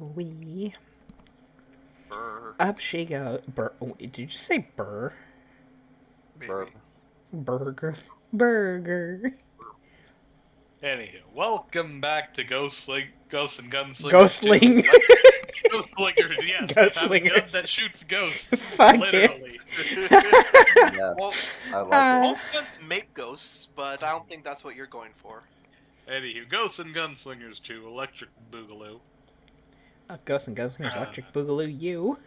We Brr, up she goes. Did you just say burr? maybe. Burp. Burger. Burger. Anywho, welcome back to Ghosts and Gunslingers 2 Ghostling. Ghostlingers, yes. Have a gun Ghostlingers. that shoots ghosts, Fuck it. literally. Yes, Well, I like it. most guns make ghosts, but I don't think that's what you're going for. Anywho, Ghosts and Gunslingers 2, Electric Boogaloo. Ghosts and Gunslingers Uh, Electric Boogaloo you.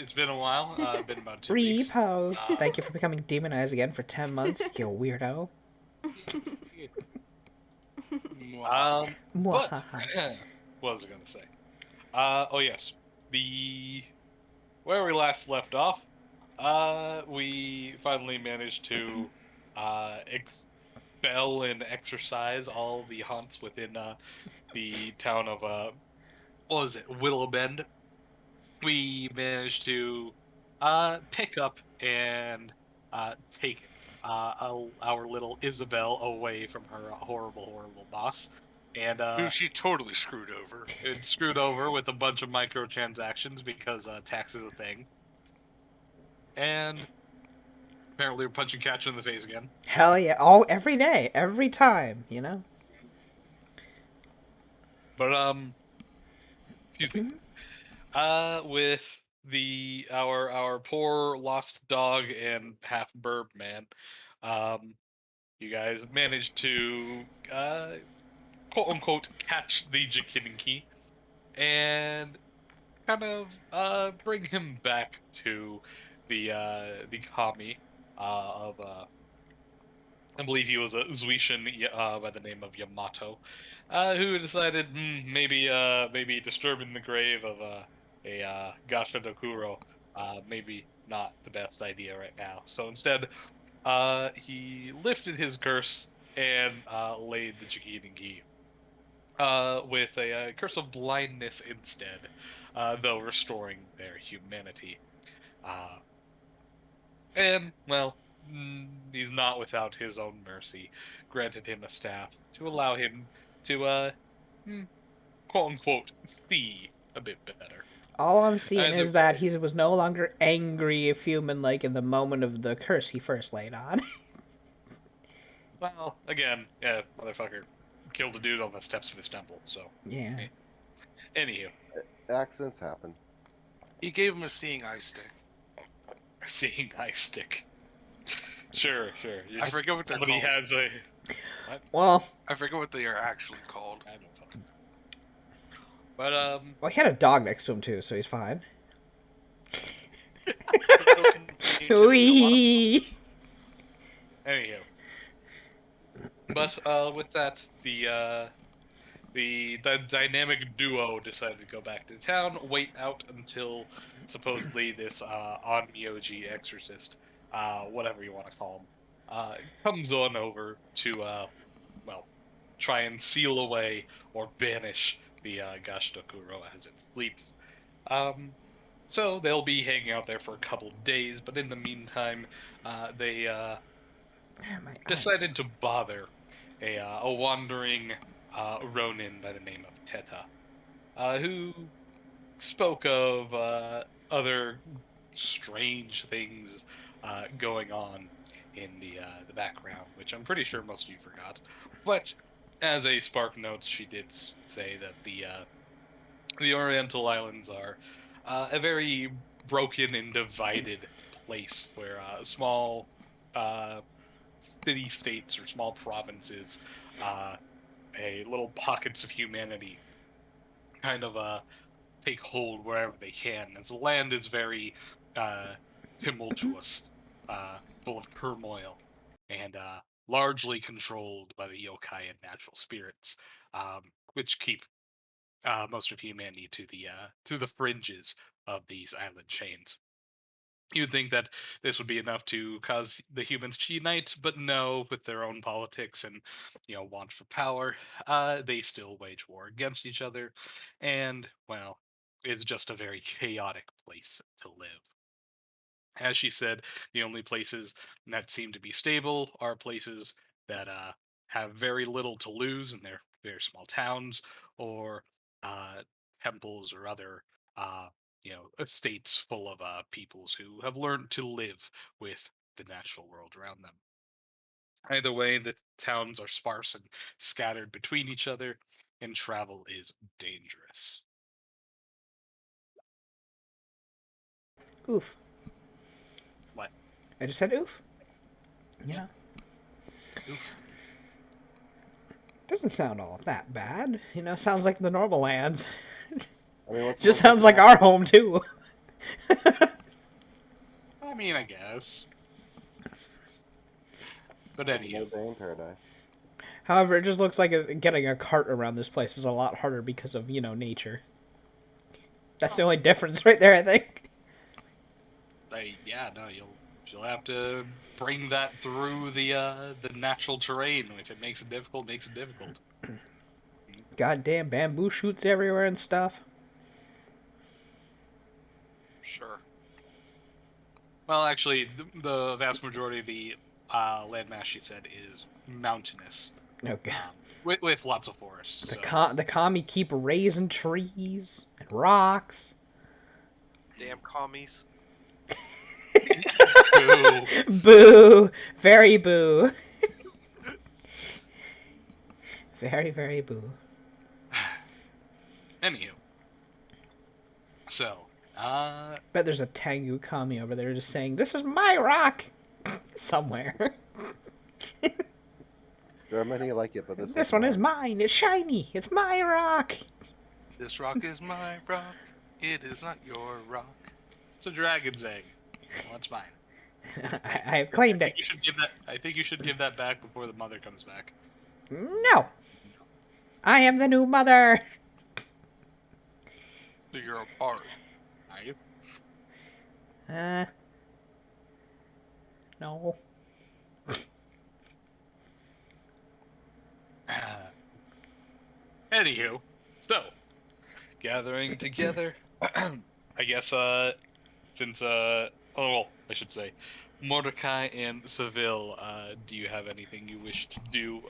It's been a while. Been about 2 weeks. Repo. Uh, Thank you for becoming demonized again for 10 months, you weirdo. but Mwahaha. what was I gonna say? Oh yes, the where we last left off, we finally managed to expel and exercise all the haunts within the town of what was it, Willow Bend. We managed to pick up and take our little Isabel away from her horrible boss, and Who she totally screwed over. it screwed over with a bunch of microtransactions because tax is a thing. And apparently we're punching Catcher in the face again. Hell yeah. Oh, every day. Every time, you know? But excuse me. With our poor lost dog and half burb man, you guys managed to quote unquote catch the Jakininki and kind of bring him back to the kami of I believe he was a Zuishin by the name of Yamato, who decided maybe disturbing the grave of a Gasha Dokuro maybe not the best idea right now. So instead, he lifted his curse and laid the Jikiningi with a curse of blindness instead, though restoring their humanity. Uh, and, well, he's not without his own mercy, granted him a staff to allow him to, mm, quote unquote, see a bit better. All I'm seeing And is that he was no longer angry if human like in the moment of the curse he first laid on. well, again, yeah, motherfucker killed a dude on the steps of his temple, so. Yeah. Anywho, Accidents happen. He gave him a seeing eye stick. seeing ice stick. Sure. I forget what they're somebody called. has a. Well, I forget what they are actually called. I don't fucking know. But well, he had a dog next to him too, so he's fine. Wee. Anyhow, but with that, the dynamic duo decided to go back to town, wait out until supposedly this Onmyoji exorcist, whatever you want to call him, comes on over to well, try and seal away or banish the Gashtokuro as it sleeps. So they'll be hanging out there for a couple days, but in the meantime, they My eyes. decided to bother a wandering Ronin by the name of Teta, who spoke of other strange things going on in the background, which I'm pretty sure most of you forgot. But as a spark notes, she did say that the Oriental Islands are a very broken and divided place where small uh, city states or small provinces, uh, a little pockets of humanity, kind of take hold wherever they can. As the land is very tumultuous, full of turmoil, and largely controlled by the yokai and natural spirits, which keep most of humanity to the fringes of these island chains. You'd think that this would be enough to cause the humans to unite, but no, with their own politics and want for power, they still wage war against each other, and well, it's just a very chaotic place to live. As she said, the only places that seem to be stable are places that have very little to lose in their very small towns or temples or other estates full of peoples who have learned to live with the natural world around them. Either way, the towns are sparse and scattered between each other, and travel is dangerous. Oof. What? I just said oof. You Yeah. know, Oof. doesn't sound all that bad. Sounds like the normal lands. I mean, what's the Just one sounds like our home too. I mean, I guess. But Another anyhow, day in paradise. However, it just looks like getting a cart around this place is a lot harder because of nature. That's the only difference right there, I think. yeah, no, you'll have to bring that through the natural terrain. If it makes it difficult, makes it difficult. Goddamn bamboo shoots everywhere and stuff. Sure. Well, actually, the vast majority of the landmass, she said, is mountainous, Okay. with lots of forests. The So. the commie keep raising trees and rocks. Damn commies. Boo. Boo! Very boo. Very, very boo. Anywho, so Bet there's a Tengu commie over there just saying, "This is my rock!" somewhere. There are many like it, but This one is mine. It's shiny. It's my rock. This rock is my rock. It is not your rock. it's a dragon's egg. Well, it's mine. I have claimed it. You should give that. I think you should give that back before the mother comes back. No. I am the new mother. So you're a bard. Are you? No. Anywho, so gathering together. I guess since well, I should say, Mordecai and Seville, do you have anything you wish to do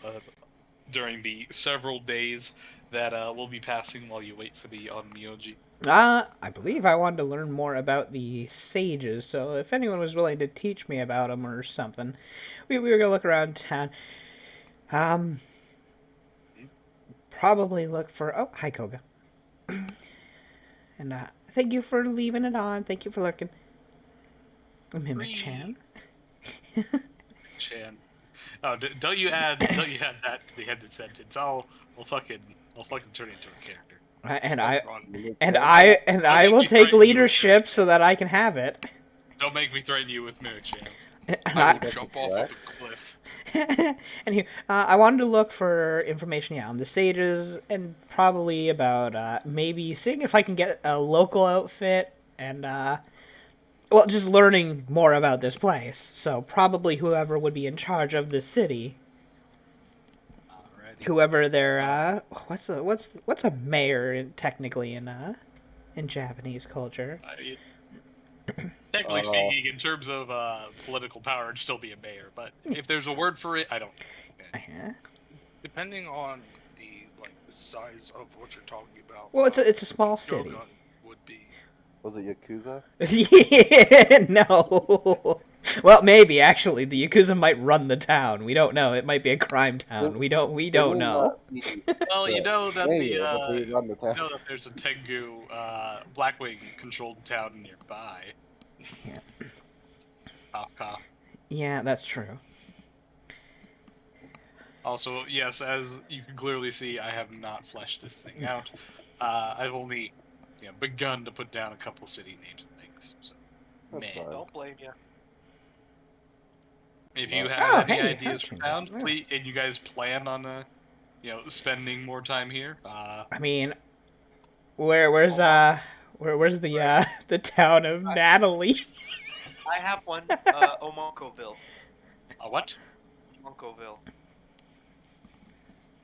during the several days that will be passing while you wait for the Onmyoji? I believe I wanted to learn more about the sages, so if anyone was willing to teach me about them or something, we were gonna look around town. Probably look for. Oh, hi, Koga. And thank you for leaving it on. Thank you for lurking. Mimic-chan. Chan. Oh, don't you add that to the end of the sentence? I'll fucking turn it into a character. And Run. I will you take threaten leadership so that I can have it. Don't make me threaten you with Mimic Chan. And I will jump off of a cliff. Anywho, I wanted to look for information, on the sages, and probably about maybe seeing if I can get a local outfit, and well, just learning more about this place. So probably whoever would be in charge of the city, Alrighty. whoever their what's a mayor technically in Japanese culture. Technically speaking, in terms of political power, it'd still be a mayor. But if there's a word for it, I don't know. Depending on the size of what you're talking about. Well, it's a small city. Shogun would be. Was it Yakuza? Yeah, no. Well, maybe actually the Yakuza might run the town. We don't know. It might be a crime town. We don't They know. may not be Well, you the know that mayor, but they run the town. you know that there's a Tengu Blackwing controlled town nearby. Yeah. Cough, cough. Yeah, that's true. Also, yes, as you can clearly see, I have not fleshed this thing out. I've only begun to put down a couple city names and things. So, That's man. fine. Don't blame you. If you Oh, have any hey, ideas for Hutchinson, towns, yeah. please, and you guys plan on spending more time here, I mean, where's the the town of Natalie? I have one. Omonkoville. what? Omonkoville.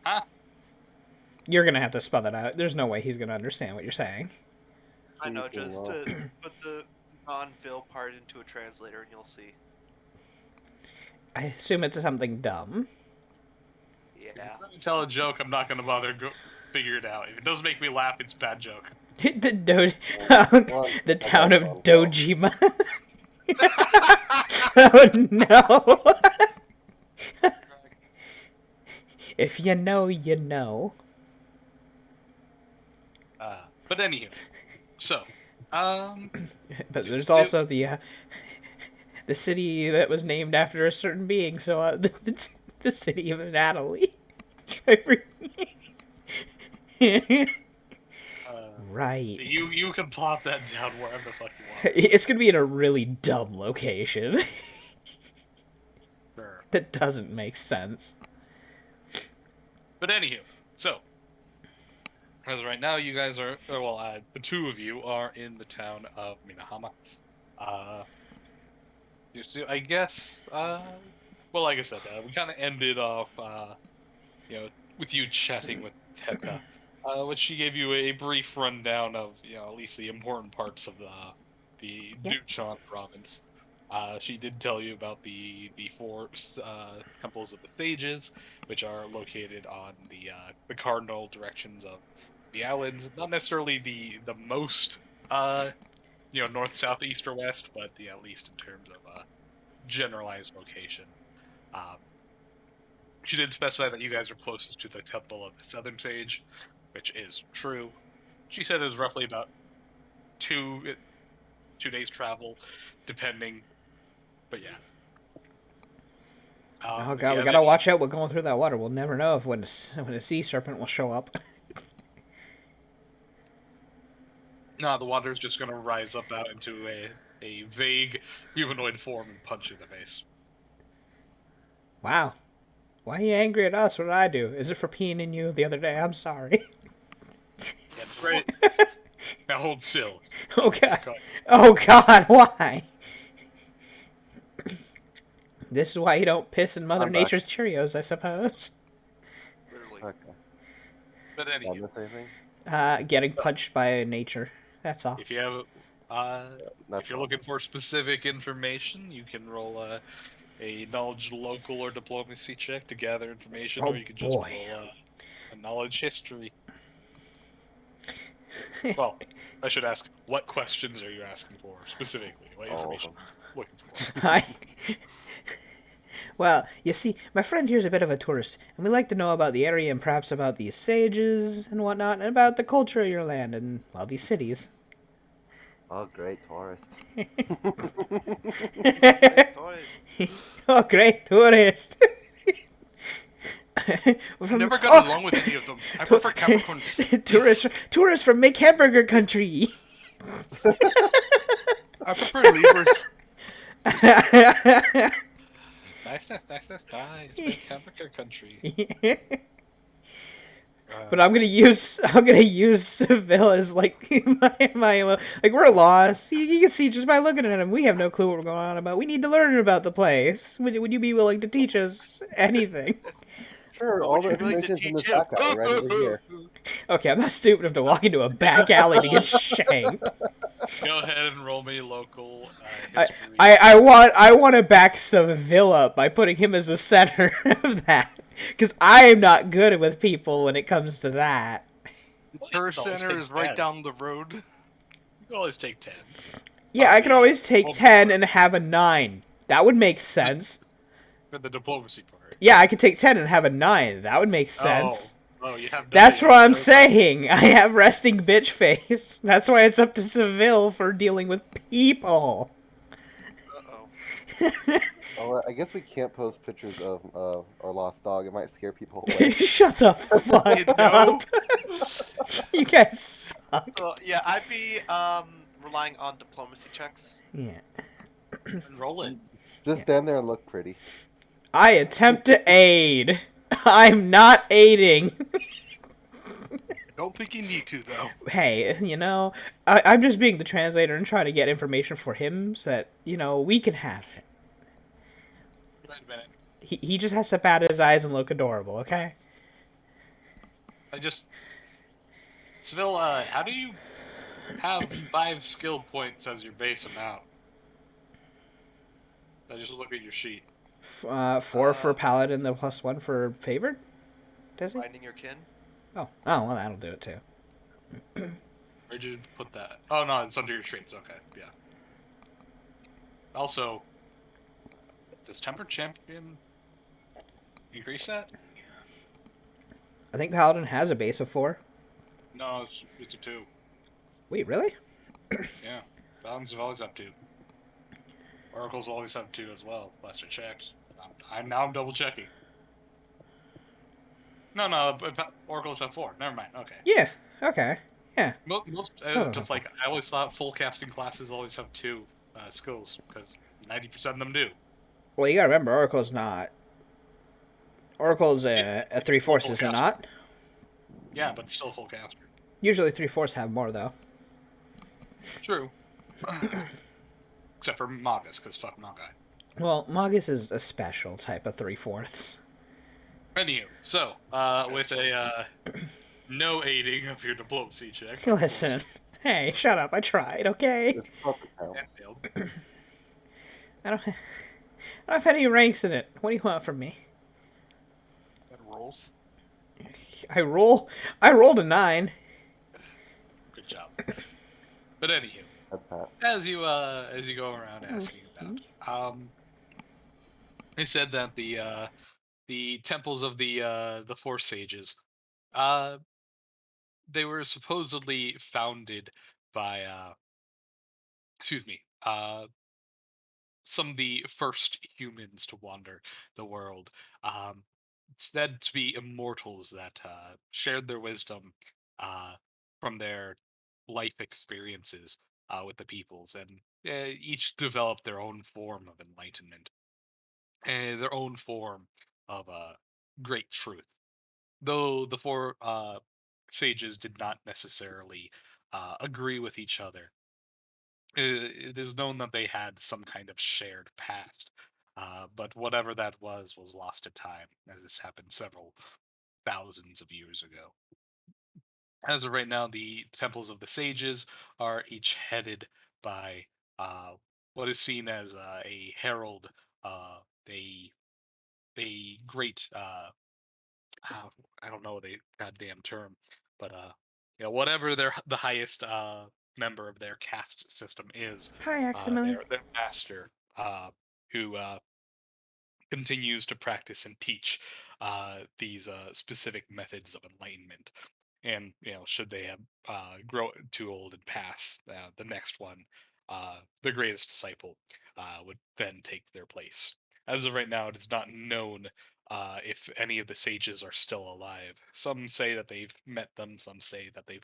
Huh? You're gonna have to spell that out. There's no way he's gonna understand what you're saying. I know, Please just do to put the non-Ville part into a translator and you'll see. I assume it's something dumb. Yeah. If you tell a joke, I'm not gonna bother figure it out. If it doesn't make me laugh, it's a bad joke. Well, The I town got of one. Dojima. Oh no! If you know, you know. But anywho, so, But there's also the city that was named after a certain being. So the city of Natalie. Right. you can plop that down wherever the fuck you want. It's gonna be in a really dumb location Sure. that doesn't make sense. But anywho, so as of right now, you guys are the two of you are in the town of Minahama. I guess. Well, like I said, we kind of ended off, with you chatting with Teta, which she gave you a brief rundown of, at least the important parts of the Yeah. Duchan province. She did tell you about the four temples of the sages, which are located on the cardinal directions of the islands. Not necessarily the most north, south, east, or west, but at least in terms of generalized location. Um, she did specify that you guys are closest to the temple of the southern sage, which is true. She said it was roughly about 2 days travel, depending. But yeah. Oh if god, you we have gotta any- watch out. We're going through that water. We'll never know if when a sea serpent will show up. No, the water is just going to rise up out into a vague humanoid form and punch you in the face. Wow. Why are you angry at us? What did I do? Is it for peeing in you the other day? I'm sorry. Yeah, great. Now hold still. Oh god. Oh god, why? This is why you don't piss in Mother I'm back. Nature's Cheerios, I suppose. Literally. Okay. But Did I anyway, miss anything? Getting punched by nature. That's all. if you have, That's if you're all. looking for specific information, you can roll a knowledge local or diplomacy check to gather information, Oh, or you can just boy. roll a knowledge history. Well, I should ask, what questions are you asking for specifically? What All of information them. are you looking for? I... Well, you see, my friend here's a bit of a tourist, and we like to know about the area and perhaps about these sages and whatnot, and about the culture of your land and, well, these cities. Oh, great tourist. Toys. Oh, great tourist! I've never got along with any of them. I prefer Capricorns. Tourists from Make Hamburger Country. I prefer Libras. Nice, big hamburger country. But I'm gonna use Seville as like my like we're lost. You can see just by looking at him, we have no clue what we're going on about. We need to learn about the place. Would you be willing to teach us anything? Sure, What all would the you like to information's in this teach him? back alley right over here. Okay, I'm not stupid enough to walk into a back alley to get shanked. Go ahead and roll me local I, history. I want to back Seville up by putting him as the center of that, because I am not good with people when it comes to that. Her center is right down the road. You can always take 10. Yeah, I could always take Hold 10 on. and have a 9. That would make sense. For the diplomacy part. Yeah, I could take 10 and have a 9. That would make sense. Oh, you have. That's what I'm nothing. saying. I have resting bitch face. That's why it's up to Seville for dealing with people. Uh-oh. Oh, I guess we can't post pictures of our lost dog. It might scare people away. Shut the fuck You know? up. You guys suck. So yeah, I'd be relying on diplomacy checks. Yeah. Roll it. Just stand there and look pretty. I attempt to aid. I'm not aiding. I don't think you need to, though. Hey, I'm just being the translator and trying to get information for him so that, we can have it. Wait a minute. He just has to bat his eyes and look adorable, okay? Seville, how do you have 5 skill points as your base amount? I just look at your sheet. 4 for paladin, the +1 for favored? Does he? Finding your kin. Oh, well, that'll do it too. Where'd you put that? Oh no, it's under your traits. Okay, yeah. Also, does Temper Champion increase that? I think Paladin has a base of 4. No, it's a 2. Wait, really? Yeah, Paladins have always have 2. Oracles will always have 2 as well. Last I checked. I'm double checking. No, but Oracles have 4. Never mind. Okay. Yeah. Okay. Yeah. Most Some of them have because 4. like I always thought full casting classes always have 2 skills because 90% of them do. Well, you gotta remember, Oracle's not. Oracle's a It's still 3/4, full is it caster. not? Yeah, but still full caster. Usually 3/4 have more though. True. Except for Magus, because fuck Magai. Well, Magus is a special type of 3/4. Anywho, so with a no aiding of your diplomacy check, Listen. Hey, shut up. I tried, okay? This puppet house. and failed. I don't have any ranks in it. What do you want from me? That rolls. I rolled a 9. Good job. But anywho, That pass. as you go around asking about, they said that the temples of the Four Sages, uh, they were supposedly founded by excuse me, some of the first humans to wander the world. It's said to be immortals that shared their wisdom uh, from their life experiences with the peoples, and each developed their own form of enlightenment and their own form of great truth. Though the four sages did not necessarily agree with each other, it is known that they had some kind of shared past. But whatever that was lost to time, as this happened several thousands of years ago. As of right now, the temples of the sages are each headed by what is seen as a herald, uh, a great I don't know the goddamn term, but whatever the highest member of their caste system is, Hi, Aximili. their master, who continues to practice and teach these specific methods of enlightenment. And should they have grow too old and pass, the next one, the greatest disciple, would then take their place. As of right now, it is not known if any of the sages are still alive. Some say that they've met them. Some say that they've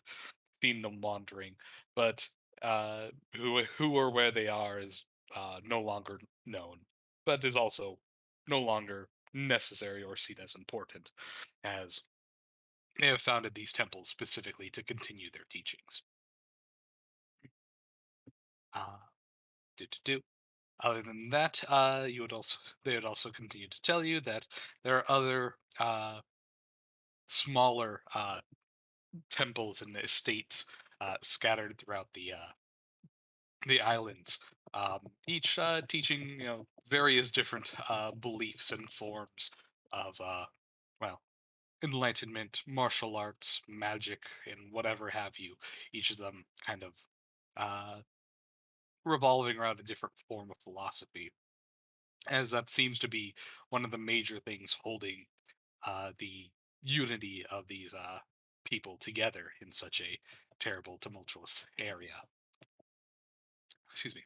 seen them wandering, but who or where they are is no longer known, but is also no longer necessary or seen as important, as they have founded these temples specifically to continue their teachings. Uh, do. Other than that, they would also continue to tell you that there are other smaller temples and estates scattered throughout the islands, each teaching various different beliefs and forms of well enlightenment, martial arts, magic, and whatever have you. Each of them kind of uh, revolving around a different form of philosophy, as that seems to be one of the major things holding the unity of these people together in such a terrible, tumultuous area. Excuse me.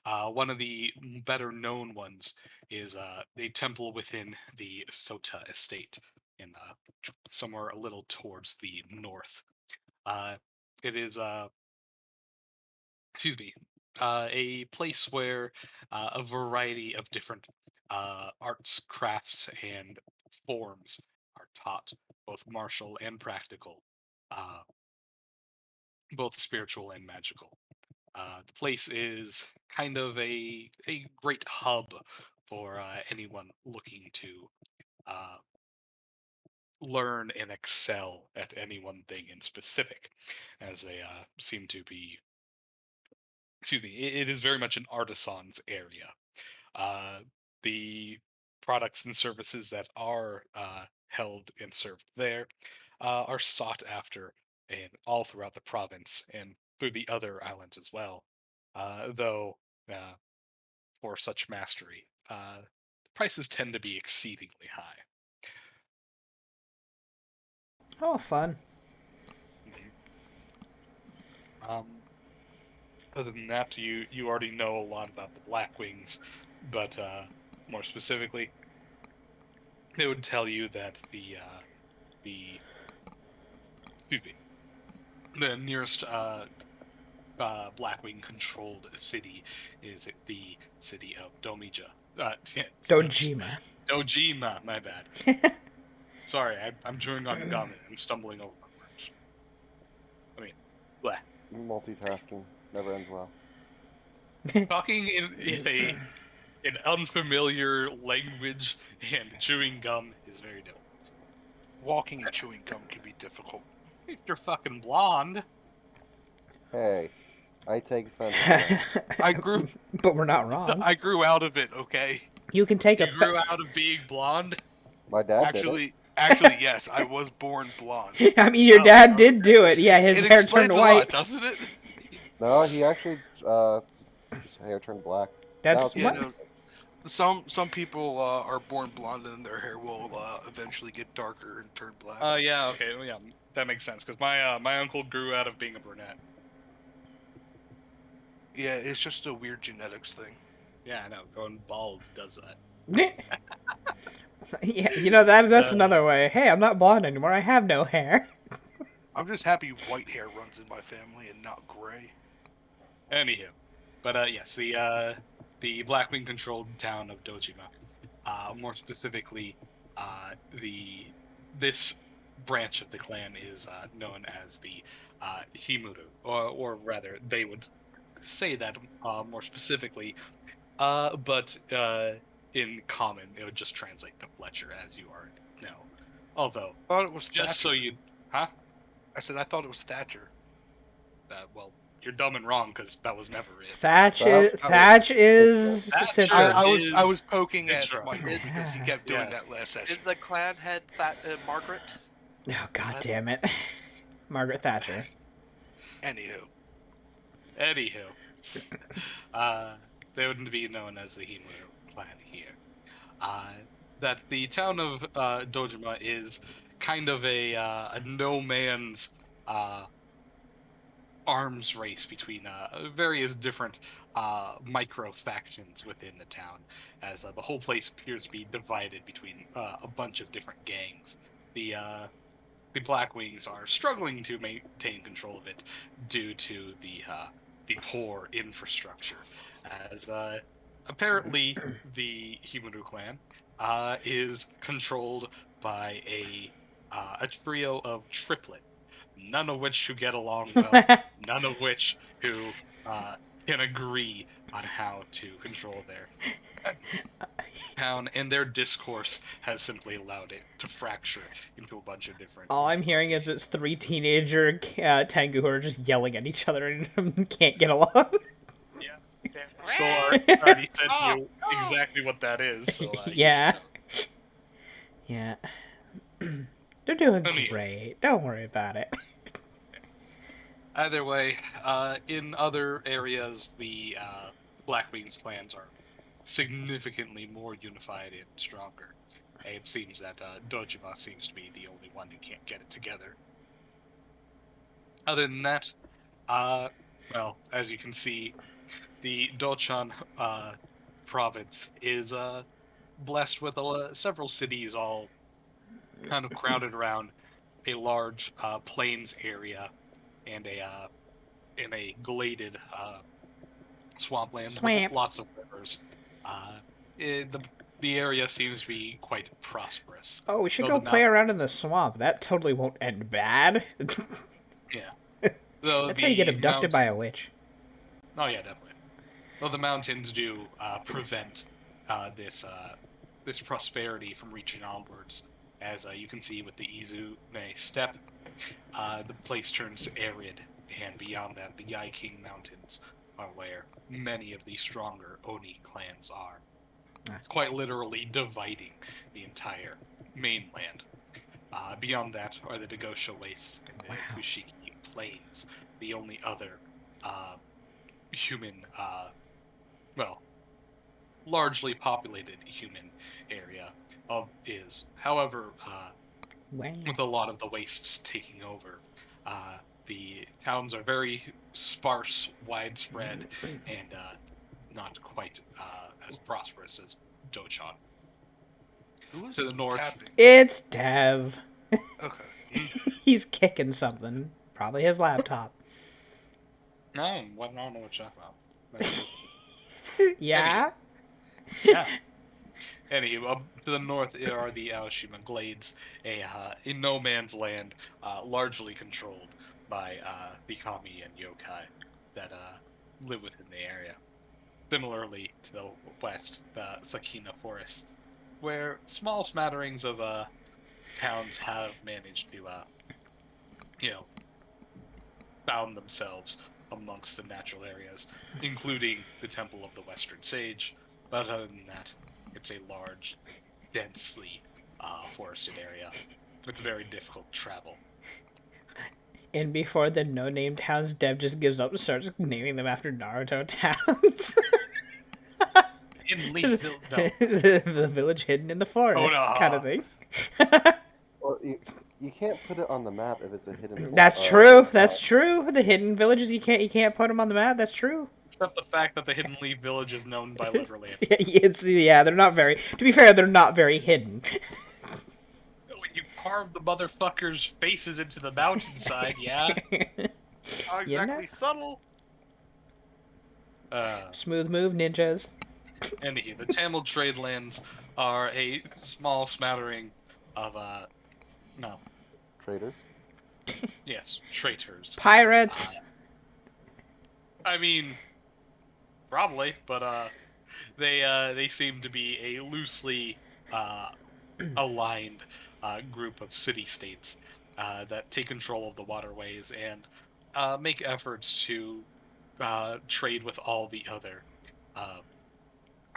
One of the better known ones is a temple within the Sota estate in somewhere a little towards the north. Uh, it is excuse me, a place where a variety of different arts, crafts, and forms are taught, both martial and practical, uh, both spiritual and magical. The place is kind of a great hub for anyone looking to uh, learn and excel at any one thing in specific, as they seem to be. Excuse me. It is very much an artisan's area. Uh, the products and services that are held and served there are sought after and all throughout the province and through the other islands as well. Though for such mastery, prices tend to be exceedingly high. Oh, fun. Mhm. Um, Other than that, you already know a lot about the Black Wings, but more specifically, they would tell you that the excuse me, the nearest Blackwing controlled city is the city of Domija. Dojima. Dojima, my bad. Sorry, I'm chewing on gum and I'm stumbling over my words. I mean, bleh. Multitasking never ends well. Talking in an unfamiliar language and chewing gum is very difficult. Walking and chewing gum can be difficult. If you're fucking blonde, Hey, I take offense to that. I grew But we're not wrong. I grew out of it, okay? You can take you a grew out of being blonde. My dad did it. Actually, yes, I was born blonde. I mean, your Oh, dad did okay. do it. Yeah, his It hair explains turned a white. lot, doesn't it? No, he actually his hair turned black. That's Now it's Yeah, what. no. Some people are born blonde and their hair will eventually get darker and turn black. Yeah, okay, well, yeah, that makes sense because my uncle grew out of being a brunette. Yeah, it's just a weird genetics thing. Yeah, I know. Going bald does that. Yeah, you know that's Uh, another way. Hey, I'm not blonde anymore. I have no hair. I'm just happy white hair runs in my family and not gray. Anywho, but yes, the Blackwing controlled town of Dojima, more specifically, the this branch of the clan is known as the Himuru, or rather, they would say that more specifically, but in common, it would just translate to Fletcher, as you already know. Although, I thought it was just so Thatcher. you, huh? I said I thought it was Thatcher. Well, you're dumb and wrong because that was never it. Thatch Thatch- is Thatcher Citra. I was poking at Citra. Michael because he kept doing Yes. that last Is session. the clan head Margaret? Oh, god What? damn it. Margaret Thatcher. Anywho, Anywho, they would be known as the Himuru clan here. That the town of Dojima is kind of a no man's arms race between various different micro factions within the town, as the whole place appears to be divided between a bunch of different gangs. The Blackwings are struggling to maintain control of it due to the poor infrastructure, as apparently the Himuru clan is controlled by a trio of triplets, none of which who get along well, none of which who can agree on how to control their town, and their discourse has simply allowed it to fracture into a bunch of different. All I'm hearing is it's three teenager Tengu who are just yelling at each other and can't get along. Yeah. Thor already said to you exactly what that is. So, Yeah. Yeah. They're doing Anyway. great. Don't worry about it. Either way, in other areas, the Blackwings clans are significantly more unified and stronger. It seems that Dojima seems to be the only one who can't get it together. Other than that, well, as you can see, the Dochan province is blessed with several cities all kind of crowded around a large plains area and a gladed swampland Swamp. with lots of rivers. The area seems to be quite prosperous. Oh, we should Though go the play mount- around in the swamp. That totally won't end bad. Yeah. Though That's how you get the abducted by a witch. Oh yeah, definitely. Though the mountains do prevent this prosperity from reaching onwards, as you can see with the Izume steppe, the place turns arid, and beyond that, the Yai King Mountains are where many of the stronger Oni clans are. Ah. It's quite literally dividing the entire mainland. Beyond that are the Dagosha Wastes and the Wow. Kushiki Plains, the only other human, well, largely populated human area of is. However, Wow. with a lot of the wastes taking over, the towns are very sparse, widespread, and not quite as prosperous as Dochan. Who is To the north, tapping? It's Dev. Okay. He's kicking something. Probably his laptop. no, I don't know what you're talking about. Yeah? Yeah. Anywho, up to the north are the Aoshima Glades, a no man's land, largely controlled by the kami and yokai that live within the area. Similarly to the west, the Sakina Forest, where small smatterings of towns have managed to, you know, found themselves amongst the natural areas, including the Temple of the Western Sage. But other than that, it's a large, densely forested area with very difficult travel. And before the no-name towns, Dev just gives up and starts naming them after Naruto towns. In Just Leafville, no. the village hidden in the forest, no. kind of thing. Well, you can't put it on the map if it's a hidden. That's true. town. That's true. The hidden villages you can't put them on the map. That's true. Except the fact that the Hidden Leaf Village is known by literally Yeah, they're not very. To be fair, they're not very hidden. when you carve the motherfuckers' faces into the mountainside, yeah. Not exactly subtle. Smooth move, ninjas. Anywho, the Tamil trade lands are a small smattering of no, Traders. yes, traitors. Pirates. I mean, probably, but they seem to be a loosely aligned group of city-states that take control of the waterways and make efforts to trade with all the other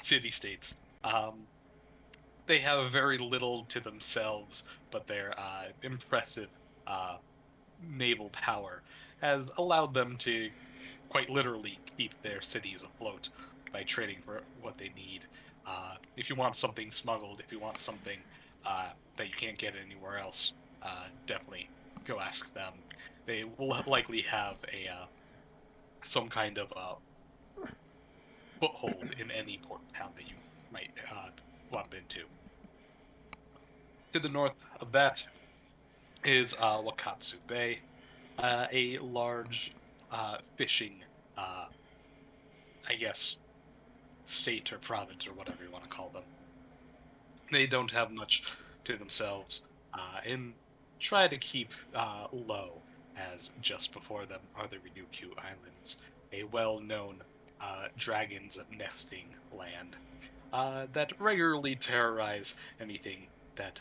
city-states. They have very little to themselves, but their impressive naval power has allowed them to quite literally keep their cities afloat by trading for what they need. If you want something smuggled, if you want something that you can't get anywhere else, definitely go ask them. They will likely have a some kind of foothold in any port town that you might bump into. To the north of that is Wakatsu Bay, a large fishing, I guess, state or province or whatever you want to call them. They don't have much to themselves and try to keep low, as just before them are the Ryukyu Islands, a well-known dragons nesting land that regularly terrorize anything that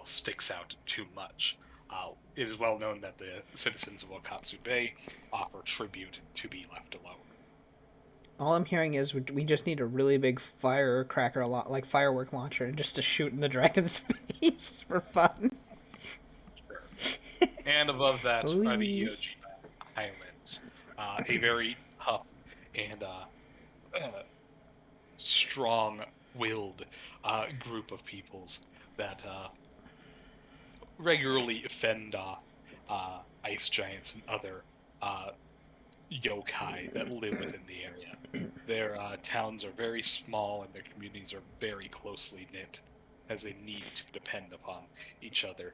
sticks out too much. It is well known that the citizens of Wakatsu Bay offer tribute to be left alone. All I'm hearing is we just need a really big firecracker, like firework launcher, just to shoot in the dragon's face for fun. And above that are the Ooh. Iojima Highlands, a very tough and strong-willed group of peoples that regularly fend off ice giants and other yokai that live within the area. Their towns are very small and their communities are very closely knit, as they need to depend upon each other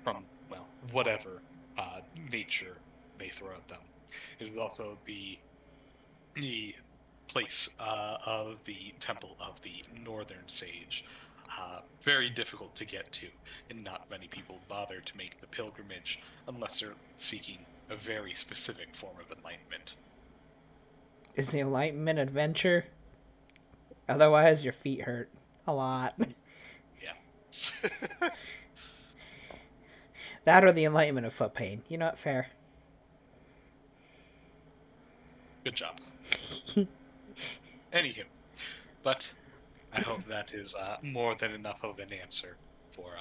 from, well, whatever nature may throw at them. It is also the place of the Temple of the Northern Sage. Very difficult to get to, and not many people bother to make the pilgrimage unless they're seeking a very specific form of enlightenment. Is the enlightenment adventure? Otherwise, your feet hurt a lot. Yeah. That or the enlightenment of foot pain. You know what? Fair. Good job. Anywho, but I hope that is more than enough of an answer for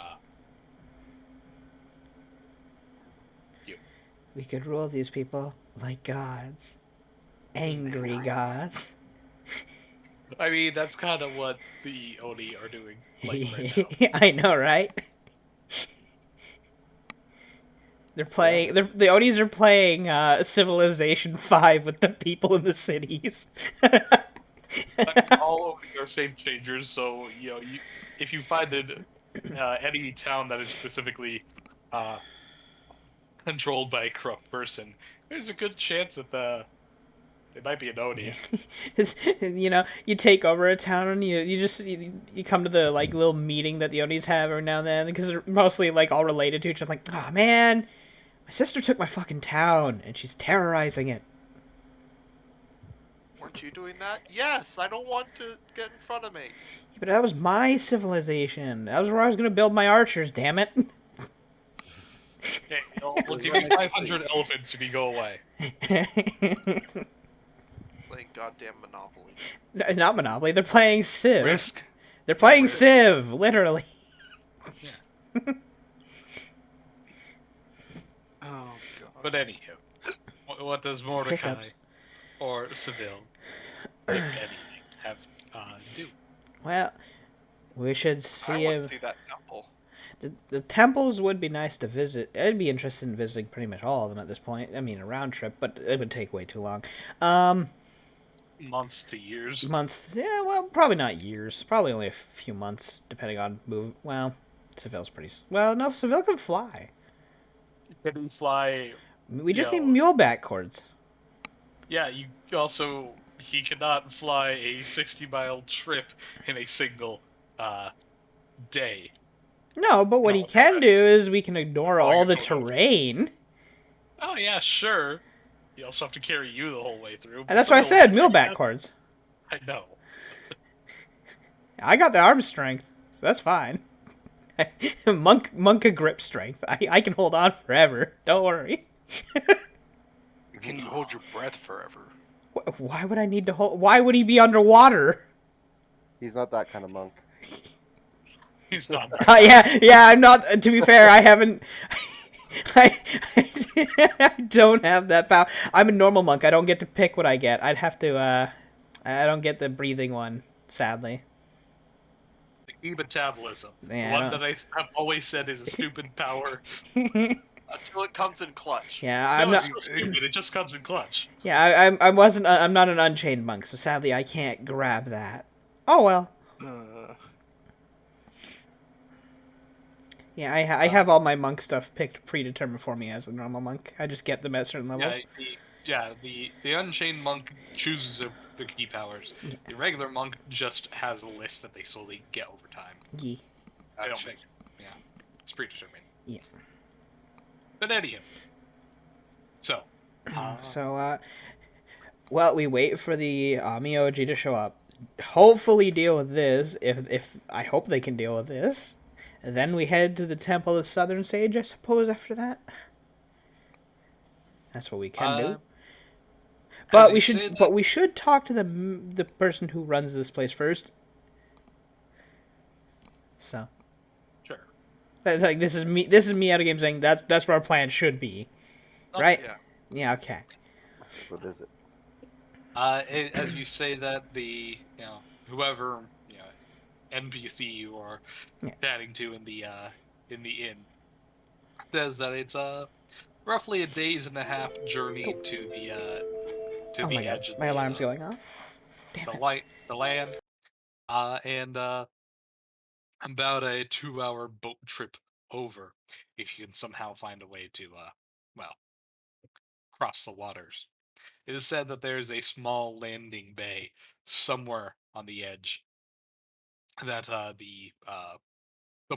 We could rule these people like gods. Angry gods. I mean, that's kind of what the Oni are doing, like, right now. I know, right? They're playing. The Onis are playing Civilization 5 with the people in the cities. I mean, all Oni are shape changers, so, if you find any town that is specifically uh, controlled by a corrupt person, there's a good chance that it might be an Oni. You take over a town and you come to the like little meeting that the Onis have every now and then because they're mostly like all related to each other. Like, oh man, my sister took my fucking town and she's terrorizing it. Weren't you doing that? Yes, I don't want to get in front of me. But that was my civilization. That was where I was gonna build my archers. Damn it. Okay, we'll give you 500 elephants if you go away. Playing goddamn Monopoly. Not Monopoly. They're playing Civ. Risk. They're playing Risk. Civ, literally. Yeah. Oh god. But anywho, what does Mordecai Hiccups. or Seville, if anything, have do? Well, we should I see want if to see that temple. the temples would be nice to visit. I'd be interested in visiting pretty much all of them at this point. I mean, a round trip, but it would take way too long. Months to years. Months. Yeah, well, probably not years. Probably only a few months, depending on move. Well, Seville's pretty. Well, no, Seville can fly. Can he fly? We just Yo. need muleback cords. Yeah, he cannot fly a 60-mile trip in a single day. No, but what No, he can okay. do is we can ignore Oh, all you're the totally- terrain. Oh yeah, sure. He also have to carry you the whole way through. And that's what I said, muleback cords. I know. I got the arm strength, so that's fine. Monk grip strength. I can hold on forever. Don't worry. Can you hold your breath forever? Why would I need to hold? Why would he be underwater? He's not that kind of monk. He's not. Yeah. I'm not. To be fair, I haven't. I don't have that power. I'm a normal monk. I don't get to pick what I get. I'd have to. I don't get the breathing one, sadly. Metabolism. Yeah, The I one don't- that I've always said is a stupid power. Until it comes in clutch. Yeah, I'm No, not. it's so stupid. It just comes in clutch. Yeah, I wasn't. I'm not an unchained monk, so sadly I can't grab that. Oh well. Yeah, I have all my monk stuff picked predetermined for me as a normal monk. I just get them at certain levels. The Unchained Monk chooses the key powers. The regular monk just has a list that they slowly get over time. Yeah. They don't pick. Yeah, it's predetermined. Yeah. But anyhow, so. Well, we wait for the Miyoji to show up. Hopefully, deal with this. If I hope they can deal with this, then we head to the Temple of Southern Sage. I suppose after that. That's what we can do. But we should talk to the person who runs this place first. So. Sure. Like this is me out of game saying that's where our plan should be, right? Yeah. Yeah. Okay. What is it? As you say that, whoever NPC you are chatting to in the inn says that it's roughly a days and a half journey to the Oh my god, edge of my alarm's going off. the land, and about a 2-hour boat trip over if you can somehow find a way to cross the waters. It is said that there is a small landing bay somewhere on the edge that the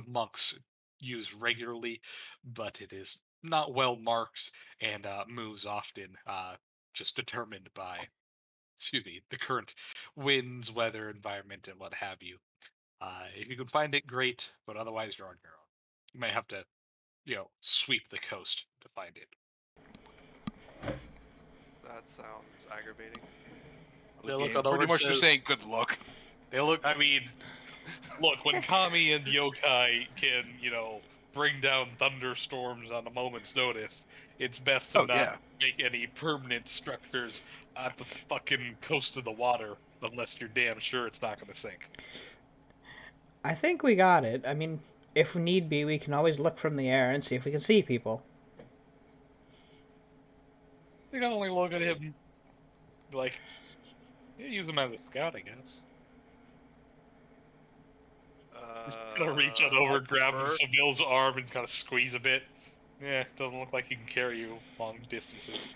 monks use regularly, but it is not well marked and moves often, just determined by, the current winds, weather, environment, and what have you. If you can find it, great, but otherwise you're on your own. You might have to, sweep the coast to find it. That sounds aggravating. They look Yeah, on pretty over much says- just saying good luck. They look, I mean, look, when Kami and Yokai can, bring down thunderstorms on a moment's notice, it's best to Oh, not yeah. make any permanent structures at the fucking coast of the water unless you're damn sure it's not going to sink. I think we got it. I mean, if need be, we can always look from the air and see if we can see people. You can only look at him like, yeah, use him as a scout, I guess. Just gonna reach on over, grab Seville's arm, and kind of squeeze a bit. Yeah, doesn't look like he can carry you long distances.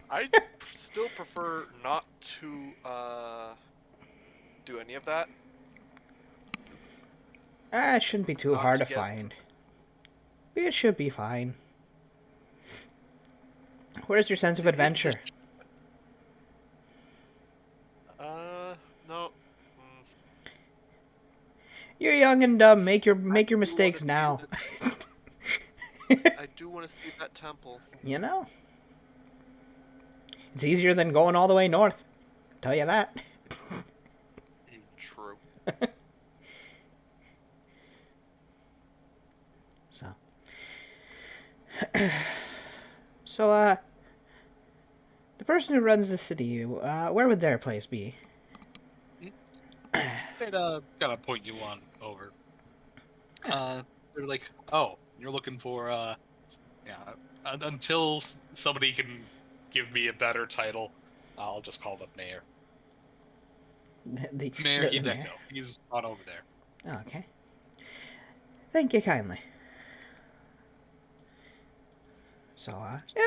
I still prefer not to do any of that. It shouldn't be too Not hard to to get- find. It should be fine. Where's your sense of Is the- adventure? No. You're young and dumb. Make your do wanna mistakes be now. I do want to see that temple. You know, it's easier than going all the way north. Tell you that. True. So, the person who runs the city, where would their place be? They'd kind of point you on over. They're like, oh, you're looking for yeah. Until somebody can give me a better title, I'll just call them mayor. Mayor the Hideko. He's on over there. Oh, okay. Thank you kindly. So,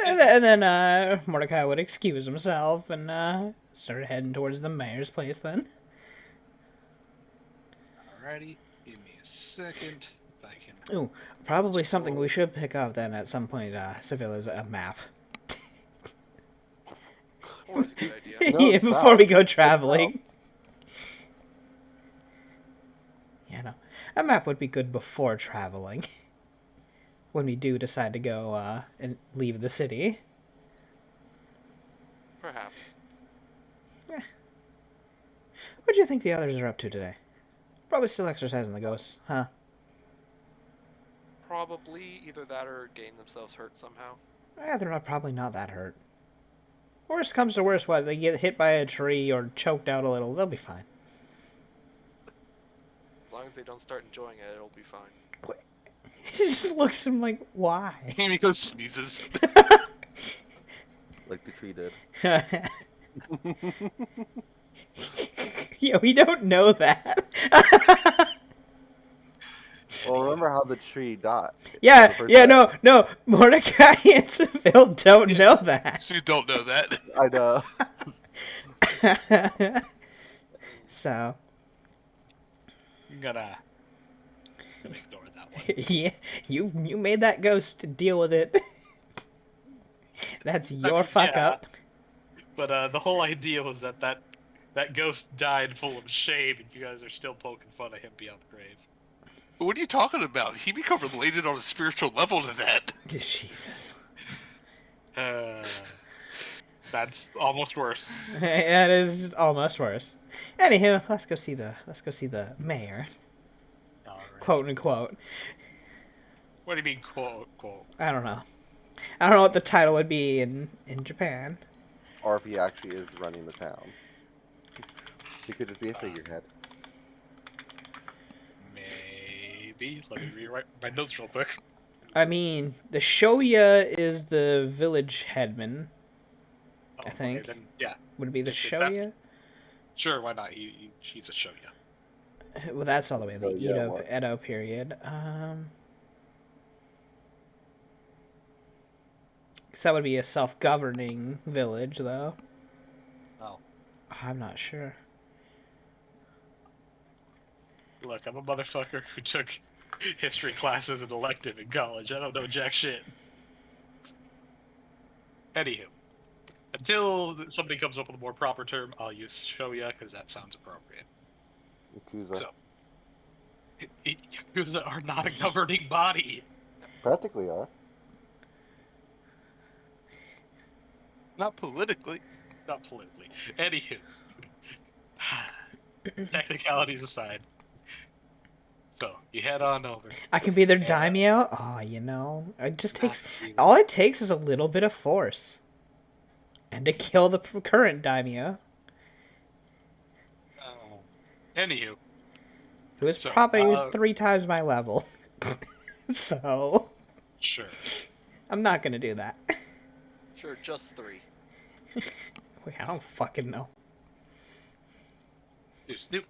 and then Mordecai would excuse himself and start heading towards the mayor's place then. Alrighty, give me a second. If I can. Ooh, probably something we should pick up then at some point, Seville, is a map. Always a good idea. No, Yeah, it's before not. we go traveling. Yeah, no. A map would be good before traveling. When we do decide to go and leave the city. Perhaps. What do you think the others are up to today? Probably still exercising the ghosts, huh? Probably either that or getting themselves hurt somehow. Yeah, they're probably not that hurt. Worst comes to worst, what? They get hit by a tree or choked out a little, they'll be fine. As long as they don't start enjoying it, it'll be fine. He just looks at him like, why? And he goes sneezes. Like the tree did. Yeah, we don't know that. Well, remember how the tree died? Yeah, The first yeah, time. no. Mordecai and Seville don't know that. So you don't know that. I know. So, I'm gonna ignore that one. yeah, you made that ghost deal with it. That's your mean, fuck yeah. up. But the whole idea was that ghost died full of shame, and you guys are still poking fun at him beyond the grave. What are you talking about? He become related on a spiritual level to that. Jesus. That's almost worse. That is almost worse. Anywho, let's go see the mayor, Alright. quote unquote. What do you mean, quote, quote? I don't know. I don't know what the title would be in Japan. Or if he actually is running the town. He could just be a figurehead. Maybe. Let me rewrite my notes real quick. I mean, the Shoya is the village headman. I think. Okay, then, yeah. Would it be the If that's- Shoya? Sure, why not? She's a shoya. Well, that's all the way in the Oh, yeah, what? Edo period. 'Cause that would be a self-governing village, though. Oh. I'm not sure. Look, I'm a motherfucker who took history classes and elective in college. I don't know jack shit. Anywho, until somebody comes up with a more proper term, I'll use shoya because that sounds appropriate. Yakuza. So- Yakuza are not a governing body. Practically are. Not politically. Not politically. Anywho, technicalities aside, So you head on over. I can be their Yeah. daimyo. Oh, you know, it just takes Not really. all it takes is a little bit of force, and to kill the current daimyo, Anywho, who is So, probably 3 times my level. So sure. I'm not gonna do that. Sure, just 3. Wait, I don't fucking know. Snoop.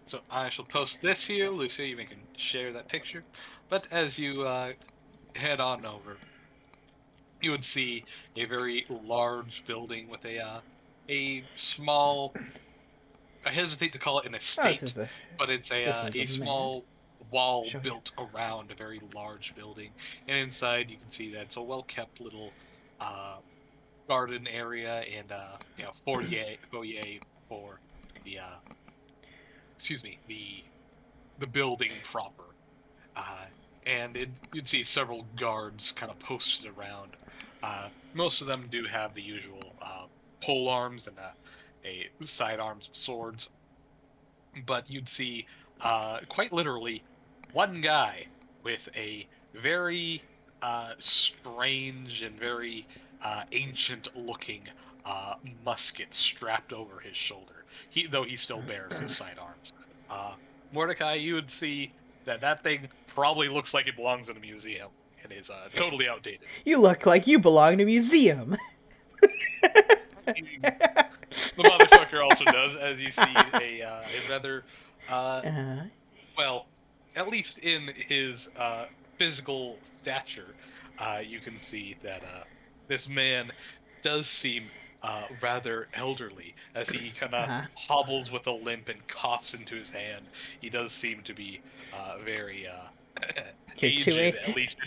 So I shall post this here, Lucy. You can share that picture. But as you head on over, you would see a very large building with a small. I hesitate to call it an Oh, this estate, is the but it's this is a the man. small wall Show you. built around a very large building, and inside you can see that it's a well-kept little uh, garden area and foyer for the excuse me the building proper. Uh, and you'd see several guards kind of posted around. Most of them do have the usual pole arms and a sidearms of swords, but you'd see quite literally one guy with a very strange and very ancient-looking musket strapped over his shoulder. Though he still bears his sidearms. Mordecai, you would see that thing probably looks like it belongs in a museum and is totally outdated. You look like you belong in a museum. The motherfucker also does, as you see a rather, Uh, well, at least in his physical stature, you can see that this man does seem rather elderly, as he kind of Uh-huh. hobbles with a limp and coughs into his hand. He does seem to be very You're aged, too at least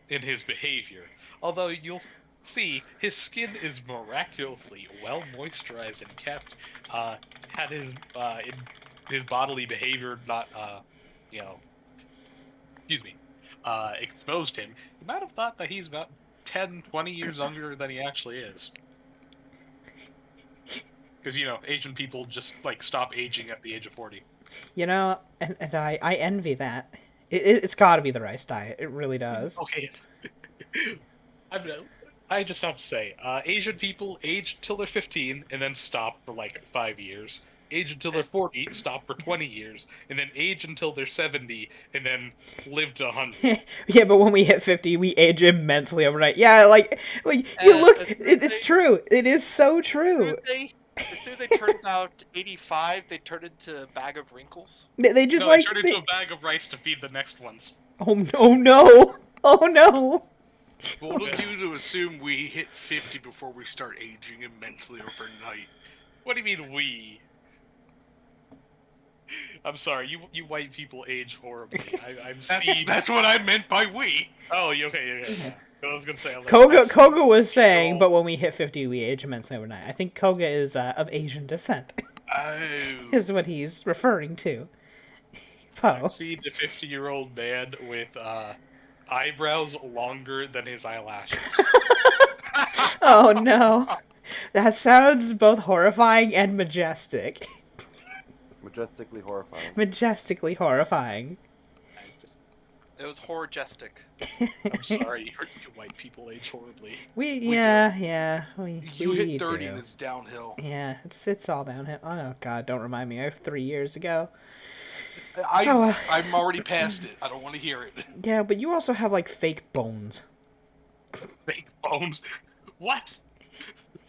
in his behavior. Although you'll see his skin is miraculously well moisturized and kept. Had his bodily behavior not you know excuse me exposed him, you might have thought that he's about 10, 20 years younger than he actually is. Because Asian people just like stop aging at the age of 40. You know, and I envy that. It's got to be the rice diet. It really does. Okay. I just have to say, Asian people age until they're 15 and then stop for like 5 years. Age until they're 40, stop for 20 years, and then age until they're 70, and then live to 100. Yeah, but when we hit 50, we age immensely overnight. Yeah, like you look. It's true. It is so true. As soon as they turn about 85, they turn into a bag of wrinkles. They just No, like. turn into a bag of rice to feed the next ones. Oh no! Oh no! Bold of you to assume we hit 50 before we start aging immensely overnight. What do you mean we? I'm sorry, you white people age horribly. I've seen. That's what I meant by we. Oh, okay. I was gonna say. I was like, Koga was saying, Oh. but when we hit 50, we age immensely overnight. I think Koga is of Asian descent. Oh. Is what he's referring to. Poe. I've seen a 50-year-old man with eyebrows longer than his eyelashes. Oh no. That sounds both horrifying and majestic. Majestically horrifying. Majestically horrifying. It was horror-jestic. I'm sorry, you white people age horribly. We do. yeah. You we hit 30 do. and it's downhill. Yeah, it's all downhill. Oh god, don't remind me. I have 3 years ago. I'm already past it. I don't want to hear it. Yeah, but you also have like fake bones. Fake bones. What?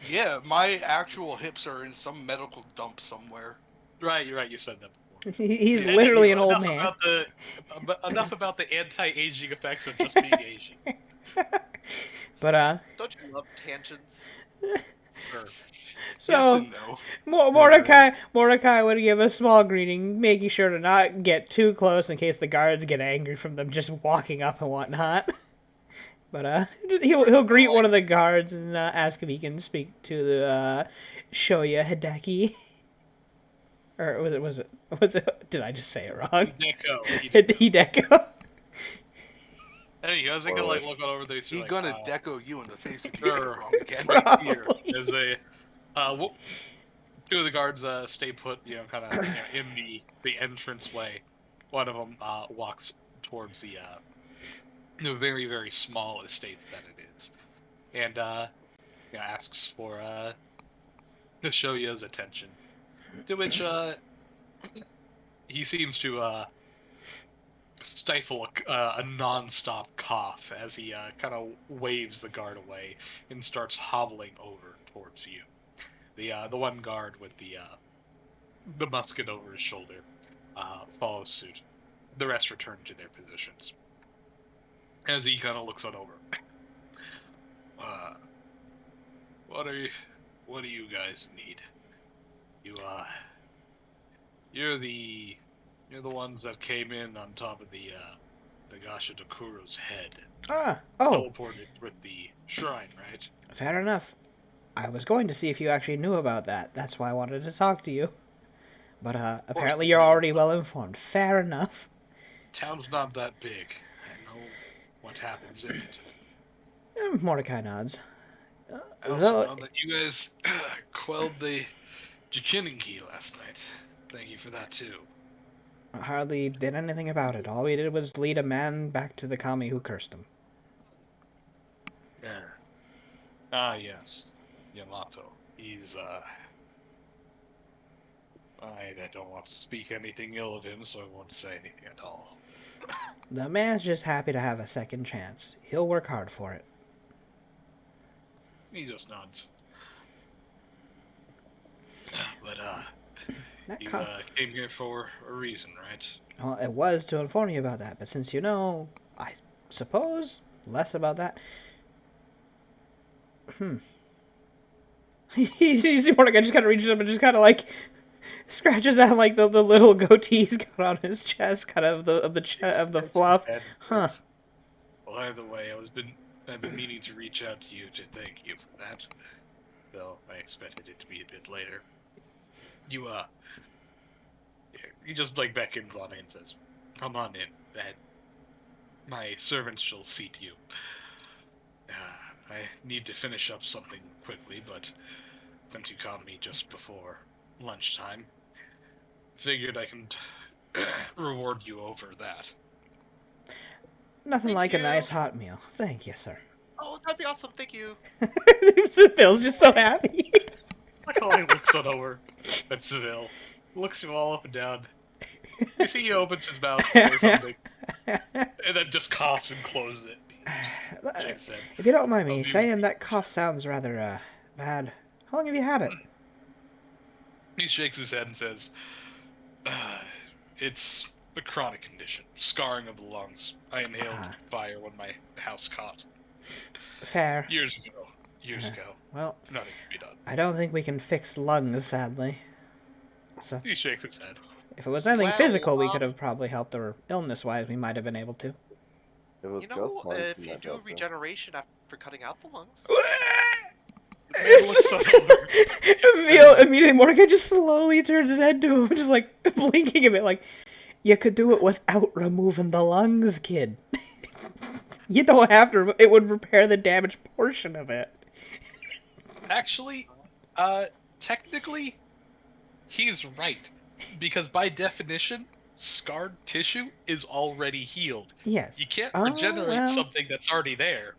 Yeah, my actual hips are in some medical dump somewhere. Right, you're right. You said that before. He's Yeah, literally an old enough man. Enough about the anti-aging effects of just being Asian. But Don't you love tangents? Sure. so Yes and no. Mordecai would give a small greeting, making sure to not get too close in case the guards get angry from them just walking up and whatnot. But he'll greet one of the guards and ask if he can speak to the Shoya Hideki. Or was it? Did I just say it wrong? Hideko. Hey, I was gonna like look over there. He's gonna deco you in the face if you get it Sure. wrong again. Right here Probably. is a Two of the guards stay put, kind of in the entrance way. One of them walks towards the very, very small estate that it is, and asks for to show you his attention. To which he seems to stifle a non-stop cough as he kind of waves the guard away and starts hobbling over towards you. The one guard with the musket over his shoulder follows suit. The rest return to their positions as he kind of looks on over. What do you guys need? You're the ones that came in on top of the Gasha Dokuro's head. Teleported with the shrine, right? Fair enough. I was going to see if you actually knew about that. That's why I wanted to talk to you. But apparently you're already well informed. Fair enough. Town's not that big. I know what happens in it. Mordecai nods. I also know that you guys quelled the Jikininki last night. Thank you for that, too. Hardly did anything about it. All we did was lead a man back to the kami who cursed him. Yeah. Ah, yes. Yamato. He's, I don't want to speak anything ill of him, so I won't say anything at all. The man's just happy to have a second chance. He'll work hard for it. He just nods. But, you came here for a reason, right? Well, it was to inform you about that, but since you know, I suppose, less about that. You see Mordecai just kind of reaches up and just kind of like scratches out like the little goatee he's got on his chest, kind of of the fluff. Huh. Well, either way, I've been meaning to reach out to you to thank you for that. Though I expected it to be a bit later. He just like beckons on it and says, "Come on in, that my servants shall seat you." I need to finish up something quickly, but since you called me just before lunchtime, figured I can reward you over that. Nothing Thank like you. a nice hot meal. Thank you, sir. Oh, that'd be awesome. Thank you. Phil's just so happy. Like how he looks on over at Seville, looks him all up and down. You see he opens his mouth to say something, and then just coughs and closes it. Just shakes his head. If you don't mind me I'll do saying, it. that cough sounds rather bad. How long have you had it? He shakes his head and says, "It's a chronic condition, scarring of the lungs. I inhaled fire when my house caught. Fair. Years ago. Well, Nothing can be done." I don't think we can fix lungs, sadly. So, He shakes his head. if it was anything Well, physical, we could have probably helped, or illness-wise, we might have been able to. If it was You know, ghost lungs, if we you might do help them. regeneration after cutting out the lungs, The man looks on over. Immediately, Mordecai just slowly turns his head to him, just like blinking a bit, like, you could do it without removing the lungs, kid. You don't have to. It would repair the damaged portion of it. Actually, technically, he's right. Because by definition, scarred tissue is already healed. Yes. You can't Oh, regenerate well. something that's already there.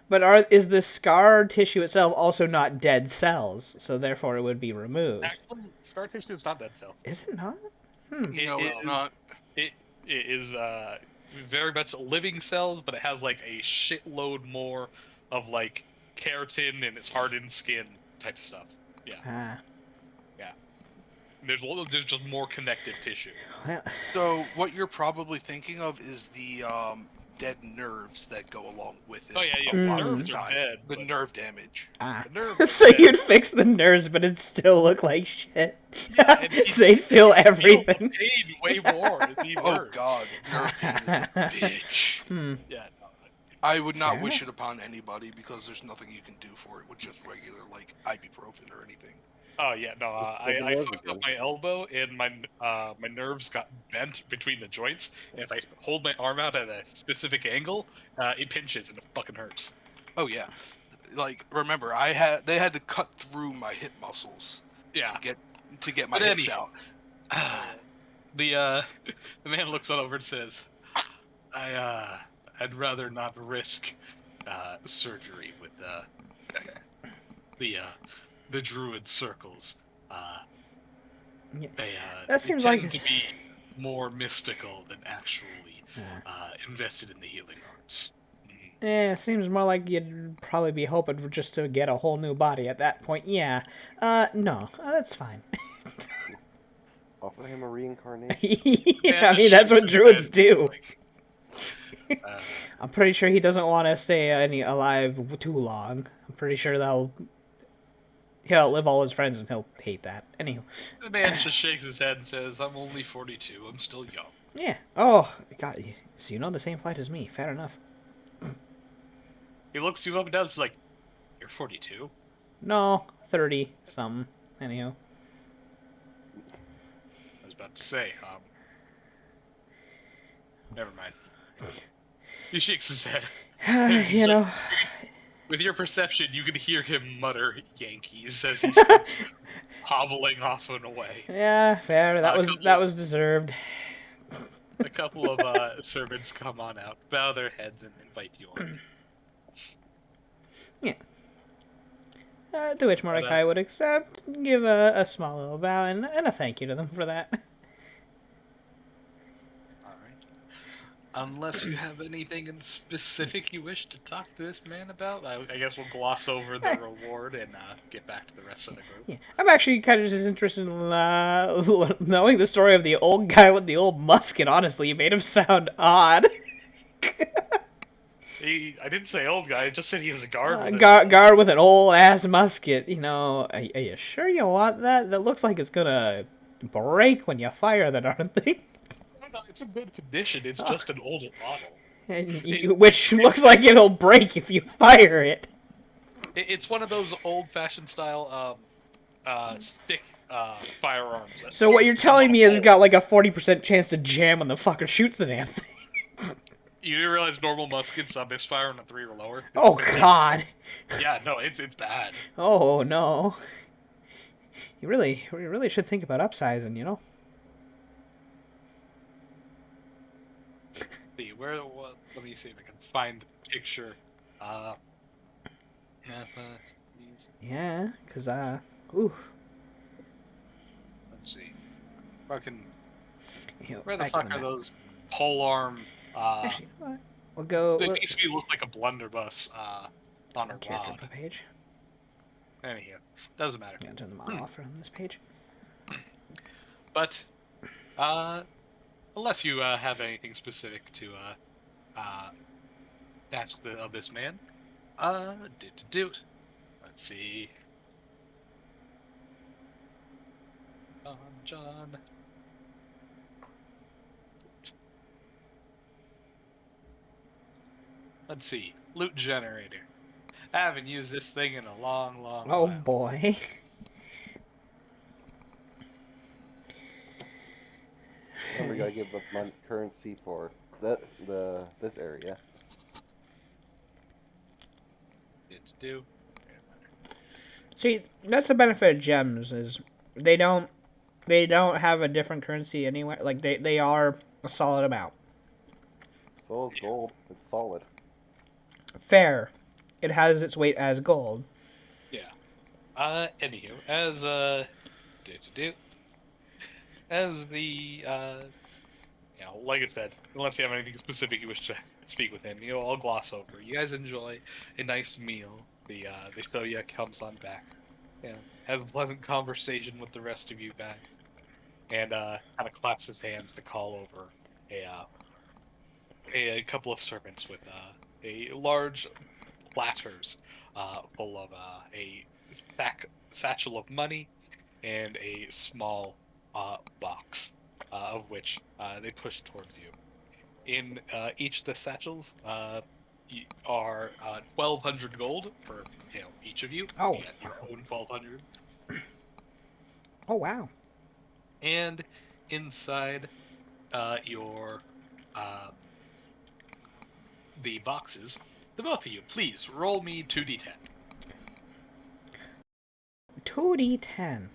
But is the scar tissue itself also not dead cells? So therefore, it would be removed. Actually, scar tissue is not dead cells. Is it not? No, it's not. It is very much living cells, but it has like a shitload more of like keratin and its hardened skin type of stuff. Yeah, Ah. there's just more connective tissue. Well, So what you're probably thinking of is the dead nerves that go along with it. Oh yeah, a yeah. lot of Nerves the are time. dead. The but nerve damage. ah. the nerves are So dead. you'd fix the nerves, but it'd still look like shit. Yeah, and he'd So you'd feel feel the everything. pain way more. It'd be Oh worse. god, nerve pain is a bitch. Yeah. No, I would not Fair wish enough. it upon anybody because there's nothing you can do for it with just regular like ibuprofen or anything. Oh yeah, no. Just I put the fucked up nerves my elbow, and my nerves got bent between the joints. And if I hold my arm out at a specific angle, it pinches and it fucking hurts. Oh yeah, like remember they had to cut through my hip muscles Yeah. to get my But hips anyhow. out. The the man looks over and says, I'd rather not risk surgery with the the druid circles. Yeah. They That seems tend like to be more mystical than actually Yeah. invested in the healing arts. It seems more like you'd probably be hoping for just to get a whole new body at that point. Yeah. No, that's fine. Offer him a reincarnation. Yeah, Man I mean, just that's shakes what his druids head, do. like, I'm pretty sure he doesn't want to stay alive too long. I'm pretty sure he'll outlive all his friends and he'll hate that. Anywho. the man just shakes his head and says, I'm only 42. I'm still young. Yeah. Oh, God. So you know the same plight as me. Fair enough. He looks you up and down. It's like, you're 42. No, 30 something. Anyhow. I was about to say, never mind. He shakes his head. You know. With your perception, you can hear him mutter Yankees as he starts hobbling off and away. Yeah, fair. That was deserved. A couple of servants come on out, bow their heads, and invite you on. Yeah. To which Mordecai would accept, give a small little bow and a thank you to them for that. Alright. Unless you have anything in specific you wish to talk to this man about, I guess we'll gloss over the reward and get back to the rest of the group. Yeah, I'm actually kind of just interested in knowing the story of the old guy with the old musket. Honestly, you made him sound odd. I didn't say old guy, I just said he was a guard. Guard with an old ass musket. You know, are you sure you want that? That looks like it's gonna break when you fire the darn thing. No, it's in good condition. It's just an older model. Which looks like it'll break if you fire it. It's one of those old-fashioned style stick firearms. So what you're telling me is it's got like a 40% chance to jam when the fucker shoots the damn thing. You didn't realize normal muskets misfire on a 3 or lower? Oh God. Yeah, no, it's bad. Oh no. You really should think about upsizing, you know? See, let me see if I can find a picture. Yeah, cause ooh. Let's see. Fucking, You know, where the back fuck to are that. those polearm? Actually, you know what? We'll go. They basically look like a blunderbuss on a Character rod. info page. Anyhow, doesn't matter. Yeah, turn the model off on this page. But, unless you have anything specific to ask of this man, let's see. John. Let's see. Loot generator. I haven't used this thing in a long Oh while. boy. And we gotta give the currency for this area. Do. See, that's the benefit of gems is they don't have a different currency anyway. Like they are a solid amount. So is gold. It's solid. Fair. It has its weight as gold. Yeah. Anywho, as as the like I said, unless you have anything specific you wish to speak with him, I'll gloss over. You guys enjoy a nice meal. The Soya comes on back. Has a pleasant conversation with the rest of you guys, and kind of claps his hands to call over a couple of servants with a large platters full of a satchel of money and a small box, of which they push towards you. In each of the satchels are 1,200 gold for each of you. Oh. You get your own 1,200. Oh wow. And inside your the boxes, the both of you, please roll me 2d10. 2d10.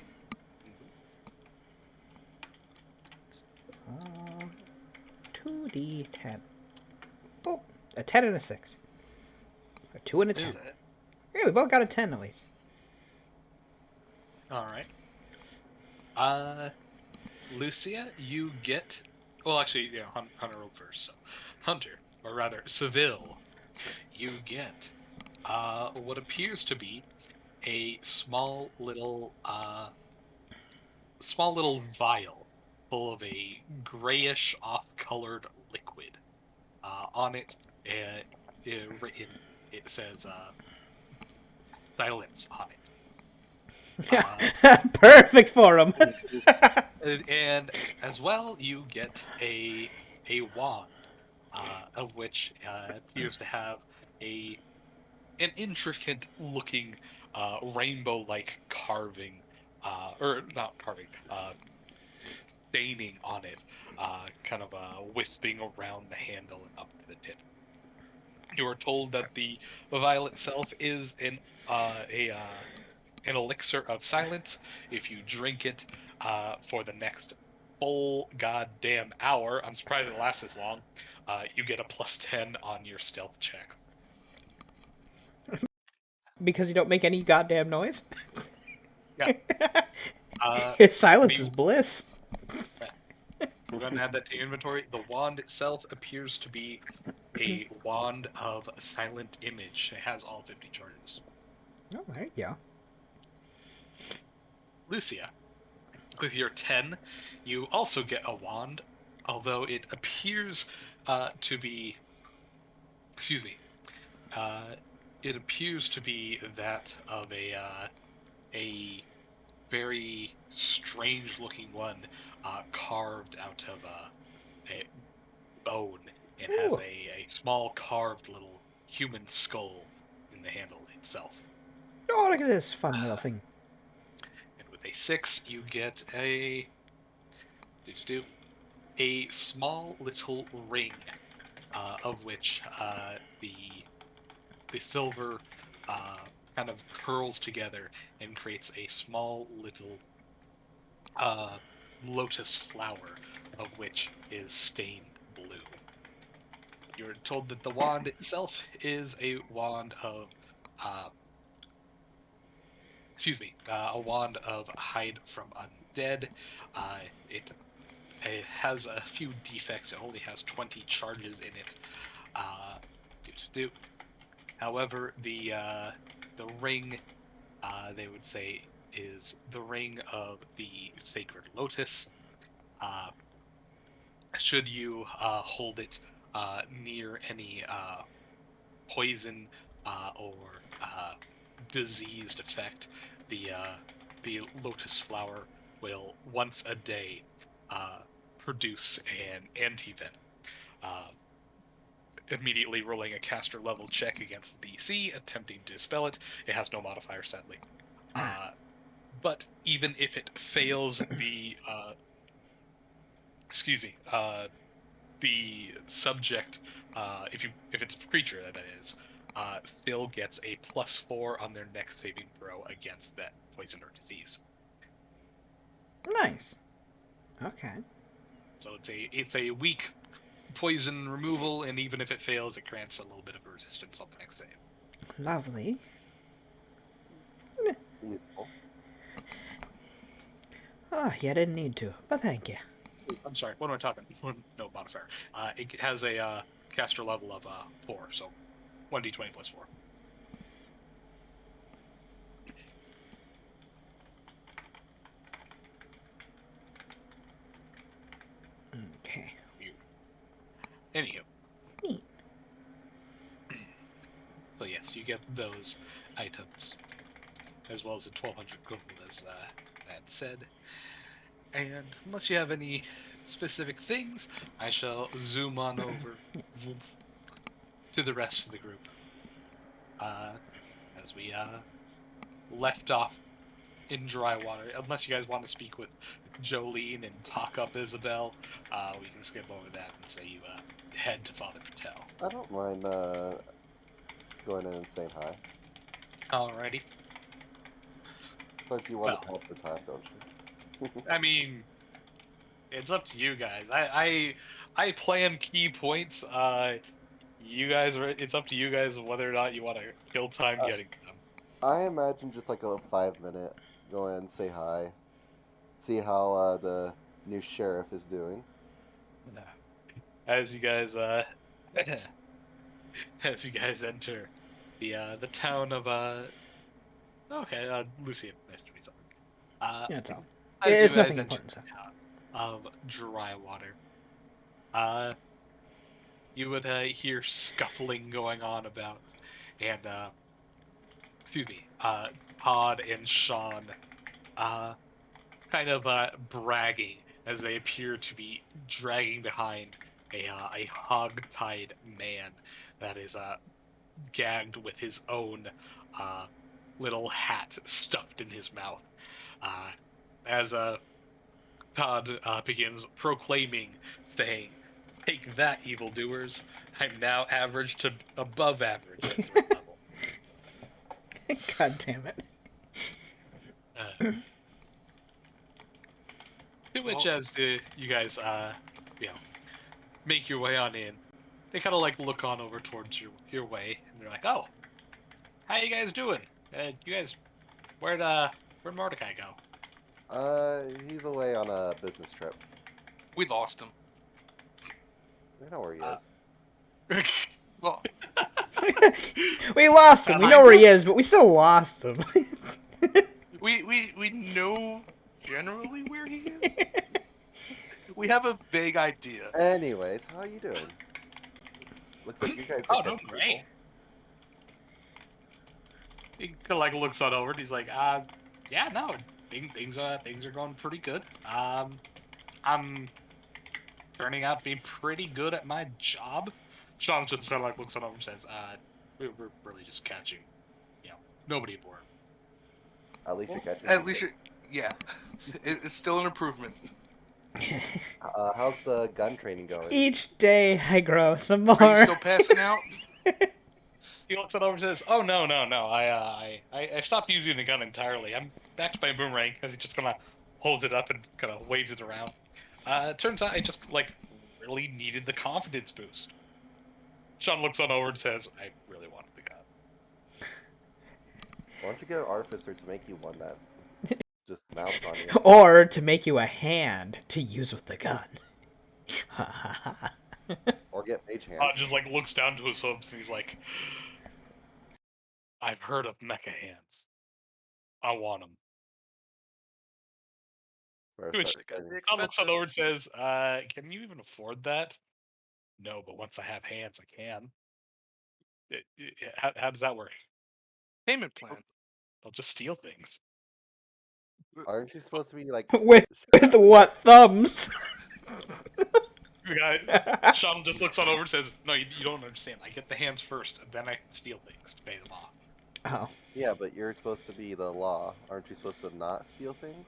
2d10. Oh, a 10 and a 6. A 2 and a 10. Is it? Yeah, we both got a 10 at least. All right. Lucia, you get. Well, actually, yeah, Hunter rolled first. So, Hunter, or rather, Seville, you get what appears to be a small little vial full of a grayish, off-colored liquid. On it, written, it says silence on it. Perfect for him. And as well, you get a wand, of which appears to have an intricate looking rainbow like carving, or not carving, staining on it, kind of wisping around the handle and up to the tip. You are told that the vial itself is an elixir of silence. If you drink it for the next full goddamn hour, I'm surprised it lasts this long, you get a +10 on your stealth check. Because you don't make any goddamn noise. Yeah. His silence the- is bliss. We're going to add that to your inventory. The wand itself appears to be a wand of silent image. It has all 50 charges. Oh, there you go. Lucia, with your 10, you also get a wand, although it appears to be. Excuse me. It appears to be that of a very strange-looking one, carved out of a bone, and has Ooh. a small carved little human skull in the handle itself. Oh, look at this fun little thing. And with a 6, you get a small little ring, of which the silver kind of curls together and creates a small little lotus flower, of which is stained blue. You're told that the wand itself is a wand of a wand of hide from undead. It has a few defects. It only has 20 charges in it. However, the ring, they would say, is the ring of the sacred Lotus. Should you hold it near any poison or diseased effect, the Lotus flower will once a day produce an antivenom. Immediately rolling a caster level check against the DC, attempting to dispel it. It has no modifier, sadly. But even if it fails, the the subject, if it's a creature that is, still gets a +4 on their next saving throw against that poison or disease. Nice. Okay. So it's a weak poison removal, and even if it fails, it grants a little bit of resistance on the next save. Lovely. Useful. Oh, yeah, I didn't need to, but thank you. I'm sorry, what am I talking? No modifier. It has a caster level of 4, so 1d20 +4. Okay. Anywho. Neat. So yes, you get those items, as well as the 1,200 gold, as that said. And unless you have any specific things, I shall zoom on over to the rest of the group. As we left off in Drywater. Unless you guys want to speak with Jolene and talk up Isabel, we can skip over that and say you head to Father Patel. I don't mind going in and saying hi. Alrighty. But you want Well. to help the time, don't you? I mean, It's up to you guys. I plan key points. You guys are. It's up to you guys whether or not you want to kill time Uh, getting them. I imagine just like a 5 minute, go in, say hi, see how the new sheriff is doing. As you guys as you guys enter the town of okay, Lucy, nice to meet you. Yeah, that's all. As you It's guys nothing enter important. So. the town of Drywater, uh, you would hear scuffling going on about, and excuse me, Todd and Sean, uh, kind of bragging as they appear to be dragging behind a hog-tied man that is gagged with his own uh, little hat stuffed in his mouth. Uh, as Todd begins proclaiming, saying, "Take that, evildoers! I'm now average to above average in threat level." God damn it. Uh, to which, Well, as you guys, you know, make your way on in, they kind of like look on over towards your way, and they're like, "Oh, how you guys doing? You guys, where'd Mordecai go?" He's away on a business trip. we lost him. We know where he Uh, is. Well, We lost him. We know where he is, but we still lost him. we know generally where he is. We have a vague idea. Anyways, how you doing? Looks like you guys are Oh, no, catching great. people. He kind of like looks on over and he's like, yeah, no, things are going pretty good. I'm turning out to be pretty good at my job." Sean just kind of like looks on over and says, we're really just catching, nobody aboard." At least you're catching At people. least, yeah, it's still an improvement. How's the gun training going? Each day I grow some Are you more. still passing out? He looks on over and says, "Oh, no, no, no, I stopped using the gun entirely. I'm back to my boomerang," as he just kind of holds it up and kind of waves it around. It turns out I just like really needed the confidence boost. Sean looks on over and says, "I really wanted the gun." Why don't you get an artificer to make you one that just mounts on you? Or to make you a hand to use with the gun. Or get mage hand. Just like looks down to his hooves and he's like, "I've heard of mecha hands. I want them." Or Which start They're gonna be starting- Sean looks on expensive. over and says, "Can you even afford that?" "No, but once I have hands, I can." How does that work? Payment plan. They'll just steal things. Aren't you supposed to be like with what thumbs? The guy, Sean just looks on over and says, "No, you don't understand. I get the hands first, and then I steal things to pay them off." Oh. Yeah, but you're supposed to be the law. Aren't you supposed to not steal things?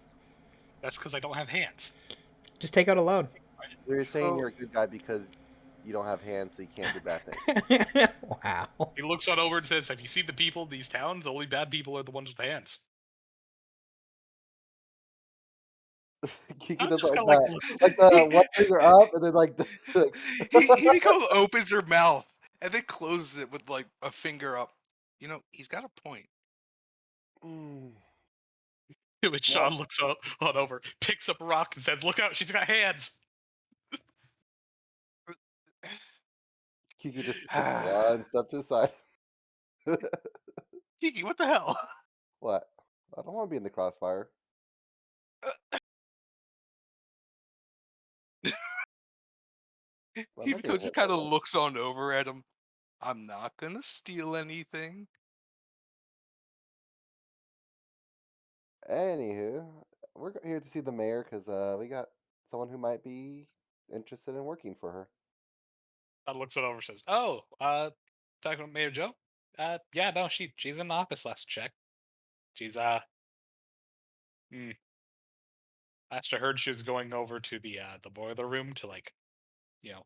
That's because I don't have hands. Just take out a loan. You're saying So- you're a good guy because you don't have hands, so you can't do bad things. Wow. He looks on over and says, "Have you seen the people in these towns? The only bad people are the ones with hands." Kiki I'm does just like kinda that, like the one finger up, and then like, he goes opens her mouth and then closes it with like a finger up. You know, he's got a point. Mm. Which Sean looks on over, picks up a rock, and says, "Look out! She's got hands." Kiki just takes one step to the side. Kiki, what the hell? What? I don't want to be in the crossfire. I'm not getting Hibiko just hit kind by of one. looks on over at him. I'm not gonna steal anything. Anywho, we're here to see the mayor because we got someone who might be interested in working for her. Sean looks on over and says, "Oh, talking about Mayor Joe? Yeah, no, she's in the office last check. She's hmm, last I heard, she was going over to the boiler room to like, you know,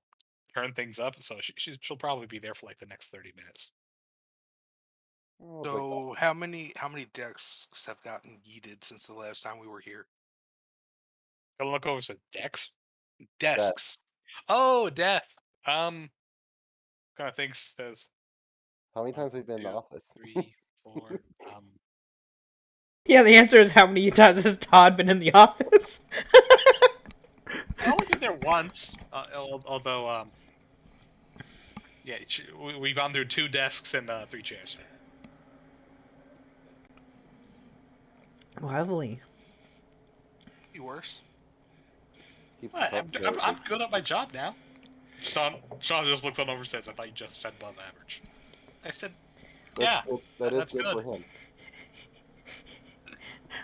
turn things up. So she'll probably be there for like the next 30 minutes." Oh, it's like, So how many decks have gotten yeeted since the last time we were here? Gonna look over and says, "Dex? Desks. Oh, death. Kind of things says How many 1, times have you been in the 2, office? 3, 4. Yeah, the answer is how many times has Todd been in the office? I only been there once. Although, yeah, we've gone through 2 desks and 3 chairs. Lovely. Be worse. Keeps the What? healthcare I'm big. good at my job now. Sean just looks on over and says, "I thought you just fed above average." I said, That's "Yeah, good. That is that's good good." for him.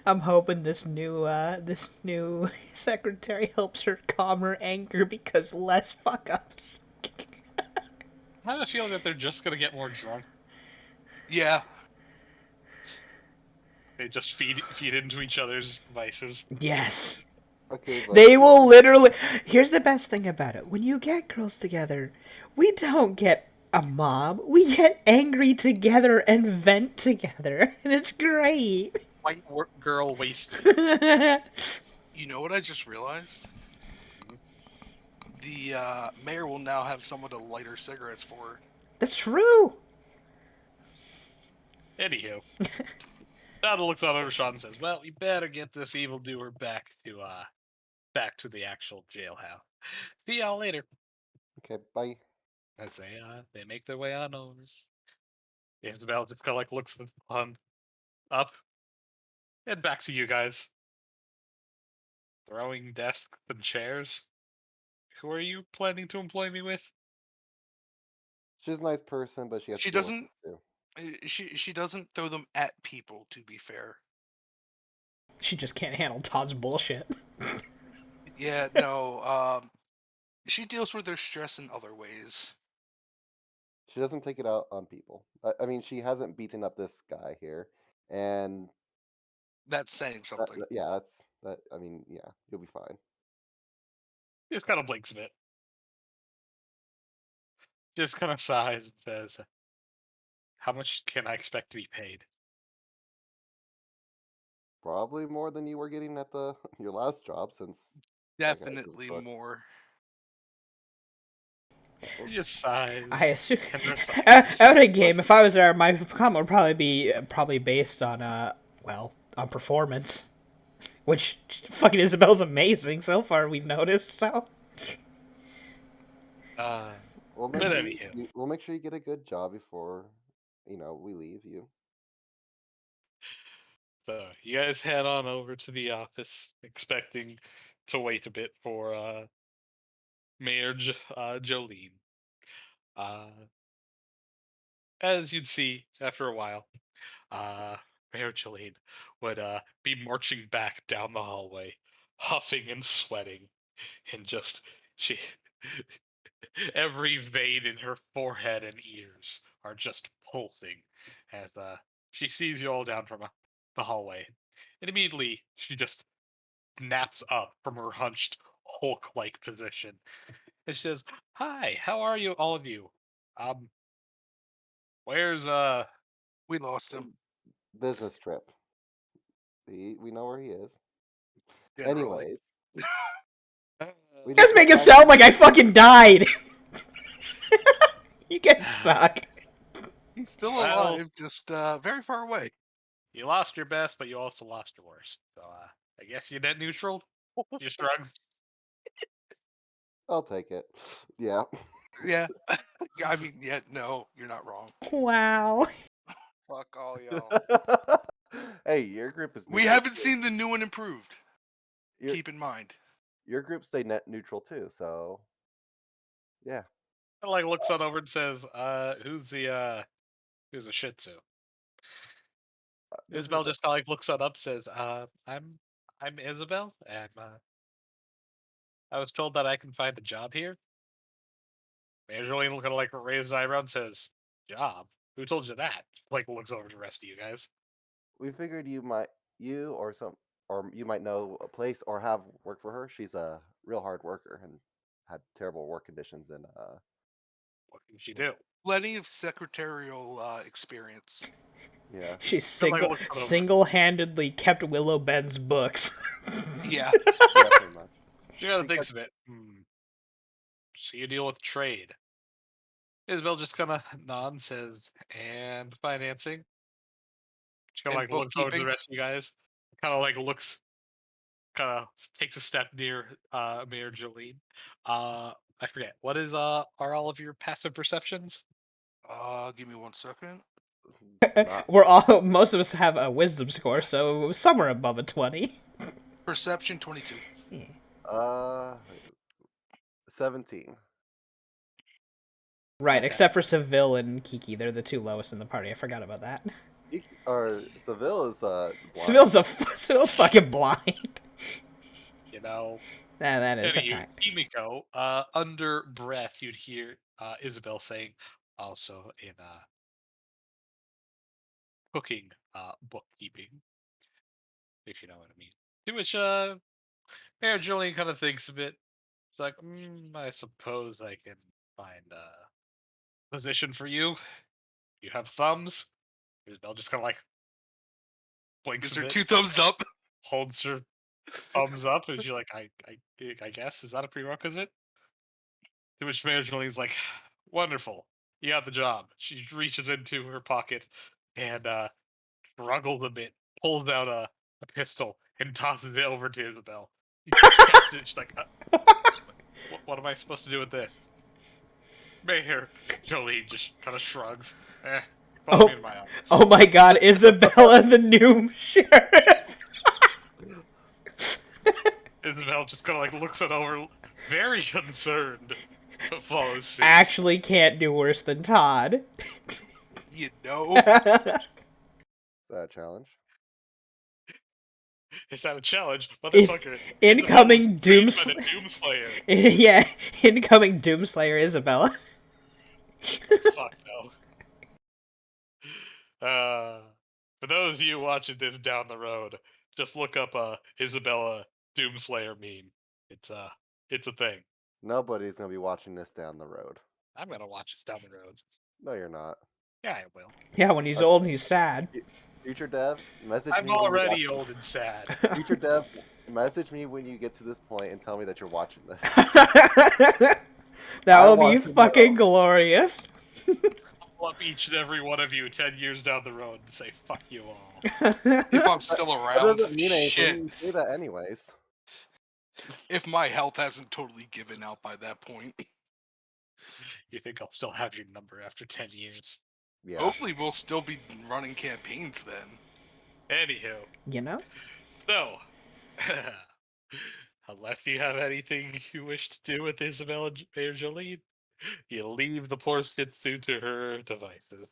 I'm hoping this new secretary helps her calm her anger because less fuck ups. I have a feeling that they're just gonna get more drunk. Yeah. They just feed into each other's vices. Yes. Okay, but They will literally. Here's the best thing about it. When you get girls together, we don't get a mob. We get angry together and vent together. And it's great. White girl wasted. You know what I just realized? The mayor will now have someone to light her cigarettes for her. That's true. Anywho, Dada looks on over Sean and says, "Well, we better get this evildoer back to the actual jailhouse. See y'all later." okay, bye. As they make their way on over. Isabel just kind of like looks on up and back to you guys. Throwing desks and chairs. Who are you planning to employ me with? She's a nice person, but she has She to deal with doesn't. it too. She doesn't throw them at people. To be fair. She just can't handle Todd's bullshit. Yeah. No. She deals with their stress in other ways. She doesn't take it out on people. I mean, she hasn't beaten up this guy here, and That's saying something. yeah, that's that. I mean, yeah, you'll be fine. He just kind of blinks a bit. Just kind of sighs and says, "How much can I expect to be paid?" Probably more than you were getting at the your last job, since that guy doesn't Definitely suck. more. He just sighs. I assume And out of game, if I was there, my comment would probably be based on on performance, which fucking Isabel's amazing so far. We've noticed so. We'll But make sure anywho, we'll make sure you get a good job before we leave you. so you guys head on over to the office, expecting to wait a bit for Mayor Jolene. Uh, as you'd see after a while, uh, Mayor Jolene would be marching back down the hallway, huffing and sweating, and just she every vein in her forehead and ears are just pulsing as she sees you all down from the hallway. And immediately she just snaps up from her hunched Hulk-like position and she says, "Hi, how are you, all of you? Um, where's We lost him. Business trip. We know where he is. Generally. Anyways, uh, we You guys just make it got back. sound like I fucking died. You guys suck. He's still Well- alive, just very far away. you lost your best, but you also lost your worst. So I guess you net neutral. You shrug. I'll take it. Yeah. Yeah. I mean, yeah, no, you're not wrong. Wow. Fuck all y'all. Hey, your group is. We neutral haven't too. seen the new and improved. Your, Keep in mind. your group stay net neutral too, so yeah. Like looks on over and says, who's the Shih Tzu?" This Isabel is just like looks on up, says, I'm Isabel, and I was told that I can find a job here." Mayor Julian kind of like raises an eyebrow and says, "Job? Who told you that?" Like looks over to the rest of you guys. we figured you or you might know a place or have worked for her. She's a real hard worker and had terrible work conditions and What can she do? Plenty of secretarial experience. yeah. She Like, look over. single-handedly kept Willow Ben's books. Yeah. Yeah, pretty much. She kind of She thinks kept- of it. So you deal with trade. Isabel just kind of nods, says, and financing. She kind of And like looks over to the bookkeeping. rest of you guys. Kind of like looks, kind of takes a step near Mayor Jolene. I forget what is are all of your passive perceptions? Give me 1 second. not We're all most of us have a wisdom score, so somewhere above a 20. Perception 22. uh 17. Right, Okay. except for Seville and Kiki, they're the two lowest in the party. I forgot about that. Or Seville is blind. Seville's fucking blind. You know. That is a Anywho, fact. Himiko, under breath, you'd hear Isabel saying, also in cooking, bookkeeping, if you know what I mean. To which Mayor Julian kind of thinks a bit. It's like, I suppose I can find a position for you. You have thumbs. Isabel just kind of like blinks Is a there bit, 2 thumbs up? holds her thumbs up, and she's like, I guess, is that a prerequisite? To which Mayor Julian's like, wonderful, you got the job. She reaches into her pocket and struggles a bit, pulls out a pistol, and tosses it over to Isabel. You catch it, she's like, what am I supposed to do with this? Mayor Jolene just kind of shrugs. Follow me in my office. Oh my god, Isabella the new sheriff. Isabel just kind of like looks it over, very concerned, but follows suit. Actually can't do worse than Todd. You know. Is that a challenge? Is that a challenge, motherfucker? Incoming Doomslayer. Yeah, incoming Doomslayer Isabella. Fuck no. For those of you watching this down the road, just look up Isabella Doomslayer meme. It's a thing. Nobody's gonna be watching this down the road. I'm gonna watch this down the road. No, you're not. Yeah, I will. Yeah, when he's old and he's sad. Future dev, message I'm me. When you already watch- old and sad. Future dev, message me when you get to this point and tell me that you're watching this. That I will be want to fucking know. glorious. I'll up each and every one of you 10 years down the road and say, fuck you all. If I'm still That around, doesn't mean anything. shit. You say that anyways. If my health hasn't totally given out by that point. You think I'll still have your number after 10 years? Yeah. Hopefully we'll still be running campaigns then. Anywho, You know? so, unless you have anything you wish to do with Isabella Mayor Jolene, you leave the poor Shitsu to her devices.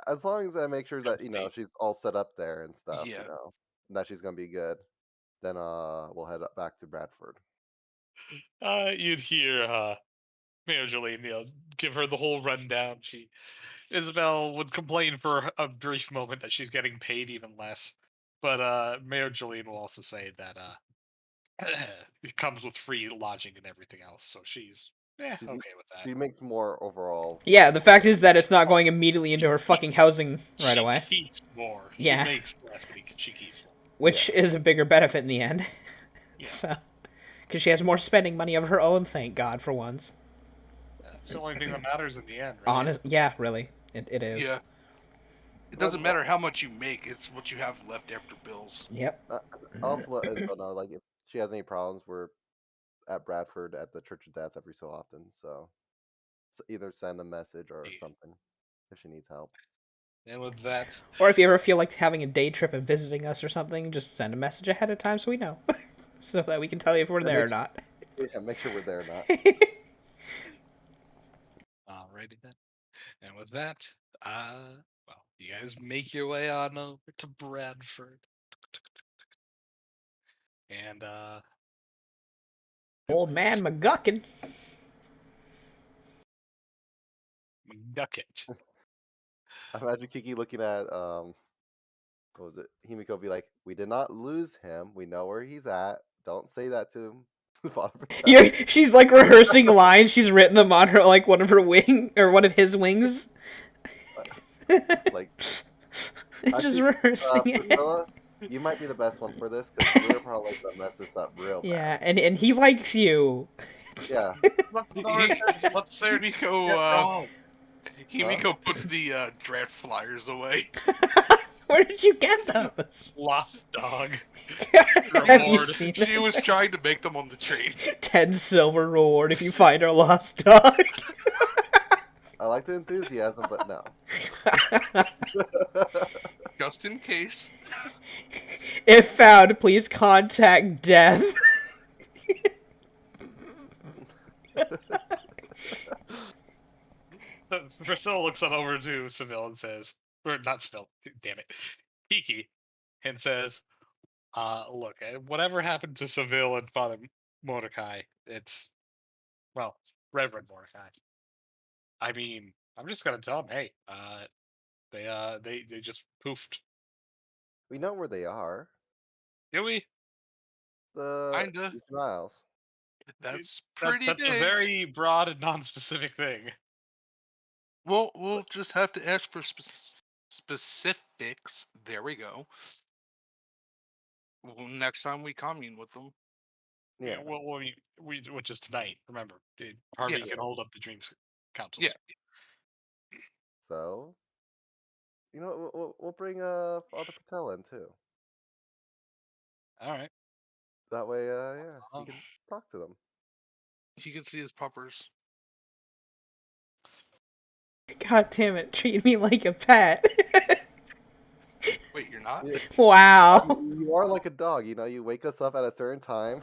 As long as I make sure that Complete. she's all set up there and stuff, Yeah. and that she's gonna be good, then we'll head up back to Bradford. You'd hear Mayor Jolene, give her the whole rundown. Isabel would complain for a brief moment that she's getting paid even less, but Mayor Jolene will also say that it comes with free lodging and everything else, so she's She's- okay with that. She makes more overall. Yeah, the fact is that it's not going immediately into her fucking housing right she away. keeps more. Yeah. She makes less, but she keeps more. Which is a bigger benefit in the end. Yeah. So, because she has more spending money of her own, thank God, for once. That's the only thing that matters in the end, right? Honest, yeah, really, it is. Yeah. It doesn't matter how much you make, it's what you have left after bills. Yep. Also, let Isabel know, like, if she has any problems, we're at Bradford at the Church of Death every so often. So either send a message or Yeah. something if she needs help. And with that, Or if you ever feel like having a day trip and visiting us or something, just send a message ahead of time so we know, so that we can tell you if we're Yeah, there or make- not. Yeah, make sure we're there or not. alrighty then. And with that, well, you guys make your way on over to Bradford. And Old man McGuckin. McGucket. I imagine Kiki looking at what was it? Himiko be like, "We did not lose him. We know where he's at. Don't say that to him." Father Protect." She's like rehearsing lines. She's written them on her like one of her wing or one of his wings. Like, Just think, rehearsing it. Priscilla, You might be the best one for this because we're probably gonna mess this up real Yeah, bad. and he likes you. Yeah. What's there to get Himiko, wrong? Himiko puts the draft flyers away. Where did you get those? Lost dog. Have you Reward. seen She it? was trying to make them on the train. 10 silver reward if you find our lost dog. I like the enthusiasm, but no. Just in case. If found, please contact Death. So Priscilla looks on over to Seville and says, or not Seville, damn it, Kiki, and says, look, whatever happened to Seville and Father Mordecai, it's, well, Reverend Mordecai. I mean, I'm just gonna tell them, hey, they just poofed. We know where they are. Do we? The Kinda. Eastern Isles. That's pretty That's a big. very broad and non-specific thing. Well, we'll just have to ask for specifics. There we go. Well, next time we commune with them. Yeah. Yeah. Well, which is tonight. Remember, Harvey Yeah. can hold up the dreams councils. Yeah. So, we'll bring Father Patel in too. All right. That way, yeah, he Um, can talk to them. He can see his puppers. God damn it, treat me like a pet. Wait, you're not? Wow. You are like a dog, you wake us up at a certain time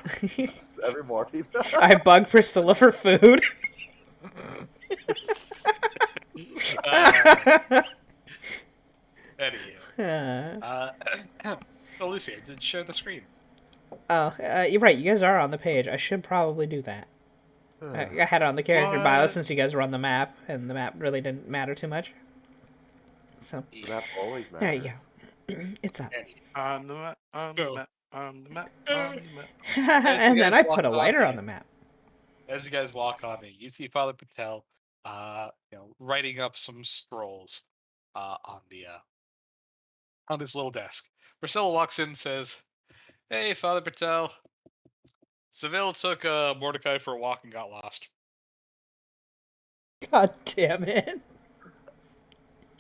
every morning. I bug Priscilla for food. Anywho, so Lucy, I did share the screen. Oh, you're right. You guys are on the page. I should probably do that. I had it on the character bio What? since you guys were on the map, and the map really didn't matter too much. So That always there you matters. go. It's up. On the map, on the map, on the map, on the map. And then guys I walk put a on lighter on in. the map. As you guys walk on in, you see Father Patel, writing up some scrolls, on his little desk. Priscilla walks in and says, "Hey, Father Patel. Seville took Mordecai for a walk and got lost." God damn it.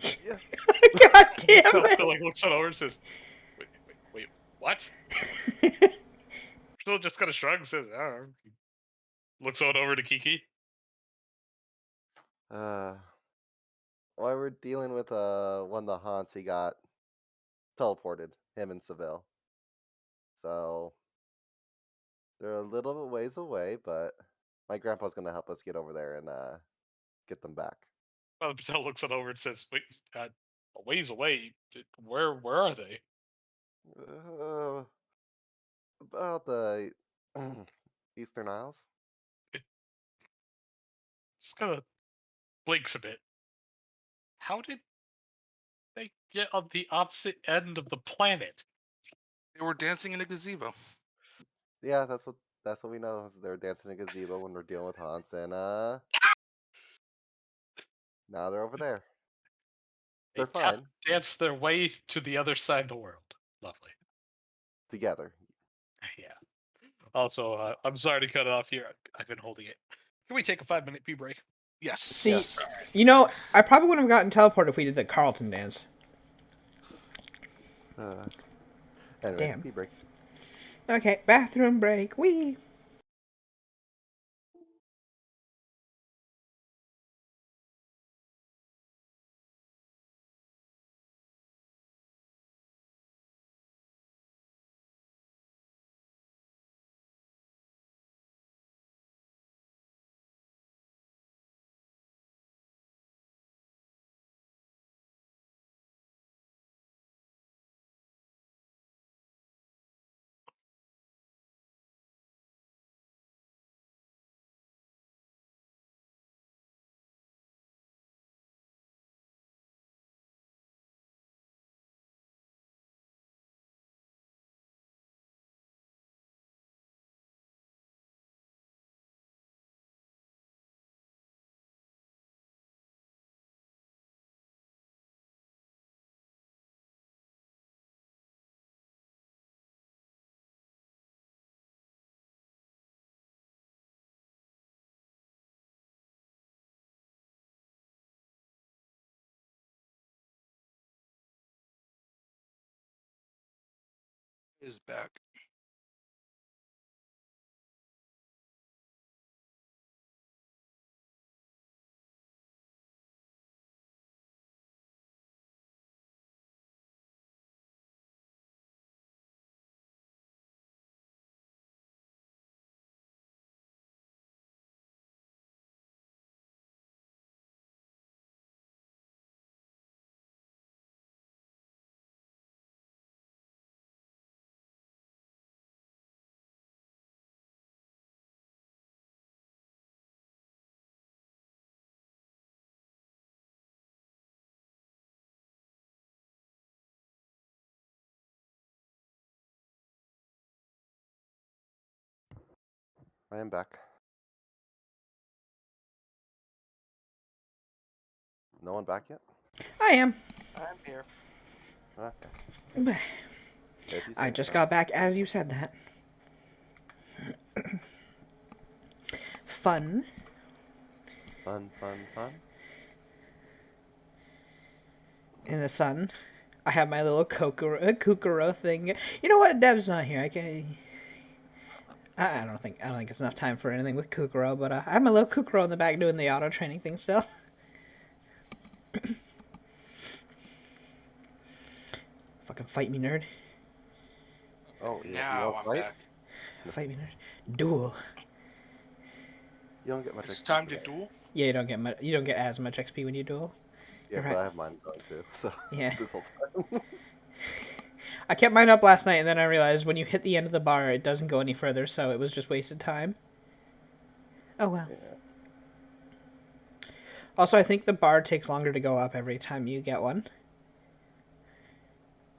Yeah. God damn So it. looks on over and says, "Wait, what?" Priscilla just kind of shrugs and says, "Oh." Looks on over to Kiki. While we're dealing with one of the haunts, he got teleported, him and Seville. So they're a little bit ways away, but my grandpa's gonna help us get over there and get them back. Father Patel looks on over and says, "Wait, a ways away. Where are they?" Uh, about the Eastern Isles. Just kind of blinks a bit. How did they get on the opposite end of the planet? They were dancing in a gazebo. Yeah, that's what we know. Is they're dancing in a gazebo when we're dealing with haunts, and now they're over there. They They're tap fine dance their way to the other side of the world. Lovely. together. Yeah. Also, I'm sorry to cut it off here. I've been holding it. Can we take a 5-minute pee break? Yes. See, I probably wouldn't have gotten teleported if we did the Carlton dance. Anyways, Damn. pee break. Okay, bathroom break. Wee. Is back. I am back. No one back yet? I am. I'm here. Okay. If you I say just so. got back as you said that. Fun. Fun, fun, fun. In the sun. I have my little Kukuro thing. You know what? Dev's not here. I don't think it's enough time for anything with Kukuro, but I have my little Kukuro in the back doing the auto training thing still. Fucking fight me, nerd. Oh, you Now want I'm fight? back. Fight me, nerd. Duel. You don't get much It's XP time for to that. duel. Yeah, you don't get as much XP when you duel. Yeah, Right. but I have mine going too. So Yeah. this whole time. I kept mine up last night, and then I realized when you hit the end of the bar, it doesn't go any further, so it was just wasted time. Oh well. Yeah. Also, I think the bar takes longer to go up every time you get one.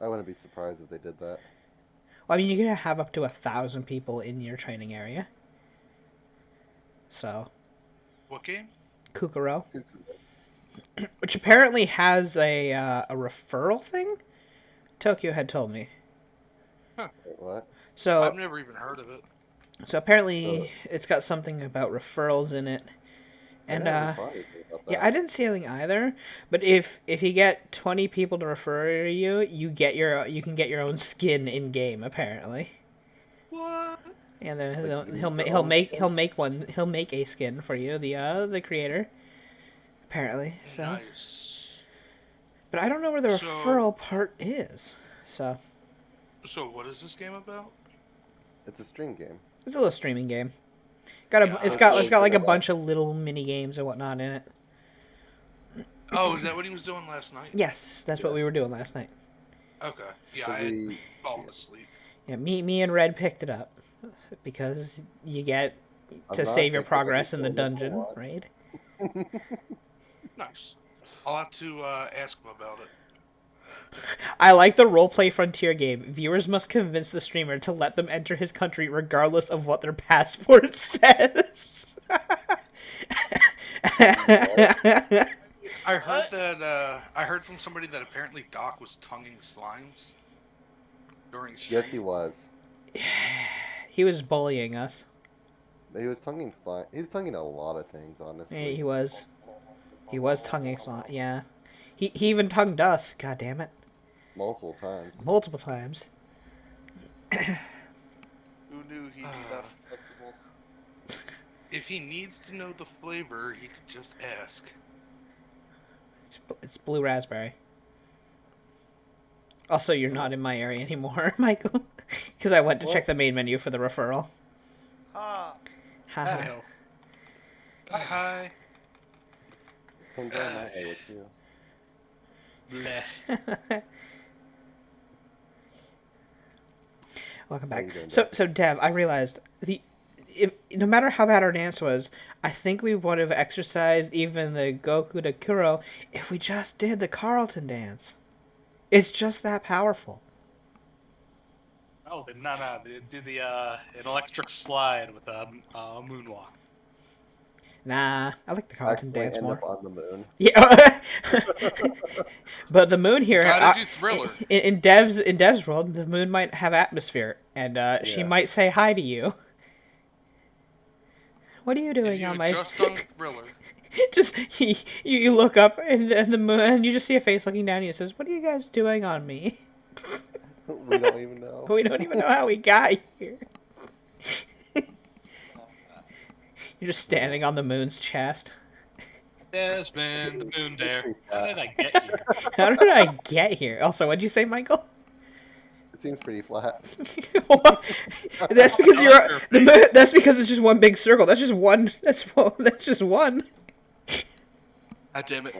I wouldn't be surprised if they did that. Well, I mean, you're gonna have up to 1,000 people in your training area. So, What game? Kukuro, which apparently has a referral thing. Tokyo had told me. Wait, what? So, I've never even heard of it. so apparently it's got something about referrals in it. And I never saw anything about that. yeah, I didn't see anything either. But if you get 20 people to refer you, you can get your own skin in game apparently. What? And then Like, you he'll need your own skin? he'll make a skin for you, the creator. Apparently, so. Nice. But I don't know where the So- referral part is. So So what is this game about? It's a stream game. it's a little streaming game. Got Yeah, it's got like a bunch of little mini games and whatnot in it. Oh, is that what he was doing last night? Yes, that's what we were doing last night. Okay. Yeah, So I had we- fallen asleep. Yeah, me and Red picked it up because you get I'm to not save your thinking progress in the anything, dungeon, what? right? Nice. I'll have to ask him about it. I like the roleplay frontier game. Viewers must convince the streamer to let them enter his country regardless of what their passport says. I heard that. I heard from somebody that apparently Doc was tonguing slimes during stream. Yes, he was. He was bullying us. He was tonguing slime. He was tonguing a lot of things, honestly. Yeah, he was. He was tonguing slime. Yeah. He even tongued us. God damn it. Multiple times. Multiple times. Who knew he'd be that flexible? If he needs to know the flavor, he could just ask. It's blue raspberry. Also, you're not in my area anymore, Michael. Because I went to check the main menu for the referral. Ah, Haha. Hello. Hi. Come join my area too. Bleh. Welcome How back. you doing, So Dev, I realized no matter how bad our dance was, I think we would have exercised even the Goku to Kuro if we just did the Carlton dance. It's just that powerful. Oh, no. Do the an electric slide with a moonwalk. Nah, I like the Carlton Accidentally dance end more. up on the moon. Yeah, but the moon here. Gotta do Thriller. In Dev's world, the moon might have atmosphere, and she Yeah. might say hi to you. What are you If doing you on had my? just done Thriller, Just you look up and the moon, and you just see a face looking down at you. It says, "What are you guys doing on me?" We don't even know. We don't even know how we got here. You're just standing on the moon's chest. Desmond, the moon there. Pretty How flat. did I get here? How did I get here? Also, what'd you say, Michael? It seems pretty flat. That's because I you're like your the moon, that's because it's just one big circle. That's just one. That's just one. God damn it.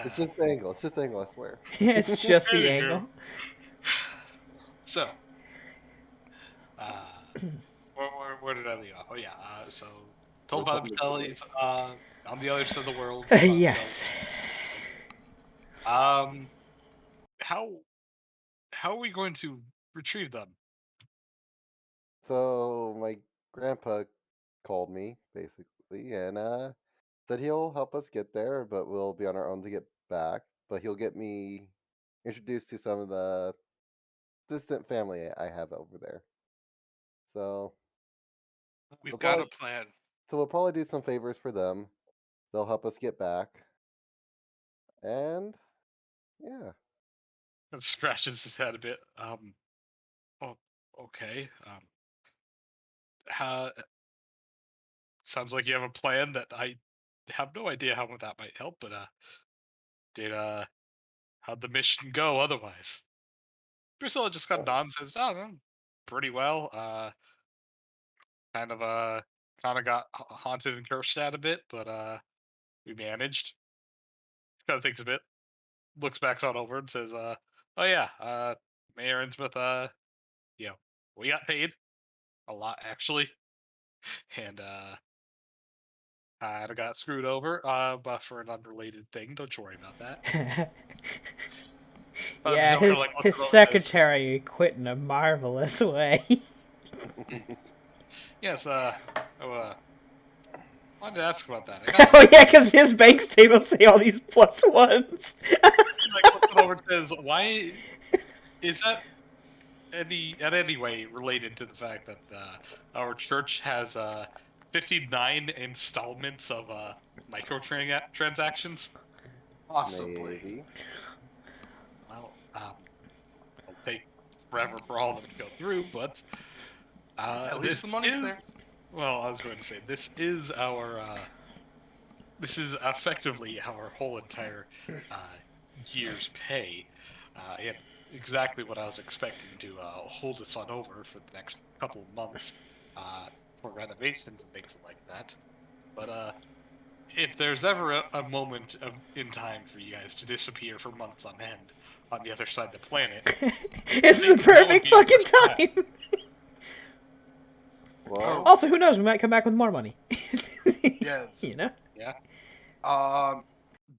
It's just the angle. It's just the angle, I swear. It's just the Anywho. angle. So, where did I leave off? Oh yeah, so told Father Patel is on the other side of the world. Yes. How are we going to retrieve them? So my grandpa called me basically, and said he'll help us get there, but we'll be on our own to get back. But he'll get me introduced to some of the distant family I have over there. So We've we'll got a probably, plan. so we'll probably do some favors for them. They'll help us get back, and yeah. And scratches his head a bit. Oh, okay. How, sounds like you have a plan that I have no idea how that might help, but did how'd the mission go otherwise? Priscilla just kind of nods and says, "Oh, no, pretty well. Kind of got haunted and cursed at a bit, but we managed." Kind of thinks a bit, looks back on over and says, "Oh yeah, Mayor Innsmouth, you know, we got paid a lot actually, and I got screwed over, but for an unrelated thing. Don't you worry about that." Yeah, Jill kinda, like, looks his at her and says, secretary quit in a marvelous way. "Yes, wanted to ask about that. I got Oh yeah, because his bank statements say all these plus ones. like looks over and says, why is that any way related to the fact that our church has 59 installments of transactions? Possibly. Maybe. Well, it'll take forever for all of them to go through, but At this least the money's is, there. well, I was going to say this is this is effectively our whole entire year's pay, and exactly what I was expecting to hold us on over for the next couple of months for renovations and things like that. But if there's ever a moment in time for you guys to disappear for months on end on the other side of the planet, It's the think that would perfect be fucking just time. Well, Also, who knows? We might come back with more money. Yes. You know? yeah.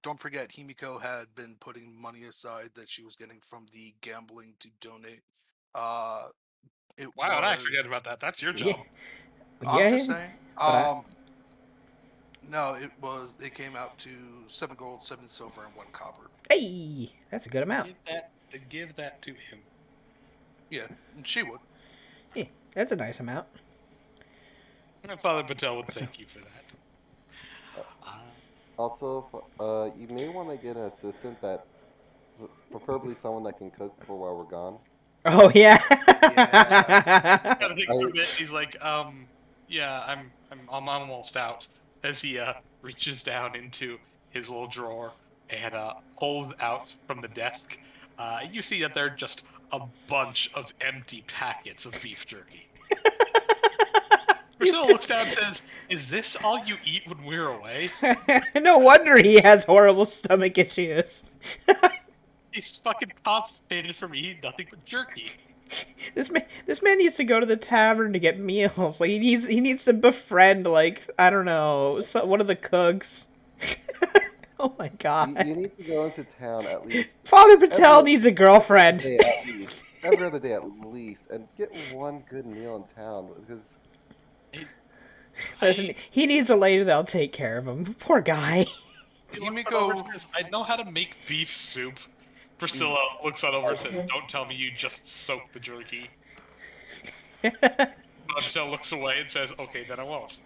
Don't forget, Himiko had been putting money aside that she was getting from the gambling to donate. It Wow, I was. forget about that. That's your Yeah. job. I'm just saying. but No, it was. It came out to 7 gold, 7 silver, and 1 copper. Hey, that's a good amount. Give that to him. Yeah, and she would. Yeah, that's a nice amount. And Father Patel would thank you for that. also, you may want to get an assistant that, preferably someone that can cook for while we're gone. Oh yeah. Gotta think for a bit. He's like, yeah, I'm almost out. As he reaches down into his little drawer and pulls out from the desk, you see that there are just a bunch of empty packets of beef jerky. Priscilla looks down and says, "Is this all you eat when we're away?" No wonder he has horrible stomach issues. He's fucking constipated from eating nothing but jerky. This man needs to go to the tavern to get meals. Like he needs to befriend, like, I don't know, one of the cooks. Oh my god. You need to go into town at least Father Patel needs a girlfriend. every other day at least, and get one good meal in town because Listen, he needs a lady that'll take care of him. Poor guy. Himiko. I know how to make beef soup. Priscilla looks on over and says, "Don't tell me you just soak the jerky." Patel looks away and says, "Okay, then I won't."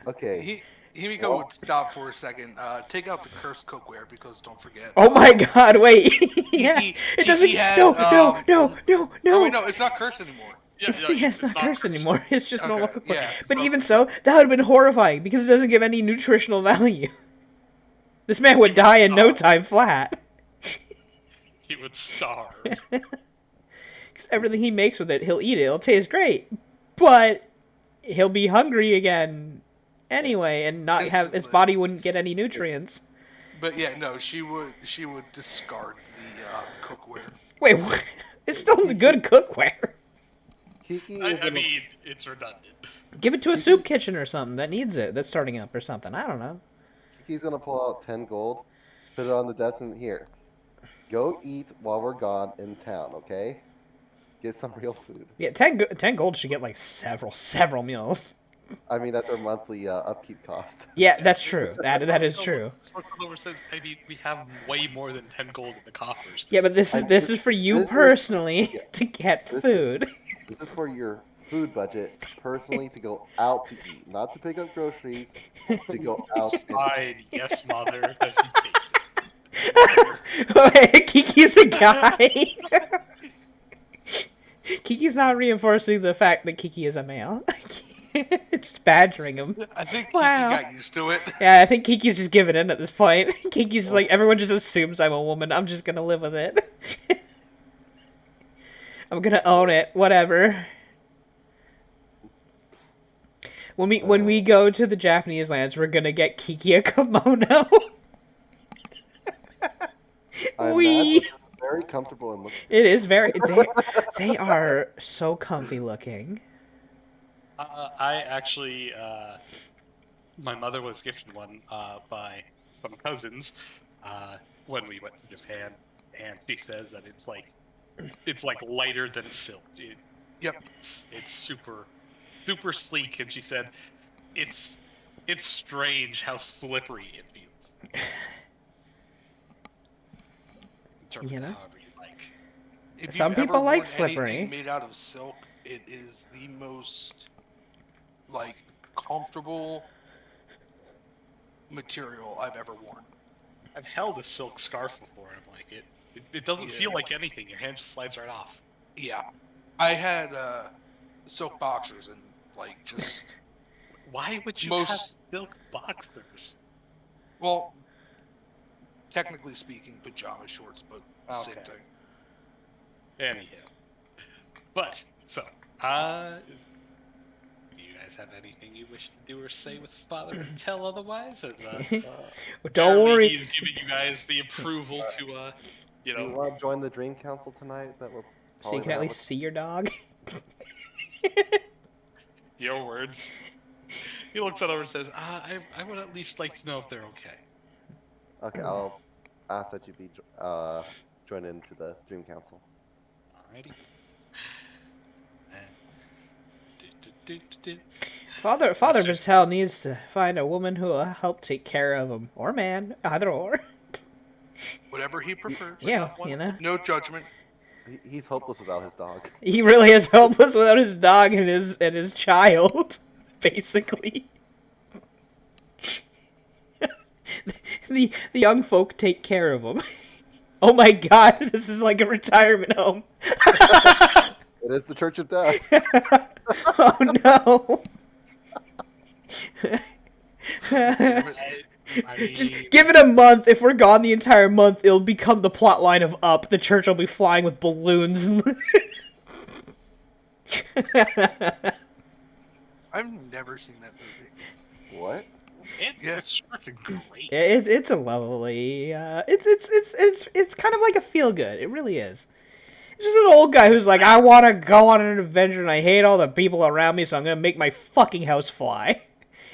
okay. Himiko would stop for a second. Take out the cursed cookware because don't forget. Oh my God! Wait, yeah, Kiki it doesn't. had, No, no, no, no, Oh no. wait, no, it's not cursed anymore. Yeah, It's not cursed anymore. It's just normal Okay, cookware. yeah, But so- even so, that would have been horrifying because it doesn't give any nutritional value. This man would die in no time flat. He would starve. Because everything he makes with it, he'll eat it. It'll taste great, but he'll be hungry again anyway, and not have his Instantly. body wouldn't get any nutrients. But yeah, no, she would discard the cookware. Wait, what? It's still the good cookware. Kiki I is gonna, mean, it's redundant. Give it to a soup kitchen or something that needs it. That's starting up or something. I don't know. Kiki's gonna pull out 10 gold, put it on the desk, and here. Go eat while we're gone in town, okay? Get some real food. Yeah, 10 gold should get like several meals. I mean, that's our monthly upkeep cost. Yeah, that's true. That is true. Lower says, I mean, we have way more than 10 gold in the coffers. Yeah, but this is for you this is- personally yeah. to get This- food. This is for your food budget, personally, to go out to eat, not to pick up groceries, to go out and Fine, yes, mother. As you take. Wait, Kiki's a guy. Kiki's not reinforcing the fact that Kiki is a male. Just badgering him. I think Wow. Kiki got used to it. Yeah, I think Kiki's just giving in at this point. Kiki's just like, everyone just assumes I'm a woman. I'm just gonna live with it. I'm gonna own it. Whatever. When we go to the Japanese lands, we're gonna get Kiki a kimono. I We. imagine it's very comfortable and look. It is very. They are so comfy looking. I actually, my mother was gifted one by some cousins when we went to Japan, and she says that it's like lighter than silk. Yep. It's super sleek, and she said it's strange how slippery it feels. Interpret You know? however you like. If Some you've ever people like worn slippery. anything made out of silk, it is the most comfortable material I've ever worn. I've held a silk scarf before, and I'm like, it doesn't feel Yeah. like anything. Your hand just slides right off. Yeah, I had silk boxers and just Why would you have Most- silk boxers? well, technically speaking, pajama shorts, but same Okay. thing. Anyhow. But, so, do you guys have anything you wish to do or say with Father and tell otherwise? As, Don't apparently worry. He's giving you guys the approval to, you Do you know, want to join the Dream Council tonight? That we're So you probably can at gonna least see your dog. your words. He looks it over and says, I would at least like to know if they're okay. have a- Okay, I'll ask that you be joined into the Dream Council. Alrighty. And, do. Father That's just- Patel needs to find a woman who will help take care of him, or man, either or. Whatever he prefers. Yeah, you know. No judgment. He's hopeless without his dog. He really is helpless without his dog and his child, basically. The young folk take care of him. Oh my God, this is like a retirement home. It is the Church of Death. Oh no. I mean, Just give it a month. If we're gone the entire month, it'll become the plot line of Up. The church will be flying with balloons. I've never seen that movie. What? it's freaking great. It's a lovely. It's kind of like a feel good. It really is. It's just an old guy who's like, I want to go on an adventure and I hate all the people around me, so I'm gonna make my fucking house fly.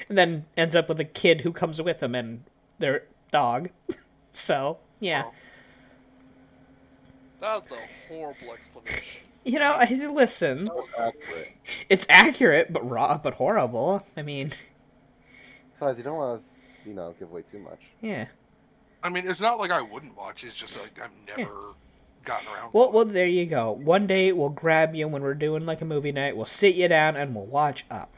And then ends up with a kid who comes with him and their dog. So yeah. Oh. That's a horrible explanation. You know, listen, Accurate. it's accurate but raw, but horrible. I mean, Besides, you don't want to, give away too much. yeah. I mean, it's not like I wouldn't watch. It's just like I've never gotten around. Well, to it. there you go. One day we'll grab you when we're doing like a movie night. We'll sit you down and we'll watch Up.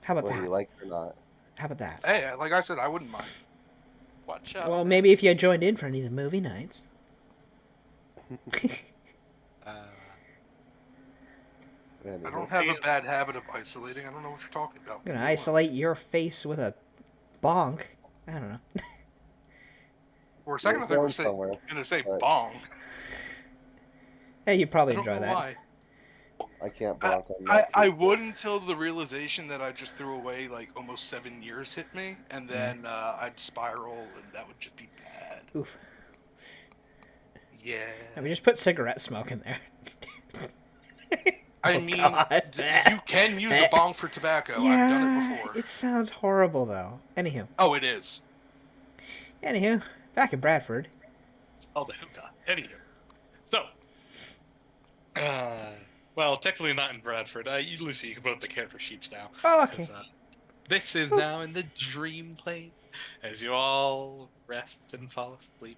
How about Whether you that? like it or not. How about that? Hey, like I said, I wouldn't mind. Watch out. Well, man. maybe if you had joined in for any of the movie nights. I Anywho. don't have a bad habit of isolating. I don't know what you're talking about. I'm gonna Leave me alone. isolate your face with a bonk. I don't know. For a second, I You're thought you were going somewhere. going to say Right. bong. Hey, you'd I probably don't enjoy know that. why. I can't I, bonk. I'm not I too- would until the realization that I just threw away like almost 7 years hit me, and then I'd spiral, and that would just be bad. Oof. Yeah. I mean, just put cigarette smoke in there. I Oh, mean, God. you can use a bong for tobacco. I've done it before. It sounds horrible, though. Oh, it is. Anywho, back in Bradford. It's called a hookah. Anywho. So, well, technically not in Bradford. Lucy, you can put up the character sheets now. Oh, okay. 'Cause, this is now in the dream plane, as you all rest and fall asleep.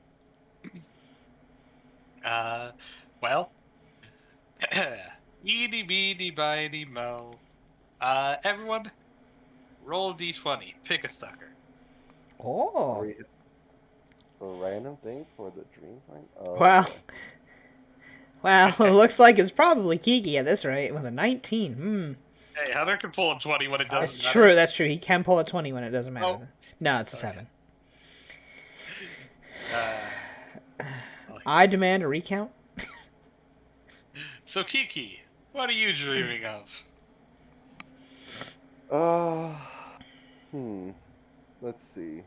Well, eeny beeny miny mo. Everyone, roll d20. Pick a sucker. Are Oh. we a random thing for the dream plane? Oh, Wow. boy. Well, it looks like it's probably Kiki at this rate with a 19. Hmm. Hey, Hunter can pull a 20 when it That's doesn't matter. true. That's true. He can pull a 20 when it doesn't matter. Oh. No, it's a Okay. 7. Well, I demand a recount. so, Kiki, what are you dreaming of? Let's see.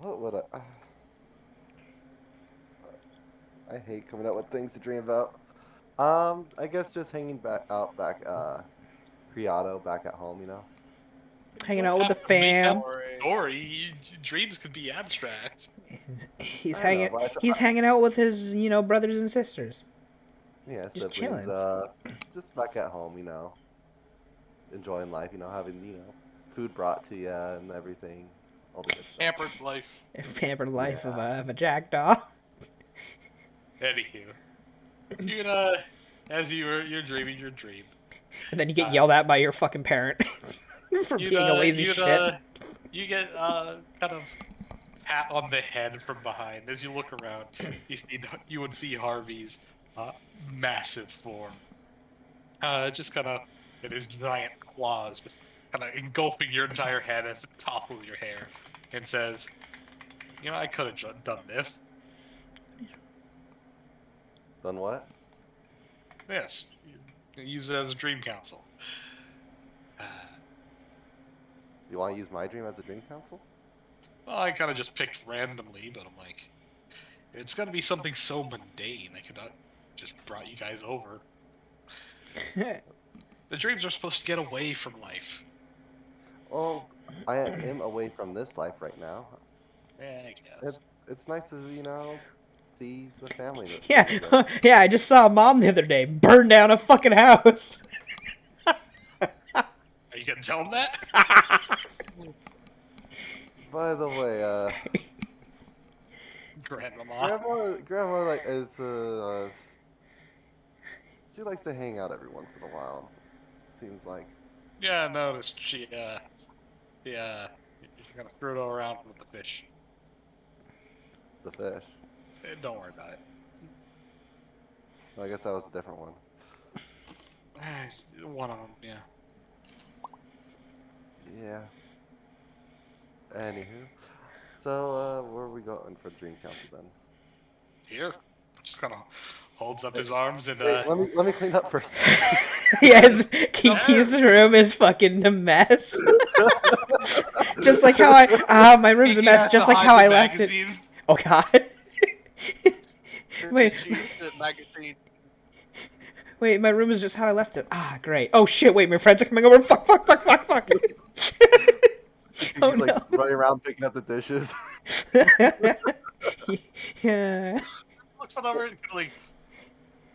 What would I hate coming up with things to dream about. I guess just hanging back, Criado back at home, you know. Hanging Don't out with the have to make up fam. a story. Dreams could be abstract. He's I know, hanging. but He's hanging out with his, brothers and sisters. Yeah, Just siblings. chilling. Just back at home, you know, enjoying life, you know, having food brought to you and everything, all the good stuff. Pampered life. Pampered life of a jackdaw. Anywho, as you're dreaming your dream. And then you get yelled at by your fucking parent for being a lazy shit. You get kind of pat on the head from behind as you look around. You would see Harvey's massive form, just kind of in his giant claws, just kind of engulfing your entire head as it topples your hair, and says, I could have done this. Done what? Yes, you use it as a dream council. You want to use my dream as a dream council? Well, I kind of just picked randomly, but I'm like, it's gonna be something so mundane. I could have just brought you guys over. The dreams are supposed to get away from life. Well, I am away from this life right now. Yeah, I guess. It's nice to, see the family. Yeah, yeah. I just saw Mom the other day burn down a fucking house. Are you gonna tell him that? By the way, Grandmama. grandma she likes to hang out every once in a while. Seems like. Yeah, I noticed she, you're gonna throw it all around with the fish. The fish. Don't worry about it. I guess that was a different one. One of them, yeah. Yeah. Anywho, so where are we going for Dream Council then? Here, just kind of holds up his arms and Wait, let me clean up first. Yes, Kiki's room is fucking a mess. Just like how my room's a Kiki mess, has just to like hide how the I left it. magazines. Oh God. Wait, Magazine. wait, my room is just how I left it. Ah, great. Oh shit, wait, my friends are coming over. Fuck. Oh He's like no. running around picking up the dishes. Yeah. looks on over and like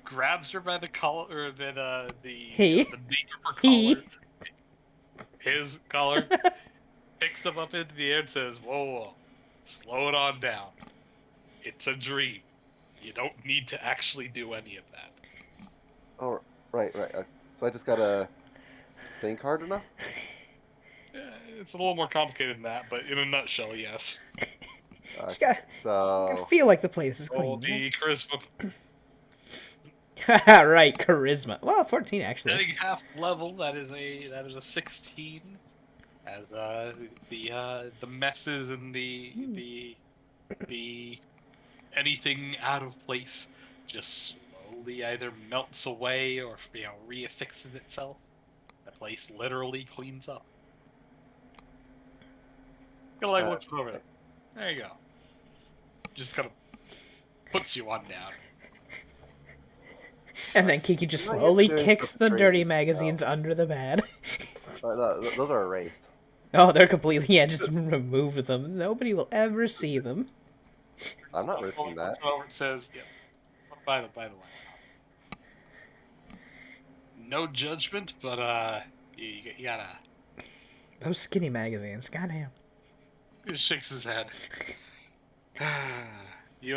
grabs her by the collar, or the He? the nape of her He? collar, his collar, picks them up into the air and says, "Whoa, slow it on down. It's a dream. You don't need to actually do any of that." Oh, right. So I just gotta think hard enough? It's a little more complicated than that, but in a nutshell, yes. Just Okay, gotta so feel like the place is Roll clean. the charisma. Right, charisma. Well, 14 actually. Adding half level, that is a 16. As the messes and the anything out of place just slowly either melts away or reaffixes itself. The place literally cleans up. Kind of like looks over there. There you go. Just kind of puts you on down. And then Kiki just I'm not used to slowly doing kicks stuff the with dirty dreams, magazines under the bed. no, those are erased. Oh, they're completely, yeah, just remove them. Nobody will ever see them. I'm not risking that. Over it says, yeah. By the way, no judgment, but you gotta. Those skinny magazines, goddamn. He just shakes his head. You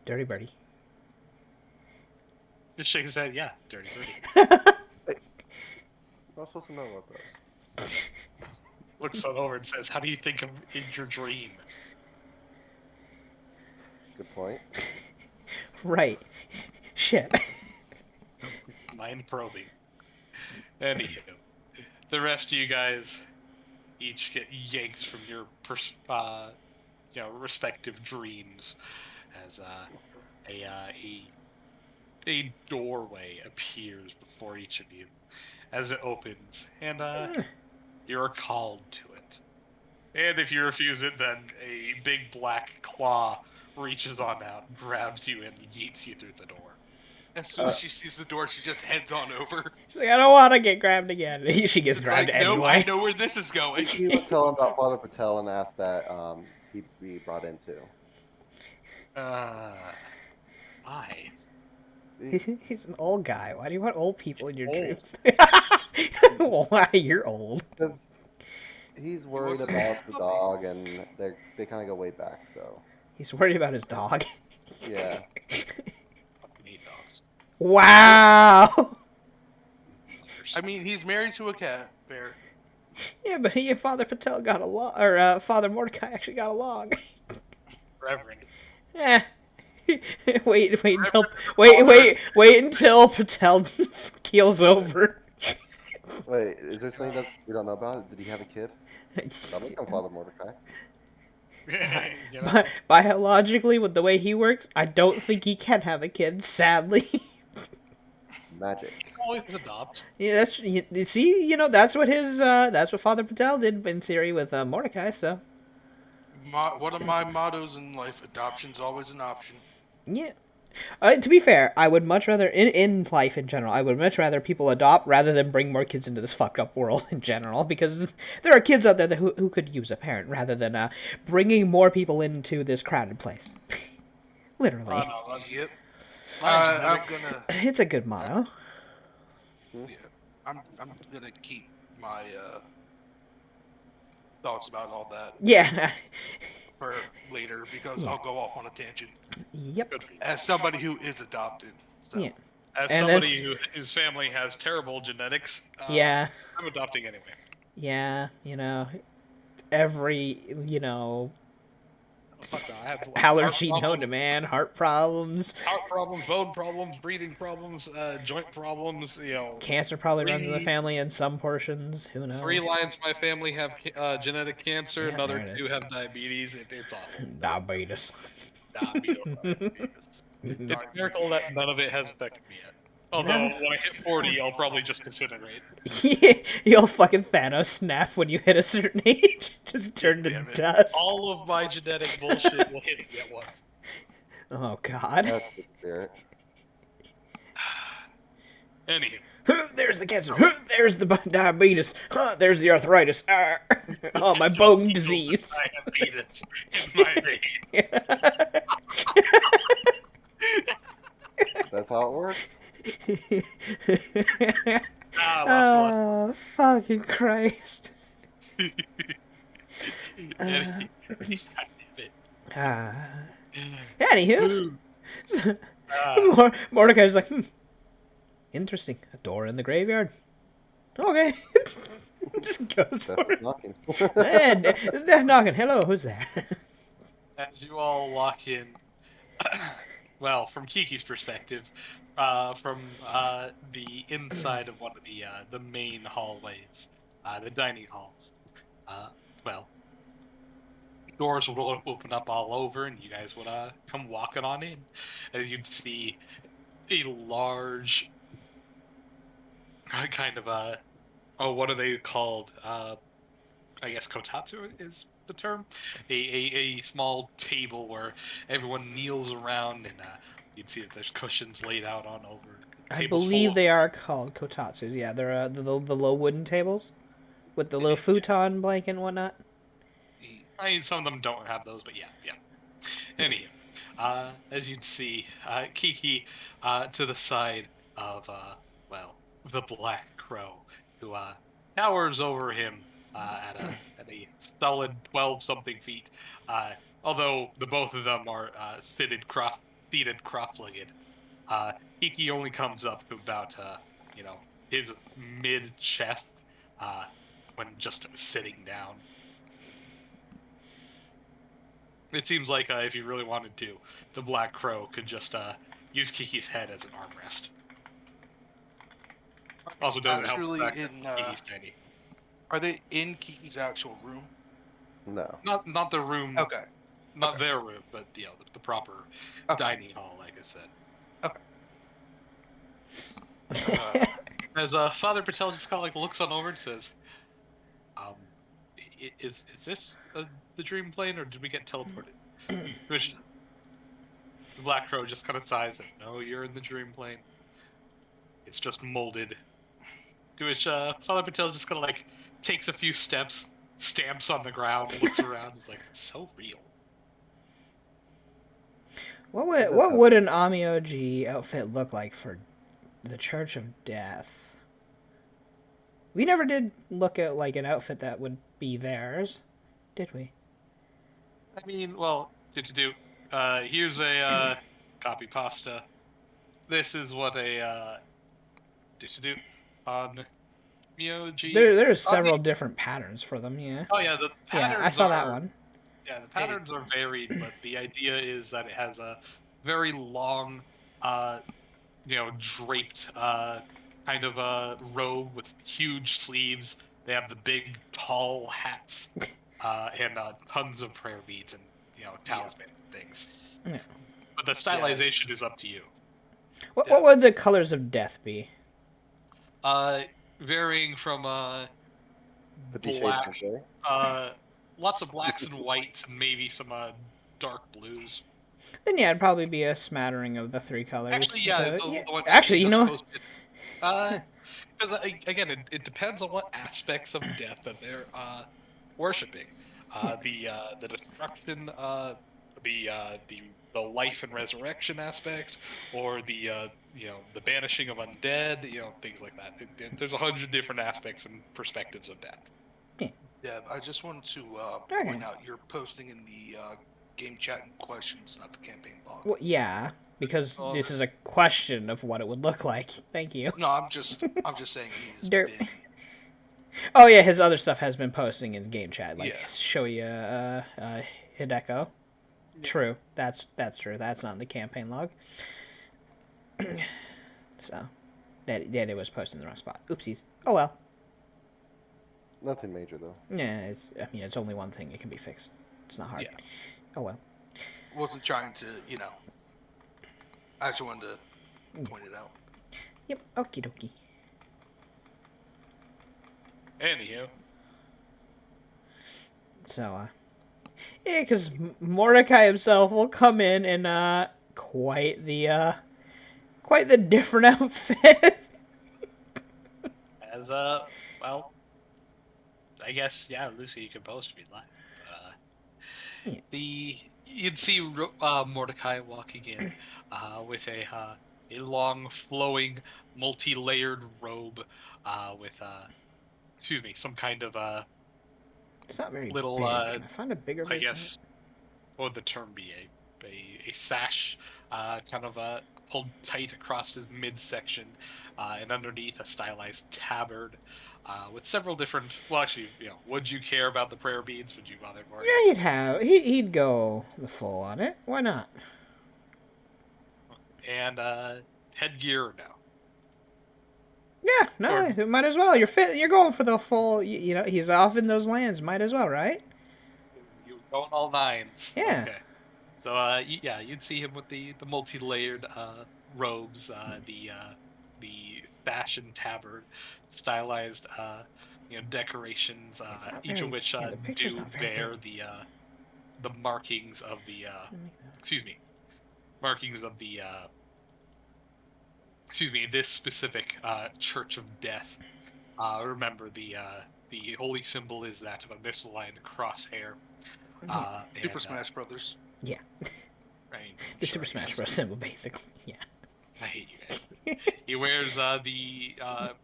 Dirty birdie. just shakes his head. Yeah, dirty birdie. I'm not supposed to know about those. Looks on over and says, "How do you think of in your dream?" Good point. Right. Shit. Mind probing. Anywho, the rest of you guys each get yanked from your respective dreams as a doorway appears before each of you as it opens, and you're called to it. And if you refuse it, then a big black claw reaches on out, grabs you, and yeets you through the door. As soon as she sees the door, she just heads on over. She's like, I don't want to get grabbed again. She gets It's grabbed like, no, anyway. I know where this is going. He was telling about Father Patel and asked that he be brought into. Why? He's an old guy. Why do you want old people in your Old. dreams? Why? You're old. Because he's worried wasn't about the happy. dog, and they kind of go way back. So He's worried about his dog. yeah, Fucking hate dogs. Wow. I mean, he's married to a cat bear. Yeah, but he and Father Patel got along, or Father Mordecai actually got along. Reverend. Eh. wait until Patel keels over. wait, is there something that we don't know about? Did he have a kid? That'll become Father Mordecai. You know? Biologically, with the way he works, I don't think he can have a kid. Sadly. Magic. Always adopt. Yeah, that's see, that's what Father Patel did in theory with Mordecai. So One of my mottos in life: adoption's always an option. yeah. To be fair, I would much rather in life in general, I would much rather people adopt rather than bring more kids into this fucked up world in general, because there are kids out there who could use a parent rather than bringing more people into this crowded place. Literally, Yep. Mine's I'm gonna. it's a good motto. Yeah, I'm gonna keep my thoughts about all that Yeah. for later because I'll go off on a tangent. Yep. Good for you. As somebody who is adopted, so. Yeah. As And somebody whose family has terrible genetics, Yeah. I'm adopting anyway. Yeah. Every Fuck no, I have allergy heart known to man, heart problems. problems, bone problems, breathing problems, joint problems. Cancer probably runs in the Three- family in some portions. Who knows? 3 lines of my family have genetic cancer. Yeah, Another there it 2 is. have diabetes. It's awful. Diabetes. It's a miracle that none of it has affected me yet. Although when I hit 40, I'll probably just disintegrate. You'll fucking Thanos snap when you hit a certain age. Just turn to Damn it. dust. All of my genetic bullshit will hit me at once. Oh god. That's the spirit. Anywho, There's the cancer. There's the diabetes. There's the arthritis. Oh, my bone disease. I have penis in my vein. That's how it works. Oh, fucking Christ. God damn it. Anywho, Mordecai's like, interesting. A door in the graveyard. Okay. Just goes for That's it. knocking. And it's Death knocking. Hello, who's there? As you all walk in, well, from Kiki's perspective, from the inside of one of the main hallways, the dining halls. Uh, well, doors will open up all over, and you guys would come walking on in, as you'd see a large kind of oh, what are they called? I guess kotatsu is the term. A small table where everyone kneels around, and you'd see that there's cushions laid out on over. I Tables full believe of. they are called kotatsus. Yeah, they're the low wooden tables with the little Yeah. futon blanket and whatnot. I mean, some of them don't have those, but yeah, yeah. Anyhow, as you'd see, Kiki to the side of, well, the Black Crow, who towers over him at a solid 12-something feet. Although the both of them are seated cross-legged. Uh, Kiki only comes up to about, you know, his mid-chest uh, when just sitting down. It seems like if you really wanted to, the Black Crow could just use Kiki's head as an armrest. Also, doesn't help the Actually, fact that Kiki's tiny. are they in Kiki's actual room? No. Not the room, Okay. not Okay. their room, but the proper Okay. dining hall, like I said. Uh, As Father Patel just kind of like looks on over and says, um, is this the dream plane, or did we get teleported? Which the Black Crow just kind of sighs and, no, you're in the dream plane. It's just molded. To which Father Patel just kind of like takes a few steps, stamps on the ground, looks around, is like, it's so real. What would an Amioji outfit look like for the Church of Death? We never did look at like an outfit that would be theirs, did we? I mean, well, here's a copy pasta. This is what a do on Myoji. There's On the, several different patterns for them. Yeah. oh yeah, the Yeah, I patterns saw that are one. yeah, the patterns are varied, but the idea is that it has a very long, uh, draped kind of a robe with huge sleeves. They have the big, tall hats, and tons of prayer beads and talismans and things. Yeah. But the stylization is up to you. What would the colors of death be? Uh, Varying from 50 Shades black, of Grey. lots of blacks and whites, and maybe some dark blues. Then yeah, it'd probably be a smattering of the three colors. Actually, yeah, So, the one actually, you just know, posted. Because again, it depends on what aspects of death that they're worshiping. The destruction, the life and resurrection aspect, or the banishing of undead, things like that. There's 100 different aspects and perspectives of death. yeah, I just wanted to point out you're posting in the game chat and questions, not the campaign log. well, yeah, because this is a question of what it would look like. Thank you. No, I'm just saying he's Derp. been. Oh yeah, his other stuff has been posting in game chat, like Yeah. show you Hideko. True, that's true. That's not in the campaign log. So, that it was posted in the wrong spot. Oopsies. Oh well. Nothing major though. Yeah, it's only one thing. It can be fixed. It's not hard. Yeah. Oh well. Wasn't trying to, I just wanted to point it out. Yep. Okie dokie. Anywho, So, yeah, because Mordecai himself will come in and quite the different outfit. as well, I guess Lucy, you can post if you'd like. You'd see Mordecai walking in with a long, flowing, multi-layered robe with some kind of It's not very little big. Can I find a bigger I version? guess what would the term be, a sash kind of pulled tight across his midsection, and underneath a stylized tabard with several different. Well, actually, would you care about the prayer beads? Would you bother for Yeah, he'd go the full on it. Why not? And headgear no. Yeah, no, Or- might as well. You're fit. You're going for the full. He's off in those lands. Might as well, right? You're going all nines. Yeah. Okay. So yeah, you'd see him with the multi-layered robes, the fashion tabard, stylized decorations, It's not each of very- which yeah, the picture's do not very bear good. the markings of the excuse me, markings of the this specific Church of Death. Remember the holy symbol is that of a misaligned crosshair. Super and, Smash Brothers. Yeah, right, the sure, Super Smash yes. Bros. Symbol, basically. Yeah. I hate you guys. He wears the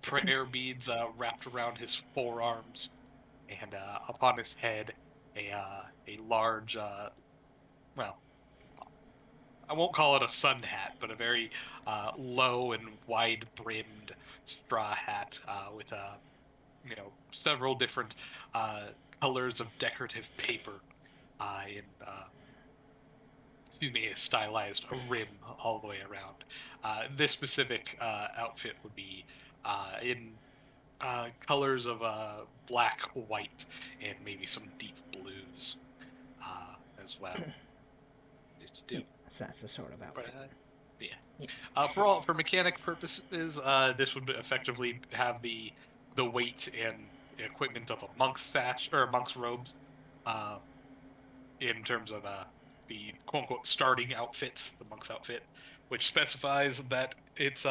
prayer beads wrapped around his forearms, and upon his head, a large, well, I won't call it a sun hat, but a very low and wide-brimmed straw hat with several different colors of decorative paper in a stylized rim all the way around. This specific outfit would be in colors of black, white, and maybe some deep blues as well. Yeah, so that's the sort of But outfit. yeah. For mechanic purposes, this would effectively have the weight and equipment of a monk's sash or a monk's robe, in terms of the quote unquote starting outfits, the monk's outfit, which specifies that its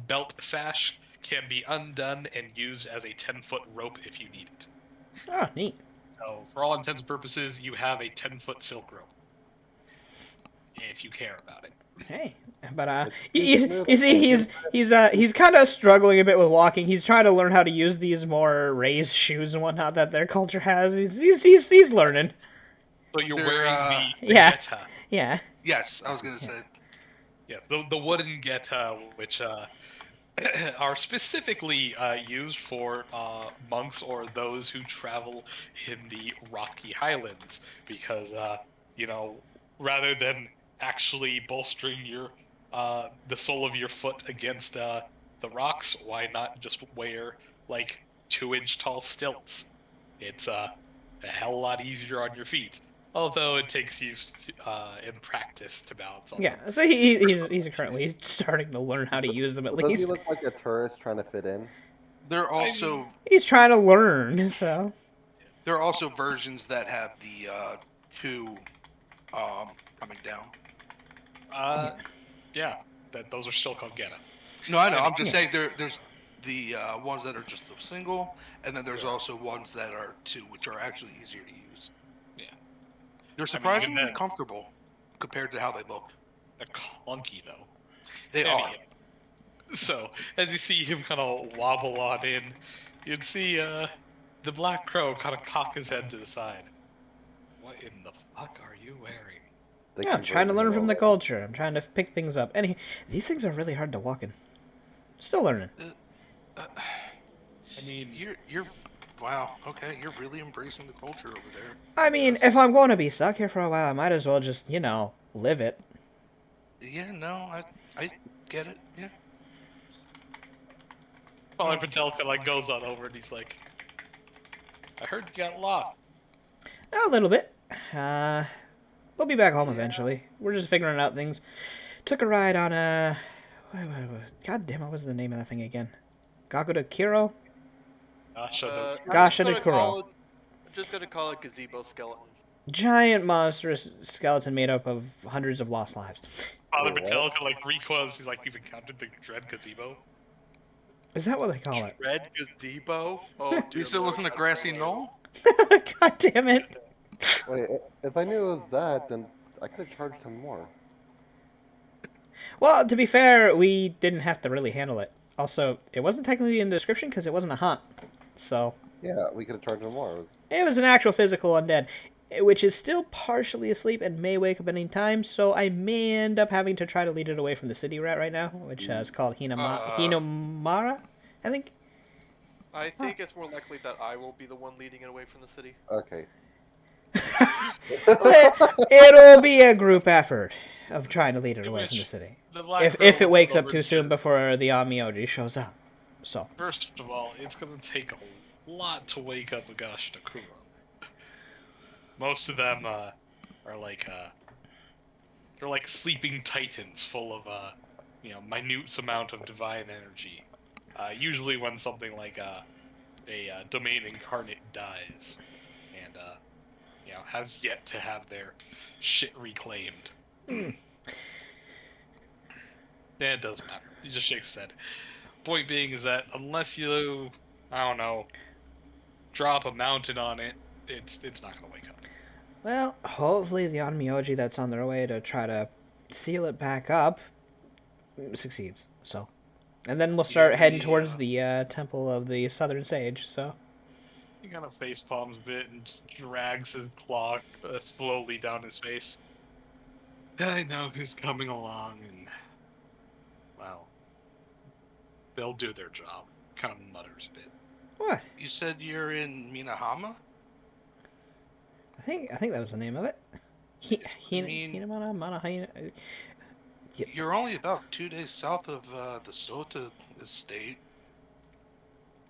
belt sash can be undone and used as a 10-foot rope if you need it. Oh, neat. So, for all intents and purposes, you have a 10-foot silk rope. If you care about it. Hey, but It's you smooth. see, he's kind of struggling a bit with walking. He's trying to learn how to use these more raised shoes and whatnot that their culture has. He's learning. So you're They're, wearing the yeah. geta. Yeah. Yes, I was gonna say. Yeah, the wooden geta, which are specifically used for monks or those who travel in the Rocky Highlands, because rather than actually bolstering your the sole of your foot against the rocks, why not just wear like 2-inch tall stilts? It's a hell lot easier on your feet. Although it takes use in practice to balance on Yeah. them. So he's currently starting to learn how to use them at Does he least. look like a tourist trying to fit in? There are also He's trying to learn. So. there are also versions that have the two coming down. Yeah, those are still called geta. No, I know. I'm just Yeah. saying there's the ones that are just the single, and then there's also ones that are two, which are actually easier to use. Yeah. They're even surprisingly then- comfortable compared to how they look. They're clunky though. They are. Anyhow. So as you see him kind of wobble on in, you'd see the Black Crow kind of cock his head to the side. What in the fuck are you wearing? They Yeah, I'm trying to converted learn him from the already. culture. I'm trying to pick things up. These things are really hard to walk in. Still learning. I mean, You're wow. Okay, you're really embracing the culture over there. I mean, Yes. if I'm going to be stuck here for a while, I might as well just, live it. Yeah, no, I get it. Yeah. Father Patelka like goes on over and he's like, I heard you got lost. A little bit. We'll be back home eventually. We're just figuring out things. Took a ride on a... God damn, what was the name of that thing again? Gakuda Kiro? Gosh, I'm I just did gonna Kuro. call it- I'm just gonna call it gazebo skeleton. Giant monstrous skeleton made up of hundreds of lost lives. Father Wait, what? Patelka like recoils. He's like, you've encountered the dread gazebo. Is that what they call it? Red gazebo. Oh, dear You said it Lord. wasn't a grassy knoll? God damn it. Wait, if I knew it was that, then I could have charged him more. Well, to be fair, we didn't have to really handle it. Also, it wasn't technically in the description because it wasn't a hunt. So, Yeah, we could have charged him more. It was it was an actual physical undead. which is still partially asleep and may wake up any time. So I may end up having to try to lead it away from the city rat right now, which is called Hinomara, I think. I think it's more likely that I will be the one leading it away from the city. Okay. It'll be a group effort of trying to lead it In away from the which city. the Black If Crow it looks wakes up over too to- soon before the Amioji shows up. So. First of all, it's going to take a lot to wake up Agashi Takuro. Most of them are like they're like sleeping titans, full of minute amount of divine energy. Usually, when something like a domain incarnate dies, and has yet to have their shit reclaimed. Yeah, it doesn't matter. He just shakes his head. Point being is that unless you, I don't know, drop a mountain on it, it's not gonna wake up. Well, hopefully the Onmyoji that's on their way to try to seal it back up succeeds. So, and then we'll start heading towards the Temple of the Southern Sage. So, He kind of face palms a bit and just drags his claw slowly down his face. I know who's coming along, and well, they'll do their job. Kind of mutters a bit. what? You said you're in Minahama? I think that was the name of it. You're only about 2 days south of the Sota estate.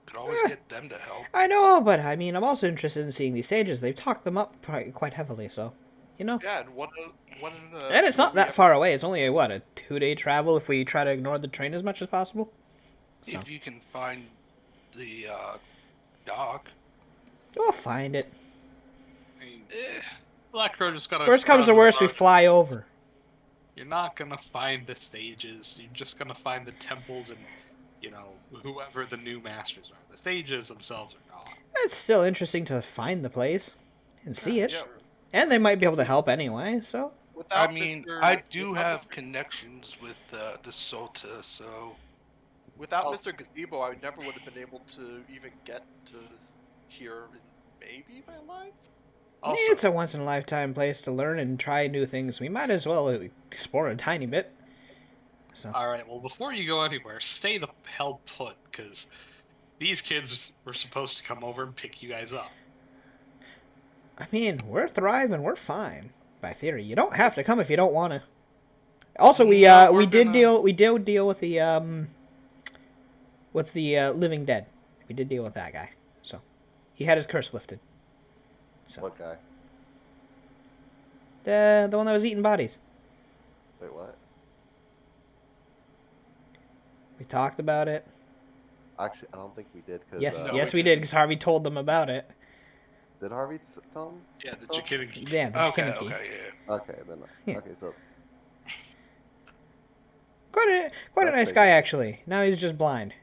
Could always get them to help. I know, but I mean, I'm also interested in seeing these sages. They've talked them up quite heavily, so Yeah, and And it's not that far away. It's only a 2-day travel if we try to ignore the train as much as possible. So. If you can find the dock. We'll find it. I mean, Black Crow just gotta. Worst comes to worst, we fly over. You're not gonna find the stages. You're just gonna find the temples and, whoever the new masters are. The sages themselves are gone. It's still interesting to find the place and see it. Yeah. And they might be able to help anyway, so. Without I mean, Mr. I do without have connections with the Sota, so Without Mr. Gazebo, I never would have been able to even get to here in maybe my life. Also, It's a once-in-a-lifetime place to learn and try new things. We might as well explore a tiny bit. So. all right. Well, before you go anywhere, stay the hell put, because these kids were supposed to come over and pick you guys up. I mean, we're thriving, we're fine. By theory, you don't have to come if you don't want to. Also, we did deal with the living dead. We did deal with that guy, so he had his curse lifted. So What guy? the one that was eating bodies. Wait, what? We talked about it. Actually, I don't think we did. Cause, Yes, No, yes, we we did because Harvey told them about it. Did Harvey tell him? Yeah, the Chikiniki. Yeah, the okay, Kinnicky. okay, yeah. Okay, then. Yeah. Okay, so Quite a That's nice big. guy actually. Now he's just blind.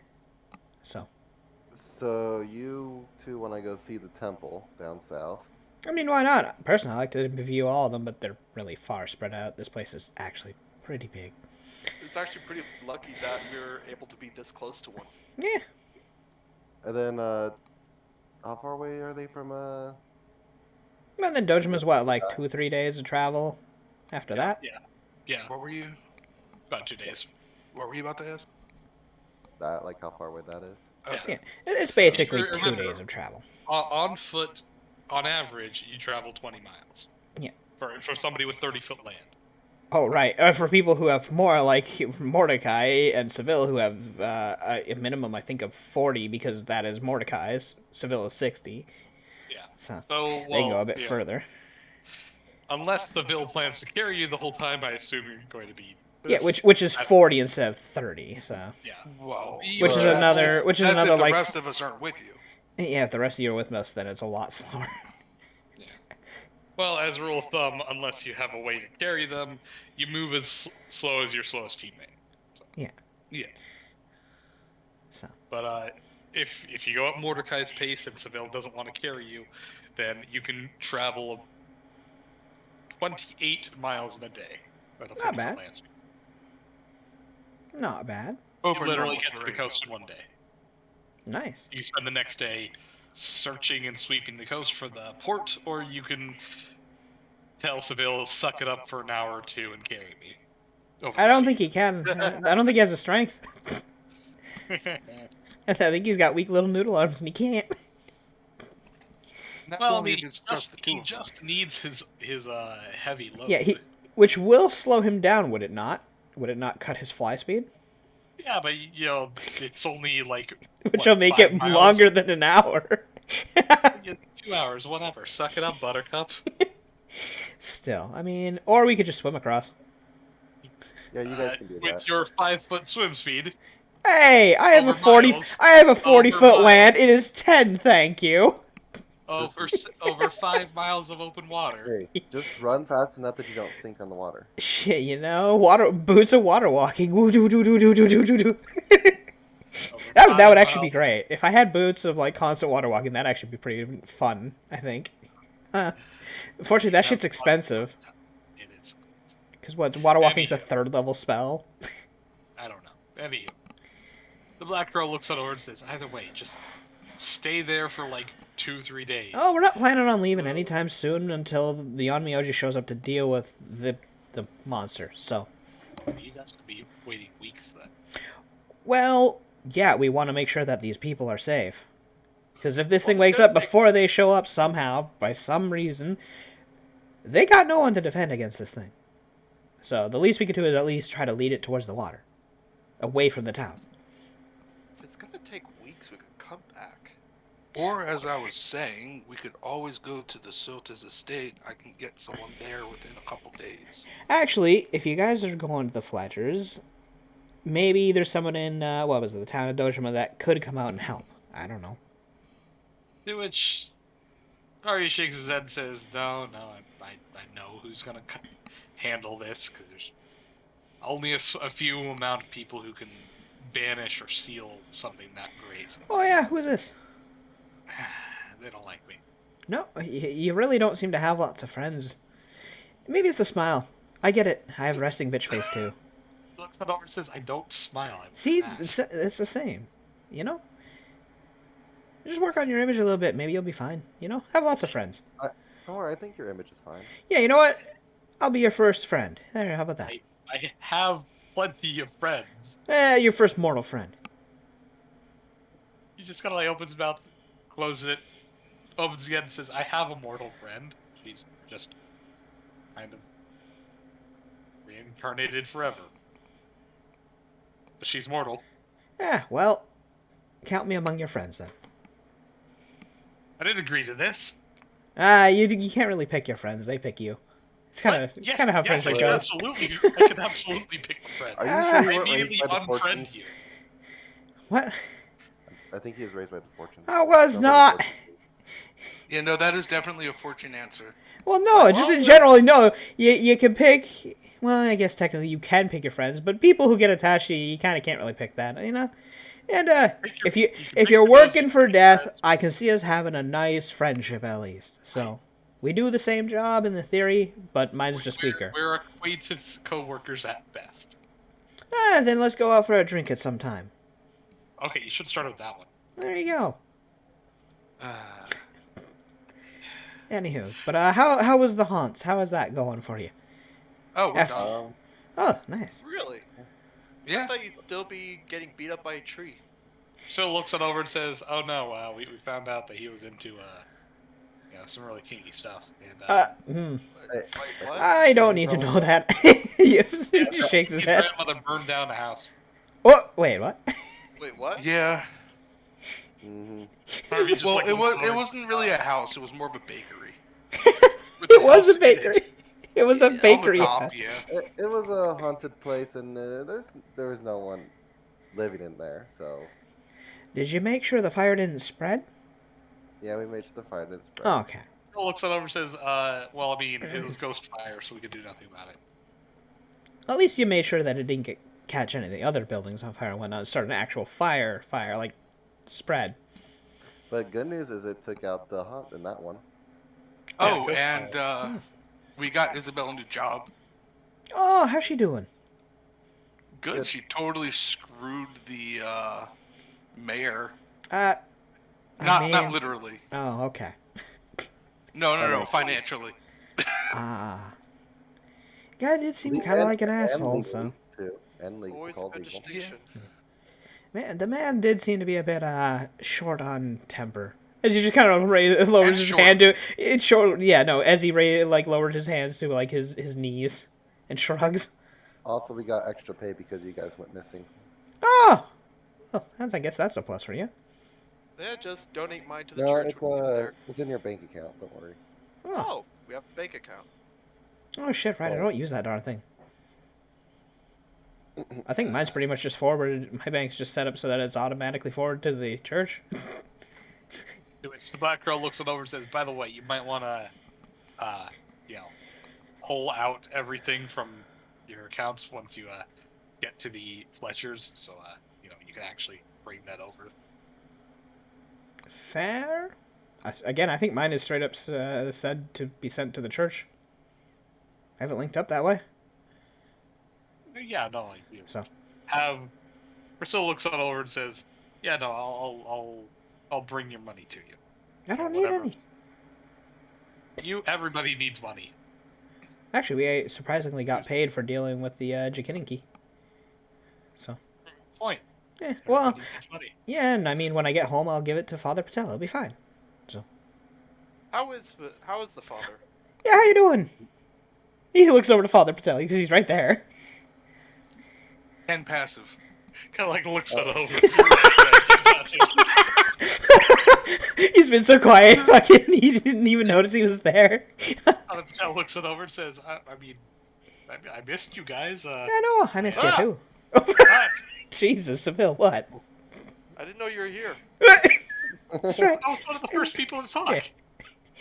So you two want to go see the temple down south? I mean, why not? Personally, I like to view all of them, but they're really far spread out. This place is actually pretty big. It's actually pretty lucky that we're able to be this close to one. Yeah. And then, how far away are they from? And then Dojima's what, like 2-3 days of travel after that? Yeah, What were you about 2 days. about to ask? That, like, how far away that is? Yeah. It's basically Yeah, 2 remember- days of travel. On foot, on average, you travel 20 miles. Yeah. For somebody with 30-foot land. Oh, right. For people who have more, like Mordecai and Seville, who have a minimum, I think, of 40, because that is Mordecai's. Seville is 60. Yeah. So So they go a bit yeah. further. Unless the bill plans to carry you the whole time, I assume you're going to be. Yeah, this- which is 40 instead of 30. So Yeah. Well, Which is that's another- if- which is that's another, if the like- rest of us aren't with you. yeah, if the rest of you are with us, then it's a lot slower. Well, as a rule of thumb, unless you have a way to carry them, you move as slow as your slowest teammate. Yeah. So But if you go at Mordecai's pace and Seville doesn't want to carry you, then you can travel 28 miles in a day. At a 30-foot bad. land speed. not bad. You Over literally normal get to the terrain. coast in one day. Nice. You spend the next day searching and sweeping the coast for the port, or you can tell Seville, suck it up for an hour or two and carry me over I the don't sea. think he can. I don't think he has the strength. I think he's got weak little noodle arms and he can't. That's Well, only if it's just the two he of them. just needs his heavy load. Yeah, which will slow him down, would it not? Would it not cut his fly speed? Yeah, but you know, it's only like Which what, will make 5 it miles? longer than an hour. Yeah, 2 hours, whatever. Suck it up, Buttercup. Still, I mean, or we could just swim across. Yeah, you guys can do With that. your 5-foot swim speed. Hey, I have a Over 40. miles. I have a 40 Over foot miles. land. It is 10, thank you. Over 5 miles of open water. Hey, just run fast enough that you don't sink on the water. Shit, you know, boots of water walking. Woo doo doo doo doo doo doo doo doo. Over That 5 would actually be miles. great. If I had boots of like constant water walking, that'd actually be pretty fun. I think. Unfortunately, that shit's expensive. It is. Because what, water walking's a 3rd level spell. I don't know. Anyway, the black girl looks at her and says, "Either way, just stay there for like 2-3 days." Oh, we're not planning on leaving anytime soon until the Onmyoji shows up to deal with the monster. So, You guys could be waiting weeks then. well, yeah, we want to make sure that these people are safe. Because if this thing it's wakes gonna up take- before they show up somehow, by some reason, they got no one to defend against this thing. So the least we could do is at least try to lead it towards the water, away from the town. If it's gonna take weeks, we could come back. Or, as I was saying, we could always go to the Sota's estate. I can get someone there within a couple days. Actually, if you guys are going to the Fletchers, maybe there's someone in, what was it, the town of Dojima that could come out and help. I don't know. To which Arya shakes his head and says, "No, I know who's gonna handle this, because there's only a few amount of people who can banish or seal something that great. Oh yeah, who is this? They don't like me." No, you really don't seem to have lots of friends. Maybe it's the smile. I get it. I have resting bitch face too. Looks at over and says, "I don't smile. I'm See, fast." it's the same. You know? Just work on your image a little bit. Maybe you'll be fine. You know? Have lots of friends. Don't worry, I think your image is fine. Yeah, you know what? I'll be your first friend. There, how about that? I have plenty of friends. Your first mortal friend. He just kind of like opens his mouth, closes it, opens again, and says, "I have a mortal friend. She's just kind of reincarnated forever. But she's mortal." Yeah, well, count me among your friends then. I didn't agree to this. You can't really pick your friends. They pick you. It's kind of Yes, how yes, friendship I goes. can absolutely pick a friend. Are you Ah. sure I you weren't immediately raised by the unfriend fortunes? you. What? I think he was raised by the fortune. I was Sounds like a not. fortune. Yeah, no, that is definitely a fortune answer. Well, no, just in general, no. You can pick. Well, I guess technically you can pick your friends, but people who get attached to you kind of can't really pick that, you know. And if You can if pick you're your those working for friends. death, I can see us having a nice friendship at least. So we do the same job in the theory, but mine's just weaker. We're acquainted co-workers at best. Then let's go out for a drink at some time. Okay, you should start with that one. There you go. Anywho, but how was the haunts? How is that going for you? Oh, we're F- done. Oh, nice. Really? I Yeah. thought you'd still be getting beat up by a tree. So looks it over and says, "Oh no, we found out that he was into some really kinky stuff." And Wait, what? I don't need to know that. He just shakes his his head. grandmother burned down the house. Oh, wait, what? Wait, what? Yeah. Mm-hmm. Harvey just, Well, like, it looks over. wasn't really a house. It was more of a bakery. With the It was house a in bakery. It was a On the bakery. top, yeah. It was a haunted place, and there was no one living in there. So Did you make sure the fire didn't spread? yeah, we made sure the fire didn't spread. Oh, okay. He looks it over and says, "Well, I mean, it was ghost fire, so we could do nothing about it." At least you made sure that it didn't catch any of the other buildings on fire and whatnot. Start an actual fire, like spread. But good news is it took out the haunt in that one. Oh, ghost and we got Isabel a new job. Oh, how's she doing? Good. Good. She totally screwed the mayor. I Not literally. Oh, okay. No. Financially. Ah. Guy did seem kind of like an asshole, so. Too. And legal. Always a Called good legal. distinction. Man, the man did seem to be a bit short on temper. As he just kind of lowers And his short. hand to it's short. Yeah, no. As he lowered his hands to like his knees and shrugs. Also, we got extra pay because you guys went missing. Oh, well, I guess that's a plus for you. Yeah, just donate mine to the No, church when we get there. it's in your bank account. Don't worry. Oh, we have a bank account. Oh shit! Right, I don't use that darn thing. I think mine's pretty much just forwarded. My bank's just set up so that it's automatically forwarded to the church. To which the black girl looks it over and says, "By the way, you might want to, pull out everything from your accounts once you get to the Fletchers, so you can actually bring that over." Fair. Again, I think mine is straight up said to be sent to the church. I haven't linked up that way. Yeah, no, So. Priscilla looks it over and says, "Yeah, no, I'll bring your money to you. I don't need any. Everybody needs money." Actually, we surprisingly got paid for dealing with the Jakininki. So. Point. Yeah, well, Everybody needs money. yeah, and I mean, when I get home, I'll give it to Father Patel. It'll be fine. So. How is the father? Yeah, how you doing? He looks over to Father Patel because he's right there. And passive. Kind of like looks it over. He's been so quiet, fucking, he didn't even notice he was there. Father Patel looks it over and says, I missed you guys. I know, I missed you too. What? Jesus, Seville, what? I didn't know you were here. That's right. I was one of the first people to talk. Yeah.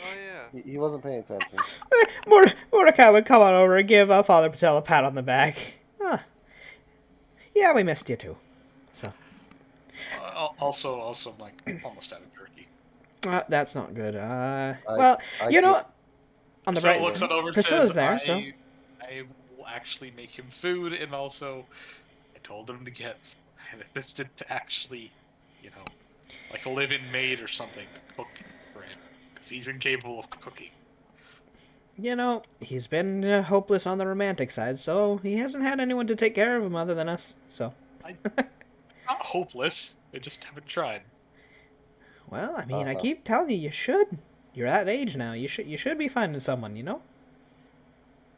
Oh yeah. He wasn't paying attention. Mordecai would come on over and give Father Patel a pat on the back. Huh. Yeah, we missed you too. So. Also, I'm like almost out of turkey. That's not good. I you know, get- on the So right, looks it over and Priscilla's says, there, I so. will actually make him food, and also I told him to get an assistant to actually, like a live-in maid or something to cook for him, because he's incapable of cooking. You know, he's been hopeless on the romantic side, so he hasn't had anyone to take care of him other than us. So. Not hopeless. They just haven't tried. Well, I mean, I keep telling you, you should. You're that age now. You should be finding someone, you know?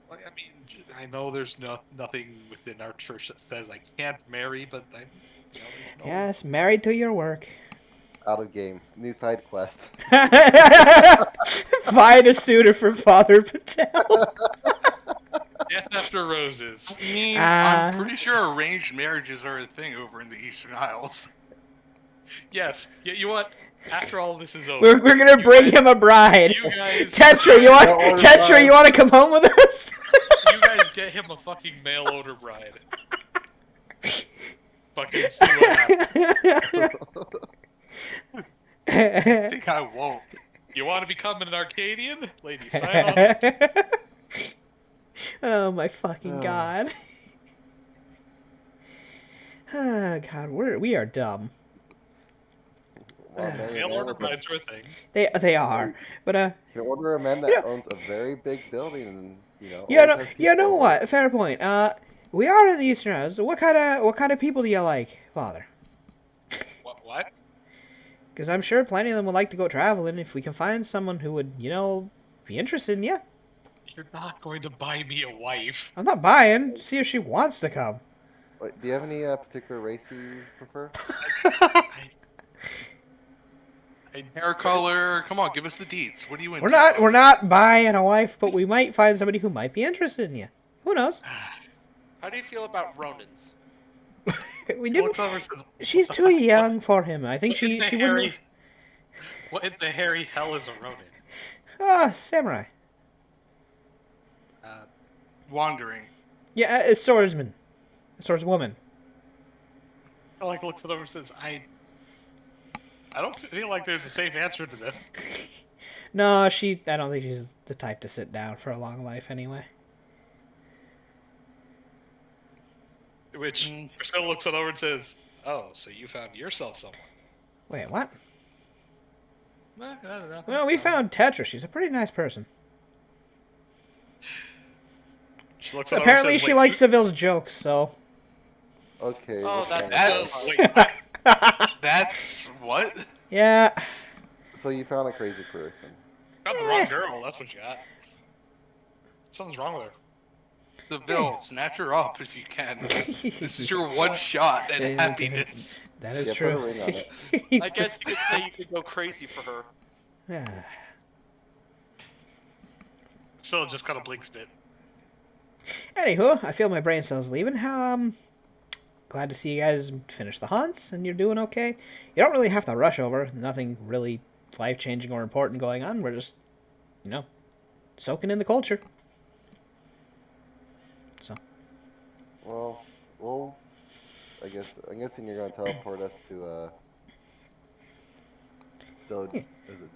Well, I mean, I know there's nothing within our church that says I can't marry, but there's no... Yes, married to your work. Out of game. New side quest. Find a suitor for Father Patel. Death after roses. I mean, I'm pretty sure arranged marriages are a thing over in the Eastern Isles. Yes. You know what? After all this is over, We're gonna bring him a bride. You guys, Tetra, you want to come home with us? you guys get him a fucking mail order bride. Fucking see what happens. I think I won't. You want to become an Arcadian? Lady, sign on. Oh my fucking god. Oh god, we are dumb. Well, marry a Mail man order with a- brides are a thing. They are, but You can order a man that Yeah. owns a very big building, and you always know, has you know people what? Fair point. We are in the Eastern Isles. What kind of people do you like, Father? What? Because I'm sure plenty of them would like to go traveling. If we can find someone who would, be interested in you. You're not going to buy me a wife. I'm not buying. See if she wants to come. Wait, do you have any particular race you prefer? Hair color. Come on, give us the deets. What are you into? We're not buying a wife, but we might find somebody who might be interested in you. Who knows? How do you feel about Ronins? We He didn't. looks over and says, She's too young for him. I think what in the she hairy, wouldn't. What in the hairy hell is a Ronin? Samurai. Wandering. Yeah, a swordsman. A swordswoman. I looks it over and says, I don't feel like there's a safe answer to this. No, I don't think she's the type to sit down for a long life anyway. Which Priscilla looks it over and says, "Oh, so you found yourself someone." Wait, what? Nothing. Well, we found Tetra. She's a pretty nice person. She looks So it over and apparently says, she likes Seville's jokes, so... Okay. Oh, what that's kind of That's- joke? That's what? Yeah. So you found a crazy person. Got the wrong girl. That's what you got. Something's wrong with her. Seville, snatch her up if you can. This is your one shot at happiness. That is Yeah, put a true. ring on it. I guess you could say you could go crazy for her. Yeah. Still just kind of blinks a bit. Anywho, I feel my brain cells leaving. Glad to see you guys finish the hunts and you're doing okay. You don't really have to rush over. Nothing really life-changing or important going on. We're just, soaking in the culture. So. Well, I'm guessing you're gonna teleport us to is it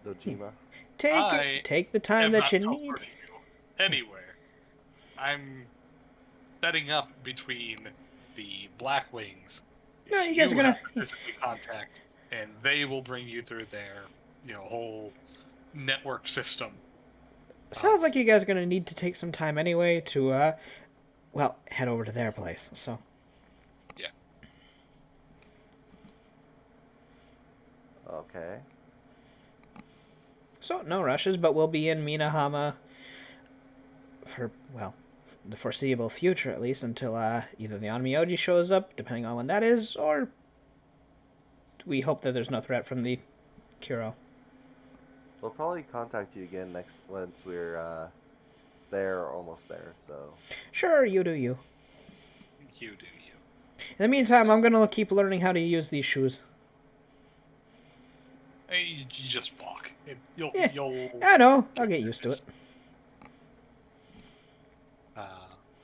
Dojima? Take the time am that not you need. teleporting you anywhere. I'm setting up between the Black Wings. No, you guys are gonna- have to physically contact, and they will bring you through their, whole network system. Sounds like you guys are gonna need to take some time anyway to, head over to their place. So. Yeah. Okay. So, no rushes, but we'll be in Minahama for, the foreseeable future, at least, until either the Onmyoji shows up, depending on when that is, or we hope that there's no threat from the Kuro. We'll probably contact you again once we're there or almost there. So. Sure, you do you. You do you. In the meantime, I'm gonna keep learning how to use these shoes. Hey, you just walk. You'll. I know, I'll get used to it.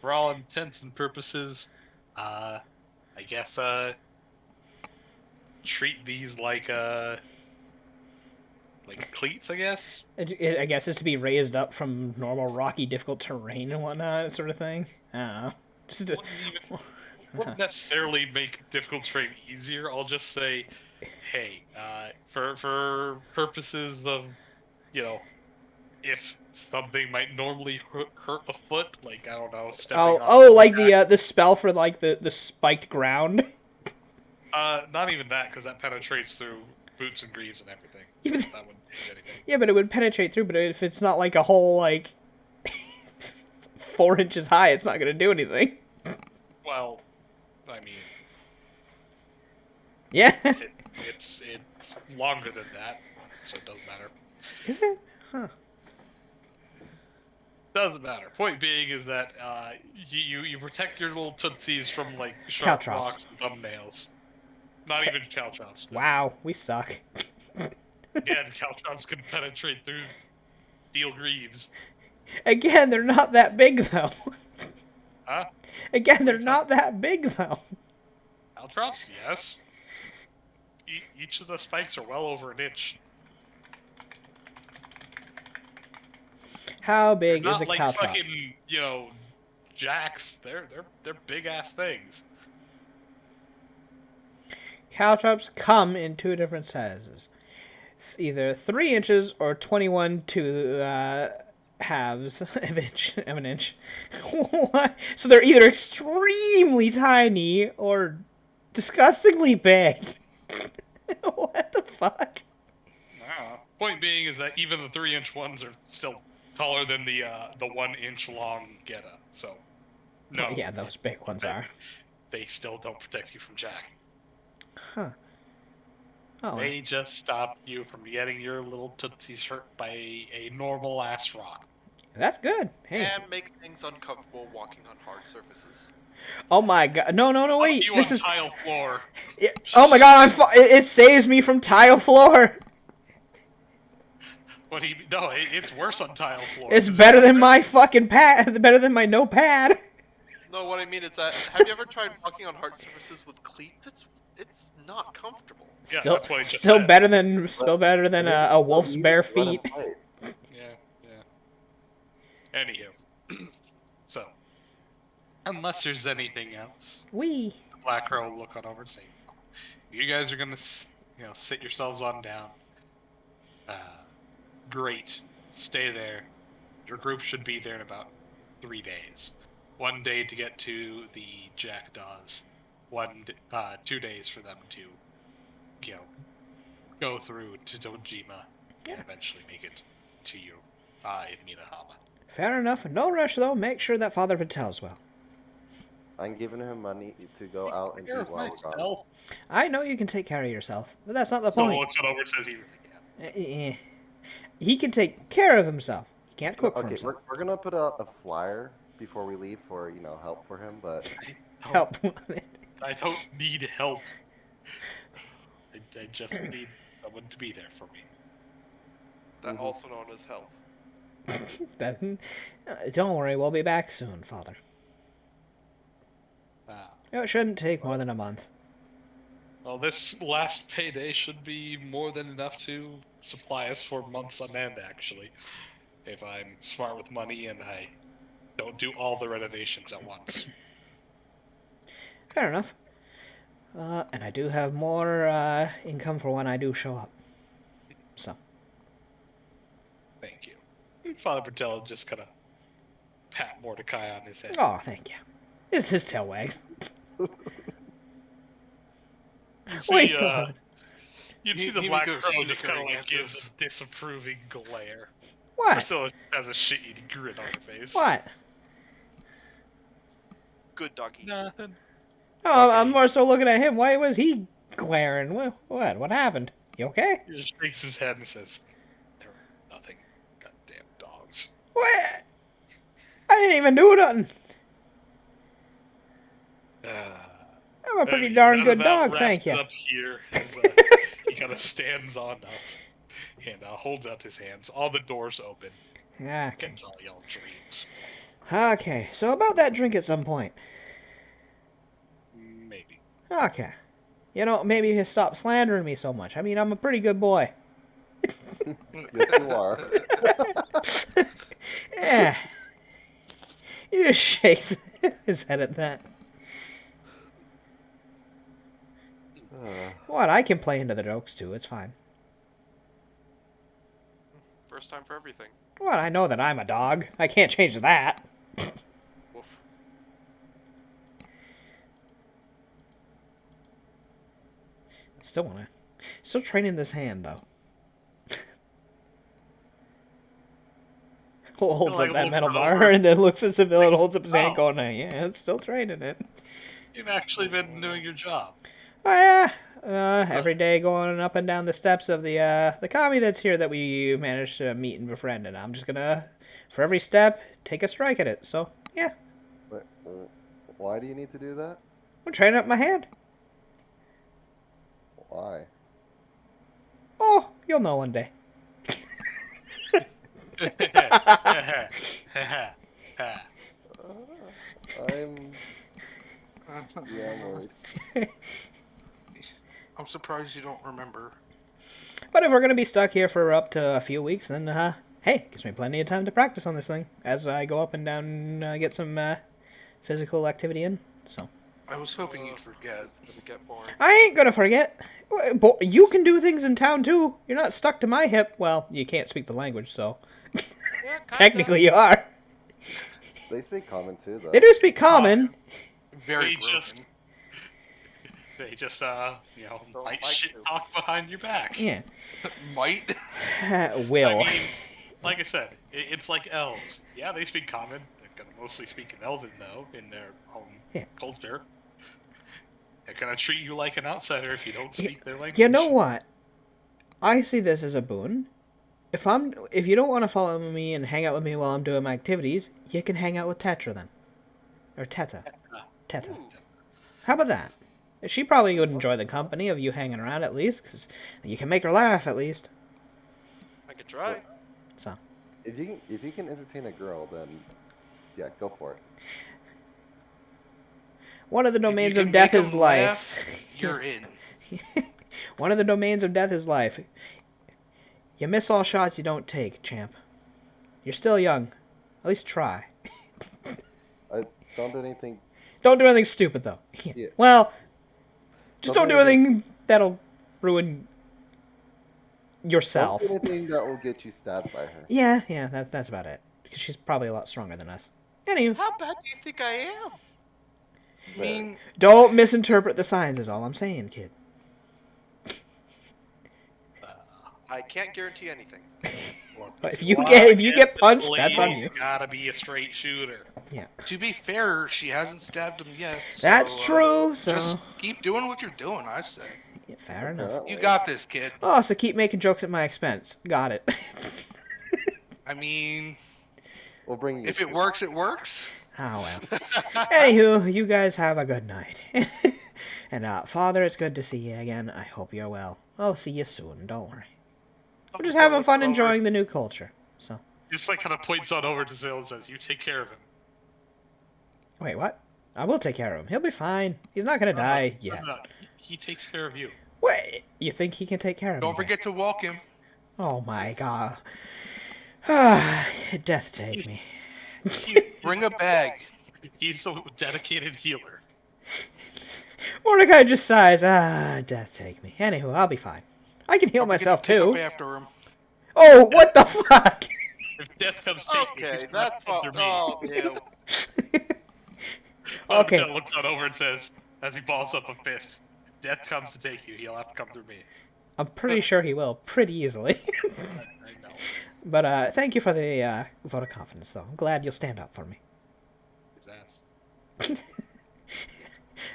For all intents and purposes, I guess treat these like cleats, I guess. I guess it's to be raised up from normal rocky, difficult terrain and whatnot, sort of thing. I don't know. Just Wouldn't necessarily make difficult terrain easier. I'll just say, hey, for purposes of, if something might normally hurt a foot, like, I don't know, stepping on like the spell for like the spiked ground. Not even that, because that penetrates through boots and greaves and everything. Yeah, So but- that wouldn't change anything. Yeah, but it would penetrate through. But if it's not like a whole 4 inches high, it's not gonna do anything. Well, I mean, Yeah. it's longer than that, so it doesn't matter. Is it? Huh. Doesn't matter. Point being is that you protect your little tootsies from like sharp Caltrops. rocks and thumbnails. Not even caltrops. No. Wow, we suck. Again, caltrops can penetrate through steel greaves. Again, they're not that big though. Huh? Again, they're not that big though. Caltrops, yes. Each of the spikes are well over an inch. How big They're is a not like caltrop? fucking, jacks. They're big ass things. Caltrops come in 2 different sizes. Either 3 inches or 21 halves of an inch. What? So they're either extremely tiny or disgustingly big. What the fuck? Point being is that even the 3-inch ones are still taller than the 1-inch long Geta. So, no. Yeah, those big ones are. They still don't protect you from Jack. Huh. Oh, They just stop you from getting your little tootsies hurt by a normal ass rock. that's good. Hey. And make things uncomfortable walking on hard surfaces. Oh my god. No, wait. You This on is. tile floor. Oh my god, it saves me from tile floor. What do you? No, it's worse on tile floor. It's better than my fucking pad. Better than my no pad. No, what I mean is that, have you ever tried walking on hard surfaces with cleats? It's not comfortable. Yeah, Still, that's what I just still said. better than a wolf's You bare run in feet. place. Yeah. Anywho, so unless there's anything else, Wee. Black Crow will look on over and say, "You guys are gonna, sit yourselves on down. Great. Stay there. Your group should be there in about 3 days. 1 day to get to the jackdaws. 2 days for them to, you know, go through to Dojima and eventually make it to you in Minahama. Fair enough. No rush, though. Make sure that Father Patel's well. I'm giving him money to go out and eat while we're gone. Myself. I know you can take care of yourself, but that's not the So point. looks it over and says he really can. He can take care of himself. He can't cook for Okay, himself. we're gonna put out a flyer before we leave for help for him, but Help. I don't need help. I just need someone to be there for me. That also known as help. Don't worry, we'll be back soon, Father. It shouldn't take more than a month. Well, this last payday should be more than enough to supply us for months on end, actually. If I'm smart with money and I don't do all the renovations at once. Fair enough. And I do have more income for when I do show up. So. Thank you. Father Patel just kind of pat Mordecai on his head. Oh, thank you. It's his tail wags. See, you'd see He- the he Black goes Crow just kind of snickering like at gives this. a disapproving glare. What? Priscilla has a shit-eating grin on her face. What? Good doggy. Nothing. Oh, Okay. I'm more so looking at him. Why was he glaring? What? What happened? You okay? He just shakes his head and says, "They're nothing. Goddamn dogs." What? I didn't even do nothing. I'm a pretty darn good dog, thank you. Up here, as, he kind of stands on up and holds out his hands. All the doors open. Okay. Gets all y'all dreams. Okay, so about that drink at some point. Maybe. Okay. You know, maybe you stop slandering me so much. I mean, I'm a pretty good boy. yes, you are. Yeah. He just shakes his head at that. What? I can play into the jokes too. It's fine. First time for everything. What? I know that I'm a dog. I can't change that. Woof. Still training this hand though. Holds Like up a that little metal rover. bar and then looks at Seville and holds up his hand Oh. going, yeah, it's still training it. You've actually been doing your job. Oh yeah. Every day going up and down the steps of the commie that's here that we managed to meet and befriend, and I'm just gonna, for every step, take a strike at it. So yeah, Wait, why do you need to do that? I'm training up my hand. Why? Oh, you'll know one day. I'm yeah, I'm worried. I'm surprised you don't remember. But if we're gonna be stuck here for up to a few weeks, then hey, gives me plenty of time to practice on this thing as I go up and down, get some physical activity in. So I was hoping you'd forget. It's gonna get boring. I ain't gonna forget. You can do things in town too. You're not stuck to my hip. Well, you can't speak the language, so Yeah, kinda. technically you are. They speak common too, though. They do speak common. Very They broken. just- They just, Don't might like shit to. talk behind your back. Yeah. Might. Will. I mean, like I said, it's like elves. Yeah, they speak common. They're gonna mostly speak in Elven, though, in their own culture. They're gonna treat you like an outsider if you don't speak their language. You know what? I see this as a boon. If you don't want to follow me and hang out with me while I'm doing my activities, you can hang out with Tetra then. Or Teta. Teta. Ooh, How about that? She probably would enjoy the company of you hanging around at least, because you can make her laugh at least. I could try. So, If you can entertain a girl, then yeah, go for it. one of the If you domains can of death make is 'em life. laugh, you're in. One of the domains of death is life. You miss all shots you don't take, champ. You're still young. At least try. I don't do anything. Don't do anything stupid, though. Yeah. Well, just don't Don't do do anything that'll ruin yourself. Don't do anything that will get you stabbed by her. Yeah, that's about it. 'Cause she's probably a lot stronger than us. Anyway, How bad do you think I am? I mean, don't misinterpret the signs. Is all I'm saying, kid. I can't guarantee anything. Look, If you get punched, that's on blades, you. Gotta be a straight shooter. Yeah, to be fair, she hasn't stabbed him yet. So, that's true. So Just keep doing what you're doing, I say. yeah, fair enough. Apparently. You got this, kid. Oh, so keep making jokes at my expense. Got it. I mean, We'll bring you. if it works, it works. Oh well. Anywho, you guys have a good night. And Father, it's good to see you again. I hope you're well. I'll see you soon. Don't worry. We're just having fun enjoying the new culture. So. Just like kind of points on over to Zil and says, "You take care of him." Wait, what? I will take care of him. He'll be fine. He's not gonna die yet. No, he takes care of you. Wait, you think he can take care of me? Don't forget to walk him. Oh my god. Death take me. Bring a bag. He's a dedicated healer. Mordecai just sighs. Death take me. Anywho, I'll be fine. I can heal Don't forget myself to pick too. up after him. Oh, what the fuck? If death comes take you, Okay, he's gonna that's come fine. through me. Oh, ew. Okay. Joe looks on over and says, as he balls up a fist, "Death comes to take you. He'll have to come through me." I'm pretty sure he will, pretty easily. I know. But thank you for the vote of confidence, though. I'm glad you'll stand up for me. His ass.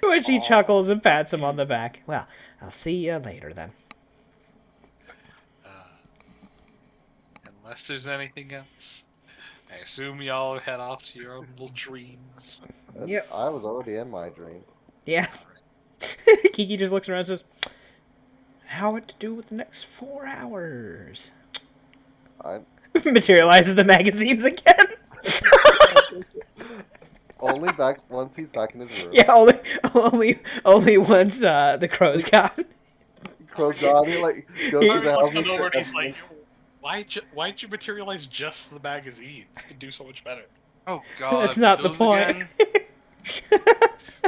Which he chuckles and pats him on the back. Well, I'll see you later then. Unless there's anything else, I assume y'all head off to your own little dreams. Yep. I was already in my dream. Yeah. Kiki just looks around and says, how what to do with the next 4 hours? I Materializes the magazines again. only back once he's back in his room. Yeah, only once the crow's gone. Crow's gone. He like goes to Harvey the looks house. on over and he's like, why'd you materialize just the magazines? You could do so much better. Oh God. That's not the those point. again?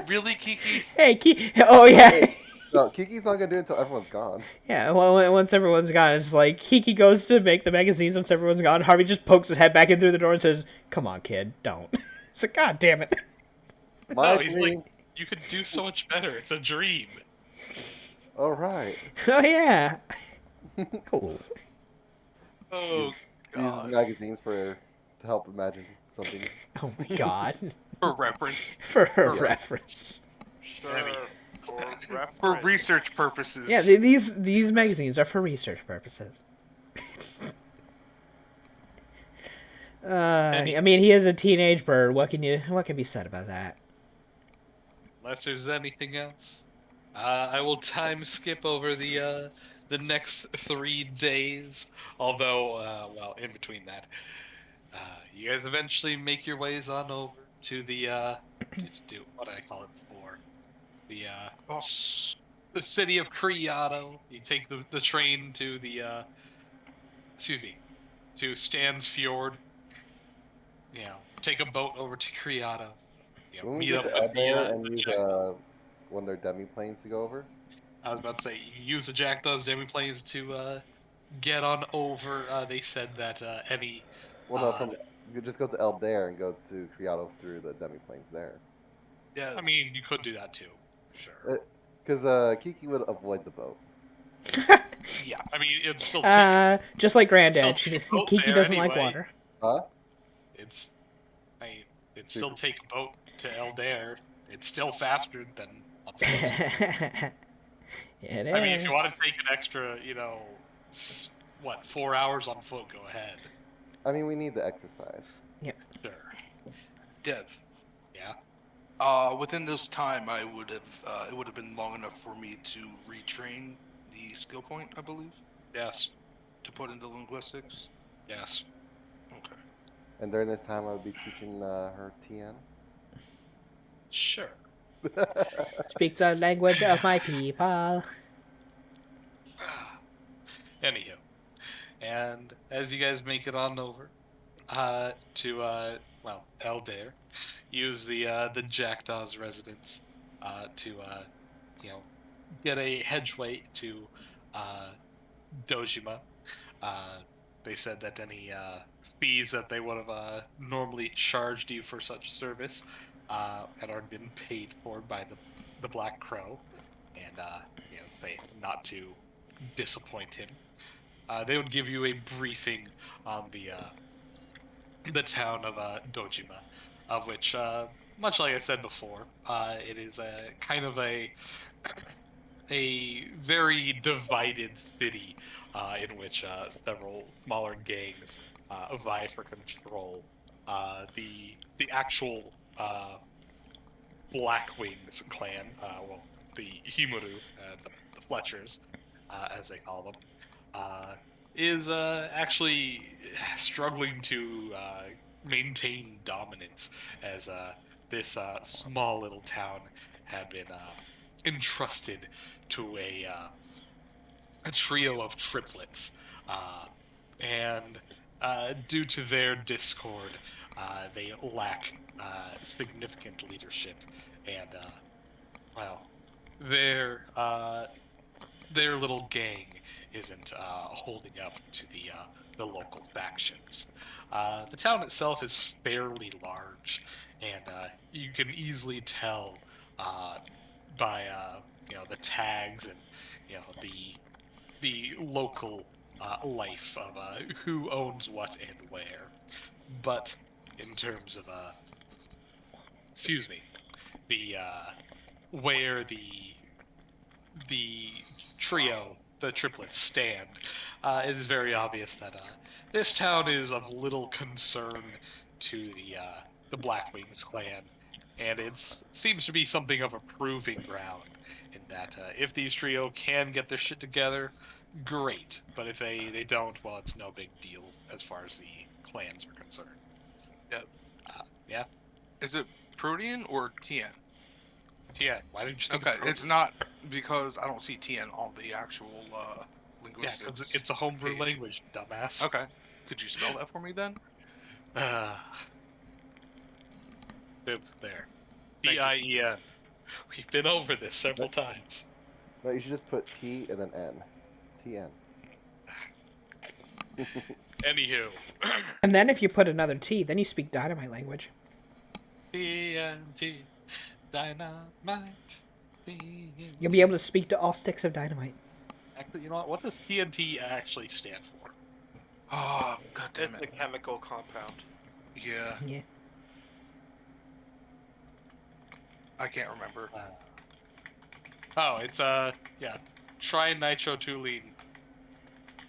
Really, Kiki? Hey, Kiki. Oh, yeah. No, Kiki's not gonna do it until everyone's gone. Yeah, well, once everyone's gone, it's like Kiki goes to make the magazines once everyone's gone. Harvey just pokes his head back in through the door and says, come on, kid, don't. It's like, God damn it. My No, he's dream. like, you could do so much better. It's a dream. All right. Oh, yeah. Cool. Oh, These God. magazines to help imagine something. Oh, my God. For reference. For her reference. Sure. For For reference. research purposes. Yeah, these magazines are for research purposes. I mean, he is a teenage bird. What can be said about that? unless there's anything else, I will time skip over the next 3 days. Although, well, in between that, you guys eventually make your ways on over to the what do I call it before? The city of Criato. You take the train to to Stan's Fjord. You know, take a boat over to Criato. You know, When we meet get up to with Elder and the use Jack- one of their demi planes to go over. I was about to say, you use the Jackdaw's demi planes to get on over. They said that any. Well, no, you just go to Elder and go to Criato through the demi planes there. Yeah. I mean, you could do that too. Sure. Because Kiki would avoid the boat. Yeah. I mean, it'd still take. Just like Granddad, So you go Kiki there doesn't like anyway. water. Huh? It'd still take a boat to Elder. It's still faster than. It is. I mean, if you want to take an extra, 4 hours on foot, go ahead. I mean, we need the exercise. Sure. Dev. Yeah. Within this time, it would have been long enough for me to retrain the skill point, I believe, Yes. to put into linguistics. Yes. Okay. And during this time, I would be teaching her TN. Sure. Speak the language of my people. Anywho, and as you guys make it on over to Elder, use the Jackdaw's residence to get a hedgeway to Dojima, They said that any fees that they would have normally charged you for such service had already been paid for by the Black Crow, and say not to disappoint him. They would give you a briefing on the town of Dojima, of which, much like I said before, it is a kind of a very divided city in which several smaller gangs vie for control. The actual Black Wings clan, the Himuru, the Fletchers, as they call them, uh, is actually struggling to maintain dominance as this small little town had been entrusted to a trio of triplets, uh, and due to their discord, they lack significant leadership, and well, their their little gang isn't holding up to the local factions. The town itself is fairly large, and you can easily tell uh, by the tags and the local life of who owns what and where. But in terms of excuse me, the where the trio, the triplets, stand, it is very obvious that this town is of little concern to the Blackwings clan, and it seems to be something of a proving ground. In that, if these trio can get their shit together, great. But if they don't, well, it's no big deal as far as the clans are concerned. Yeah. Yeah. Is it Protean or Tien? Yeah. Why didn't you think? Okay, of it's not because I don't see Tien on the actual Yeah, linguistics. because it's a homebrew page. language, dumbass. Okay, could you spell that for me then? Boop, there. Thank you. Tien. We've been over this several times. No, you should just put T and then N. TN. Anywho. And then if you put another T, then you speak dynamite language. TNT. Dynamite. You'll be able to speak to all sticks of dynamite. Actually, you know what? What does TNT actually stand for? Oh, god damn It's a it. chemical compound. Yeah, Yeah. I can't remember. It's yeah, trinitropyline.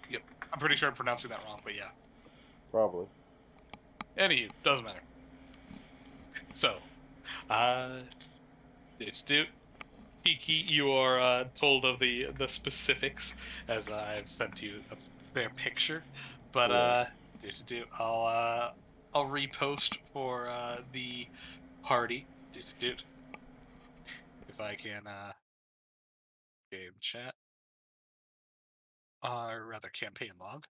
Yep. I'm pretty sure I'm pronouncing that wrong, but yeah. Probably. Anywho, doesn't matter. So, Tiki, you are told of the specifics as I've sent you their picture, but I'll repost for the party. If I can game chat, or rather campaign log.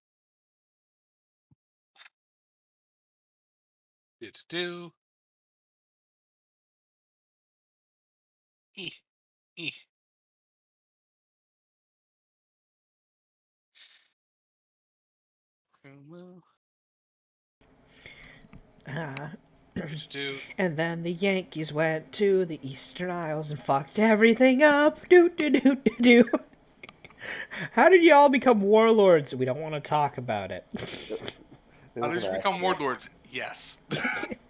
E e. And then the Yankees went to the Eastern Isles and fucked everything up. Do do do do do. How did y'all become warlords? We don't want to talk about it. How was did you an become accident. warlords? Yes.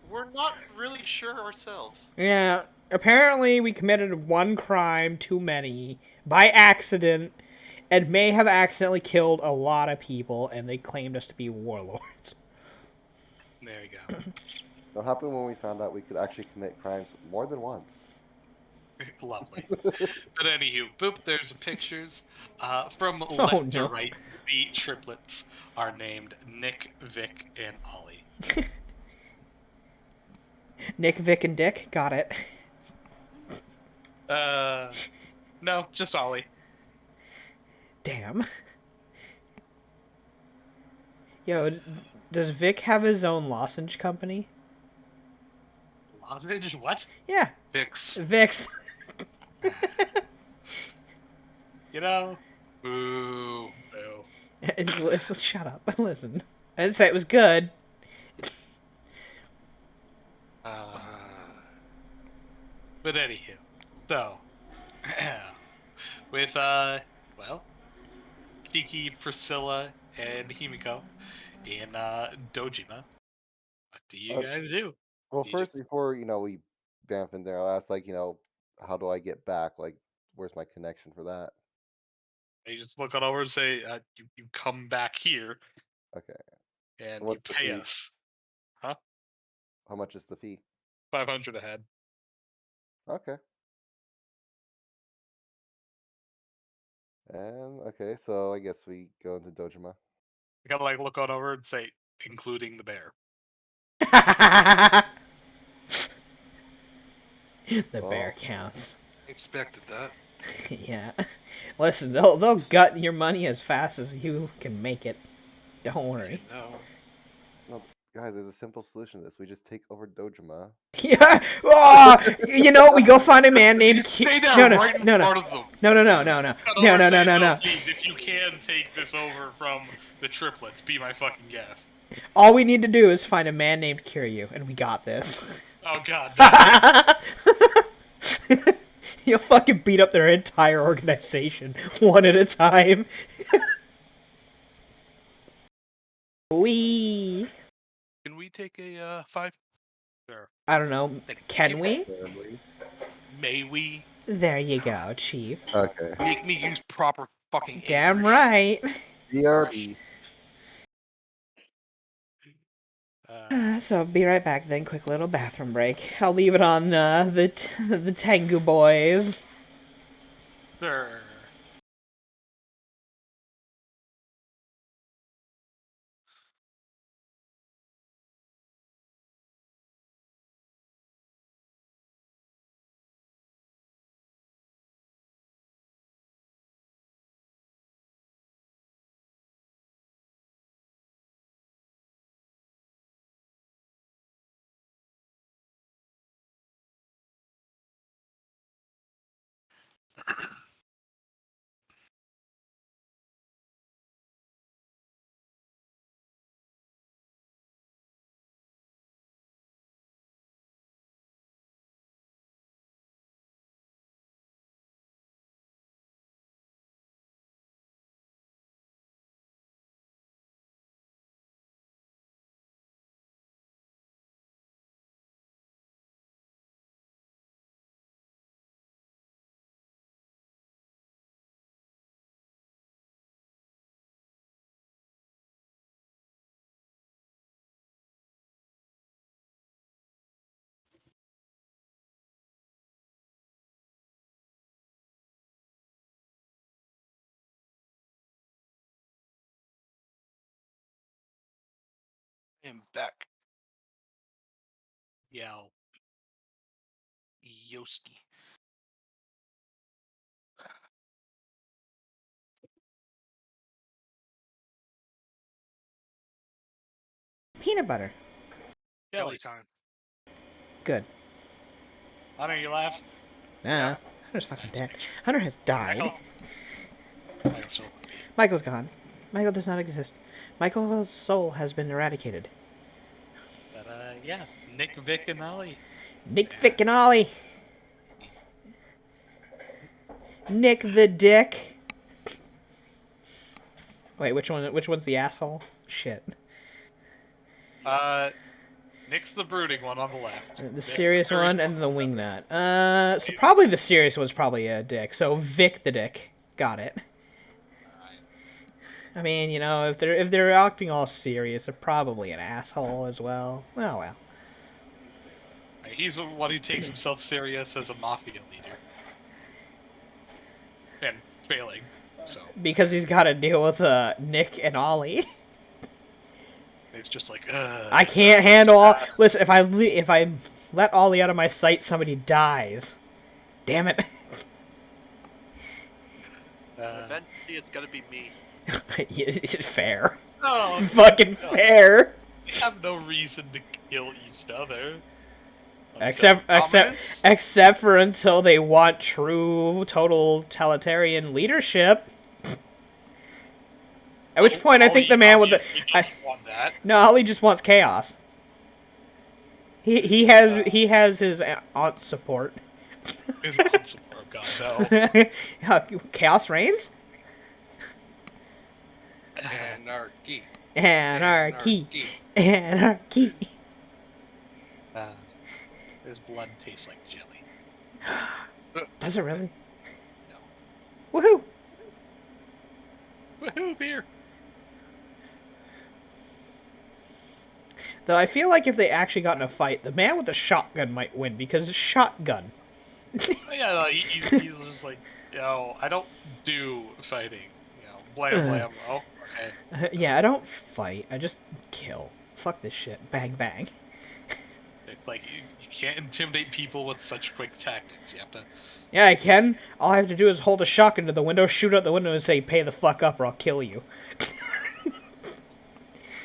We're not really sure ourselves. Yeah, apparently we committed one crime too many by accident and may have accidentally killed a lot of people, and they claimed us to be warlords. There you go. What happened when we found out we could actually commit crimes more than once? Lovely. But anywho, boop, there's the pictures. From left to no. right, the triplets are named Nick, Vic, and Ollie. Nick, Vic, and Dick. Got it. No, just Ollie. Damn. Yo, does Vic have his own lozenge company? Lozenge? What? Yeah, Vix. Vic's. You know? Boo. Boo. Listen, shut up. Listen. I didn't say it was good. But anywho, so with well, Kiki, Priscilla, and Himiko in Dojima, what do you guys do? Well, Do you first, just before we bamf in there, I'll ask how do I get back? Like, where's my connection for that? you just look on over and say you come back here Okay. and you What's the pay fee? us, huh? How much is the fee? 500 a head. Okay. And okay, so I guess we go into Dojima. You gotta like look on over and say, including the bear. The bear Well, counts. Expected that. Yeah. Listen, they'll gut your money as fast as you can make it. Don't worry. No. no, guys, there's a simple solution to this. We just take over Dojima. Yeah. Oh, we go find a man named. You stay there No, no, right in no, no, front of them. no, no, no, no, Cut no, over no, and no, say, no, no. Please, if you can take this over from the triplets, be my fucking guest. All we need to do is find a man named Kiryu, and we got this. Oh god. You'll fucking beat up their entire organization one at a time. Wee. Can we take a 5? Sure. I don't know. Can we? May we? There you go, Chief. Okay. Make me use proper fucking Damn English. right. BRB. So be right back then. Quick little bathroom break. I'll leave it on the Tengu boys. Sure. I am back. Yeah. Yoski. Peanut butter. Jelly time. Good. Hunter, you laugh? Nah. Hunter's fucking dead. Hunter has died. Michael still. Michael's gone. Michael does not exist. Michael's soul has been eradicated. But yeah, Nick, Vic, and Ollie. Nick, Vic, and Ollie. Nick the Dick. Wait, which one's the asshole? Shit. Nick's the brooding one on the left. The Vic's serious serious one and the wingnut. So probably the serious one's probably a dick. So Vic the Dick. Got it. I mean, if they're acting all serious, they're probably an asshole as well. Oh well. He's the one who takes himself serious as a mafia leader. And failing, so. Because he's got to deal with Nick and Ollie. It's just like, I can't handle all. Listen, if I let Ollie out of my sight, somebody dies. Damn it. Eventually, it's gonna be me. Fair. Oh, Fucking fair. they have no reason to kill each other. Except for until they want true totalitarian leadership. At which point, I think the man with the He doesn't want that. no, Ollie just wants chaos. He has his aunt's support. His aunt's support, God no. Chaos reigns. Anarchy. Anarchy. Anarchy. His blood tastes like jelly. Does it really? No. Woohoo! Woohoo, beer! Though I feel like if they actually got in a fight, the man with the shotgun might win because it's shotgun. Yeah, no, he's just like, I don't do fighting. Blam blam. Oh, okay. Yeah, I don't fight. I just kill. Fuck this shit. Bang bang. It's like you can't intimidate people with such quick tactics. You have to. Yeah, I can. All I have to do is hold a shotgun to the window, shoot out the window, and say, "Pay the fuck up, or I'll kill you."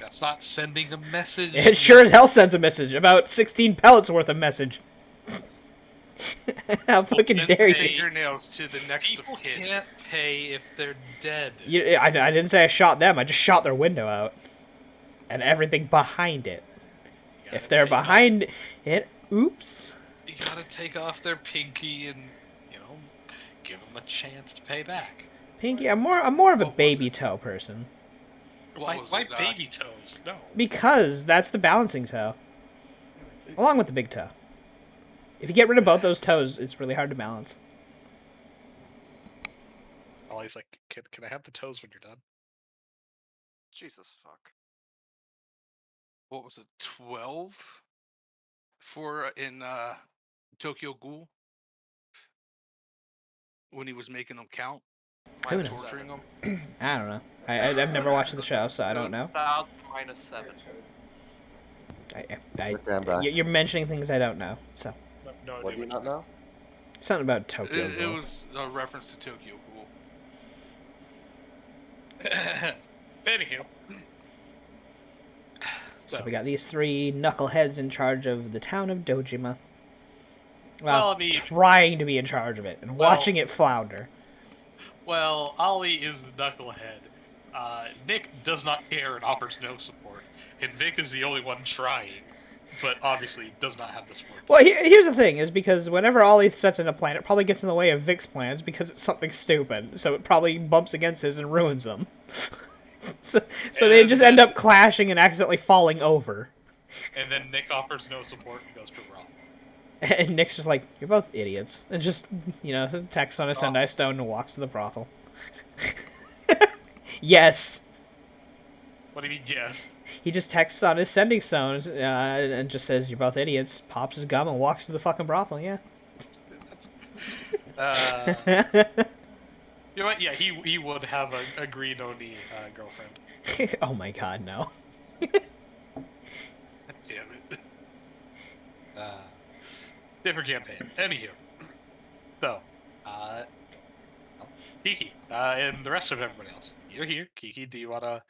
That's not sending a message. It sure as hell sends a message. About 16 pellets worth of message. How fucking And dare you? fingernails to the next People of kin. can't pay if they're dead. I didn't say I shot them. I just shot their window out. And everything behind it. You gotta If they're take off- behind it, oops. you gotta take off their pinky and give them a chance to pay back. Pinky, I'm more of a What was baby it? toe person. What was Why it? baby toes? No. Because that's the balancing toe. Along with the big toe. If you get rid of both those toes, it's really hard to balance. Ollie's like, can I have the toes when you're done? Jesus fuck. What was it? 12 for in Tokyo Ghoul when he was making them count, Who Minus knows? torturing them. I don't know. I've never watched the show, so I don't know. 7. Okay, I'm back. You're mentioning things I don't know. So No, What do you not know? something about Tokyo. It Ghoul. was a reference to Tokyo Ghoul. Anywho. So we got these three knuckleheads in charge of the town of Dojima. Well, I mean- trying to be in charge of it and Well- watching it flounder. Well, Ollie is the knucklehead. Nick does not care and offers no support. And Vic is the only one trying, but obviously does not have the support. Well, here's the thing: is because whenever Ollie sets in a plan, it probably gets in the way of Vic's plans because it's something stupid. So it probably bumps against his and ruins them. so they just end up clashing and accidentally falling over. And then Nick offers no support and goes to Raw. And Nick's just like, "You're both idiots," and just texts on a Sendai Stone and walks to the brothel. Yes. What do you mean, yes? He just texts on his sending stone and just says, "You're both idiots," pops his gum and walks to the fucking brothel, yeah. You know what? Yeah, he would have a green Oni girlfriend. Oh my god, no. Damn it. Different campaign. Anywho. So, Kiki, and the rest of everybody else. You're here. Kiki, do you want to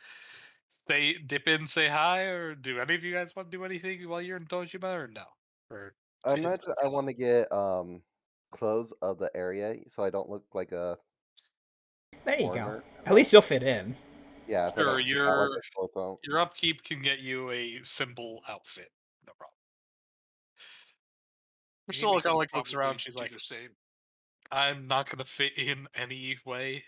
dip in, say hi, or do any of you guys want to do anything while you're in Dojima, or no? Or I imagine I want to get clothes of the area so I don't look like a There you go. foreigner. At least you'll fit in. Yeah, so I Sure, don't stick out like a sore thumb. your upkeep can get you a simple outfit. No problem. Priscilla Amy kind of can like looks probably around. She's do like, the same. I'm not gonna fit in any way.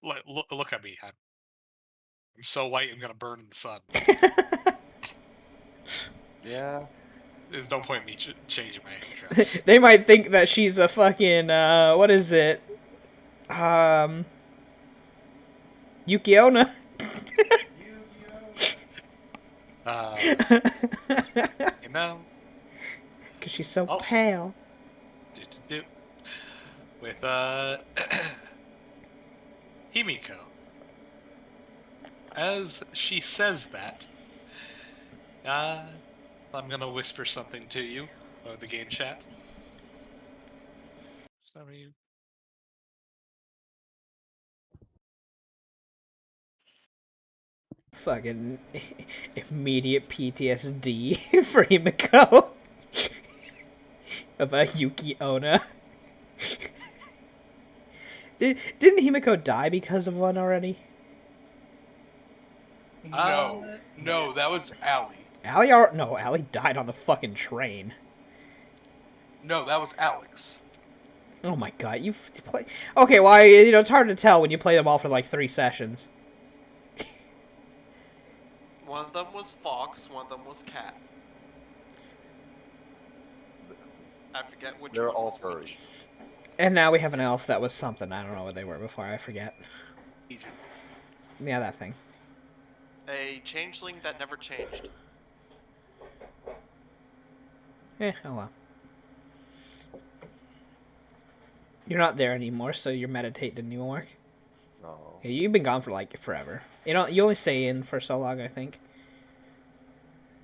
Look at me. I'm so white. I'm gonna burn in the sun. Yeah. There's no point in me changing my dress. They might think that she's a fucking, what is it? Yukiona. You know, Because she's so Also- pale. with Himiko. As she says that, I'm gonna whisper something to you over the game chat. Sorry. Fucking immediate PTSD for Himiko. Of a Yuki Onna. Didn't Himiko die because of one already? No, that was Allie. Allie died on the fucking train. No, that was Alex. Oh my god, you've played... Okay, well, it's hard to tell when you play them all for like 3 sessions. One of them was Fox, one of them was Cat. I forget which They're one all was which. furries. And now we have an elf that was something. I don't know what they were before, I forget. Agent. Yeah, that thing. A changeling that never changed. Oh well. You're not there anymore, so your meditate didn't even work. No. Yeah, you've been gone for like forever. You only stay in for so long, I think.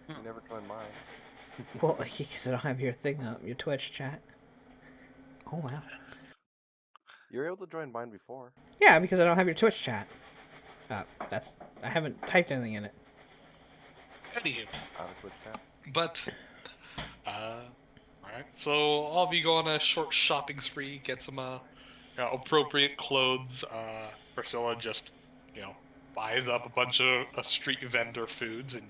You never joined mine. Well, because I don't have your thing up, your Twitch chat. Oh wow. You were able to join mine before. Yeah, because I don't have your Twitch chat. I haven't typed anything in it. Anywho, Out of Twitch chat. but alright. So all of you go on a short shopping spree, get some appropriate clothes. Priscilla just buys up a bunch of street vendor foods, and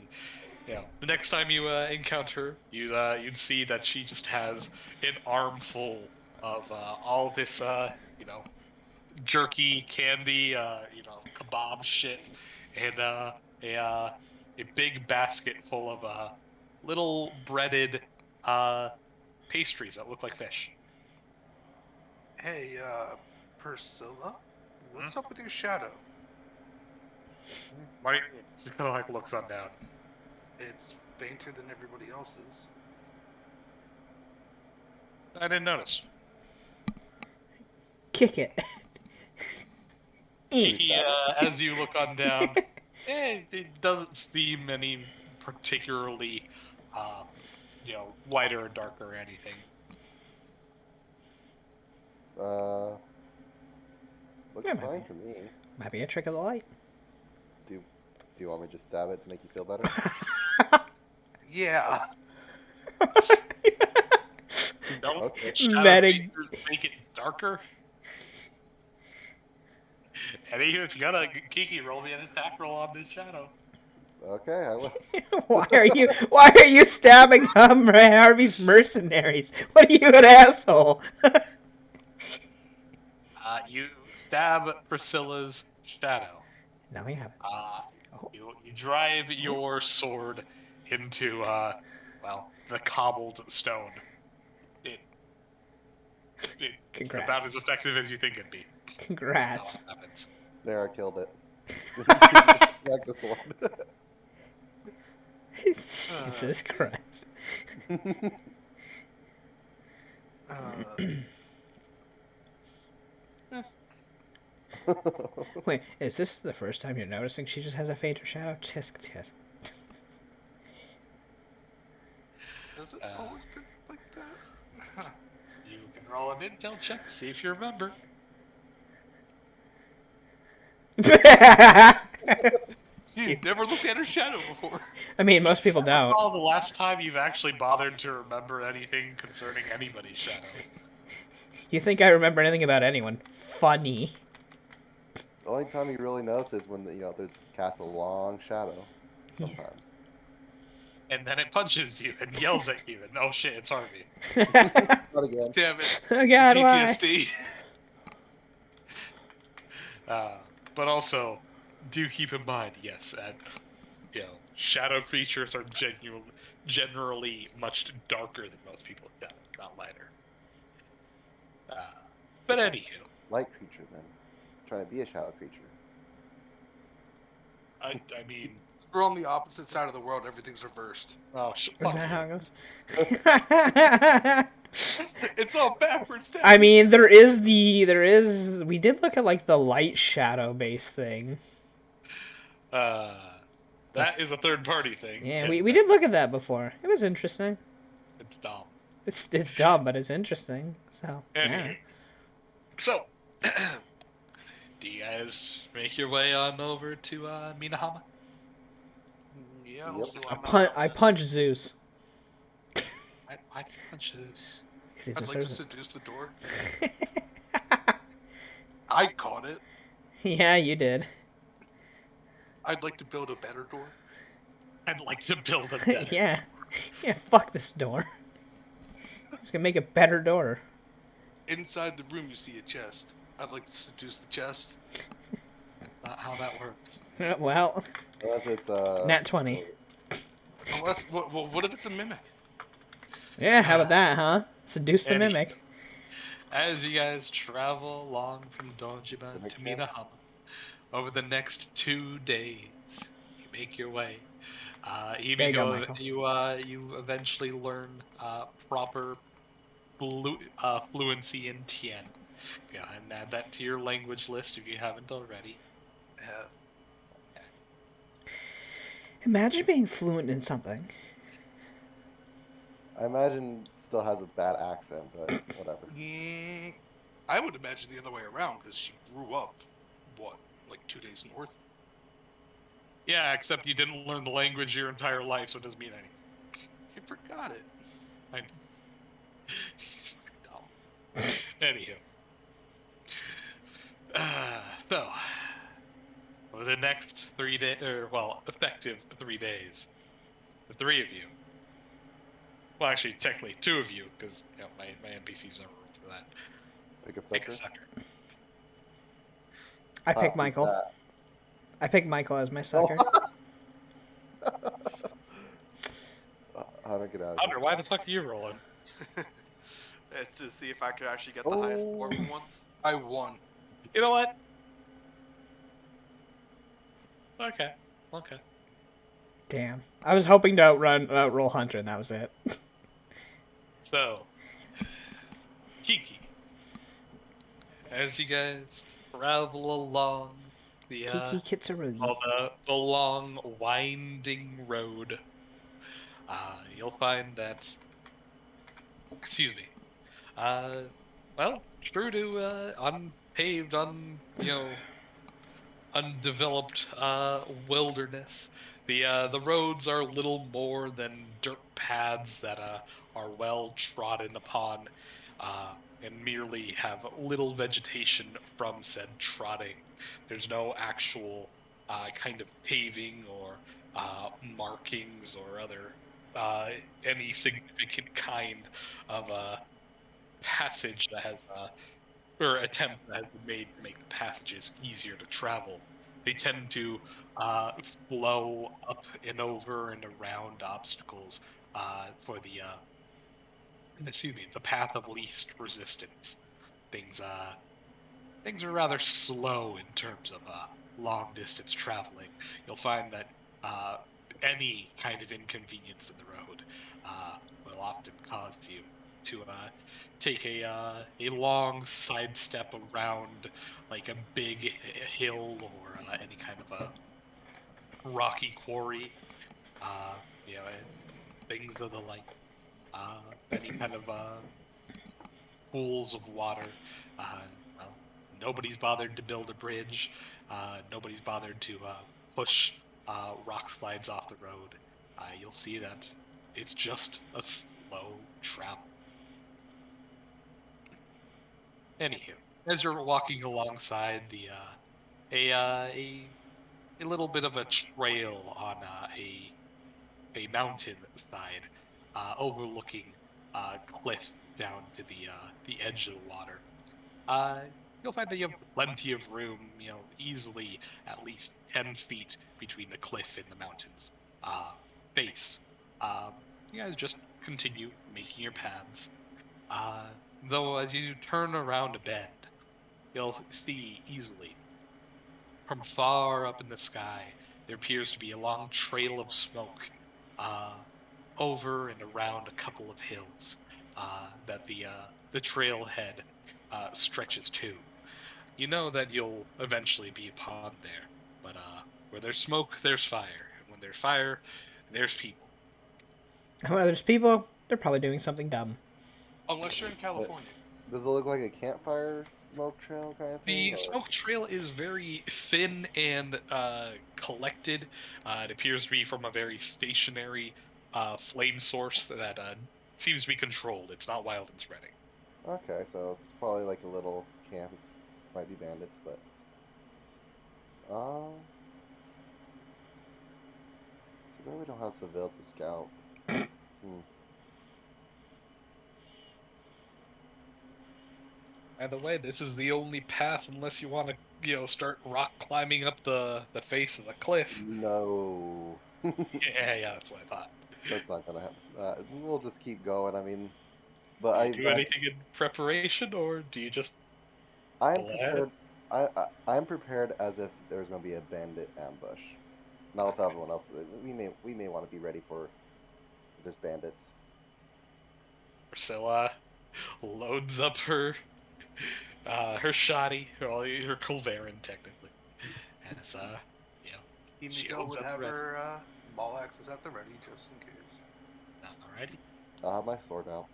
the next time you encounter her, you'd see that she just has an armful of all this jerky, candy, kebab shit, and a big basket full of little breaded pastries that look like fish. Hey, Priscilla? What's up with your shadow? Right? She kind of looks on down. It's fainter than everybody else's. I didn't notice. Kick it. As you look on down, it doesn't seem any particularly, lighter or darker or anything. Looks Yeah, fine maybe. to me. Might be a trick of the light. Do you want me to just stab it to make you feel better? Yeah. Don't Okay. shadow Medic- features make it darker. Anywho, if you got a Kiki, roll me an attack roll on this shadow. Okay, I will. Why are you stabbing Harvey's mercenaries? What are you, an asshole? You stab Priscilla's shadow. Nothing happened. You drive your sword into, the cobbled stone. It's Congrats. about as effective as you think it'd be. Congrats. How it happens. There, I killed it. Like the sword. Jesus Christ. Wait, is this the first time you're noticing she just has a fainter shadow? Tisk, tisk. Has it always been like that? You can roll an intel check to see if you remember. You've never looked at her shadow before. I mean, most people I don't. recall the last time you've actually bothered to remember anything concerning anybody's shadow. You think I remember anything about anyone? Funny. The only time you really notice is when there's cast a long shadow. Sometimes. And then it punches you and yells at you, and oh shit, it's Harvey. Not again. Damn it. Oh god, why? PTSD. But also, do keep in mind, yes, that shadow creatures are generally much darker than most people's shadows, not lighter. But anywho, Light creature then. Trying to be a shadow creature. I mean, We're on the opposite side of the world. Everything's reversed. oh Is fuck that you. how it goes? It's all backwards. Down. I mean, we did look at like the light shadow base thing. That is a third-party thing. Yeah, and we did look at that before. It was interesting. It's dumb. It's dumb, but it's interesting. So yeah. Anyway, so, do you guys make your way on over to Minahama? Yeah, I Yep. see why not. I punch Zeus. I punch this. 'Cause he I'd like to deserves it. seduce the door. I caught it. Yeah, you did. I'd like to build a better door. I'd like to build a better. Yeah. Yeah, fuck this door. Just gonna make a better door. Inside the room, you see a chest. I'd like to seduce the chest. Not how that works. Well, Unless it's nat 20. Unless, what if it's a mimic? Yeah, how about that, huh? Seduce the Any- mimic. As you guys travel along from Donjiba Mimic to chest? Minahama, over the next 2 days, you make your way. You There you go, become Michael. you eventually learn proper fluency in Tien. Go ahead and add that to your language list if you haven't already. Yeah. Imagine being fluent in something. I imagine still has a bad accent, but whatever. I would imagine the other way around because she grew up, like 2 days north. Yeah, except you didn't learn the language your entire life, so it doesn't mean anything. I forgot it. I... Dumb. Anywho. So, over the next 3 days, effective 3 days, the three of you, well, actually, technically 2 of you, because my NPCs never rolled for that. Pick a Pick a sucker. sucker. I pick Who's Michael. that? I pick Michael as my sucker. How to get out of Hunter, here? why the fuck are you rolling? To see if I could actually get the highest score for once. I won. You know what? Okay. Damn. I was hoping to outroll Hunter, and that was it. So, Kiki, as you guys travel along the Kiki Kitsurugi. the long winding road, you'll find that. Excuse me. Well, true to unpaved, undeveloped wilderness. The roads are little more than dirt paths that are well trodden upon, and merely have little vegetation from said trotting. There's no actual kind of paving or markings or other any significant kind of passage that has or attempt that has been made to make the passages easier to travel. They tend to flow up and over and around obstacles for the path of least resistance. Things things are rather slow in terms of long distance traveling. You'll find that any kind of inconvenience in the road will often cause you to take a long sidestep around like a big hill or any kind of a rocky quarry. Uh, things of the like. Any kind of pools of water. Uh, well, nobody's bothered to build a bridge. Nobody's bothered to push rock slides off the road. You'll see that it's just a slow travel. Anywho, as you're walking alongside a little bit of a trail on a mountain side, overlooking cliff down to the edge of the water. Uh, you'll find that you have plenty of room, easily at least 10 feet between the cliff and the mountain's base. You guys just continue making your paths. Uh, though as you turn around a bend, you'll see easily from far up in the sky, there appears to be a long trail of smoke over and around a couple of hills that the trailhead stretches to. You know that you'll eventually be upon there, but where there's smoke, there's fire, and when there's fire, there's people. Well, there's people. They're probably doing something dumb. Unless you're in California. Does it look like a campfire smoke trail kind of thing? The or- smoke trail is very thin and collected. It appears to be from a very stationary flame source that Okay, so it's probably like a little camp. might be bandits, but so maybe we don't have Seville to scout. Hmm. By the way, this is the only path unless you want to, start rock climbing up the face of the cliff. No, Yeah, that's what I thought. that's not gonna happen. We'll just keep going. I mean, but Do I you do anything in preparation, or do you just I'm pull ahead? prepared. I'm prepared as if there's gonna be a bandit ambush. And I'll tell everyone else that we may want to be ready for if there's bandits. Priscilla loads up her shoddy, her Culverin technically, as she Inigo opens would up have the her maul axes at the ready just in case. Alrighty. I'll have my sword out.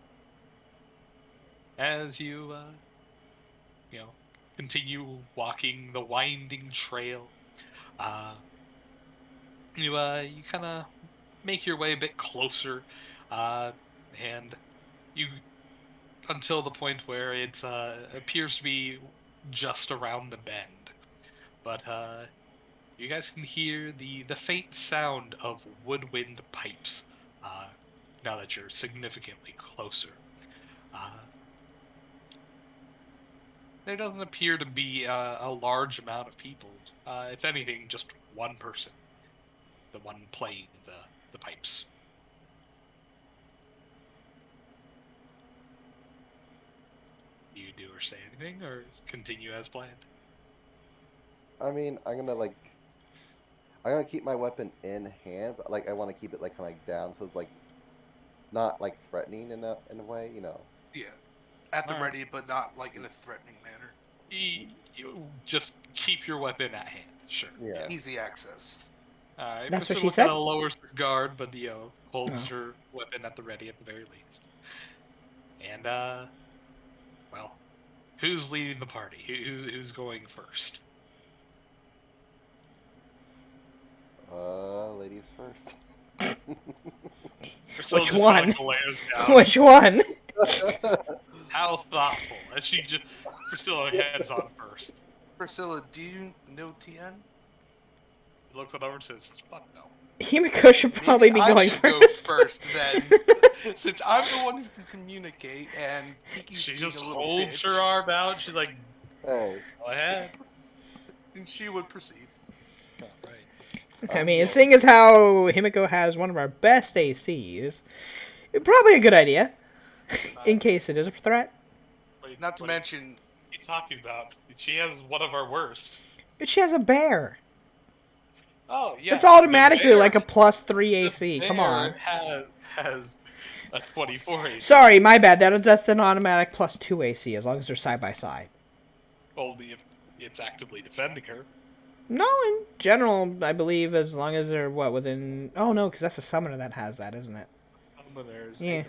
As you continue walking the winding trail, you kind of make your way a bit closer, and you until the point where it appears to be just around the bend. But you guys can hear the faint sound of woodwind pipes now that you're significantly closer. Uh, there doesn't appear to be a large amount of people. If anything, just one person, the one playing the pipes. Do you do or say anything, or continue as planned? I mean, I'm gonna keep my weapon in hand, but I want to keep it kind of down, so it's not threatening in a way, you know. Yeah, at the Alright. ready, but not in a threatening manner. You just keep your weapon at hand. Sure. Yeah. Easy access. Alright, That's what Priscilla she said? kind of lowers her guard, but holds Oh. her weapon at the ready at the very least. And well, who's leading the party? Who's going first? Ladies first. Priscilla Which just one? kinda glares down. Which one? How thoughtful! As Priscilla heads on first. Priscilla, do you know TN? He looks it over and says, "Fuck no." Himiko should probably Maybe be going I should go first. first then, since I'm the one who can communicate and Kiki's She being just a little holds bitch. her arm out. She's like, Hey, "Go ahead." And she would proceed. All right. I mean, yeah. seeing as how Himiko has one of our best ACs, probably a good idea. In case it is a threat. Not to mention, What are you talking about? She has one of our worst. But she has a bear. Oh yeah. It's automatically the bear, like a +3 the AC. Come bear on. has a 24 AC. Sorry, my bad. That's an automatic +2 AC as long as they're side by side. Only if it's actively defending her. No, in general, I believe as long as they're within. Oh no, because that's a summoner that has that, isn't it? Summoners, Yeah.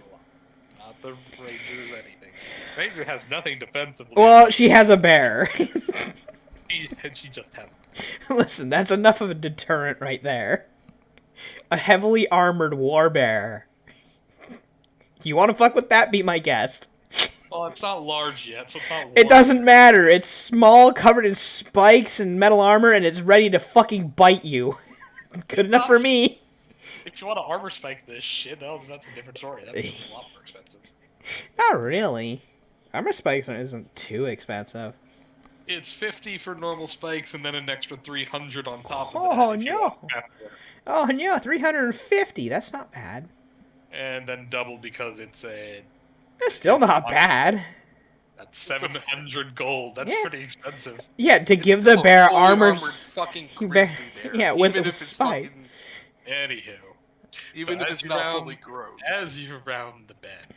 not the Rangers, anything. Ranger has nothing defensively. Well, she has a bear. She just has. Listen, that's enough of a deterrent right there. A heavily armored war bear. You want to fuck with that? Be my guest. Well, it's not large yet, so it's not. It doesn't matter. It's small, covered in spikes and metal armor, and it's ready to fucking bite you. Good enough for me. If you want to armor spike this shit, that's a different story. That's a lot more expensive. Not really. Armor spikes isn't too expensive. It's 50 for normal spikes, and then an extra 300 on top of Oh, that. If you no. want after. Oh no, 350. That's not bad. And then double because it's That's still not bad. that's 700 gold. That's Yeah. pretty expensive. Yeah, to it's give still the a bear fully armored. armored fucking bear- grizzly bear. yeah, with even a if it's spike. fucking, Anywho, even so if as it's you not round- fully grown. As you round the bend,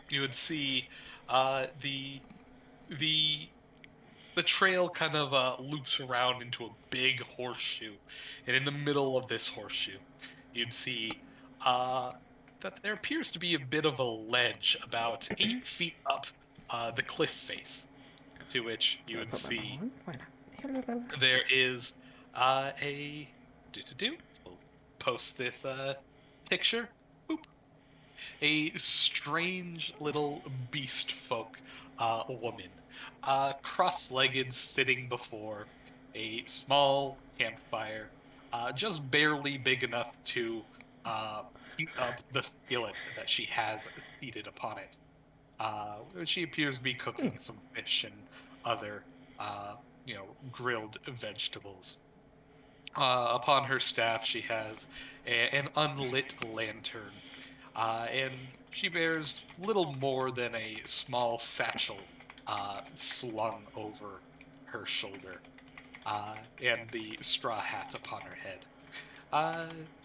you would see the trail kind of loops around into a big horseshoe, and in the middle of this horseshoe, you'd see that there appears to be a bit of a ledge about 8 feet up the cliff face, to which you would see Why not? there is a We'll post this picture. Boop. A strange little beast folk woman cross-legged, sitting before a small campfire, just barely big enough to heat up the skillet that she has seated upon it. She appears to be cooking some fish and other, grilled vegetables. Upon her staff, she has an unlit lantern, and she bears little more than a small satchel slung over her shoulder, and the straw hat upon her head.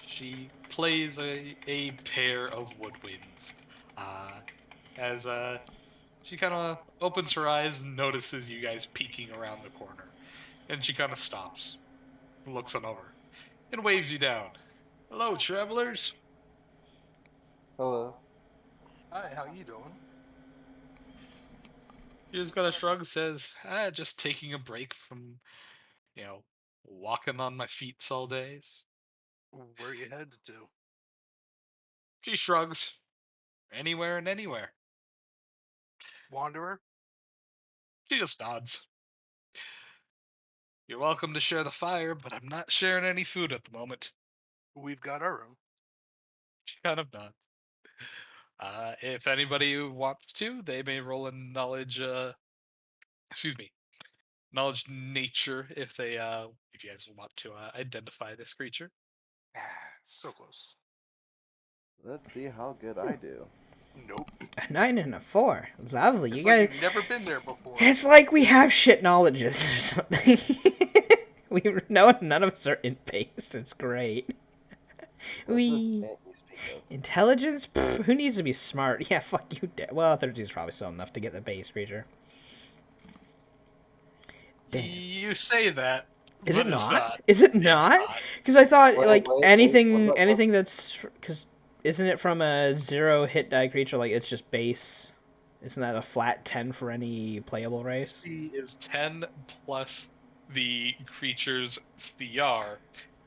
She plays a pair of woodwinds, uh, as she kind of opens her eyes and notices you guys peeking around the corner, and she kind of stops, looks on over, and waves you down. Hello, travelers. Hello. Hi, how you doing? She just kind of shrugs, says, just taking a break from, you know, walking on my feet all days. Where are you headed to? She shrugs. Anywhere and anywhere. Wanderer? She just nods. You're welcome to share the fire, but I'm not sharing any food at the moment. We've got our own. She kind of nods. If anybody wants to, they may roll in knowledge, excuse me, knowledge nature if you guys want to identify this creature. So close. Let's see how good I do. Nope. A 9 and a 4. Lovely. It's You like guys. you've never been there before. It's like we have shit knowledges or something. We know none of us are in base. It's great. What's this We ant you speak of? intelligence? Pfft, who needs to be smart? Yeah, fuck you. Well, 13 is probably still enough to get the base creature. Damn. You say that, Is but it it's not? not. Is it It's not? not. Because I thought Wait, what anything about anything that's because isn't it from a 0 hit die creature? Like it's just base. Isn't that a flat 10 for any playable race? C is 10 plus the creature's CR.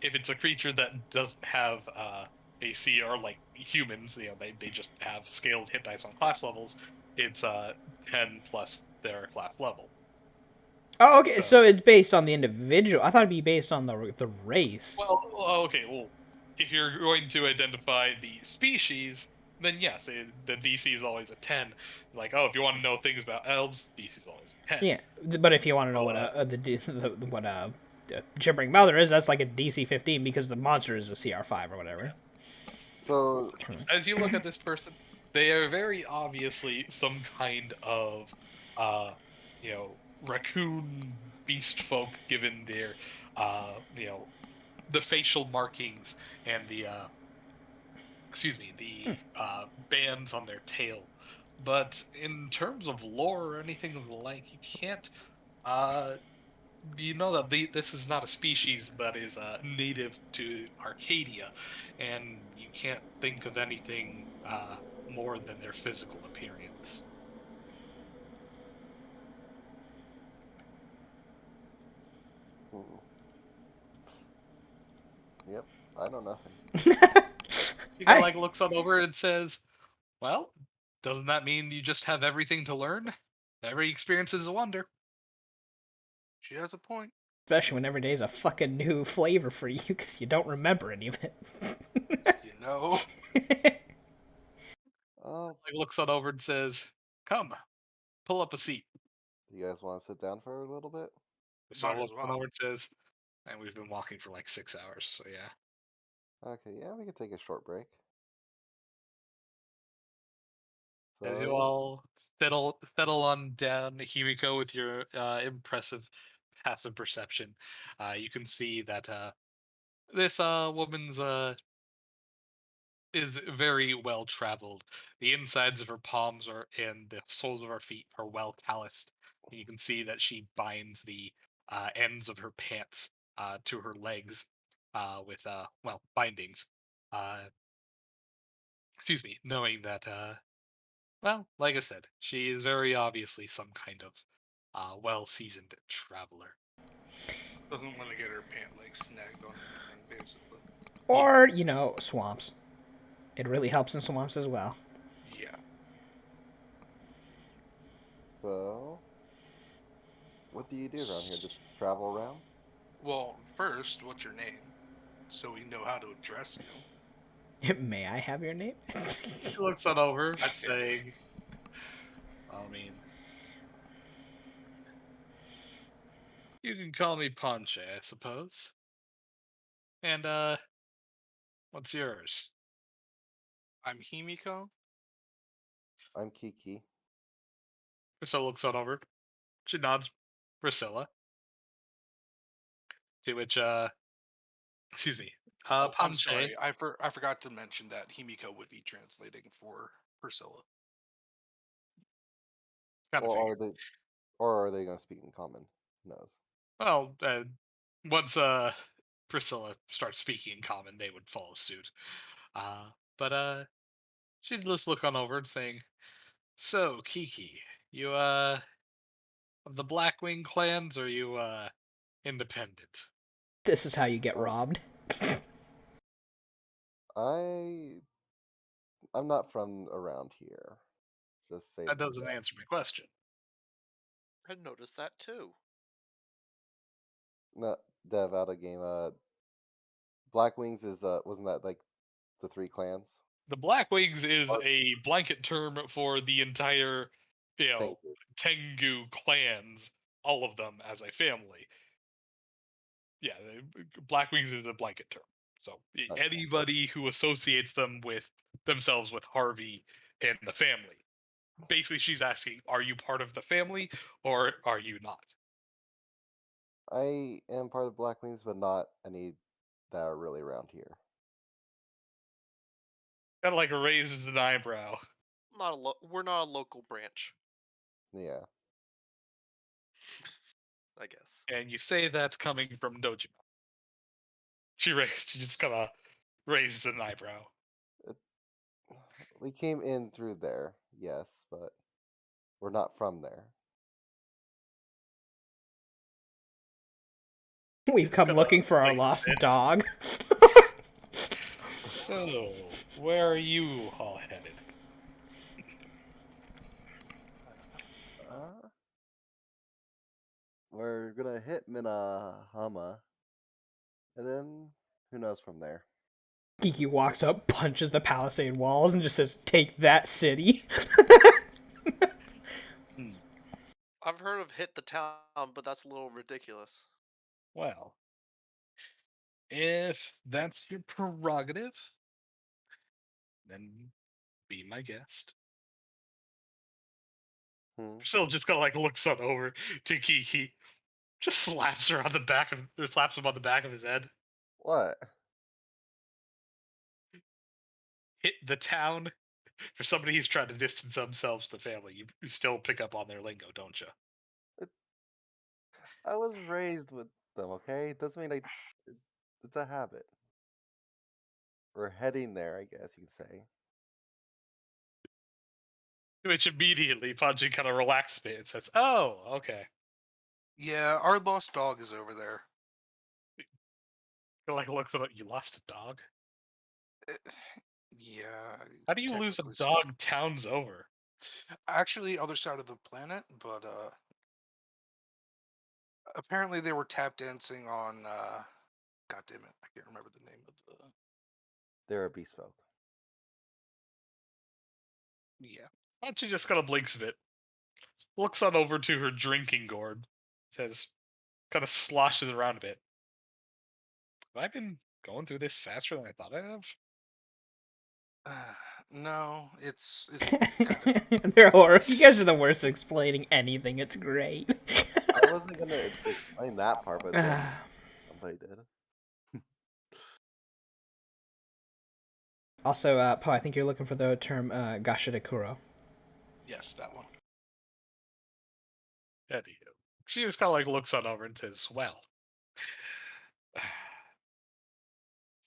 If it's a creature that doesn't have a CR like humans, they just have scaled hit dice on class levels, it's 10 plus their class level. Oh, okay. So- So it's based on the individual. I thought it'd be based on the race. Well, if you're going to identify the species, then yes, the DC is always a 10. Like, oh, if you want to know things about elves, DC is always a 10. Yeah, but if you want to know what what gibbering mother is, that's like a DC 15 because the monster is a CR 5 or whatever. So, As you look at this person, they are very obviously some kind of, uh, raccoon beast folk, given their, the facial markings and the bands on their tail. But in terms of lore or anything of the like, you can't. Uh, you know that this is not a species that is native to Arcadia, and you can't think of anything more than their physical appearance. hmm. Yep, I know nothing. He kind of like looks on over and says, "Well, doesn't that mean you just have everything to learn? Every experience is a wonder." She has a point. Especially when every day is a fucking new flavor for you because you don't remember any of it. You know? Like looks on over and says, "Come, pull up a seat." Do you guys want to sit down for a little bit? So Might as looks on well. over and says, "And we've been walking for like 6 hours, so yeah." Okay, yeah, we can take a short break. As So, you yeah. all settle on down, Himiko, with your impressive passive perception, you can see that this woman's is very well traveled. The insides of her palms are and the soles of her feet are well calloused. And you can see that she binds the ends of her pants to her legs with bindings. Uh, excuse me, knowing that well, like I said, she is very obviously some kind of well-seasoned traveler. Doesn't want to get her pant leg snagged on anything, basically. Or, swamps. It really helps in swamps as well. Yeah. So, What do you do around here? Just travel around? Well, first, what's your name? So we know how to address you. May I have your name? He looks on over, saying, I mean, you can call me Ponche, I suppose. And, what's yours? I'm Himiko. I'm Kiki. Priscilla looks on over. She nods. Priscilla. To which, excuse me, Oh, I'm Ponche, sorry. I forgot to mention that Himiko would be translating for Priscilla. kind of Or figured. are they or are they gonna speak in common? Who knows? Well, once, Priscilla starts speaking in common, they would follow suit. But, she'd just look on over and saying, so, Kiki, you, of the Blackwing clans, or are you, independent? This is how you get Uh, robbed. I'm not from around here. Just say That that. doesn't answer my question. I noticed that too. No, Dev out of game. Black Wings is wasn't that like the three clans? The Blackwings is Or a blanket term for the entire, thank you. Tengu clans, all of them as a family. Yeah, Blackwings is a blanket term. So Okay. anybody who associates themselves with Harvey and the family. Basically, she's asking, are you part of the family or are you not? I am part of Black Wings, but not any that are really around here. Kind of like raises an eyebrow. We're not a local branch, Yeah. I guess. And you say that coming from Dojima. She just kind of raises an eyebrow. It, we came in through there, yes, but we're not from there. We've Just come kind of looking for our like lost bend. dog. So, where are you all headed? Uh, we're gonna hit Minahama, and then who knows from there. Kiki walks up, punches the palisade walls, and just says, "Take that, city." Hmm. I've heard of hit the town, but that's a little ridiculous. Well, if that's your prerogative, then be my guest. Hmm. Priscilla just kind of like looks on over to Kiki, just slaps her on the back of, or slaps him on the back of his head. What? Hit the town. For somebody who's trying to distance themselves from the family, you still pick up on their lingo, don't you? I was raised with them. Okay, it doesn't mean it- it's a habit. We're heading there, I guess you could say. Which immediately Punji kind of relaxes a bit and says, "Oh, okay." Yeah, our lost dog is over there. He like looks at it. You lost a dog. Eh, Yeah, How do you lose a technically dog towns over? actually other side of the planet, but apparently they were tap dancing on god damn it, I can't remember the name of the They're a beast folk. yeah. Punji just kind of blinks a bit, looks on over to her drinking gourd, says, kind of sloshes around a bit. Have I been going through this faster than I thought I have? No, it's kind of They're horrible. You guys are the worst at explaining anything. It's great. I wasn't gonna explain that part, but then somebody did. Also, Poe, I think you're looking for the term gashadekuro. yes, that one. Anywho, she just kind of like looks on over and says, "Well,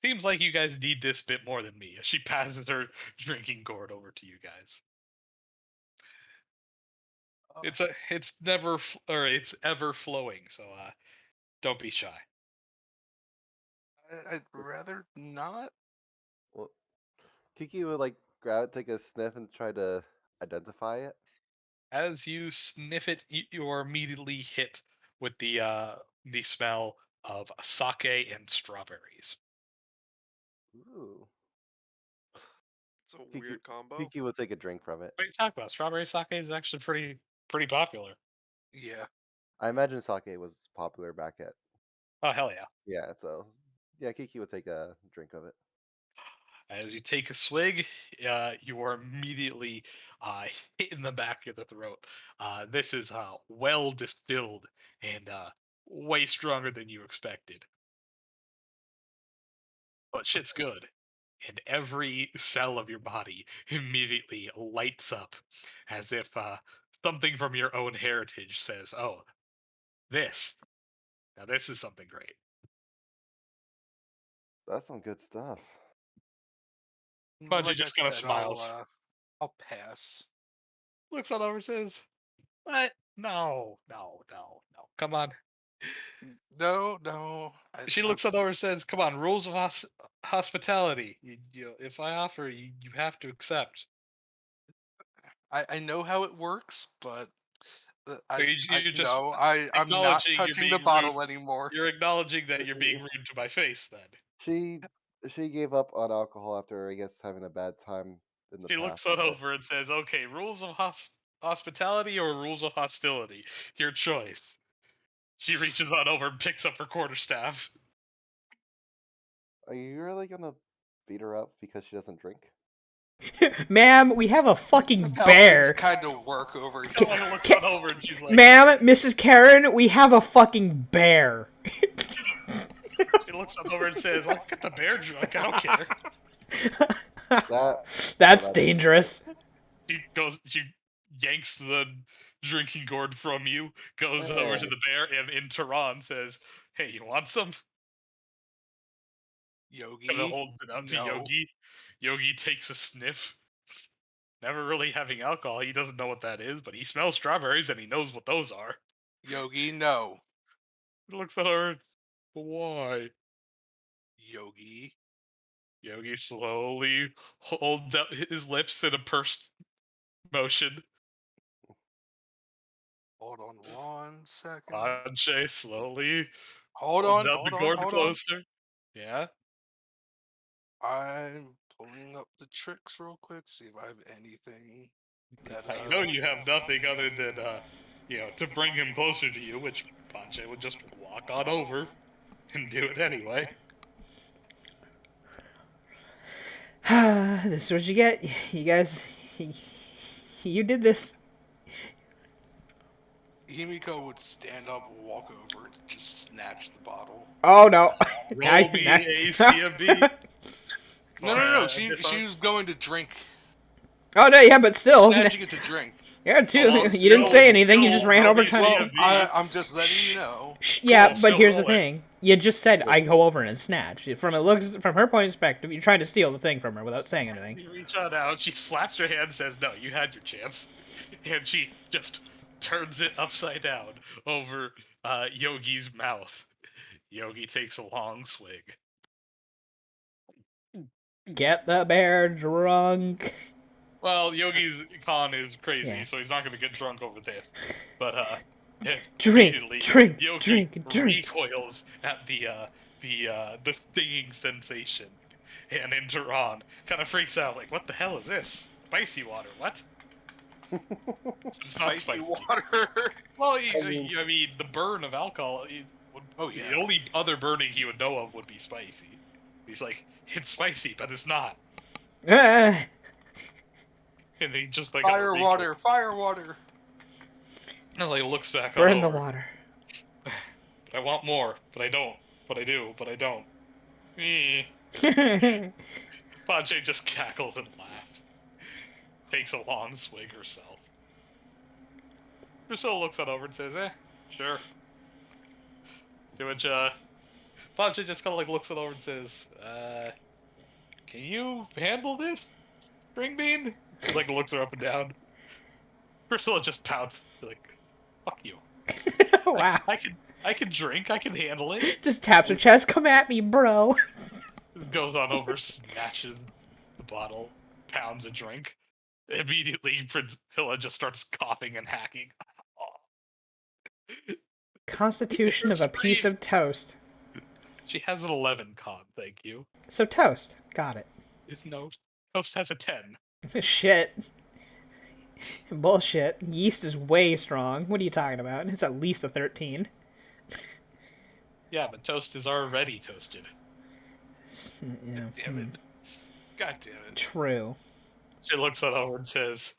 seems like you guys need this bit more than me." As she passes her drinking gourd over to you guys. Uh, It's ever flowing. So don't be shy. I'd rather not. Well, Kiki would like grab it, take a sniff, and try to identify it. As you sniff it, you're immediately hit with the smell of sake and strawberries. Ooh. It's a Kiki, weird combo. Kiki will take a drink from it. What are you talking about? Strawberry sake is actually pretty popular. Yeah. I imagine sake was popular back at. Oh hell yeah! Yeah, so yeah, Kiki would take a drink of it. As you take a swig, you are immediately hit in the back of the throat. This is well distilled and way stronger than you expected. But shit's good. And every cell of your body immediately lights up as if something from your own heritage says, oh, this. Now, this is something great. That's some good stuff. Bungie Like I just kind of said, smiles. I'll pass. Looks on over and says, what? No. Come on. No. She looks on over and says, come on, rules of hospitality. If I offer, you have to accept. I know how it works, but So you're just I'm not acknowledging you're touching the being rude. bottle anymore. You're acknowledging that you're being rude to my face, then. She gave up on alcohol after, I guess, having a bad time in the She past. looks on over and says, okay, rules of hospitality or rules of hostility? Your choice. She reaches on over and picks up her quarterstaff. Are you really gonna beat her up because she doesn't drink? Ma'am, we have a fucking That's how bear. things kind of work over here. Someone looks on over and she's like, Ma'am, Mrs. Karen, we have a fucking bear. she looks on over and says, I'll get the bear drunk, I don't care. That's dangerous. She yanks the drinking gourd from you, goes over to the bear, and in Tehran says, hey, you want some? Yogi. Kind of holds it out to Yogi. Yogi takes a sniff. Never really having alcohol, he doesn't know what that is, but he smells strawberries and he knows what those are. Yogi, no. He looks at her. Why? Yogi. Yogi slowly holds out his lips in a pursed motion. Hold on 1 second. Anche slowly Hold holds on, out the gourd closer. Yeah. I'm pulling up the tricks real quick, see if I have anything that I know you have nothing other than to bring him closer to you, which Panche would just walk on over and do it anyway. This is what you get. You guys, you did this. Himiko would stand up, walk over, and just snatch the bottle. Oh no! Roll me a CMB. No. She was going to drink. Oh no, yeah, but still. Snatching it to drink. Yeah, too. You didn't say anything. You just ran over to. Well, I'm just letting you know. Yeah, but here's the thing. You just said I go over and snatch. From her point of perspective, you're trying to steal the thing from her without saying anything. She reaches out, she slaps her hand and says, no, you had your chance. And she just turns it upside down over Yogi's mouth. Yogi takes a long swig. Get the bear drunk. Well, Yogi's con is crazy, so he's not going to get drunk over this. But drink, Yogi recoils at the stinging sensation, and in Tehran kind of freaks out, like, what the hell is this? Spicy water? What? Spicy water. Well, I mean, the burn of alcohol. The only other burning he would know of would be spicy. He's like, it's spicy, but it's not. And he just like fire water. And like looks back. Burn the water. I want more, but I don't. But I do, but I don't. Panche just cackles and laughs. Takes a long swig herself. Priscilla looks on over and says, sure. To which, Panche just kind of like looks on over and says, can you handle this, String Bean? He like looks her up and down. Priscilla just pouts, like, fuck you. Wow. I can drink, I can handle it. Just taps her chest, come at me, bro. Goes on over, snatches the bottle, pounds a drink. Immediately, Priscilla just starts coughing and hacking. Constitution of a piece of toast. She has an 11 con, thank you. So toast. Got it. No, Toast has a 10. Shit. Bullshit. Yeast is way strong. What are you talking about? It's at least a 13. Yeah, but Toast is already toasted. Yeah. Damn it. God damn it. True. She looks at her and says,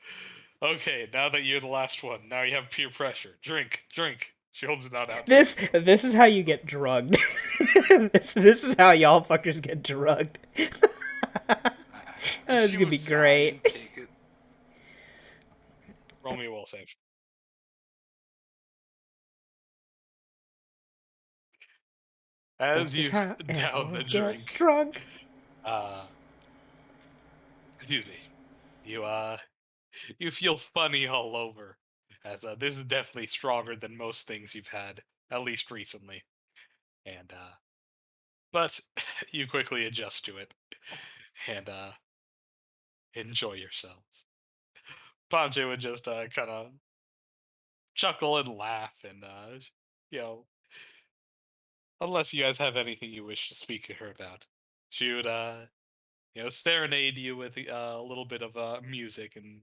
"Okay, now that you're the last one, now you have peer pressure. Drink, drink." She holds it out. This is how you get drugged. this is how y'all fuckers get drugged. That's She gonna be was great. signed, take it. Roll me a will save. As This you is how down the everyone gets drink, drunk. excuse me, you feel funny all over, as this is definitely stronger than most things you've had, at least recently, and but you quickly adjust to it, and enjoy yourself. Panche would just kind of chuckle and laugh, and you know, unless you guys have anything you wish to speak to her about, she would serenade you with a little bit of music and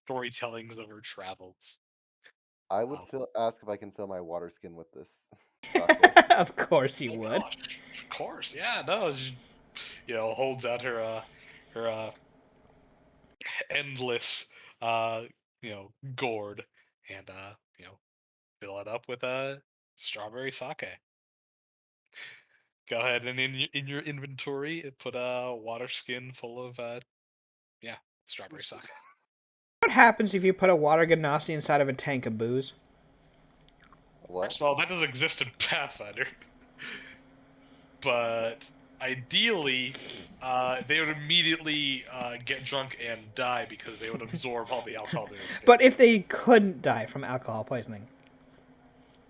storytellings of her travels. I would Oh ask if I can fill my water skin with this sake. Of course you my would. gosh, of course, yeah, no, she, holds out her endless uh gourd and fill it up with strawberry sake. Go ahead and in your inventory put a water skin full of strawberry sake. What happens if you put a water ganassi inside of a tank of booze? What? First of all, that doesn't exist in Pathfinder. But ideally, they would immediately get drunk and die because they would absorb all the alcohol in their skin. But if they couldn't die from alcohol poisoning,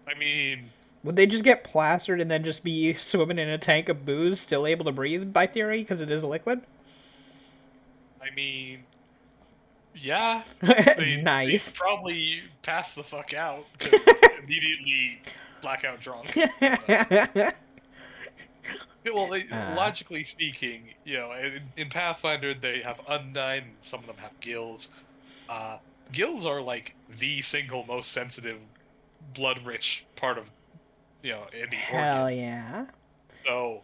I mean, would they just get plastered and then just be swimming in a tank of booze, still able to breathe by theory because it is a liquid? Yeah, they'd Nice. probably pass the fuck out because immediately blackout drunk. Well, logically speaking, in Pathfinder they have Undyne, and some of them have gills. Gills are like the single most sensitive, blood-rich part of any Hell organ. yeah. So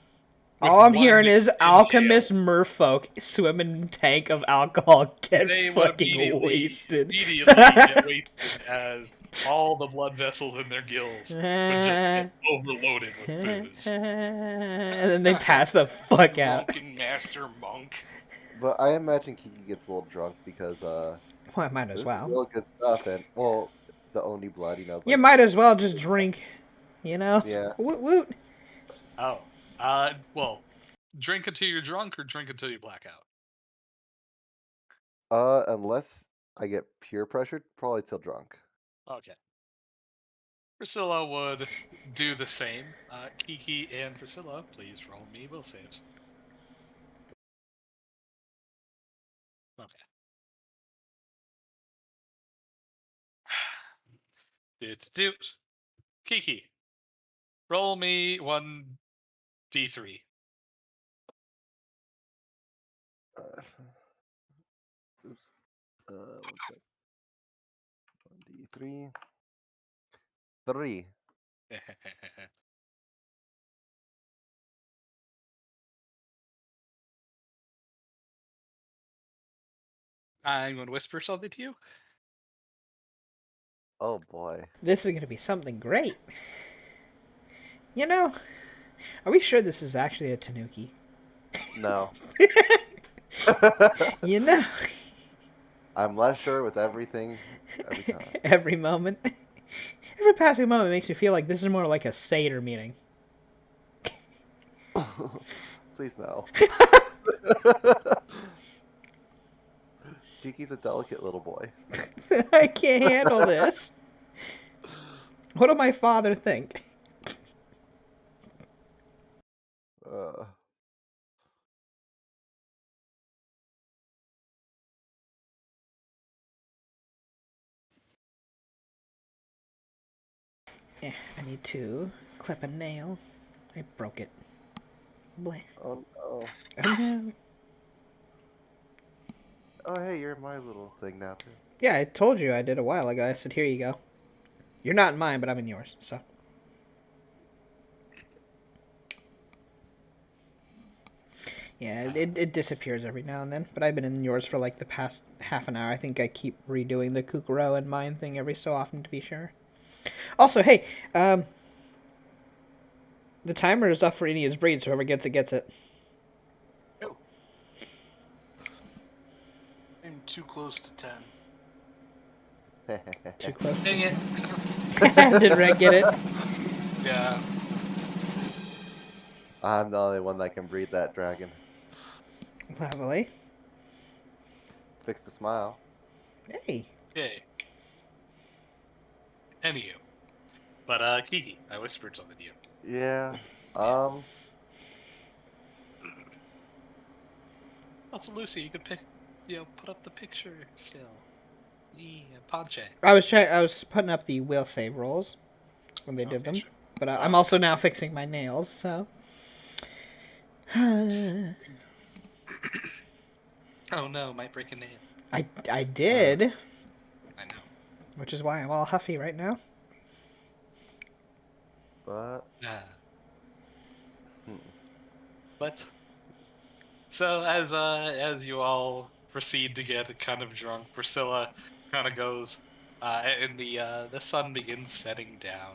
All I'm with hearing one is in alchemist jail, merfolk swim in a tank of alcohol, get they would fucking wasted. immediately get wasted as all the blood vessels in their gills would just get overloaded with booze. And then they pass the fuck out. Drunken master monk. But I imagine Kiki gets a little drunk because Well, I might as this is well. real good stuff, and well, the Oni blood, it's You like, might as well just drink, yeah. Woot woot. Oh, well, drink until you're drunk or drink until you black out. Unless I get peer pressured, probably till drunk. Okay. Priscilla would do the same. Kiki and Priscilla, please roll me will saves. Okay. Doot. Kiki, roll me 1d3. Oops. One sec. 1d3. 3. I'm going to whisper something to you. Oh boy. This is gonna be something great. Are we sure this is actually a tanuki? No. You know, I'm less sure with everything every time. every moment. Every passing moment makes me feel like this is more like a Seder meeting. Please no. Kiki's a delicate little boy. I can't handle this. What will my father think? Yeah, I need to clip a nail. I broke it. Bleh. Oh no. Oh no. Oh hey, you're my little thing now too. Yeah, I told you I did a while ago. I said, here you go. You're not in mine, but I'm in yours, so. Yeah, it disappears every now and then, but I've been in yours for like the past half an hour. I think I keep redoing the Kukuro and mine thing every so often to be sure. Also, hey, the timer is up for India's breed, so whoever gets it, gets it. I'm too close to 10. Too close. Dang it. Did Red get it? Yeah. I'm the only one that can breed that dragon. Lovely. Fix the smile. Hey. Yay. Anywho. But, Kiki, I whispered something to you. Yeah. Also, Lucy, you could put up the picture still. Yeah, Ponche. I was putting up the will save rolls when they did them, Sure. but I'm also now fixing my nails, so. Oh no, might break a nail. I did, I know. which is why I'm all huffy right now. But But so as you all proceed to get kind of drunk, Priscilla kind of goes, and the sun begins setting down.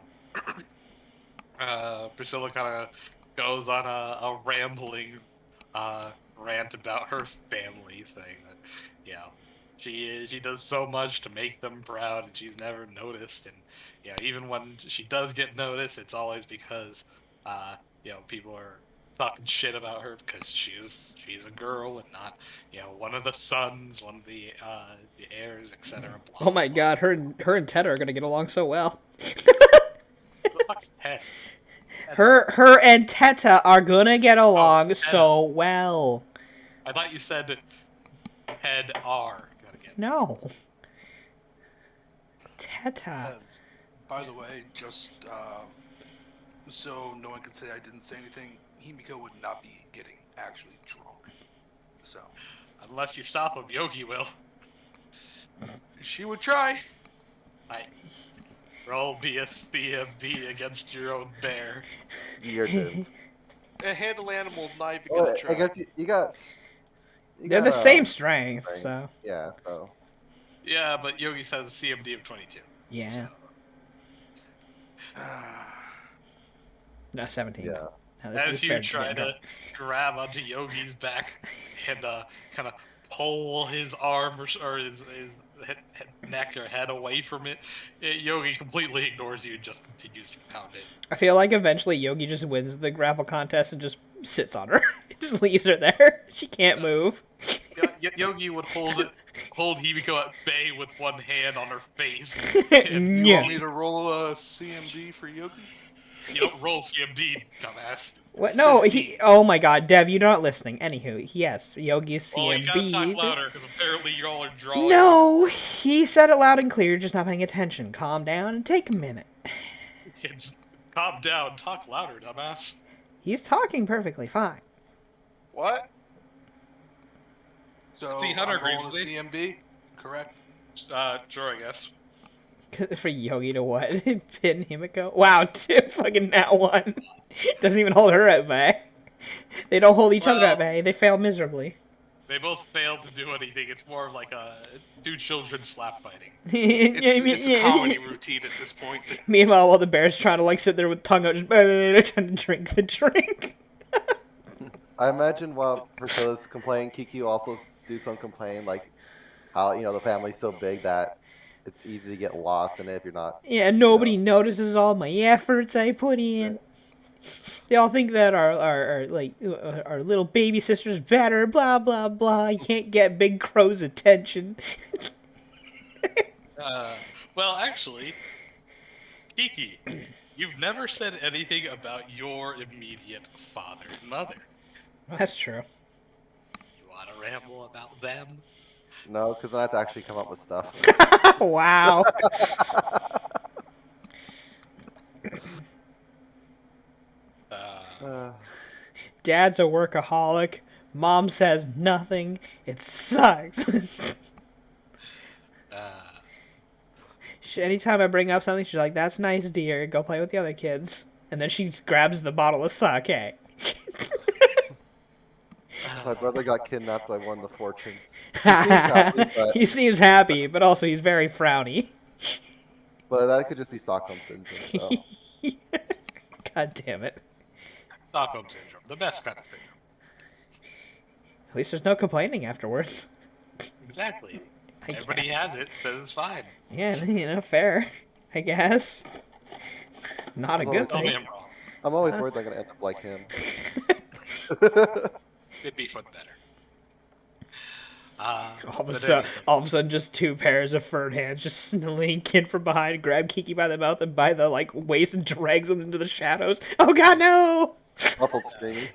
Priscilla kind of goes on a rambling rant about her family, saying that she does so much to make them proud, and she's never noticed, and even when she does get noticed, it's always because people are talking shit about her because she's a girl and not one of the sons, one of the heirs, etc. Oh my god, her and Ted are gonna get along so well. What the fuck's Ted? Her and Teta are gonna get along Teta. so well. I thought you said that Ted R. Gotta get. No. Teta. By the way, just so no one can say I didn't say anything, Himiko would not be getting actually drunk. So Unless you stop him, Yogi will. she would try. Roll be a CMB against your own bear. you're doomed. A handle animal not even Well, gonna try. I guess you got. They're the same strength, so. Yeah. So. Yeah, but Yogi has a CMD of 22. Yeah. So. No, 17. Yeah. No, As you bear's try getting to drunk. grab onto Yogi's back and kind of pull his arm or his neck or head away from it, Yogi completely ignores you and just continues to pound it. I feel like eventually Yogi just wins the grapple contest and just sits on her. Just leaves her there. She can't move. Yogi would hold Himiko at bay with one hand on her face. You want me to roll a CMD for Yogi? You don't roll CMD, dumbass. What? No, oh my god, Dev, you're not listening. Anywho, yes, Yogi's Well, you gotta talk CMB. louder, because apparently you all are drawing. No, he said it loud and clear, you're just not paying attention. Calm down and take a minute. Kids, calm down, talk louder, dumbass. He's talking perfectly fine. What? So See, Hunter I'm rolling a agrees with CMB, correct? Sure, I guess. For Yogi to what? Pin Himiko? Wow, fucking that one. Doesn't even hold her at bay. They don't hold each other at bay. They fail miserably. They both failed to do anything. It's more of like two children slap fighting. It's a comedy routine at this point. Meanwhile, while the bear's trying to like sit there with tongue out, just trying to drink the drink. I imagine while Priscilla's complaining, Kiki will also do some complaining, like how the family's so big that it's easy to get lost in it if you're not. Yeah, nobody notices all my efforts I put in. They all think that our little baby sister's better. Blah blah blah. You can't get Big Crow's attention. Well, actually, Kiki, you've never said anything about your immediate father and mother. That's true. You want to ramble about them? No, because I have to actually come up with stuff. Wow. Dad's a workaholic. Mom says nothing. It sucks. Anytime I bring up something, she's like, "That's nice, dear. Go play with the other kids." And then she grabs the bottle of sake. My brother got kidnapped by one of the fortunes. He seems happy, but, He seems happy, but also he's very frowny. but that could just be Stockholm syndrome. So. God damn it. Stockholm syndrome, the best kind of syndrome. At least there's no complaining afterwards. Exactly. I Everybody guess. has it, says it's fine. Yeah, fair. I guess. Not a good Tell me thing. I'm wrong. I'm always worried they're gonna end up like him. It'd be for the better. All of a sudden, just two pairs of furred hands just slinking in from behind, grab Kiki by the mouth and by the waist and drags him into the shadows. Oh God, no! Muffled screaming.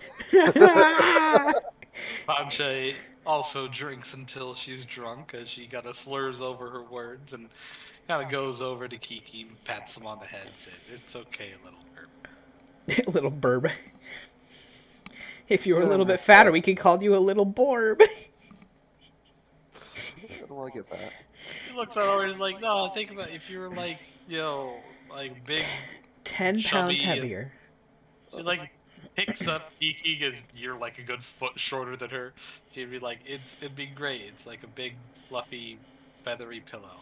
Panche also drinks until she's drunk, as she kind of slurs over her words and kind of goes over to Kiki and pats him on the head, says, "It's okay, little herb." Little burb. If you were a little bit fatter, we could call you a little borb. I don't want to get that. He looks at her and is like, "No, think about it. If you were like, big, 10 pounds chubby, heavier. she picks up Kiki because you're like a good foot shorter than her. She'd be like, it'd be great. It's like a big, fluffy, feathery pillow.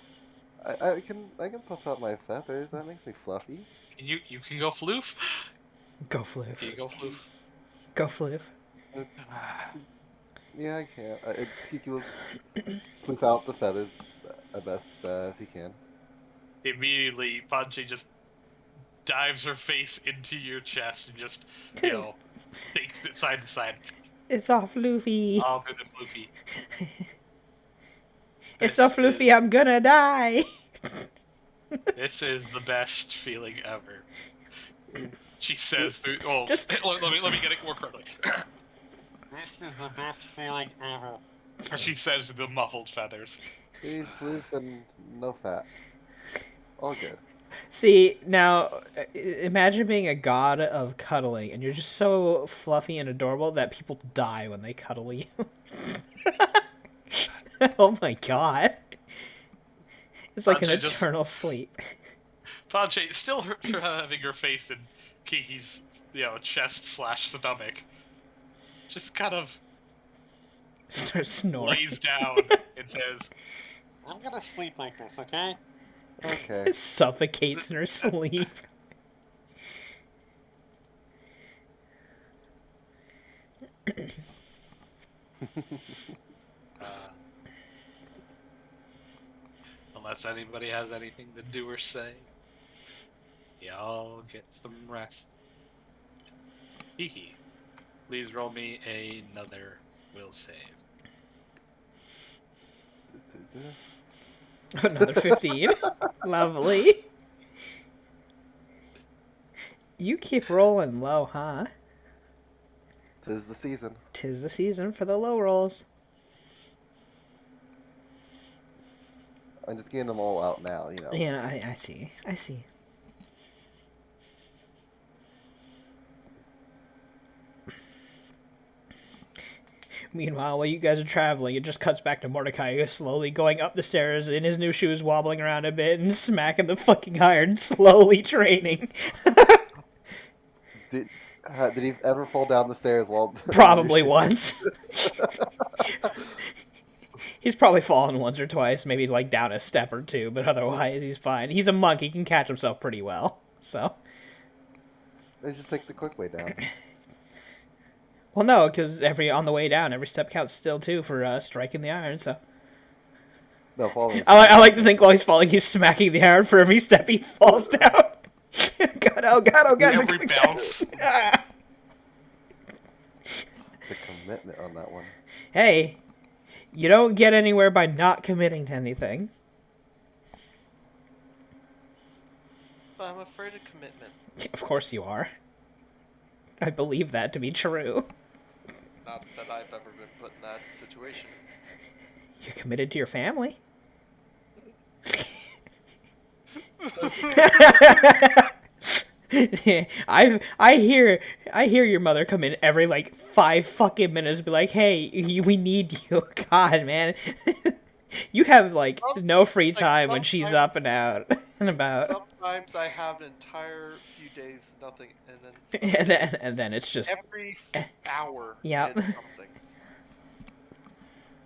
I can puff out my feathers. That makes me fluffy. And you can go floof. Go floof. Can you go floof? Go floof. Yeah, I can. Kiki will flip out the feathers as best as he can. Immediately, Panche just dives her face into your chest and just, takes it side to side. It's all floofy. All through the floofy. It's so floofy, I'm gonna die. This is the best feeling ever. She says through. Oh, Just- let me get it more correctly. This is the best feeling ever. She says through the muffled feathers. He's loose and no fat. All good. See, now, imagine being a god of cuddling, and you're just so fluffy and adorable that people die when they cuddle you. Oh my god. It's like an Panche just- eternal sleep. Panche, still having her face in Kiki's, chest/stomach, just kind of Start snoring. lays down and says, "I'm gonna sleep like this, okay?" Okay. Suffocates in her sleep. Unless anybody has anything to do or say, y'all get some rest. Kiki, please roll me another will save. Another 15. Lovely. You keep rolling low, huh? 'Tis the season. 'Tis the season for the low rolls. I'm just getting them all out now, Yeah, I see. I see. Meanwhile, while you guys are traveling, it just cuts back to Mordecai slowly going up the stairs in his new shoes, wobbling around a bit and smacking the fucking iron, slowly training. Did he ever fall down the stairs while... Probably once. He's probably fallen once or twice, maybe down a step or two, but otherwise he's fine. He's a monk, he can catch himself pretty well, so... Let's just take the quick way down. Well, no, because on the way down, every step counts still, too, for striking the iron, so... No, falling. I like to think while he's falling, he's smacking the iron for every step he falls down. God, oh god, oh god. Every bounce. The commitment on that one. Hey, you don't get anywhere by not committing to anything. But I'm afraid of commitment. Of course you are. I believe that to be true. Not that I've ever been put in that situation. You're committed to your family. I hear your mother come in every like 5 fucking minutes, be like, "Hey, we need you." God, man, you have like no free Like, time when she's sometimes- up and out and about, Sometimes I have an entire few days nothing, and then and then it's just every hour yeah. it's something.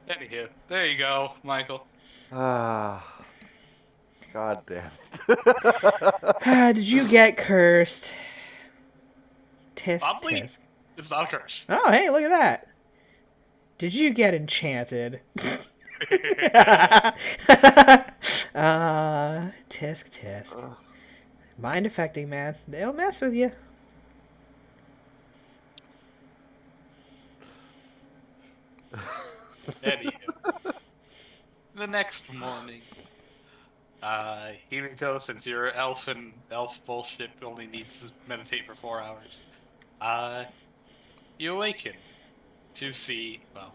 Anywho, there you go, Michael. Ah, God damn it. Did you get cursed? Tisk Oddly, tisk. it's not a curse. Oh, hey, look at that. Did you get enchanted? Tisk tisk. Ugh. Mind affecting, man. They'll mess with you. Anywho, the next morning, Himiko, since your elf bullshit only needs to meditate for 4 hours, you awaken to see, well,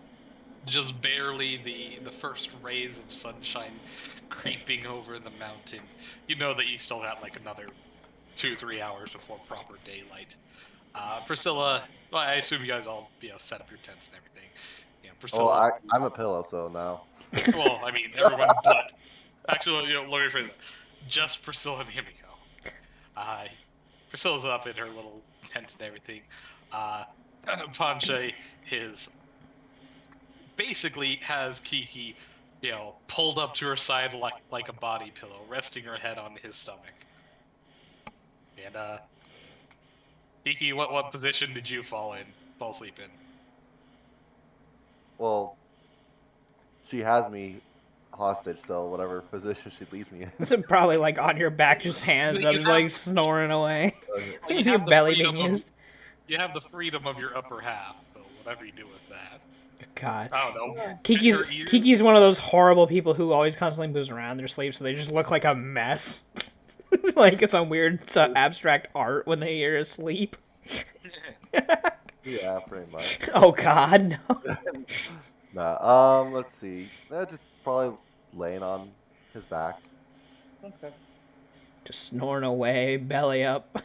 just barely the first rays of sunshine creeping over the mountain. You know that you still got like another 2-3 hours before proper daylight. Priscilla, well, I assume you guys all set up your tents and everything. Yeah, Oh, Priscilla. I'm a pillow, so no. Well, I mean everyone but actually, let me rephrase that. Just Priscilla and Himiko. Priscilla's up in her little tent and everything. Panche his basically has Kiki, pulled up to her side like a body pillow, resting her head on his stomach. And Kiki, what position did you fall asleep in? Well, she has me hostage, so whatever position she leaves me in. This is probably like on your back, just hands up, just like snoring away. Well, Your the belly freedom being used. You have the freedom of your upper half, so whatever you do with that. God. I don't know. Kiki's one of those horrible people who always constantly moves around in their sleep, so they just look like a mess. Like it's some weird abstract art when they are asleep. Yeah, pretty much. Oh God, no. Nah, let's see. Just probably laying on his back. Just snoring away, belly up.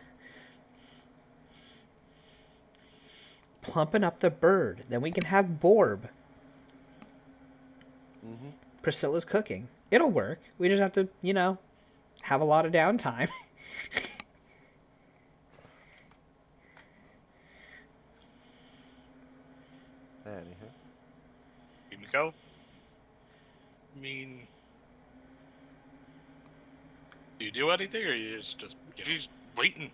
Plumping up the bird. Then we can have Borb. Mm-hmm. Priscilla's cooking. It'll work. We just have to, have a lot of downtime. Anywho. Himiko? I mean, Do you do anything, or you just she's waiting.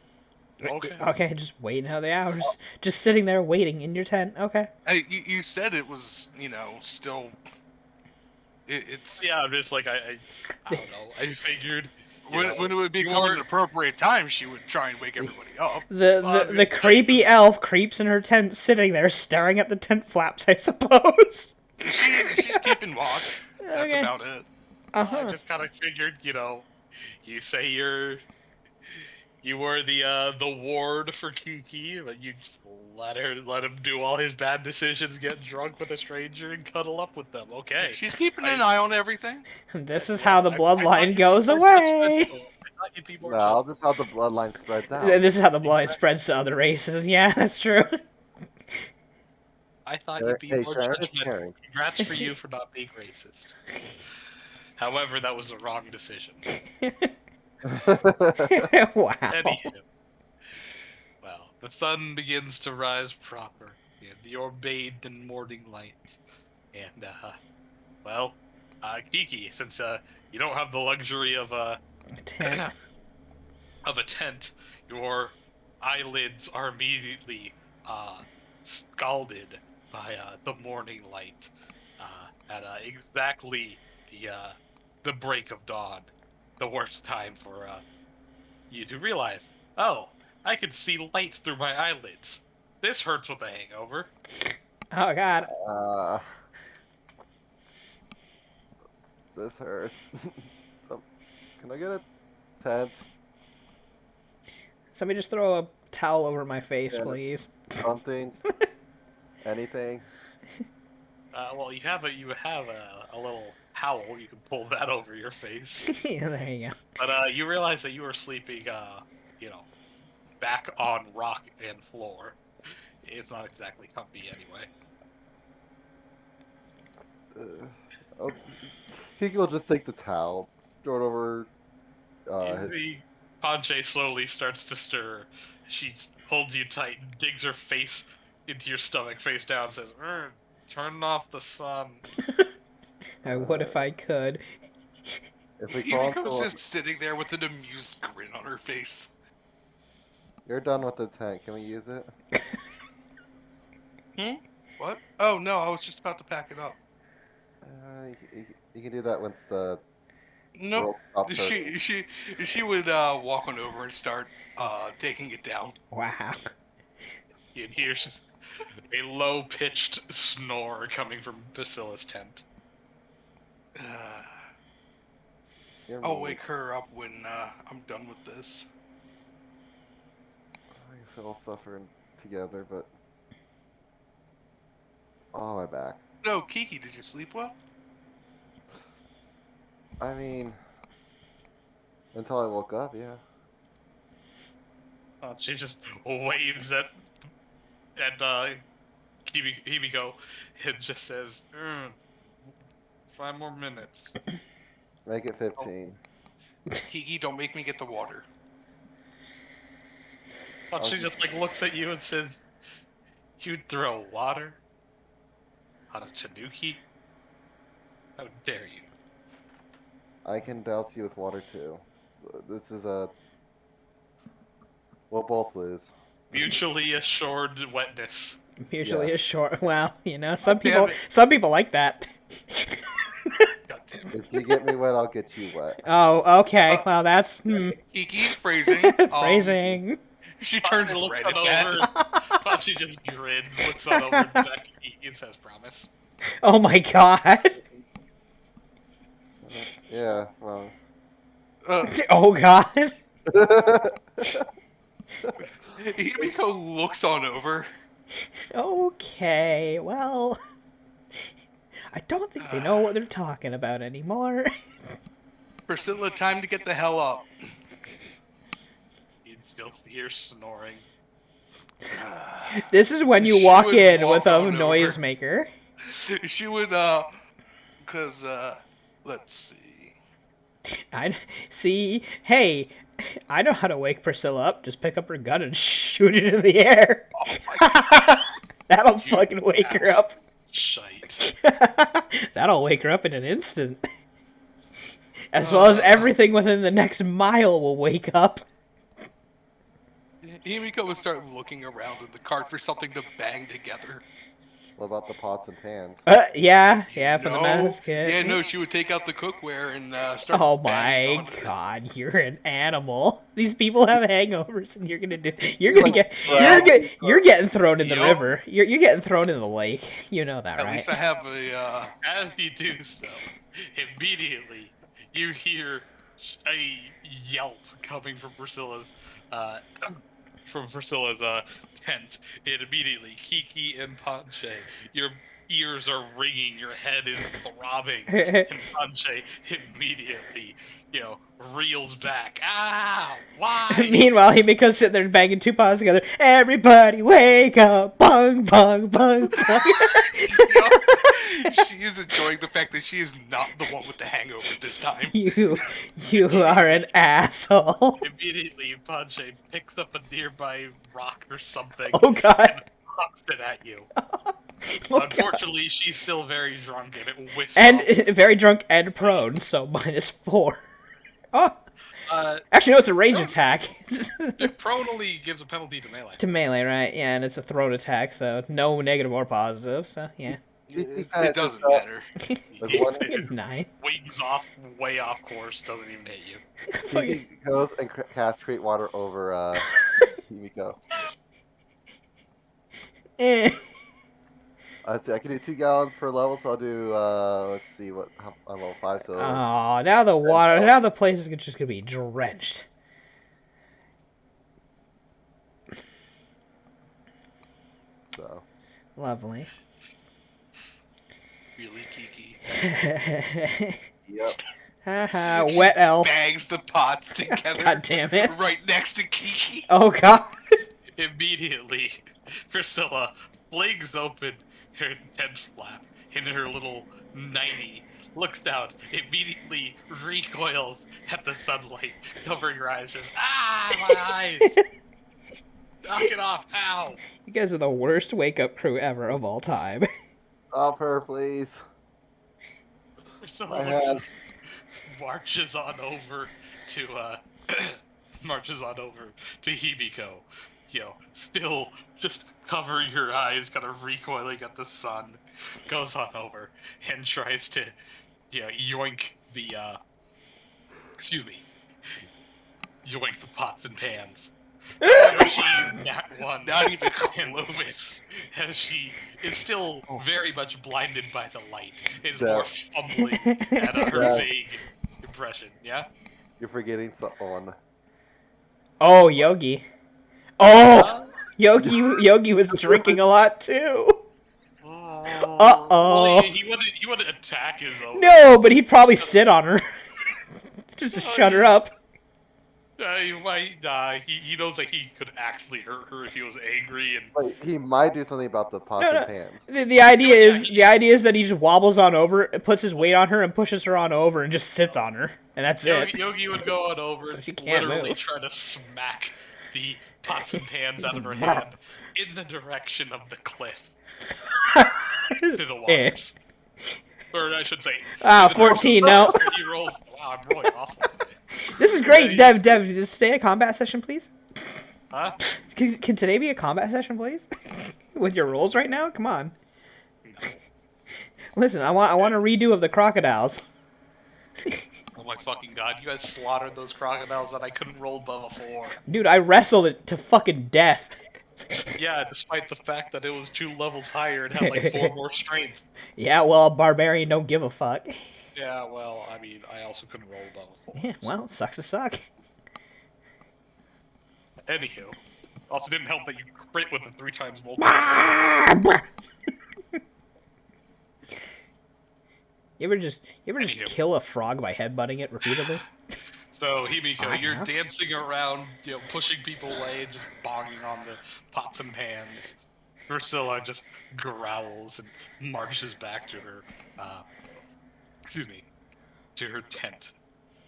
Okay. Okay, just waiting how the hours. Just sitting there waiting in your tent. Okay. Hey, you said it was, still. It's Yeah, I'm just like I don't know. I figured when it would become you're- an appropriate time, she would try and wake everybody up. The creepy elf creeps in her tent, sitting there staring at the tent flaps. I suppose. She's keeping watch. That's Okay. about it. I just kind of figured, you say you were the ward for Kiki, but you just let him do all his bad decisions, get drunk with a stranger, and cuddle up with them. Okay. She's keeping an eye on everything. This is how the I bloodline thought you'd goes be more away. judgmental. I thought you'd be more No, judgmental. this is how the bloodline spreads out. This is how the bloodline spreads to other races. Yeah, that's true. I thought you'd be Hey, more Sharon is judgmental. caring. Congrats for you for not being racist. However, that was the wrong decision. Wow. Anywho. Well, the sun begins to rise proper, and you're bathed in morning light. And, Kiki, since you don't have the luxury of a Tent. tent, your eyelids are immediately scalded by the morning light at exactly the break of dawn, the worst time for you to realize, oh, I can see light through my eyelids. This hurts with a hangover. Oh God. This hurts. So, can I get a tent? Somebody just throw a towel over my face, Yeah. please. Something? Anything? Well, you have a little towel. You can pull that over your face. Yeah, there you go. But you realize that you were sleeping, back on rock and floor. It's not exactly comfy anyway. Kiki will just take the towel, throw it over. His, The Panche slowly starts to stir. She holds you tight, digs her face into your stomach, face down, says, "Turn off the sun." I would if I could. if we crawl into Himiko's a- just sitting there with an amused grin on her face. You're done with the tent. Can we use it? What? Oh no, I was just about to pack it up. You can do that once the Nope. world stops hurting. She would walk on over and start taking it down. Wow. You hear a low-pitched snore coming from Basila's tent. You're I'll mean. wake her up when I'm done with this. I guess we'll suffer together, but oh, my back. No, Kiki, did you sleep well? I mean, until I woke up, yeah. She just waves at Himiko and just says, 5 more minutes. Make it 15. Kiki, don't make me get the water. She just looks at you and says, "You'd throw water on a Tanuki? How dare you?" I can douse you with water too. This is a. We'll both lose. Mutually assured wetness. Usually Yeah. a short. Well, damn some it. people like that. God damn it. If you get me wet, I'll get you wet. Oh, okay. Well, that's Kiki, phrasing. phrasing. She turns Panchi looks red at on that. over. Panchi just grins, looks on over back to Kiki and says, "Promise." Oh my god. Yeah, well. Oh god. Himiko looks on over. Okay. Well, I don't think they know what they're talking about anymore. Priscilla, time to get the hell up. You'd still hear snoring. This is when you She walk would in walk with a on over. noisemaker. She would, because, let's see. I see. Hey, I know how to wake Priscilla up. Just pick up her gun and shoot it in the air. Oh my That'll You fucking wake her up. Shite. That'll wake her up in an instant. As well as everything within the next mile will wake up. Himiko would start looking around in the cart for something to bang together. What about the pots and pans? Yeah, for the No. mass kit. Yeah, no, she would take out the cookware and start Oh banging my on it. god, you're an animal. These people have hangovers, and you're You're like you're getting thrown in the Yup. river. You're getting thrown in the lake. You know that, At right? least I have a, As you do so, immediately you hear a yelp coming from Priscilla's tent. And immediately, Kiki and Panche, your ears are ringing, your head is throbbing, and Panche immediately, reels back. Ah, why? Meanwhile, Himiko's sitting there banging two paws together. Everybody wake up! Bung, bung, bung, bung. she is enjoying the fact that she is not the one with the hangover this time. You are an asshole. Immediately, Panche picks up a nearby rock or something Oh and god. hucks it at you. Oh, God. Unfortunately, she's still very drunk and it whiffs And off. very drunk and prone, so -4. Oh, Uh, actually, no, it's a range attack. prone only gives a penalty to melee. To melee, right? Yeah, and it's a thrown attack, so no negative or positive, so yeah. It doesn't matter. With one, Fucking 9. Wings off, way off course, doesn't even hit you. Fucking- Kiki goes and casts Create Water over Himiko. Eh. Let's see, I can do 2 gallons per level, so I'll do, let's see, I'm level 5, so... Oh, now the water, now the place is just gonna be drenched. So, Lovely. Really, Kiki? yep. Haha, She wet elf. bangs the pots together. God damn it. Right next to Kiki. Oh god. Immediately, Priscilla flings open her tent flap in her little 90, looks down, immediately recoils at the sunlight, covering her eyes, says, "Ah, my eyes! Knock it off! Ow!" You guys are the worst wake-up crew ever of all time. Stop her, please. Priscilla My looks, head. marches on over to marches on over to Hibiko, still just covering her eyes, kind of recoiling at the sun, goes on over and tries to, yoink the, yoink the pots and pans. However, she nat one Not even and close. as she is still very much blinded by the light. It is Yeah. more fumbling at her Yeah. vague impression, yeah? You're forgetting someone. Oh, Yogi. Oh, Uh, Yogi was drinking a lot too. well, Uh-oh. he wouldn't attack his own. No, but he'd probably sit on her. Just to shut her up. He might. He knows that he could actually hurt her if he was angry, and Like, he might do something about the pots No, and no. pans. The idea Yeah, is the idea is that he just wobbles on over, puts his weight on her, and pushes her on over, and just sits on her, and that's it. Yogi would go on over So and she can't literally move. try to smack the pots and pans out of her hand in the direction of the cliff to the waters. Or I should say, Ah, in the direction 14, of the no. waters, but he rolls. Wow, I'm rolling awful today. This is great, Dev. Just stay a combat session, please. Huh? Can today be a combat session, please? With your rolls right now? Come on. No. Listen, I want a redo of the crocodiles. Oh my fucking god! You guys slaughtered those crocodiles that I couldn't roll above a 4. Dude, I wrestled it to fucking death. Yeah, despite the fact that it was 2 levels higher and had like 4 more strength. Yeah, well, barbarian don't give a fuck. Yeah, well, I mean, I also couldn't roll above a 4. Yeah, well, sucks to suck. Anywho, also didn't help that you crit with it 3 times multiple. You ever just Anywho. kill a frog by headbutting it repeatedly? So, Hibiko, I you're have. dancing around, pushing people away, just bonging on the pots and pans. Priscilla just growls and marches back to her, to her tent.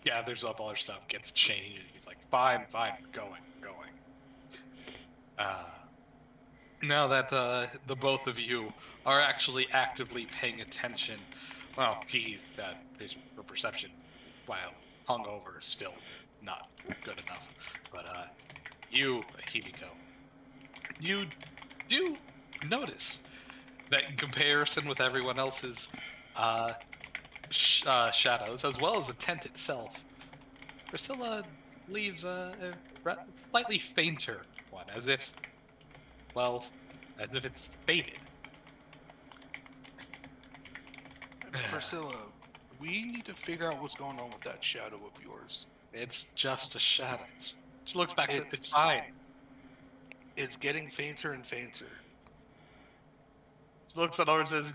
Gathers up all her stuff, gets changed, and he's like, fine, going. Now that the both of you are actually actively paying attention, well, her perception, while hungover, is still not good enough. But you, Hibiko, you do notice that in comparison with everyone else's shadows, as well as the tent itself, Priscilla leaves a slightly fainter one, as if it's faded. Priscilla, we need to figure out what's going on with that shadow of yours. It's just a shadow. She looks back and says, it's It's- fine. It's getting fainter and fainter. She looks at over and says,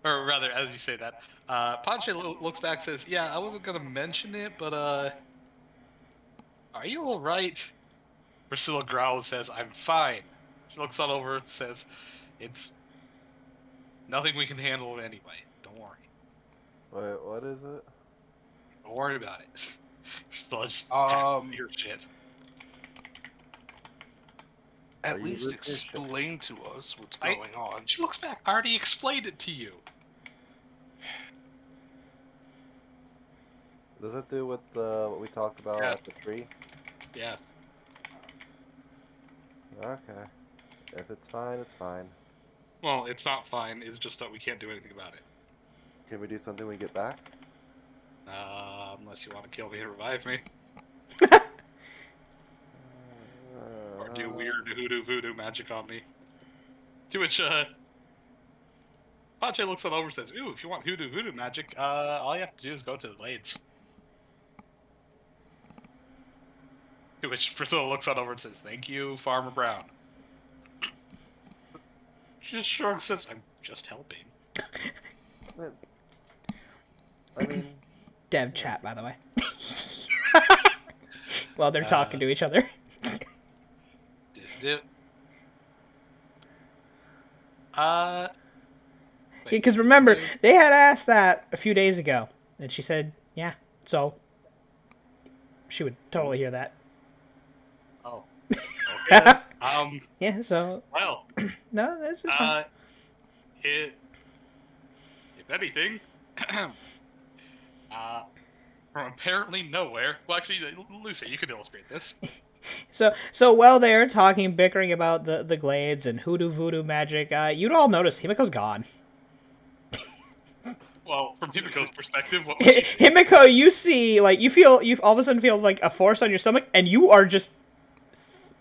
or rather, as you say that, Panche looks back and says, yeah, I wasn't going to mention it, but, are you alright? Priscilla growls and says, I'm fine. She looks on over and says, it's nothing we can handle anyway. Don't worry. Wait, what is it? Don't worry about it. Priscilla just your shit. Are At you least with your shit? explain to us what's going on. She looks back. I already explained it to you. Does it do with what we talked about Yeah. at the tree? Yes. Okay. If it's fine, it's fine. Well, it's not fine. It's just that we can't do anything about it. Can we do something when we get back? Unless you want to kill me and revive me. Or do weird hoodoo voodoo magic on me. To which, Pache looks on over and says, ooh, if you want hoodoo voodoo magic, all you have to do is go to the Glades. To which Priscilla looks on over and says, thank you, Farmer Brown. She just shrugs and says, I'm just helping. I mean, Dev chat, by the way. While they're talking to each other. Because remember, they had asked that a few days ago, and she said, yeah, so she would totally hear that. Oh. Okay. Yeah, so... Well. No, this is fine. If anything, from apparently nowhere. Well, actually, Lucy, you could illustrate this. So while they're talking, bickering about the glades and hoodoo voodoo magic, you'd all notice Himiko's gone. Well, from Himiko's perspective, what was she saying? Himiko, you see, like, you all of a sudden feel like a force on your stomach, and you are just,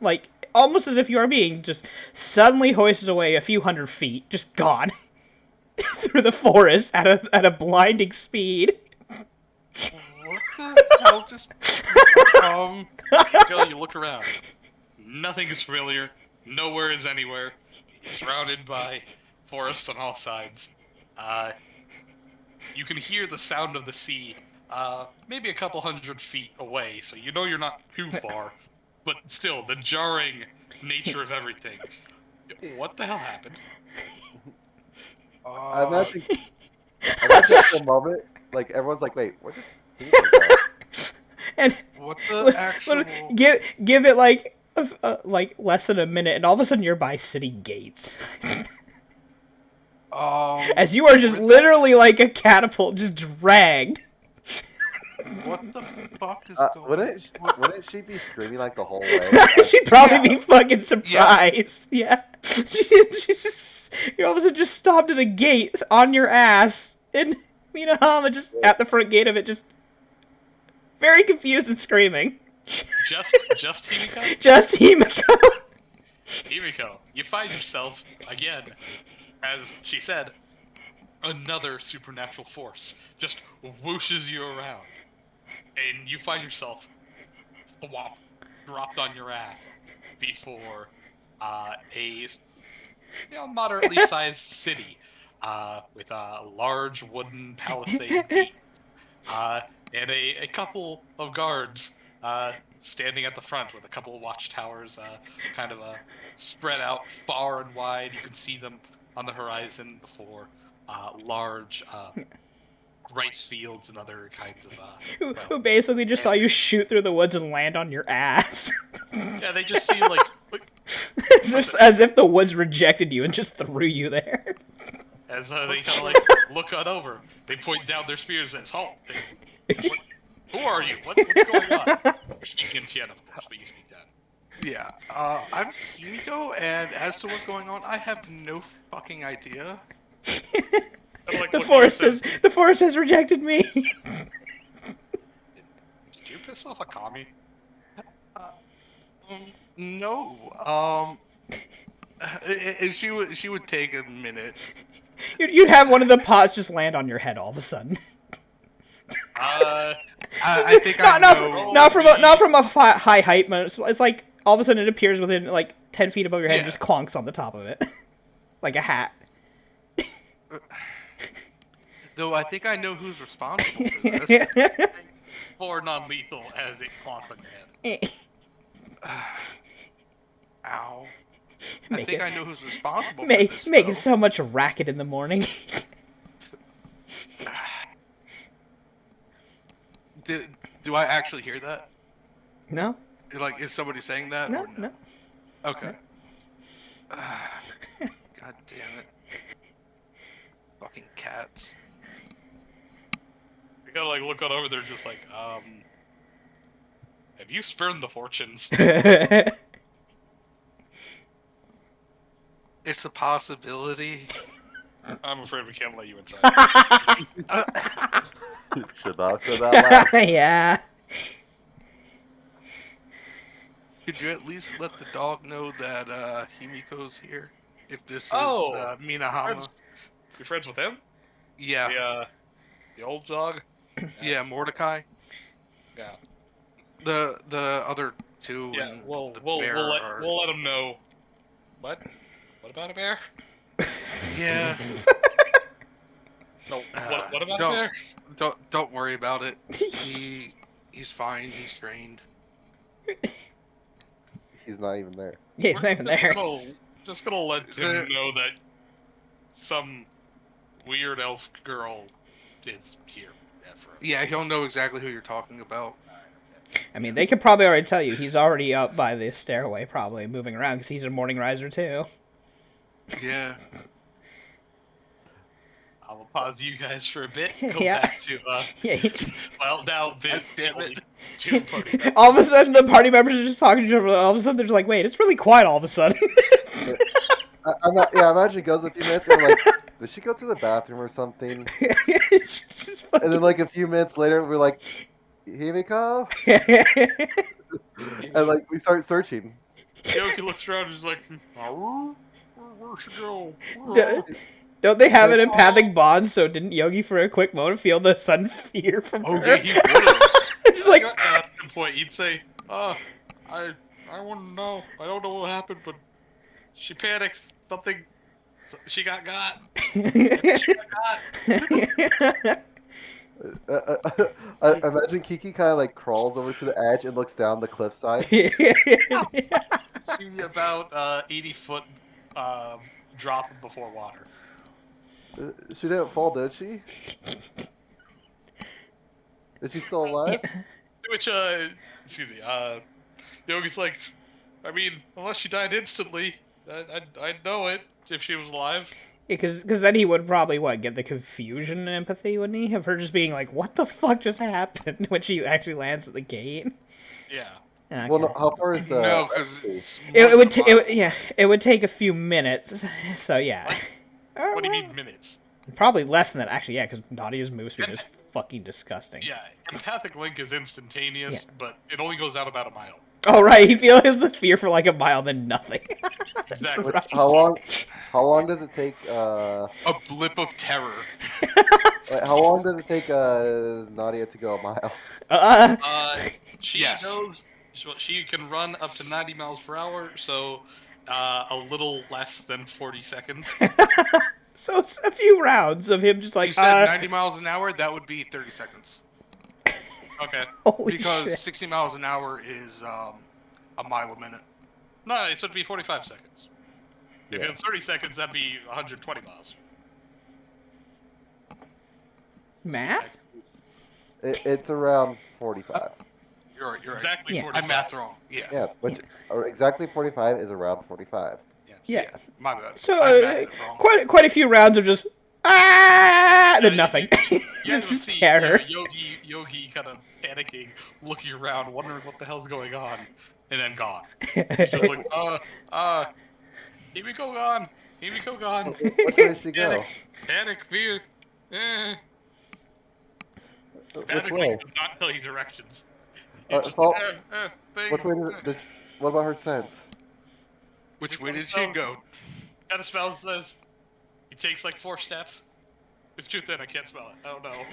like, almost as if you are being just suddenly hoisted away a few hundred feet, just gone through the forest at a blinding speed. What the hell just... You look around. Nothing is familiar. Nowhere is anywhere. Surrounded by forests on all sides. You can hear the sound of the sea, maybe a couple hundred feet away, so you know you're not too far. But still, the jarring nature of everything. What the hell happened? I imagine for a moment, like everyone's like, "Wait, where did he go?" And what the actual? Give it like less than a minute, and all of a sudden you're by city gates. As you are just literally like a catapult, just dragged. What the fuck is going on? Wouldn't she be screaming like the whole way? She'd probably be fucking surprised. Yeah. She's just, you all of a sudden just stopped at the gate on your ass, and Minahama just at the front gate of it, just very confused and screaming. Just Himiko? Just Himiko. Himiko, you find yourself, again, as she said, another supernatural force just whooshes you around. And you find yourself dropped on your ass before a moderately sized city with a large wooden palisade gate and a couple of guards standing at the front with a couple of watchtowers kind of spread out far and wide. You can see them on the horizon before large rice fields and other kinds of who basically just saw you shoot through the woods and land on your ass. Yeah, they just seem like as if the woods rejected you and just threw you there. As they kind of like look on over, they point down their spears and says, "Halt! Who are you? What's going on?" You're speaking in Tien, of course, but you speak down. Yeah, I'm Himiko, and as to what's going on, I have no fucking idea. Like the forest has rejected me. Did you piss off a commie? No. She would take a minute. You'd have one of the pots just land on your head all of a sudden. I think I know. Not from a high height, but it's like all of a sudden it appears within like 10 feet above your head and just clonks on the top of it, like a hat. Though I think I know who's responsible for this. Or non-lethal as it clonks on your head. Ow. I think I know who's responsible for this. Making so much racket in the morning. Do I actually hear that? No. Like, is somebody saying that? No, or no. Okay. God damn it. Fucking cats. You gotta like look on over there, just like, have you spurned the fortunes? It's a possibility. I'm afraid we can't let you inside. Should not say that loud. Yeah. Could you at least let the dog know that Himiko's here? If this is Minahama. You're friends with him? Yeah. The old dog? Yeah, Mordecai. Yeah. The other two. Yeah, and we'll the let bear him know. What? What about a bear? Yeah. No. What about don't. a bear? Don't worry about it. He's fine. He's trained. He's not even there. Yeah, he's not even there. Just gonna let him know that some weird elf girl is here. Yeah, he'll know exactly who you're talking about. I mean, they could probably already tell you he's already up by the stairway, probably moving around because he's a morning riser too. Yeah. I will pause you guys for a bit. Go Yeah. back to Yeah. well, now the Damn it. only two party members. All of a sudden, the party members are just talking to each other. All of a sudden, they're just like, "Wait, it's really quiet." All of a sudden. I imagine it goes a few minutes and I'm like, did she go to the bathroom or something? It's just And then like a few minutes later, we're like, Himiko? fucking- And like we start searching. Yoki looks around and is like, where'd she go? Don't they have an empathic bond? So didn't Yogi for a quick moment feel the sudden fear from Oh her? yeah, he would. It's like, At some point, he'd say, I want to know. I don't know what happened, but she panicked. She got got. She got got. I imagine Kiki kind of like crawls over to the edge and looks down the cliffside. See about 80-foot drop before water. She didn't fall, did she? Is she still alive? Which, excuse me, Yogi's like, I mean, unless she died instantly, I'd know it if she was alive. Because then he would probably, get the confusion and empathy, wouldn't he? Of her just being like, what the fuck just happened when she actually lands at the gate? Yeah. Okay. Well, no, how far is the? No, because it would take a few minutes. So, yeah. What do you mean minutes? Probably less than that, actually, yeah, because Nadia's move speed is fucking disgusting. Yeah, empathic link is instantaneous, Yeah. but it only goes out about a mile. Oh, right, he feels the fear for like a mile, then nothing. That's Exactly. right. How long does it take? a blip of terror. How long does it take Nadia to go a mile? She Yes. knows she can run up to 90 miles per hour, so a little less than 40 seconds. So it's a few rounds of him just like, You said 90 miles an hour. That would be 30 seconds. Okay. holy Because shit. 60 miles an hour is a mile a minute. No, it should be 45 seconds. If Yeah. it was 30 seconds, that'd be 120 miles. Math? It's around 45. You're right. Exactly Yeah. 45. I mathed wrong. Yeah. Yeah, or exactly 45 is around 45. Yes. Yeah. My bad. So I mathed it wrong. quite a few rounds of just then nothing. Yeah, Just see, terror. Yogi kind of panicking, looking around, wondering what the hell's going on, and then gone. He's just like, here we go, gone. Here we go, gone. Which way did she go? Panic, fear. Which Panic way? does not tell you directions. Uh, Just, fall- thing. Which way what about her scent? Which way did she go? Got a spell that says he takes like 4 steps. It's truth then, I can't spell it. I don't know.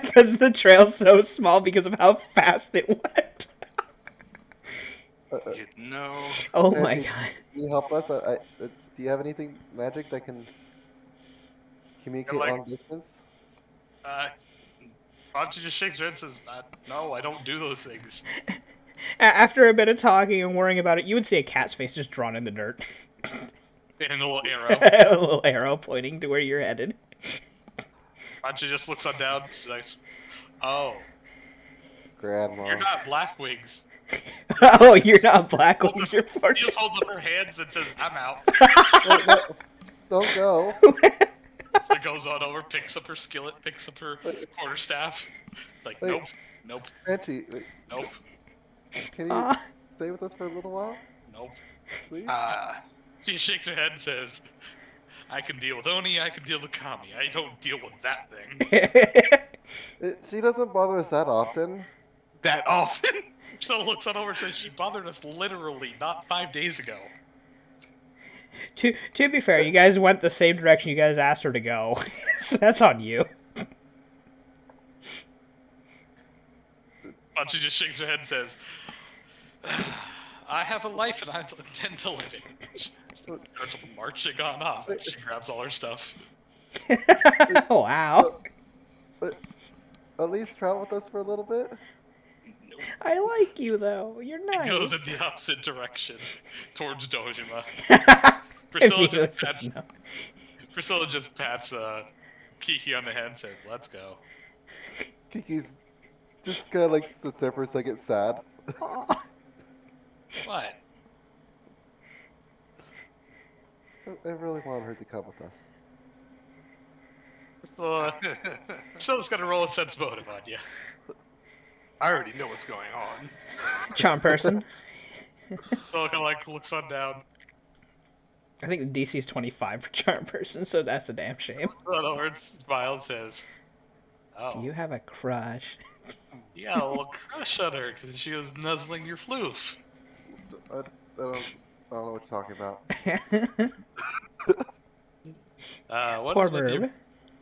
Because the trail's so small because of how fast it went. No. Oh my Angie, god. Can you help us? Do you have anything magic that can communicate Like- long distance? Bonchi just shakes her head and says, no, I don't do those things. After a bit of talking and worrying about it, you would see a cat's face just drawn in the dirt. And a little arrow. A little arrow pointing to where you're headed. Bonchi just looks on down. She's like, oh, Grandma. you're not Black Wings. Oh, you're not Black Wings, you're She fortunate. just holds up her hands and says, I'm out. Wait, no, don't go. So goes on over, picks up her skillet, picks up her quarterstaff. Like, Wait. nope, Angie, nope, can you stay with us for a little while, nope. please? She shakes her head and says, I can deal with Oni, I can deal with Kami. I don't deal with that thing. She doesn't bother us that often. That often? So looks on over and says, she bothered us literally not 5 days ago. To be fair, you guys went the same direction you guys asked her to go. So that's on you. But she just shakes her head and says, I have a life and I intend to live it. She starts marching on off. She grabs all her stuff. Wow. at least travel with us for a little bit? Nope. I like you though. You're It goes in nice. the opposite direction, towards Dojima. If Priscilla Miko just says pats. no. Priscilla just pats Kiki on the head and says, "Let's go." Kiki's just kind of like sits there for a second, sad. Aw. What? I really want her to come with us. Priscilla's gonna roll a sense motive on you. I already know what's going on. Charm person. So kind of like looks on down. I think the DC is 25 for charm person, so that's a damn shame. In other words, smiles says, Do "Oh, you have a crush? you got a little crush on her because she was nuzzling your floof." I don't know what you're talking about. What Poor is with bird.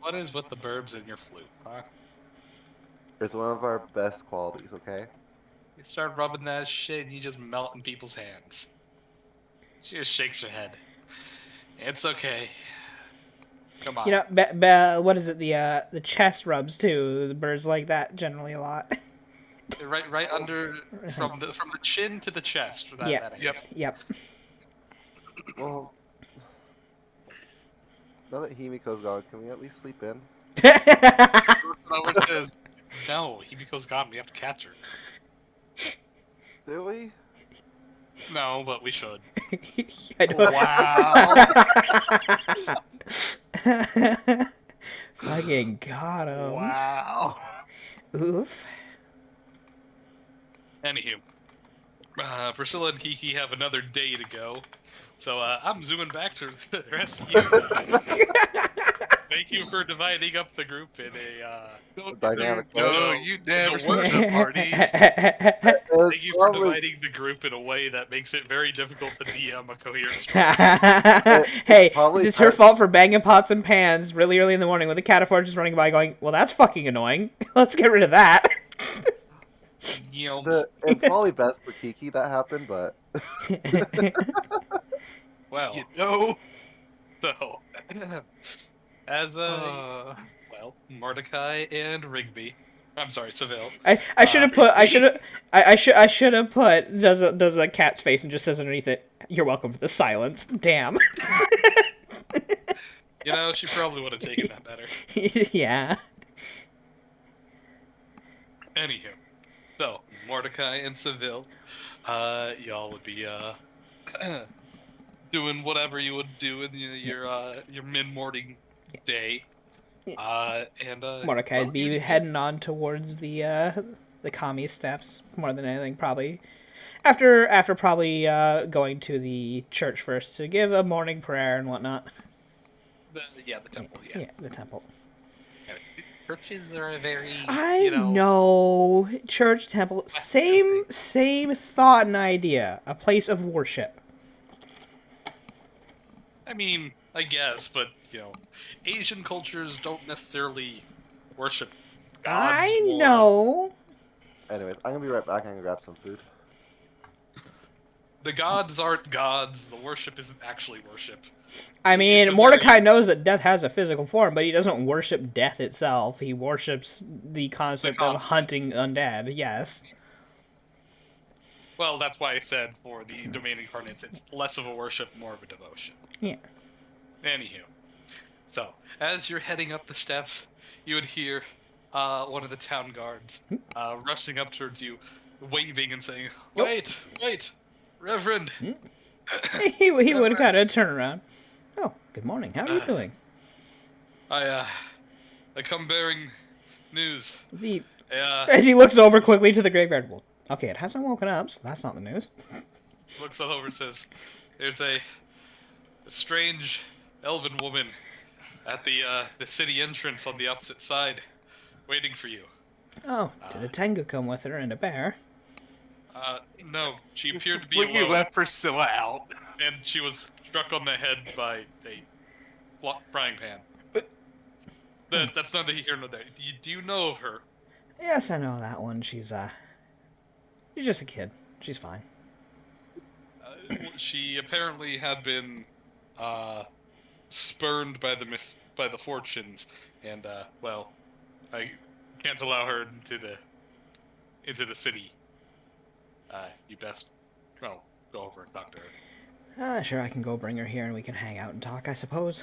what is with the burbs in your floof, huh? It's one of our best qualities, okay? You start rubbing that shit and you just melt in people's hands. She just shakes her head. It's okay. Come on. You know, what is it? The chest rubs too. The birds like that generally a lot. Right under from the chin to the chest. For that, Yeah. that Yep. Yep. Well, now that Himiko's gone, can we at least sleep in? It says, no, Himiko's gone. We have to catch her. Do we? No, but we should. I don't- Wow. Fucking got him. Wow. Oof. Anywho, Priscilla and Kiki have another day to go, so I'm zooming back to the rest of you. Thank you for dividing up the group in a Dynamic No, way. you never The split the party. It was Thank you for probably- dividing the group in a way that makes it very difficult to DM a coherent story. Hey, probably it's her time- fault for banging pots and pans really early in the morning with the Cataforge just running by going, well, that's fucking annoying. Let's get rid of that. You know, It's probably best for Kiki that happened, but well, You know. so as well, Mordecai and Rigby. I'm sorry, Seville. I should have put I should have put does a cat's face and just says underneath it, "You're welcome for the silence." Damn. You know, she probably would have taken that better. Yeah. Anywho, so Mordecai and Seville, y'all would be doing whatever you would do in your mid-morning day. And Mordecai'd well, be you- heading on towards the commie steps more than anything, probably. After probably going to the church first to give a morning prayer and whatnot. the temple, yeah. Yeah, the temple. Churches are a very, I know. Church, temple, same thought and idea. A place of worship. I mean, I guess, but Asian cultures don't necessarily worship gods. I more. know. anyways, I'm gonna be right back. I'm gonna grab some food. The gods aren't gods. The worship isn't actually worship. I mean, It's a Mordecai very- knows that death has a physical form, but he doesn't worship death itself. He worships the concept of concept. hunting undead. Yes. Well, that's why I said for the domain incarnates, it's less of a worship, more of a devotion. Yeah. Anywho, so as you're heading up the steps, you would hear one of the town guards rushing up towards you, waving and saying, "Wait, wait, Reverend." he would kind of turn around. Oh, good morning. How are you doing? I come bearing news. As he looks over quickly to the graveyard. Well, okay, it hasn't woken up, so that's not the news. Looks all over and says, "There's a strange elven woman at the city entrance on the opposite side, waiting for you." Oh, did a Tengu come with her and a bear? No, she appeared to be When you alone, left Priscilla out. and she was struck on the head by a frying pan. That's neither here nor there. Do you know of her? Yes, I know that one. She's just a kid. She's fine. She apparently had been spurned by the fortunes, and well, can't allow her into the city. You best go over and talk to her. Sure, I can go bring her here and we can hang out and talk, I suppose.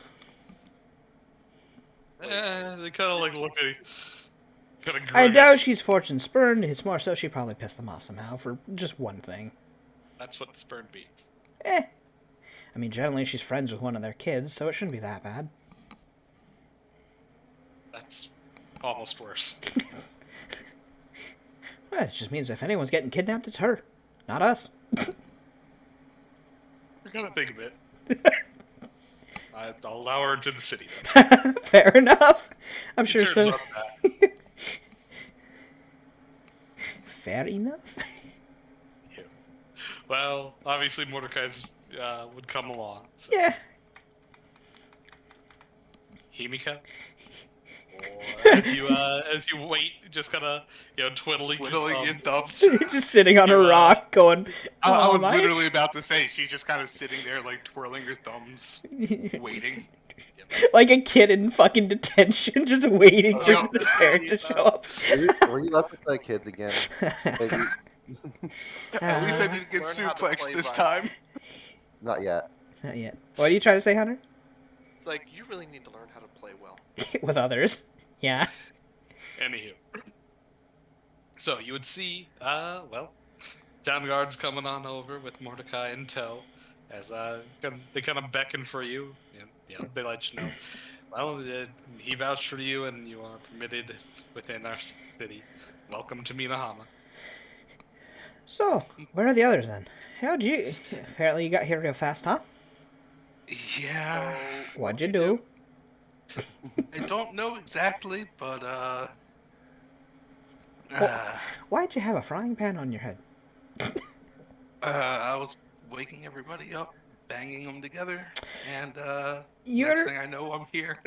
They kind of like look at you. Kind of I doubt she's fortune spurned. It's more so she probably pissed them off somehow for just one thing. That's what spurned be. I mean, generally she's friends with one of their kids, so it shouldn't be that bad. That's almost worse. Well, it just means if anyone's getting kidnapped, it's her, not us. We're gonna think of it. I'll allow her into the city then. Fair enough. I'm sure Terms so. of that. Fair enough. Yeah. Well, obviously Mordecai's would come along. So. Yeah. Himika? As you wait, just kind of twiddling Whittling thumbs. your thumbs. Just sitting on a rock going, I was Mike." literally about to say, she's just kind of sitting there, like, twirling her thumbs, waiting. Like a kid in fucking detention, just waiting for Yep. the parent to show up. Were you left with the kids again? Maybe, At least I didn't get Learn how to suplexed play this by- time. not yet. Not yet. What are you trying to say, Hunter? It's like, you really need to learn how to play well. With others. Yeah. Anywho. So you would see, town guards coming on over with Mordecai in tow, as they kind of beckon for you. And, they let you know. Well, he vouched for you, and you are permitted within our city. Welcome to Minahama. So, where are the others then? How'd you... Apparently you got here real fast, huh? Yeah. What'd you do? I don't know exactly, but, Why'd you have a frying pan on your head? I was waking everybody up, banging them together, and, You're... next thing I know, I'm here.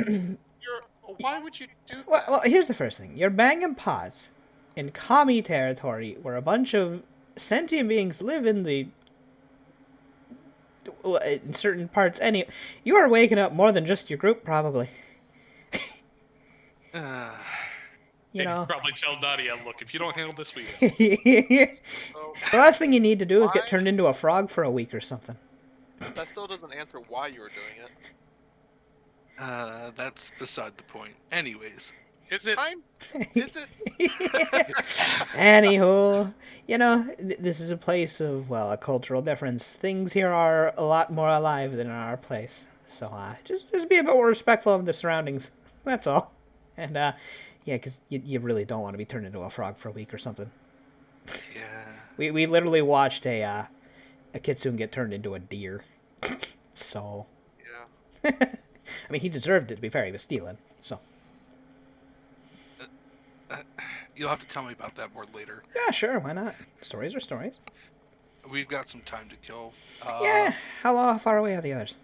Why would you do that? Well, here's the first thing. You're banging pots in commie territory where a bunch of sentient beings live in the... in certain parts. You are waking up more than just your group, probably. You know. Probably tell Nadia, look, if you don't handle this, we will. The So, last thing you need to do is get Why? turned into a frog for a week or something. that still doesn't answer why you were doing it. That's beside the point. Anyways, Is it? Time? Is it? Anywho, this is a place of, well, a cultural difference. Things here are a lot more alive than in our place. So, just be a bit more respectful of the surroundings. That's all. And, yeah, because you really don't want to be turned into a frog for a week or something. yeah. We literally watched a kitsune get turned into a deer. So, Yeah. I mean, he deserved it, to be fair. He was stealing, so. You'll have to tell me about that more later. Yeah, sure, why not? Stories are stories. We've got some time to kill. Yeah, how far away are the others?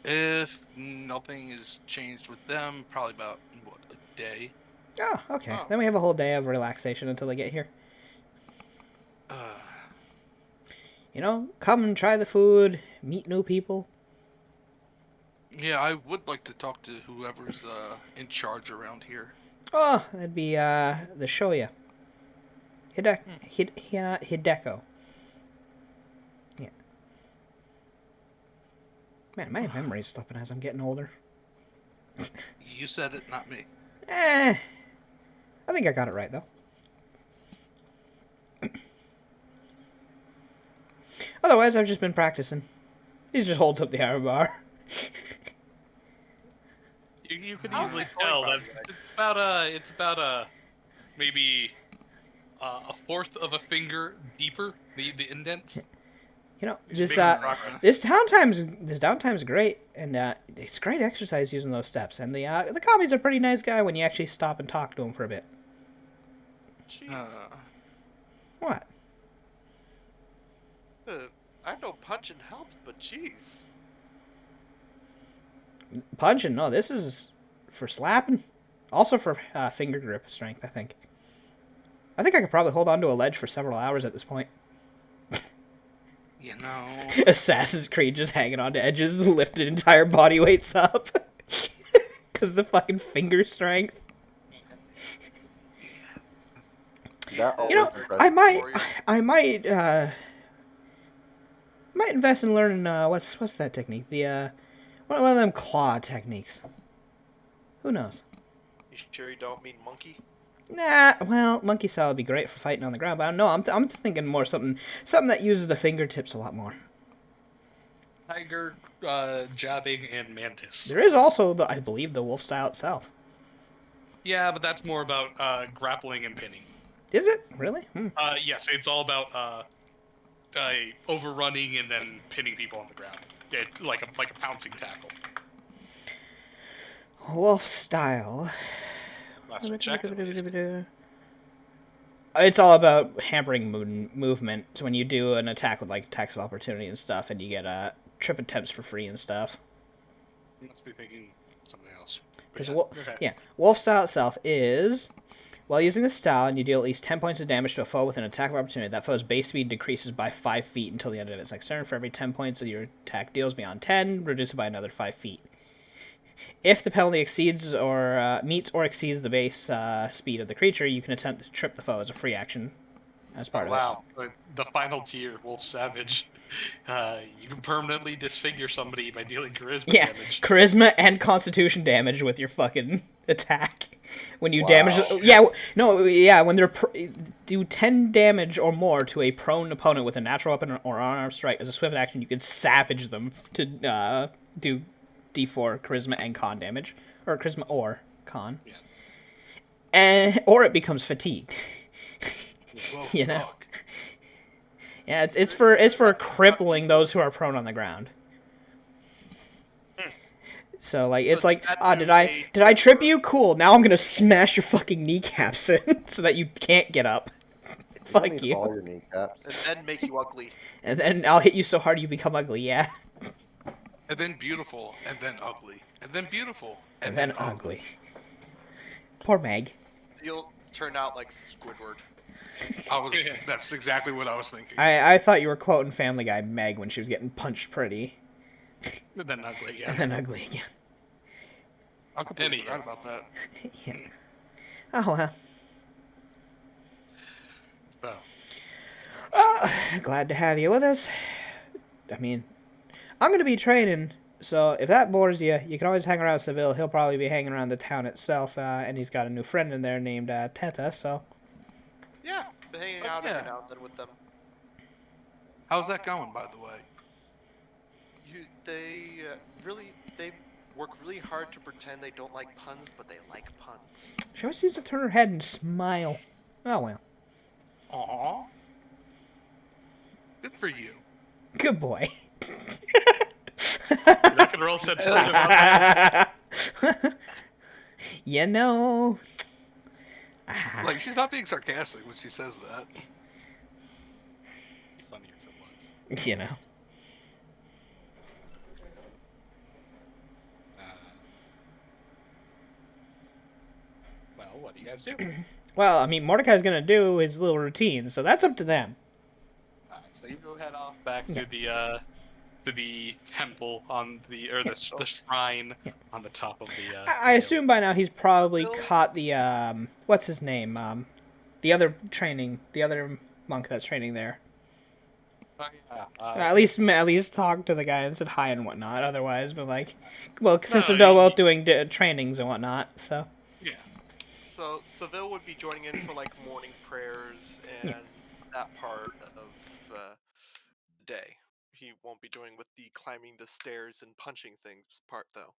If nothing is changed with them, probably about, a day. Oh, okay. Oh. Then we have a whole day of relaxation until they get here. Come and try the food, meet new people. Yeah, I would like to talk to whoever's in charge around here. Oh, that'd be the Shoya. Hideko. Yeah. Man, my memory's slipping as I'm getting older. You said it, not me. I think I got it right, though. Otherwise, I've just been practicing. He just holds up the arrow bar. You could How's easily it going, tell by that the way? it's about maybe a fourth of a finger deeper, the indent. This making progress. this downtime's great, and it's great exercise using those steps. And the commies are a pretty nice guy when you actually stop and talk to him for a bit. Jeez. What? I know punching helps, but jeez. Punching? No, this is for slapping. Also for finger grip strength, I think. I think I could probably hold on to a ledge for several hours at this point. You know, Assassin's Creed just hanging on to edges, lifting entire body weights up. Because the fucking finger strength. That You know, always impresses I me. might, Warrior. I might invest in learning what's that technique? The one of them claw techniques. Who knows? You sure you don't mean monkey? Nah, well, monkey style would be great for fighting on the ground, but I don't know. I'm thinking more something that uses the fingertips a lot more. Tiger, jabbing, and mantis. There is also I believe the wolf style itself. Yeah, but that's more about grappling and pinning. Is it really? Hmm. Yes, it's all about overrunning and then pinning people on the ground. Like a pouncing tackle. Wolf style. Last I checked, at least. It's all about hampering movement. So when you do an attack with like attacks of opportunity and stuff, and you get trip attempts for free and stuff. Must be thinking something else. Because Okay. wolf style itself is while using this style, and you deal at least 10 points of damage to a foe with an attack of opportunity. That foe's base speed decreases by 5 feet until the end of its next turn. For every 10 points that your attack deals beyond 10, reduce it by another 5 feet. If the penalty exceeds or meets or exceeds the base speed of the creature, you can attempt to trip the foe as a free action as part of it. Wow, the final tier, Wolf Savage. You can permanently disfigure somebody by dealing charisma damage. Charisma and constitution damage with your fucking attack. When you Wow. damage, when they're do 10 damage or more to a prone opponent with a natural weapon or unarmed strike as a swift action, you can savage them to do D4 charisma and con damage, or charisma or con, or it becomes fatigued. Well, You know? fuck. Yeah, it's for crippling those who are prone on the ground. So like it's So like, that's did a I trip you? Cool. Now I'm gonna smash your fucking kneecaps in so that you can't get up. You Fuck don't need you. all your kneecaps. And then make you ugly. And then I'll hit you so hard you become ugly. Yeah. And then beautiful, and then ugly, and then beautiful, And then ugly. Poor Meg. You'll turn out like Squidward. That's exactly what I was thinking. I thought you were quoting Family Guy Meg when she was getting punched pretty. And then ugly, yeah. And then ugly again. I completely Anyhow. forgot about that. Yeah. Oh well. So, Glad to have you with us. I mean, I'm gonna be training, so if that bores you, you can always hang around Seville. He'll probably be hanging around the town itself, and he's got a new friend in there named Teta. So Yeah, been hanging out every now and then with them. How's that going, by the way? They work really hard to pretend they don't like puns, but they like puns. she always seems to turn her head and smile. Oh well. Aw. Good for you. Good boy. that could roll sensitive on that. You know. Like, she's not being sarcastic when she says that. Be funnier if it was. You know. Well, what do you guys do? Well, I mean, Mordecai's gonna do his little routine, so that's up to them. Alright, so you go head off back to the temple on the shrine on the top of the. I assume by now he's probably caught the what's his name? The other monk that's training there. Oh, yeah. At least talk to the guy and said hi and whatnot. Otherwise, but like, well, since No, they're he- both doing trainings and whatnot, so Yeah. So Seville would be joining in for like morning prayers and that part of the day. He won't be doing with the climbing the stairs and punching things part though.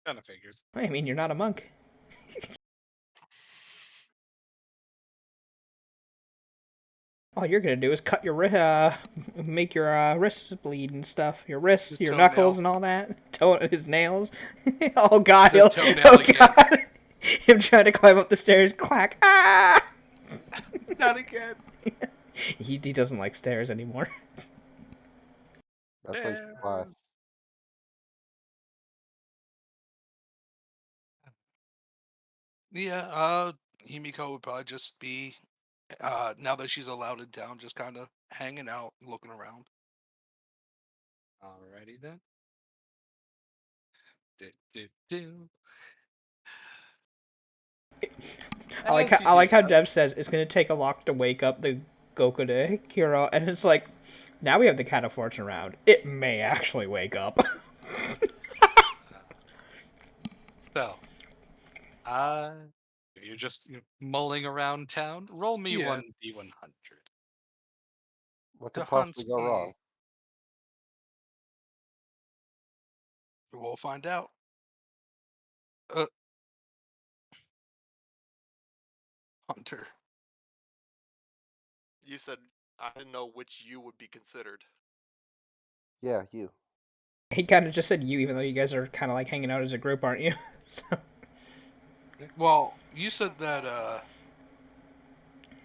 Kind of figured. I mean, you're not a monk. All you're gonna do is cut your make your wrists bleed and stuff. Your wrists, His your toenail. knuckles, and all that. His nails. Oh god, The toenail oh again. god. Him trying to climb up the stairs. Clack. Ah! Not again. He doesn't like stairs anymore. That's why you should fly. Yeah, Himiko would probably just be, now that she's allowed in town, just kind of hanging out, looking around. Alrighty then. Do. I like As you do how so, Dev says it's gonna take a lot to wake up the Gokude hero, and it's like now we have the Cat of Fortune around. It may actually wake up. so, uh, if you're just mulling around town, roll me Yeah. 1d100. What The could possibly hunts. go wrong? We'll find out. Uh, Hunter. You said I didn't know which you would be considered. Yeah, you. He kind of just said you, even though you guys are kind of like hanging out as a group, aren't you? So, Well, you said that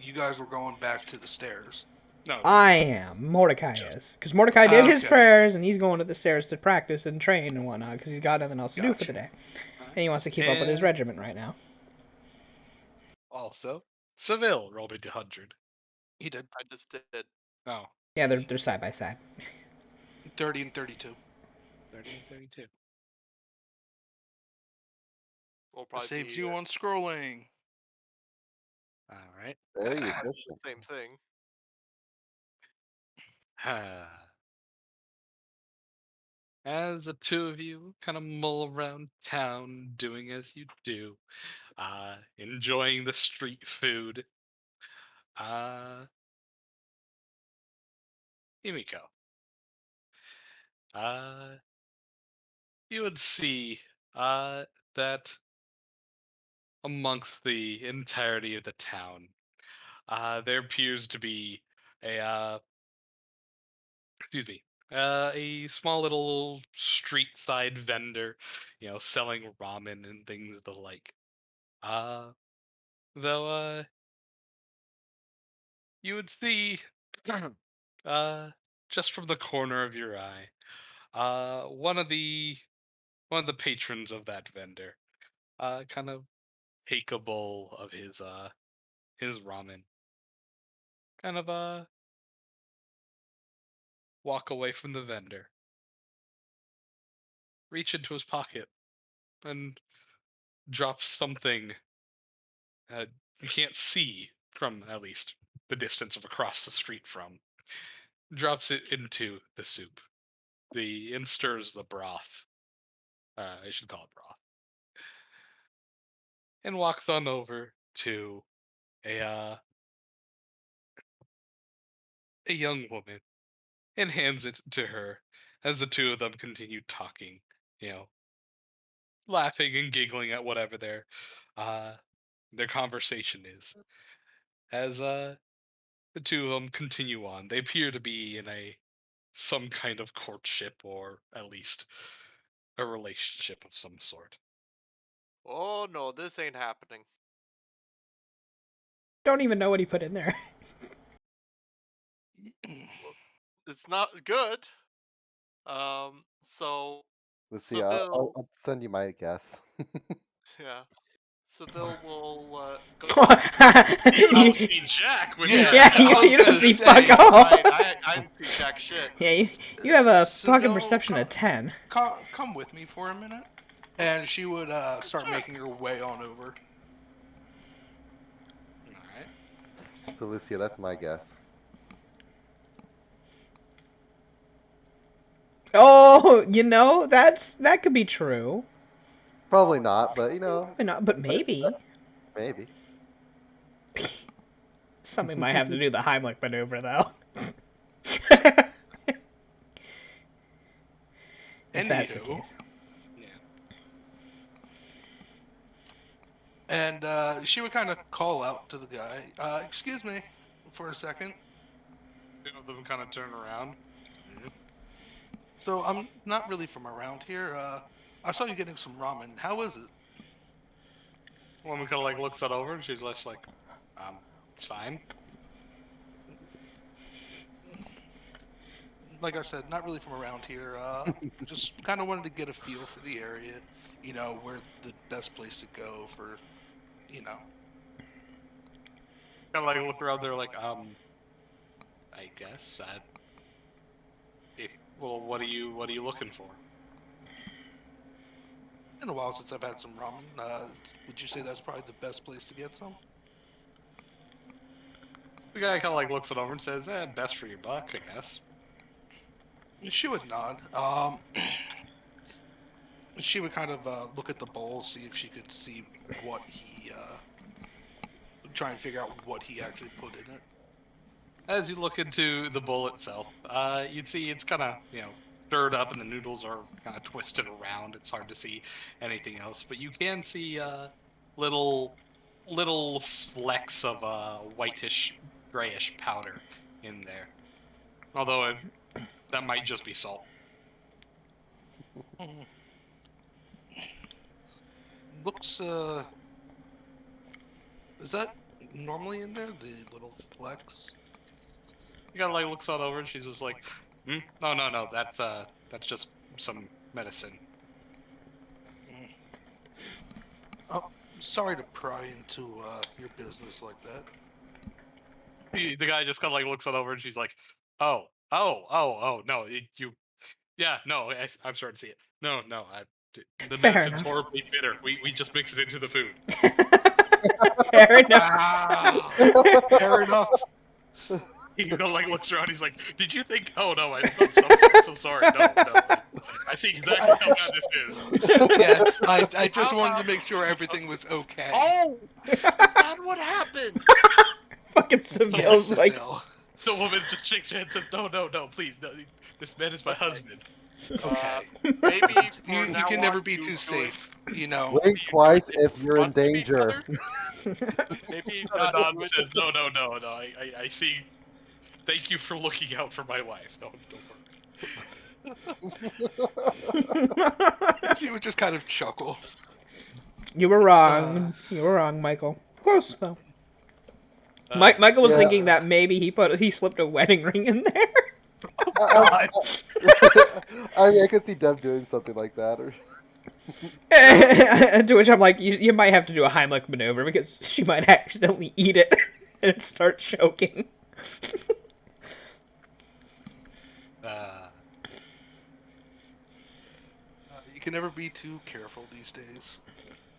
you guys were going back to the stairs. No, I am. Mordecai Just- is. Because Mordecai did his Okay. prayers, and he's going to the stairs to practice and train and whatnot, because he's got nothing else to do for the Gotcha. day. And he wants to keep up with his and regiment right now. also, Seville, roll me 200. He did I just did. Oh, Yeah, they're side by side. 30 and 32. 30 and 32. We'll It probably saves be you on scrolling. All right. Very the efficient. same thing. As the two of you kind of mull around town, doing as you do, enjoying the street food, Himiko, uh, you would see that amongst the entirety of the town, there appears to be a excuse me, a small little street side vendor, selling ramen and things of the like. Uh, though, you would see, uh, just from the corner of your eye, one of the patrons of that vendor, kind of take a bowl of his ramen, kind of walk away from the vendor, reach into his pocket, and drop something you can't see from at least the distance of across the street from. Drops it into the soup. And stirs the broth. I should call it broth. And walks on over to a uh, a young woman and hands it to her as the two of them continue talking, you know, laughing and giggling at whatever their conversation is. As the two of them continue on, they appear to be in a some kind of courtship or at least a relationship of some sort. Oh no, this ain't happening. Don't even know what he put in there. It's not good. So Let's see. Seville, I'll send you my guess. yeah, Seville will go. You don't You- see Jack with Yeah, yeah, I was you don't gonna see say, fuck all. I didn't see jack shit. Yeah, you have a fucking Seville, perception of 10. come with me for a minute. And she would start Sure. making her way on over. All right. So Lucia, that's my guess. Oh, that could be true. Probably not, but Probably not, but maybe. maybe. Somebody might have to do the Heimlich maneuver, though. If that's the Anywho. case. Yeah. And she would kind of call out to the guy, excuse me for a second. Two of them kind of turn around. So I'm not really from around here. I saw you getting some ramen. How is it? Woman kind of like looks that over and she's just like, it's fine. Like I said, not really from around here. Just kind of wanted to get a feel for the area, where the best place to go for, you know. Kind of like look around there like, I guess. Well, what are you looking for? Been a while since I've had some ramen. Would you say that's probably the best place to get some? The guy kind of like looks it over and says, best for your buck, I guess. She would nod. She would kind of look at the bowl, see if she could see what he, try and figure out what he actually put in it. As you look into the bowl itself, you'd see it's kind of, stirred up and the noodles are kind of twisted around. It's hard to see anything else, but you can see little flecks of whitish, grayish powder in there. Although that might just be salt. Looks, is that normally in there, the little flecks? You gotta like looks all over and she's just like, no, that's just some medicine. Oh, sorry to pry into your business like that. The guy just kind of like looks all over and she's like, no, I'm starting to see it. No, the Fair medicine's enough. horribly bitter. We just mix it into the food. Fair enough. Wow. Fair enough. He like looks around. He's like, "Did you think? Oh no, I'm so sorry. No. I see exactly how bad this is." Yes, I just wanted to make sure everything was okay. Oh, is that what happened? Fucking Seville's Yes, like, Seville. The woman just shakes her head and says, "No, please, no. This man is my husband." Okay. Maybe You from now can never on, be you too do it- safe, you know. Blink twice if you're in front of each danger. other? Maybe The not Don do it says, "No. I see. Thank you for looking out for my wife. Don't worry." She would just kind of chuckle. you were wrong. You were wrong, Michael. Close though. Michael was Yeah. thinking that maybe he slipped a wedding ring in there. I mean, I could see Deb doing something like that. Or To which I'm like, you might have to do a Heimlich maneuver because she might accidentally eat it and start choking. You can never be too careful these days.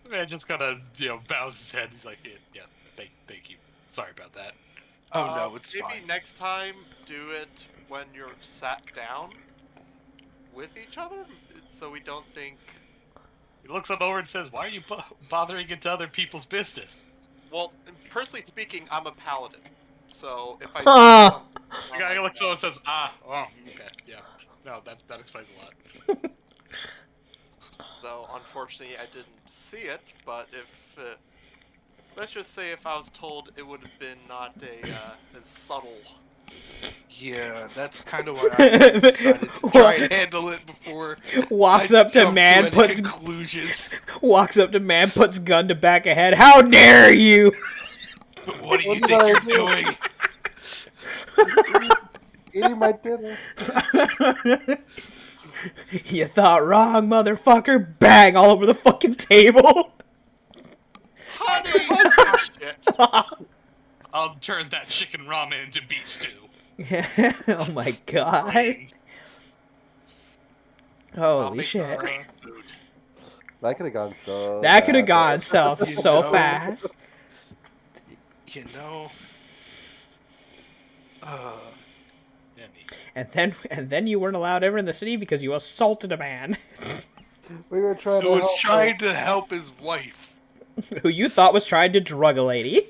The man just kind of bows his head. He's like, "Yeah, thank you. Sorry about that." Oh no, it's maybe fine. next time do it when you're sat down with each other, so we don't think. He looks up over and says, "Why are you bothering into other people's business?" Well, personally speaking, I'm a paladin, so if I Huh. see something The guy looks over and says, okay, yeah. No, that explains a lot. though unfortunately I didn't see it, but if let's just say if I was told, it would have been not as subtle. Yeah, that's kind of why I decided to try and handle it before Walks I up to jumped man, any puts conclusions. walks up to man, puts gun to back of head. How dare you! What do you What think did I you're do? doing? eating my dinner. You thought wrong, motherfucker! Bang all over the fucking table. Honey, shit. I'll turn that chicken ramen into beef stew. Oh my god! I'll Holy make shit! food. That could have gone so. That could have bad. gone south You so know. fast. You know. And then you weren't allowed ever in the city because you assaulted a man We were trying Who to. was help trying to help his wife. who you thought was trying to drug a lady.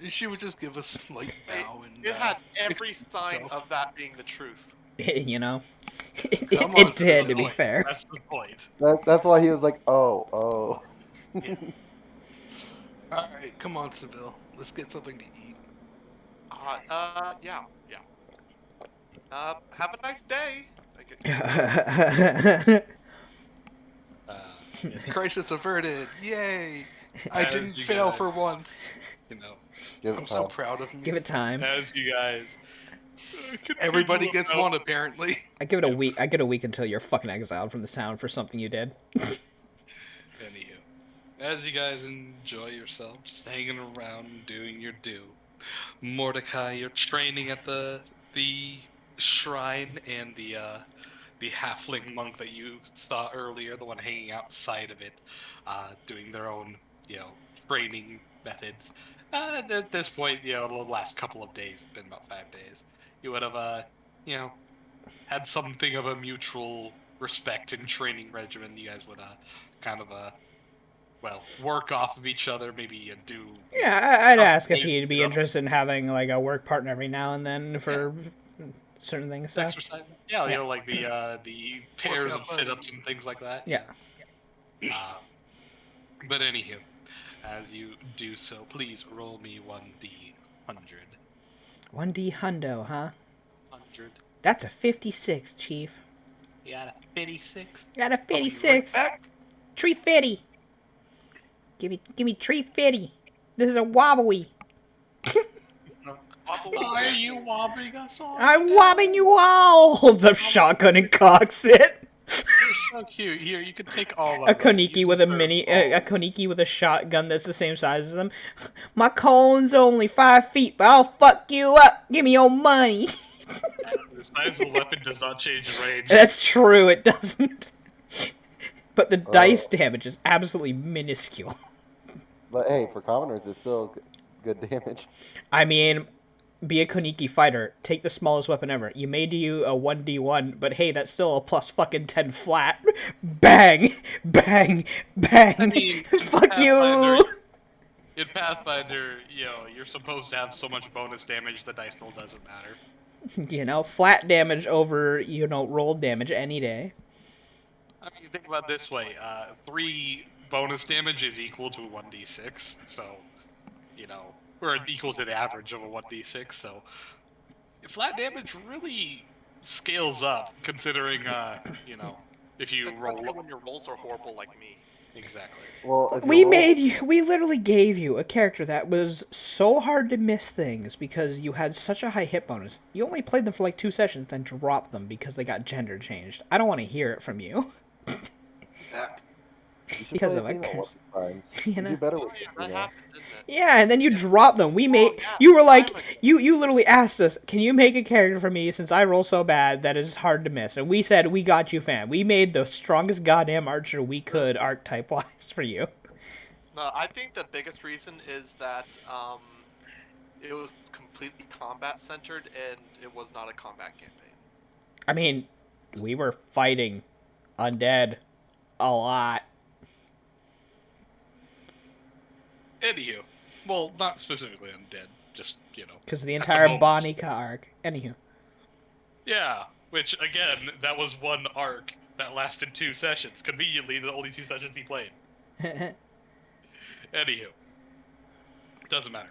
She would just give a slight bow and. It had every excuse sign herself. of that being the truth. You know, Come on, it did. To be Silly. fair, That's the point. That's why he was like, oh. Alright, come on, Seville. Let's get something to eat. Yeah. Have a nice day. I get- Crisis averted. Yay! I As didn't you fail guys- for once. Give I'm it so time. proud of me. give it time. As you guys. Everybody gets continue one, apparently. I give it a week. I get a week until you're fucking exiled from this town for something you did. Anywho, as you guys enjoy yourself, just hanging around, doing your due. Mordecai, you're training at the shrine and the the halfling monk that you saw earlier, the one hanging outside of it, doing their own, training methods. At this point, the last couple of days, it's been about 5 days, you would have, had something of a mutual respect and training regimen. You guys would, kind of, work off of each other, maybe do. Yeah, I'd ask if ways he'd to be get up interested in having like a work partner every now and then for certain things. So. exercise. Yeah, Yeah. like the pairs Workout of sit-ups buddy. and things like that. Yeah. Uh, but anywho, as you do so, please roll me 1d100. 1D hundo, huh? 100. That's a 56, Chief. You got a 56. Got a I'll be right 56. back. Tree fitty. Give me tree fitty. This is a wobbly. Are you wobbling us all? I'm wobbing you all. Holds up shotgun and cocks it. You're so cute. Here, you can take all of A it. koniki You with a deserve mini, all. a koniki with a shotgun that's the same size as them. My cone's only 5 feet, but I'll fuck you up. Give me your money. The size of the weapon does not change range. That's true. It doesn't. But the dice Oh. damage is absolutely minuscule. But hey, for commoners, it's still good damage. I mean, be a Koniki fighter. Take the smallest weapon ever. You may do a 1d1, but hey, that's still a plus fucking 10 flat. Bang! Bang! Bang! I mean, Fuck you! In Pathfinder, you're supposed to have so much bonus damage, the dice roll doesn't matter. Flat damage over, roll damage any day. I mean, think about it this way: 3 bonus damage is equal to a 1d6, so or equal to the average of a 1d6. So flat damage really scales up, considering if you Especially roll when your rolls are horrible like me. exactly. Well, if We you roll, made you. We literally gave you a character that was so hard to miss things because you had such a high hit bonus. You only played them for like 2 sessions, then dropped them because they got gender changed. I don't want to hear it from you. Back. you should because play of a female curse. sometimes. You You know? do better Oh with yeah, the that female. happened, didn't it? Yeah, and then you Yeah, dropped so them. We long, made. yeah, You were like, time ago. you literally asked us, can you make a character for me since I roll so bad that is hard to miss? And we said, we got you, fam. We made the strongest goddamn archer we could archetype wise for you. No, I think the biggest reason is that it was completely combat centered and it was not a combat campaign. I mean, we were fighting undead a lot. Anywho, well, not specifically undead, just Because of the at the entire moment. Bonica arc. Anywho. Yeah, which again, that was one arc that lasted 2 sessions. Conveniently, the only 2 sessions he played. Anywho, doesn't matter.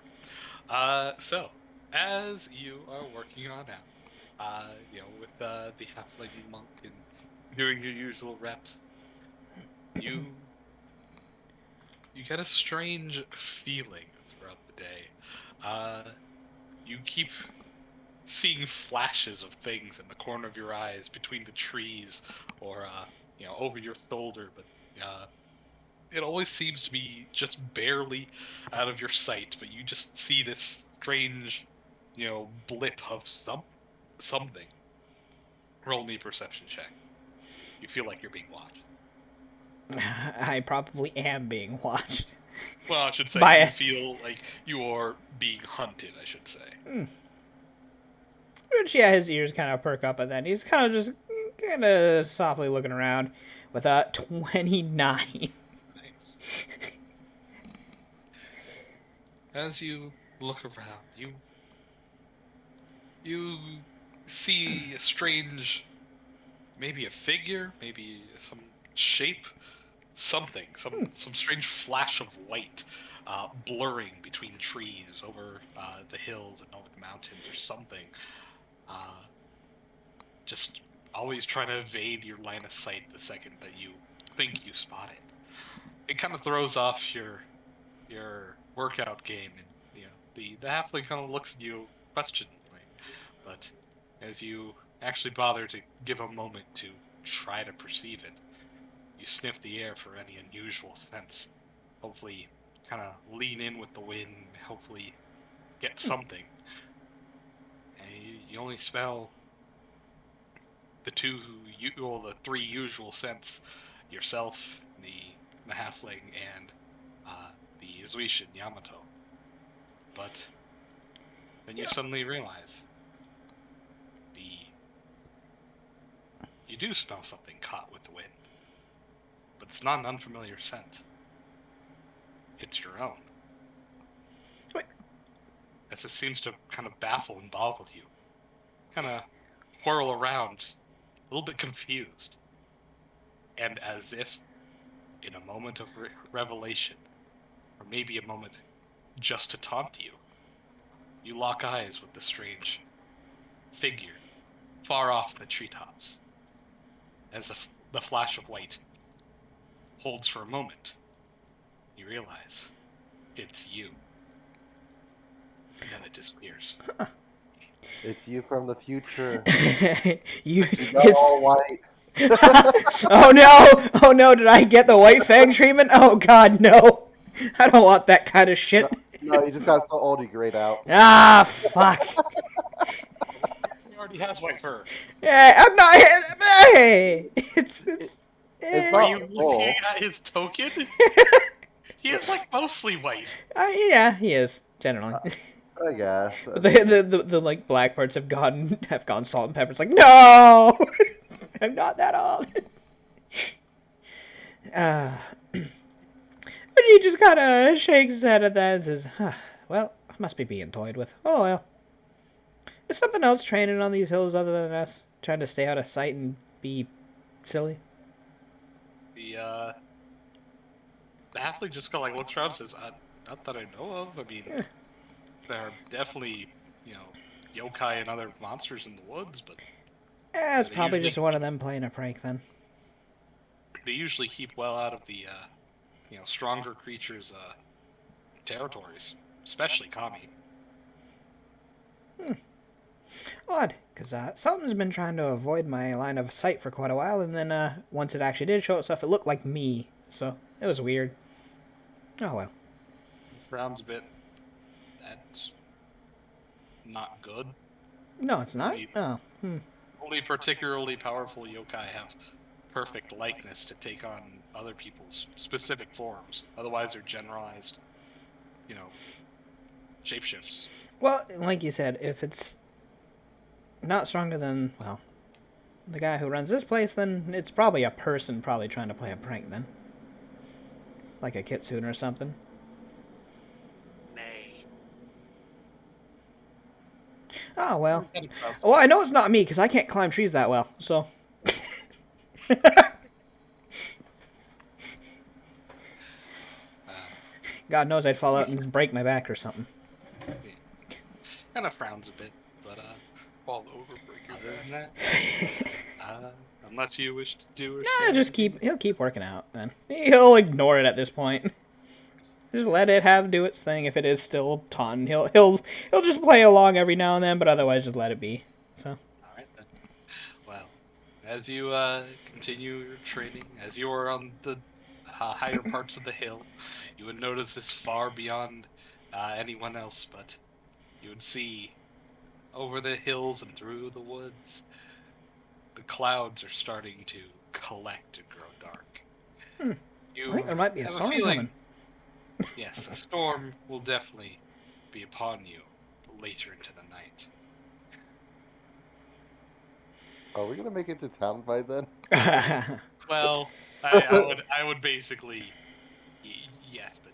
So as you are working on out, with the halfling monk and doing your usual reps, you get a strange feeling throughout the day. You keep seeing flashes of things in the corner of your eyes, between the trees, or over your shoulder, but it always seems to be just barely out of your sight. But you just see this strange, blip of something. Roll me a perception check. You feel like you're being watched. I probably am being watched. Well, I should say By you a- feel like you are being hunted, I should say. Which, yeah, his ears kind of perk up at that. He's kind of just kind of softly looking around with a 29. Nice. As you look around, you see a strange, maybe a figure, maybe some shape, something, some strange flash of white, blurring between trees over the hills and over the mountains or something. Just always trying to evade your line of sight the second that you think you spot it. It kind of throws off your workout game, and the halfling kind of looks at you questioningly. But as you actually bother to give a moment to try to perceive it, you sniff the air for any unusual sense. Hopefully, kind of lean in with the wind. Hopefully, get something. And you only smell the the three usual scents, yourself, the halfling, and the Zuishin Yamato. But then you suddenly realize you do smell something caught with the wind, but it's not an unfamiliar scent. It's your own. Wait. As it seems to kind of baffle and boggle you. Kind of whirl around, just a little bit confused. And as if in a moment of revelation, or maybe a moment just to taunt you, you lock eyes with the strange figure far off in the treetops. As the flash of white holds for a moment, you realize it's you. And then it disappears. It's you from the future. You You're all white. Oh no! Oh no, did I get the white fang treatment? Oh god, no. I don't want that kind of shit. No, you just got so old you grayed out. Ah, fuck. He already has white fur. Yeah, I'm not. Hey, it's It's Are not you full. looking at his token? He is like mostly white. yeah, he is generally. I guess. But the like black parts have gone salt and pepper. It's like no, I'm not that old. But he just kind of shakes his head at that and says, well, I must be being toyed with. Oh, well. Is something else training on these hills other than us? Trying to stay out of sight and be silly? The halfling just kind of like looks around and says, not that I know of. I mean, there are definitely, yokai and other monsters in the woods, but It's they probably usually- just one of them playing a prank then. they usually keep well out of the, stronger creatures' territories, especially Kami. Odd, because something's been trying to avoid my line of sight for quite a while, and then once it actually did show itself, it looked like me. So, it was weird. Oh, well. He frowns a bit. That's not good. No, it's not? Maybe. Oh, Only particularly powerful yokai have perfect likeness to take on other people's specific forms. Otherwise, they're generalized, shapeshifts. Well, like you said, if it's not stronger than, well, the guy who runs this place, then it's probably a person probably trying to play a prank then. Like a kitsune or something. Nay. Oh, well. Well, I know it's not me, because I can't climb trees that well, so... God knows I'd fall out and break my back or something. Kind of frowns a bit, but Fall over, break your other back. than that, unless you wish to do or Nah, say just anything. he'll keep working out, then. He'll ignore it at this point. Just let it do its thing. If it is still taunting, he'll just play along every now and then, but otherwise just let it be. So. All right then. Well, as you continue your training, as you are on the higher parts of the hill, you would notice this far beyond anyone else, but you would see over the hills and through the woods, the clouds are starting to collect and grow dark. You I think there might be a have storm feeling, coming. yes, a storm will definitely be upon you later into the night. Are we gonna make it to town by then? Well, I would basically, yes, but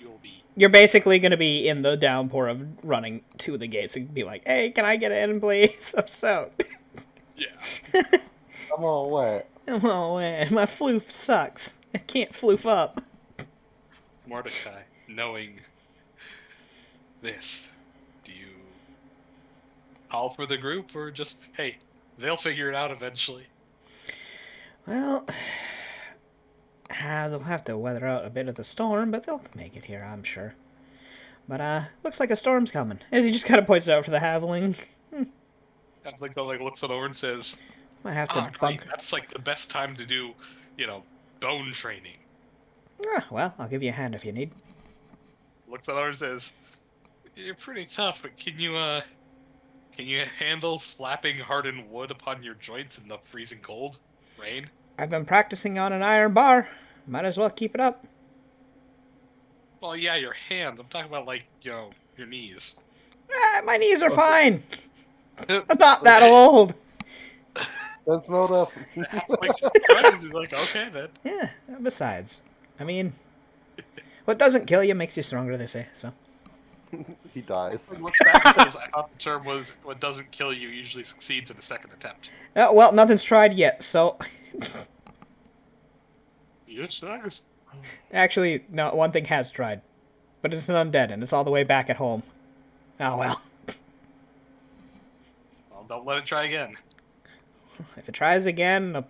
you'll be. You're basically going to be in the downpour of running to the gates and be like, hey, can I get in, please? I'm soaked. Yeah. I'm all wet. Oh, man, my floof sucks. I can't floof up. Mordecai, knowing this, do you call for the group or just, hey, they'll figure it out eventually? Well, they'll have to weather out a bit of the storm, but they'll make it here, I'm sure. But, looks like a storm's coming. As he just kind of points it out for the halfling. I think they'll looks it over and says, Might have to great, bunker. that's like the best time to do, bone training. Well, I'll give you a hand if you need. Looks it over and says, you're pretty tough, but can Can you handle slapping hardened wood upon your joints in the freezing cold? Rain? I've been practicing on an iron bar. Might as well keep it up. Well, yeah, your hands. I'm talking about, like, your knees. My knees are fine. Uh, I'm not that old. Then smelled up. Like, okay, then. Yeah, besides, I mean, what doesn't kill you makes you stronger, they say, so. He dies. What's back says, I thought the term was, what doesn't kill you usually succeeds in a second attempt. Well, nothing's tried yet, so. Yes, nice. Actually, no, one thing has tried. But it's an undead, and it's all the way back at home. Oh well. Well, don't let it try again. If it tries again, I'll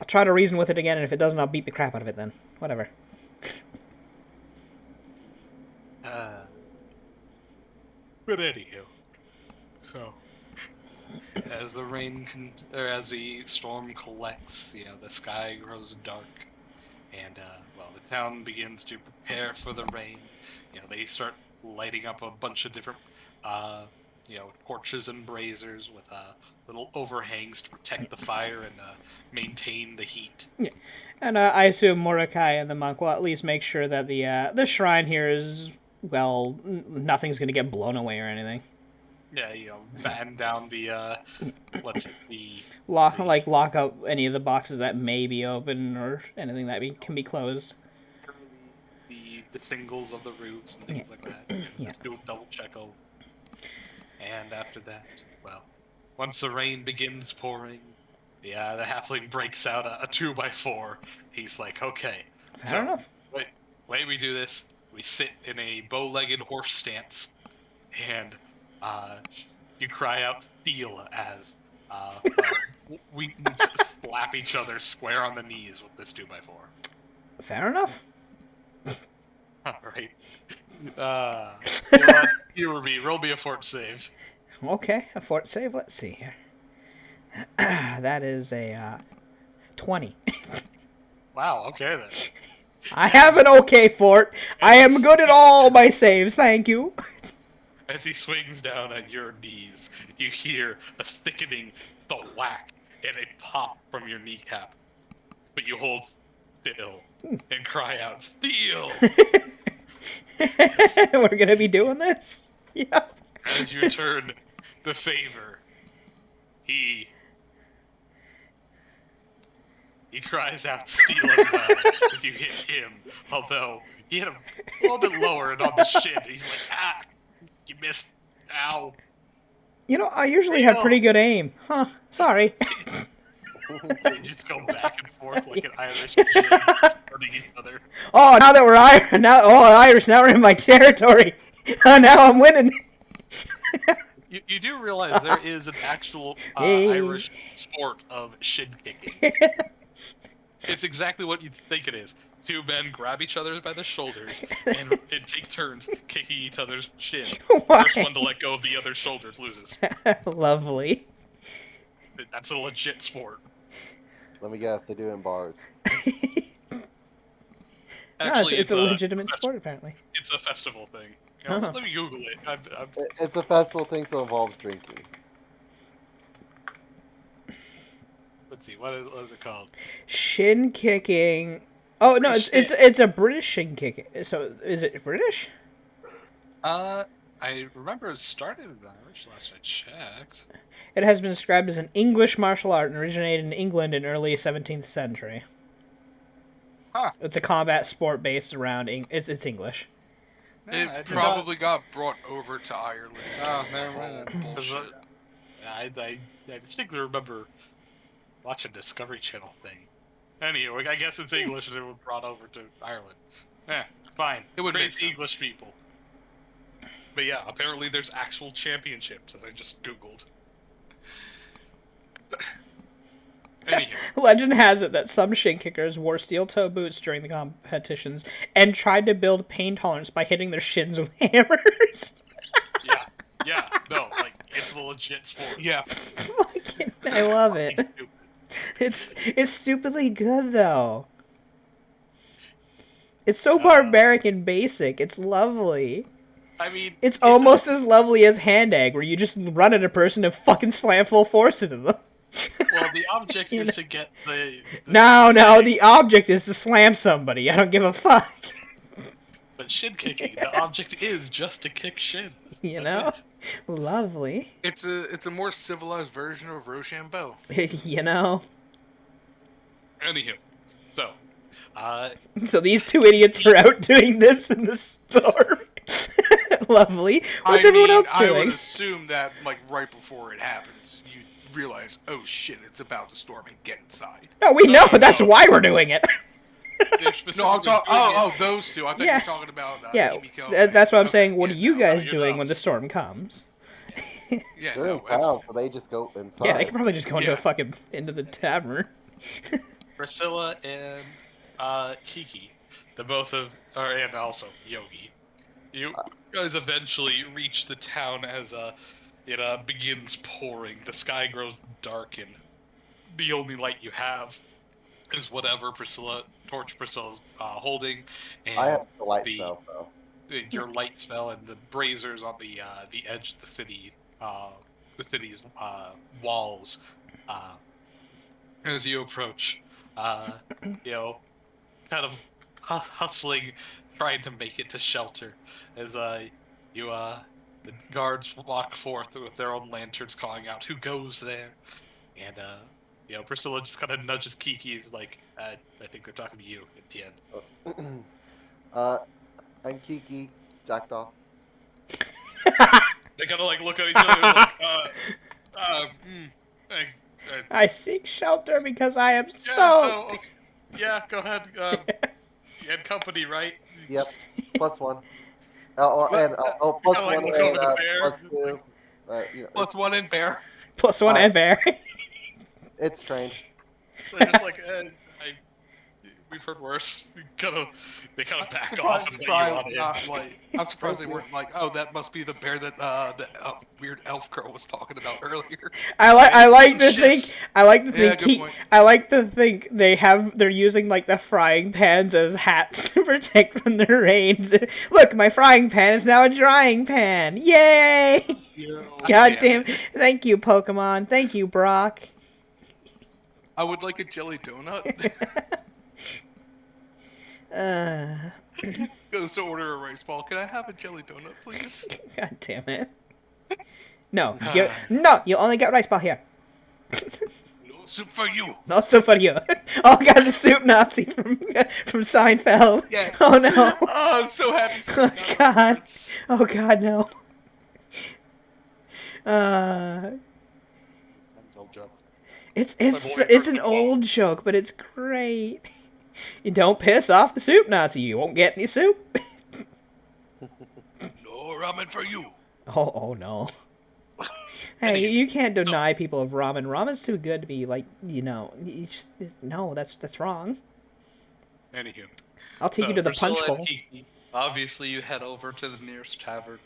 try to reason with it again, and if it doesn't, I'll beat the crap out of it then. Whatever. But anywho, so as the as the storm collects, the sky grows dark, and the town begins to prepare for the rain. They start lighting up a bunch of different, torches and braziers with little overhangs to protect the fire and maintain the heat. Yeah. And I assume Mordecai and the monk will at least make sure that the shrine here is, well, nothing's going to get blown away or anything. Yeah, batten down the Lock up any of the boxes that may be open or anything that can be closed. The singles of the roofs and things like that. Yeah. Just do a double check over. And after that, once the rain begins pouring, the halfling breaks out a 2x4. He's like, okay, Fair enough. way we do this, we sit in a bow-legged horse stance, and you cry out "steal" as we slap each other square on the knees with this 2x4. Fair enough. Alright. Roll me a fort save. Okay, a fort save. Let's see here. That is a 20. Wow, okay then. I have an okay fort. I am good at all my saves, thank you. As he swings down at your knees, you hear a sickening thwack and a pop from your kneecap. But you hold still and cry out, "Steal!" We're gonna be doing this? Yeah. As you return the favor, he cries out, "Steal!" as well as you hit him. Although he hit him a little bit lower and on the shin. He's like, "Ah, you missed. Ow." I usually have pretty good aim. Huh, sorry. They just go back and forth like an Irish jig, hurting each other. Oh, now that we're Irish, now we're in my territory. Now I'm winning. You do realize there is an actual Irish sport of shin kicking. It's exactly what you think it is. Two men grab each other by the shoulders and take turns kicking each other's shin. Why? First one to let go of the other's shoulders loses. Lovely. That's a legit sport. Let me guess, they do it in bars. Actually, it's a legitimate sport, apparently. It's a festival thing. Uh-huh. Let me Google it. It's a festival thing, so it involves drinking. Let's see. What is it called? Shin kicking. Oh no, it's a British shin kicking. So is it British? I remember it started in Irish last I checked. It has been described as an English martial art and originated in England in early 17th century. Huh. It's a combat sport based around it's English. Yeah, It probably got brought over to Ireland. Oh, never mind. Oh, bullshit. I distinctly remember watching Discovery Channel thing. Anyway, I guess it's English and it was brought over to Ireland. Fine. It would make Praise sense. English people. But yeah, apparently there's actual championships, as I just Googled. Anywho. Legend has it that some shin kickers wore steel toe boots during the competitions and tried to build pain tolerance by hitting their shins with hammers. Yeah, no, like, it's a legit sport. Yeah. I love it. It's stupidly good though. It's so barbaric and basic. It's lovely. I mean, It's almost as lovely as Hand Egg, where you just run at a person and fucking slam full force into them. well, the object You is know? to get the No, egg, the object is to slam somebody. I don't give a fuck. but shin kicking. The object is just to kick shins. You That's know? Lovely. It's a more civilized version of Rochambeau. You know? it. Anywho, so So these two idiots are out doing this in the storm. Lovely. What's everyone else I doing? would assume that like right before it happens, you realize, oh shit, it's about to storm and get inside. No, we No, know. That's no. why we're doing it. they're No, I'm specifically talking. doing Oh, those two. I thought Yeah. you were talking about Yeah, Himiko. that's what I'm Okay, saying. What yeah, are you no, guys you doing know. when the storm comes? Yeah, They're no, in it's- town, so they just go inside. Yeah, they could probably just go into Yeah. a fucking into the tavern. Priscilla and Kiki, the both of, and also Yogi. You guys eventually reach the town as it begins pouring. The sky grows dark, and the only light you have is whatever torch Priscilla's holding, and I have the light the- spell, so your light spell and the braziers on the edge of the city's walls. As you approach, you know, kind of hustling, trying to make it to shelter. As the guards walk forth with their own lanterns, calling out, "Who goes there?" And Priscilla just kind of nudges Kiki, like, "I think they're talking to you." At the end, and Kiki, Jackdaw. they kind of like look at each other, like, I seek shelter because I am yeah, so. oh, okay. Yeah, go ahead. You had company, right? Yep, +1. Plus kinda like one look and over the bear. +2. +1 in bear. +1 I- and bear. It's trained. They're just like, we've heard worse. They kind of back off and let you on in. I'm surprised they weren't like, oh, that must be the bear that the weird elf girl was talking about earlier. I like to Shifts. think I like to Yeah, think good point. I like to think they're using like the frying pans as hats to protect from the rains. Look, my frying pan is now a drying pan. Yay! God damn. Thank you, Pokemon. Thank you, Brock. I would like a jelly donut. Goes to order a rice ball. Can I have a jelly donut, please? God damn it. No, you only get rice ball here. No soup for you. No soup for you. Oh god, the soup Nazi from Seinfeld. Yes. Oh no. Oh, I'm so happy. Oh god. Oh god, no. It's an old joke, but it's great. You don't piss off the soup Nazi, you won't get any soup. No ramen for you. Oh no. Hey, you can't deny people of ramen. Ramen's too good to be like, you just no, that's wrong. Anywho, I'll take you to the Priscilla punch and bowl. Kiki, obviously, you head over to the nearest tavern,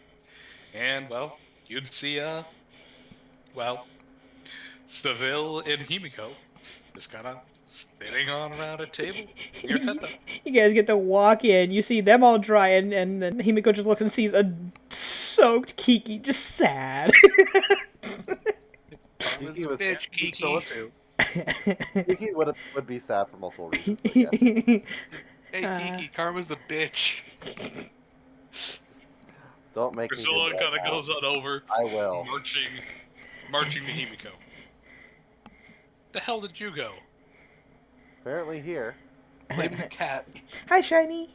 and well, you'd see Seville and Himiko just kind of sitting on around a table near Teta. You guys get to walk in, you see them all dry, and then Himiko just looks and sees a soaked Kiki, just sad. Kiki was Bitch, Kiki. too. Kiki would be sad for multiple reasons. But yes. Hey, Kiki, Karma's the bitch. Don't make me Priscilla do that kind of now. goes on over, I will. marching to Himiko. The hell did you go? Apparently here. Blame the cat. Hi, Shiny.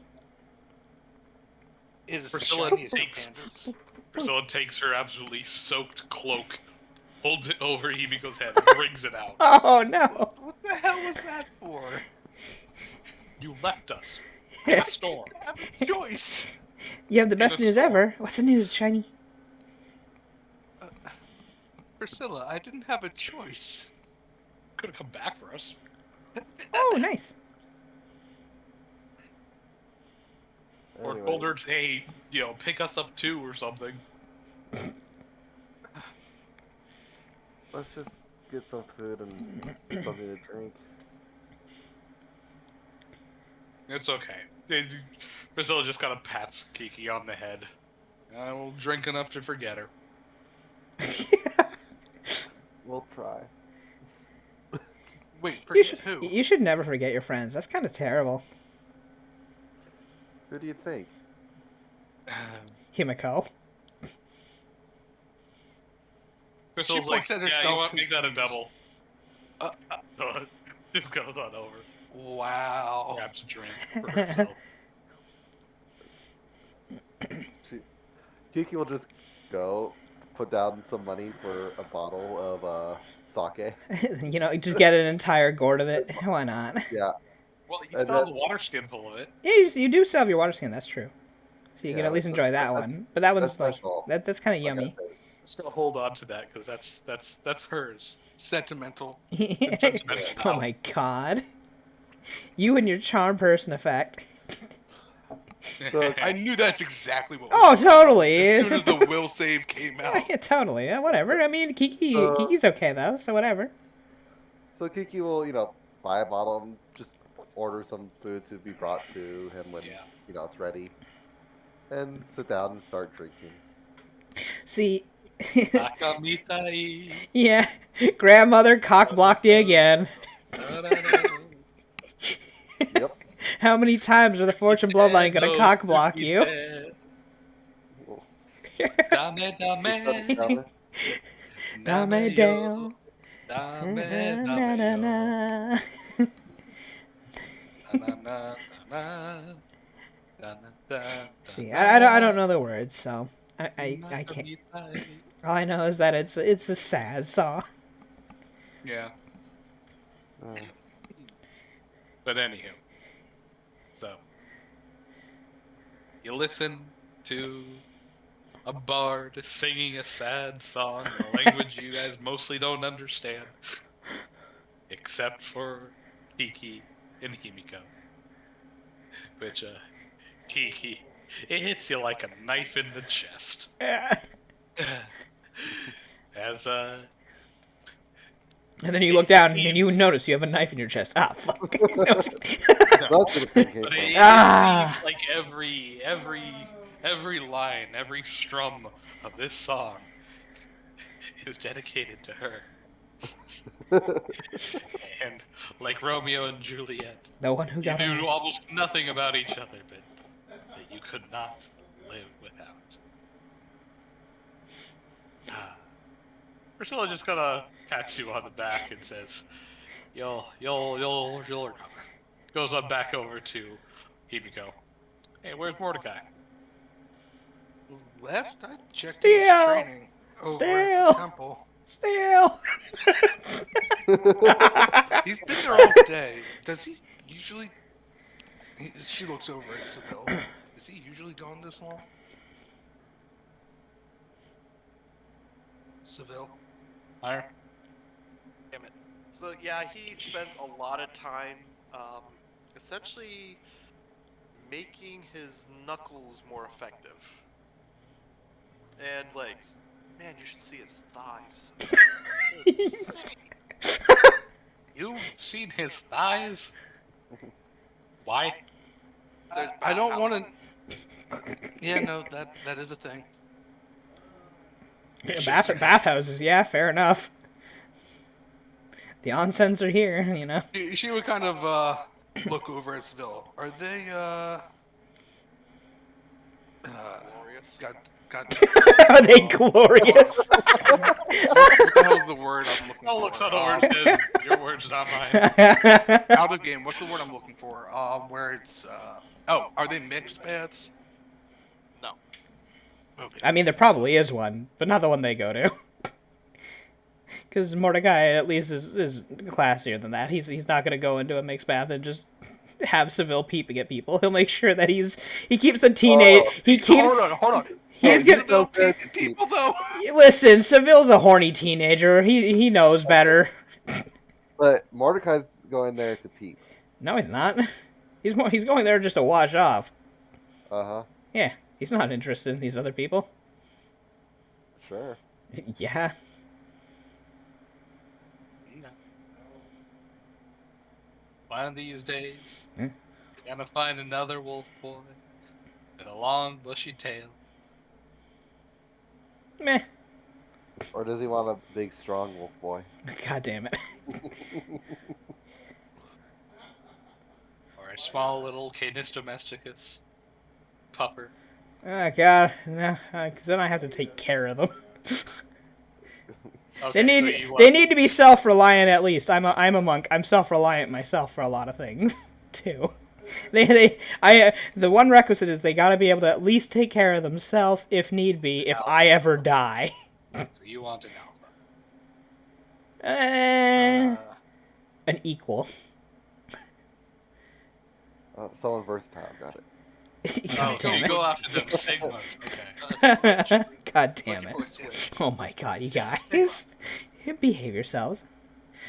It is Priscilla the shiniest of takes- pandas. Priscilla takes her absolutely soaked cloak, holds it over Himiko's head, and brings it out. Oh no. What the hell was that for? You left us. In a storm. I have a choice. You have the best a news storm. ever. What's the news, Shiny? Priscilla, I didn't have a choice. Could have come back for us. Oh, nice. Or Anyways, told her, hey, pick us up too or something. let's just get some food and something to drink. It's okay. Priscilla just kind of pats Kiki on the head. I will drink enough to forget her. We'll try. Wait, You forget should, who? you should never forget your friends. That's kind of terrible. Who do you think? Himiko. Crystal's points like, at yeah, you herself want to make that a confused. double? Just goes on over. Wow. Grabs a drink for herself. Kiki will just go put down some money for a bottle of sake. You know, just get an entire gourd of it. Why not? Yeah, Well, you And still have that- a water skin full of it. Yeah, you do still have your water skin. That's true. So you can at least enjoy that that's- one. But that one's that's like special. that's kind of like I yummy. said. I'm just gonna hold on to that because that's hers. Sentimental. Oh my god. You and your charm person effect. So, I knew that's exactly what was Oh, going on. totally. As soon as the will save came out. Yeah, totally. Yeah, whatever. I mean, Kiki's okay though, so whatever. So Kiki will, buy a bottle and just order some food to be brought to him when, Yeah. it's ready. And sit down and start drinking. See, Nakamitai. yeah, grandmother cock blocked you again. Yep. How many times are the fortune bloodline gonna cock block you? Dame, Dame. dame. Dame yo. down. Dame, Na, dame, na, yo. na. Na, na, na, na, na. See, I don't know the words, so I can't. Nakamitai. All I know is that it's a sad song. Yeah, Uh, but anywho. So, you listen to a bard singing a sad song in a language you guys mostly don't understand, except for Kiki and Himiko. Which, Kiki, it hits you like a knife in the chest. As, And then you look down and you notice you have a knife in your chest. Ah, fuck. that's where the thing came but from. Ah. it seems like every line, every strum of this song is dedicated to her. And like Romeo and Juliet, The one who you got knew away. almost nothing about each other, but that you could not live without. Priscilla just kind of pats you on the back and says, "You'll recover." Goes on back over to Himiko. Hey, where's Mordecai? Last I checked, Still. he was training over at Still. the temple. Still. He's been there all day. Does he usually? She looks over at Seville. Is he usually gone this long? Seville. Higher? Damn it. So yeah, he spends a lot of time, essentially making his knuckles more effective. And legs. Man, you should see his thighs. It's insane. You've seen his thighs? Why? There's I don't bathhouse. want to. Yeah, no, that is a thing. Yeah, Shit's right. bathhouses, yeah, fair enough. The onsens are here, you know. She would kind of look over at Seville. Are they Glorious. got Are they glorious? what the hell is the word I'm looking I'll for? look on the words, your words, not mine. Out of game. What's the word I'm looking for? Where it's are they mixed baths? No. Okay. I mean, there probably is one, but not the one they go to. Because Mordecai at least is classier than that. He's not gonna go into a mixed bath and just have Seville peeping at people. He'll make sure that he keeps the teenage. Hold on. He's Is gonna Seville people though? listen. Seville's a horny teenager. He knows better. But Mordecai's going there to peep. No, he's not. He's going there just to wash off. Uh-huh. Yeah, he's not interested in these other people. Sure. Yeah. One of these days, Hmm? you're gonna find another wolf boy with a long bushy tail. Meh. Or does he want a big, strong wolf boy? God damn it. Or a small little Canis domesticus pupper. Oh god, no, because then I have to take care of them. Okay, so you They want need to be self-reliant at least. I'm a monk. I'm self-reliant myself for a lot of things too. The one requisite is they got to be able to at least take care of themselves if need be. If I ever die, so you want an alpha. an equal. Someone versatile, got it. God Oh, so damn you it. go after them sigmas. Okay. Switch. God damn Looking it. for a switch. Oh my god, you guys. Behave yourselves.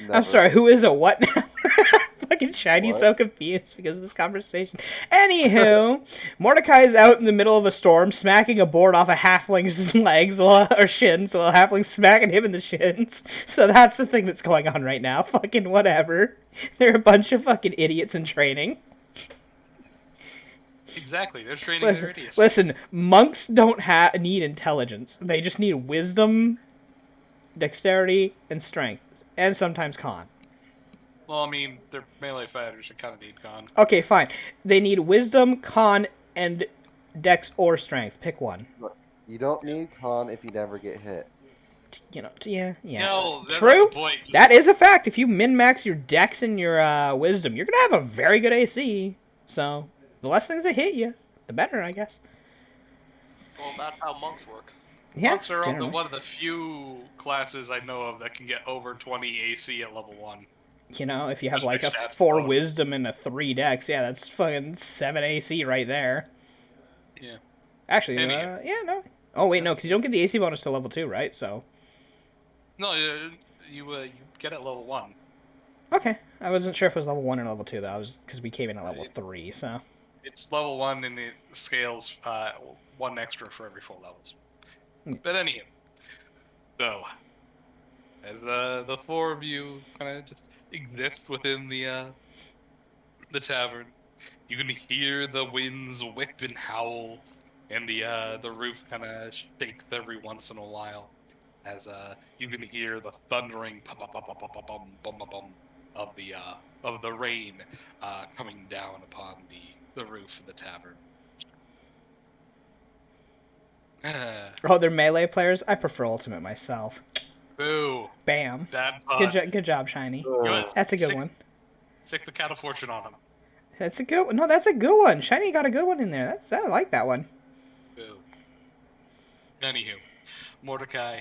Never. I'm sorry, who is a what now? Fucking Shiny's What? so confused because of this conversation. Anywho, Mordecai is out in the middle of a storm, smacking a board off a halfling's legs or shins, while a halfling's smacking him in the shins. So that's the thing that's going on right now. Fucking whatever. They're a bunch of fucking idiots in training. Exactly, they're training their Listen, idiots. listen, monks don't need intelligence. They just need wisdom, dexterity, and strength. And sometimes con. Well, I mean, they're melee fighters that kind of need con. Okay, fine. They need wisdom, con, and dex or strength. Pick one. You don't need con if you never get hit. You know, yeah. No, that's True. the point. That is a fact. If you min-max your dex and your wisdom, you're gonna have a very good AC. So, the less things that hit you, the better, I guess. Well, that's how monks work. Yeah, Monks are generally. one of the few classes I know of that can get over 20 AC at level 1. You know, if you have Just like by a stats 4 alone. wisdom and a 3 dex, yeah, that's fucking 7 AC right there. Yeah. Actually, Anyhow. yeah, no. Oh wait, no, because you don't get the AC bonus to level 2, right? So. No, you get it level 1. Okay, I wasn't sure if it was level 1 or level 2 though. I was because we came in at level 3, so. It's level 1 and it scales 1 extra for every 4 levels. But anyway, so as the four of you kind of just exist within the tavern, you can hear the winds whip and howl, and the roof kind of shakes every once in a while, as you can hear the thundering pum pum pum pum pum pum pum pum pum of the rain coming down upon the roof of the tavern. Oh, they're melee players? I prefer Ultimate myself. Boo! Bam. Bad Good job, Shiny. Ugh. That's a good one. Stick the cat of fortune on him. That's a good one. No, that's a good one. Shiny got a good one in there. I like that one. Boo. Anywho, Mordecai.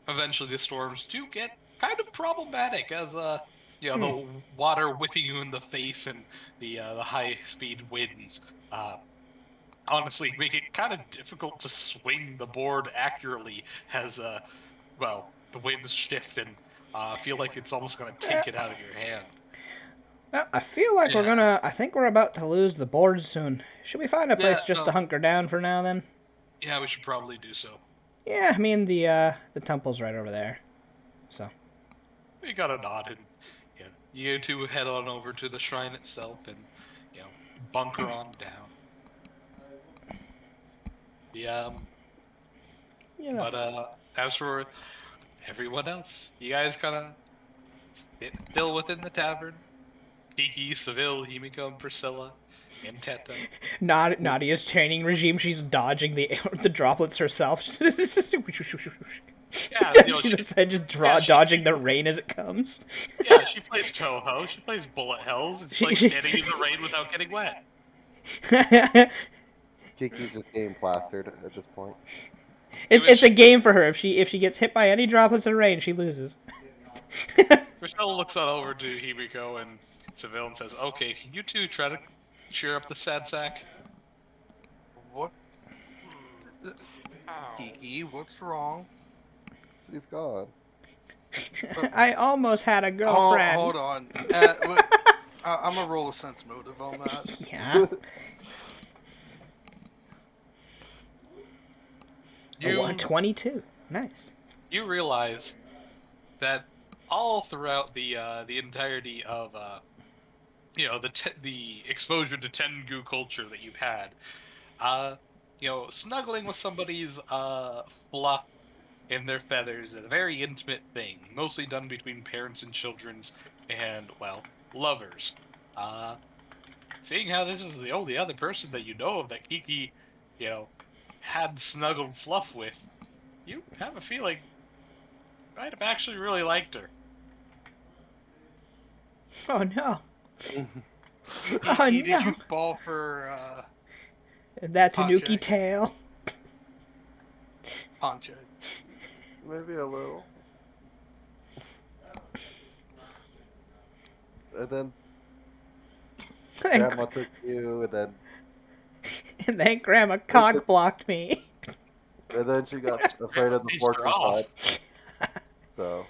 Eventually, the storms do get kind of problematic as the water whipping you in the face and the high-speed winds. Honestly, make it kind of difficult to swing the board accurately as the winds shift and feel like it's almost going to take it out of your hand. Well, I feel like I think we're about to lose the board soon. Should we find a place just to hunker down for now then? Yeah, we should probably do so. Yeah, I mean the temple's right over there. So. We got a nod, and you two head on over to the shrine itself and bunker on down. But as for everyone else, you guys kind of still within the tavern. Kiki, Seville, Himiko, and Priscilla, and Teta. Nadia's training regime. She's dodging the droplets herself. Yeah, She's dodging the rain as it comes. Yeah, she plays Toho. She plays Bullet Hells. It's like standing in the rain without getting wet. Kiki's just getting plastered at this point. It's a game for her. If she gets hit by any droplets of rain, she loses. Priscilla looks on over to Himiko and Seville and says, "Okay, can you two try to cheer up the sad sack?" What? Kiki, what's wrong? She's gone. I almost had a girlfriend. Hold on. I'm gonna roll a sense motive on that. Yeah. You 22. Nice. You realize that all throughout the entirety of the exposure to Tengu culture that you've had, snuggling with somebody's fluff in their feathers, a very intimate thing, mostly done between parents and children's, and, well, lovers. Uh, Seeing how this is the only other person that you know of that Kiki, had snuggled fluff with, you have a feeling you might have actually really liked her. Oh no. Oh Kiki, did you no. fall for That Tanuki Pache? tail. Pancha? Maybe a little. And then Grandma took you, And then Grandma cock blocked me. and then she got afraid of the Chased her fortune off. side. So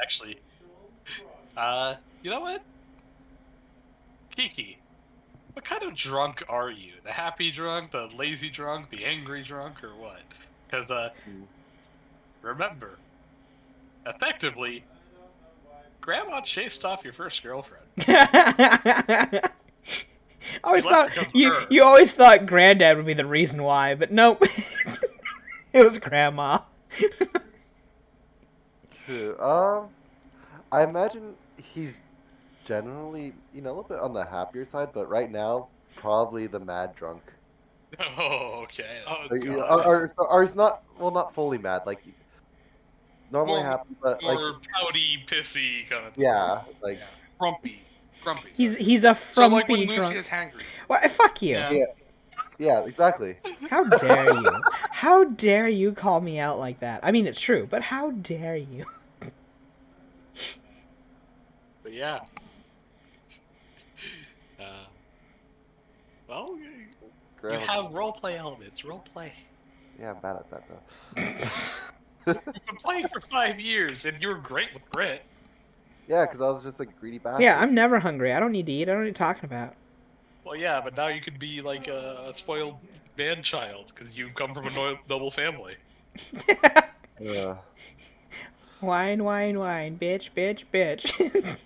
Actually, you know what? Kiki, what kind of drunk are you? The happy drunk, the lazy drunk, the angry drunk, or what? Because, remember, effectively, Grandma chased off your first girlfriend. Always You left thought because of you her. you always thought Granddad would be the reason why, but nope. It was Grandma. true. I imagine he's generally, a little bit on the happier side, but right now, probably the mad drunk. Oh, okay. Oh Like, god. or he's not, well, not fully mad, like normally More, happy, but like, more pouty, pissy kind of. yeah, like, Grumpy. Grumpy. He's a So like frumpy when drunk. Lucius hangry. What? Fuck you. Yeah. yeah, exactly. How dare you? How dare you call me out like that? I mean, it's true, but how dare you? But yeah. Well, you Grandma, have roleplay elements. Roleplay. yeah, I'm bad at that though. You've been playing for 5 years, and you were great with Brit. Yeah, because I was just a greedy bastard. Yeah, I'm never hungry. I don't need to eat. I don't know what you're talking about. Well, yeah, but now you could be like a spoiled man child because you come from a noble family. Yeah. Wine, wine, wine, bitch, bitch, bitch.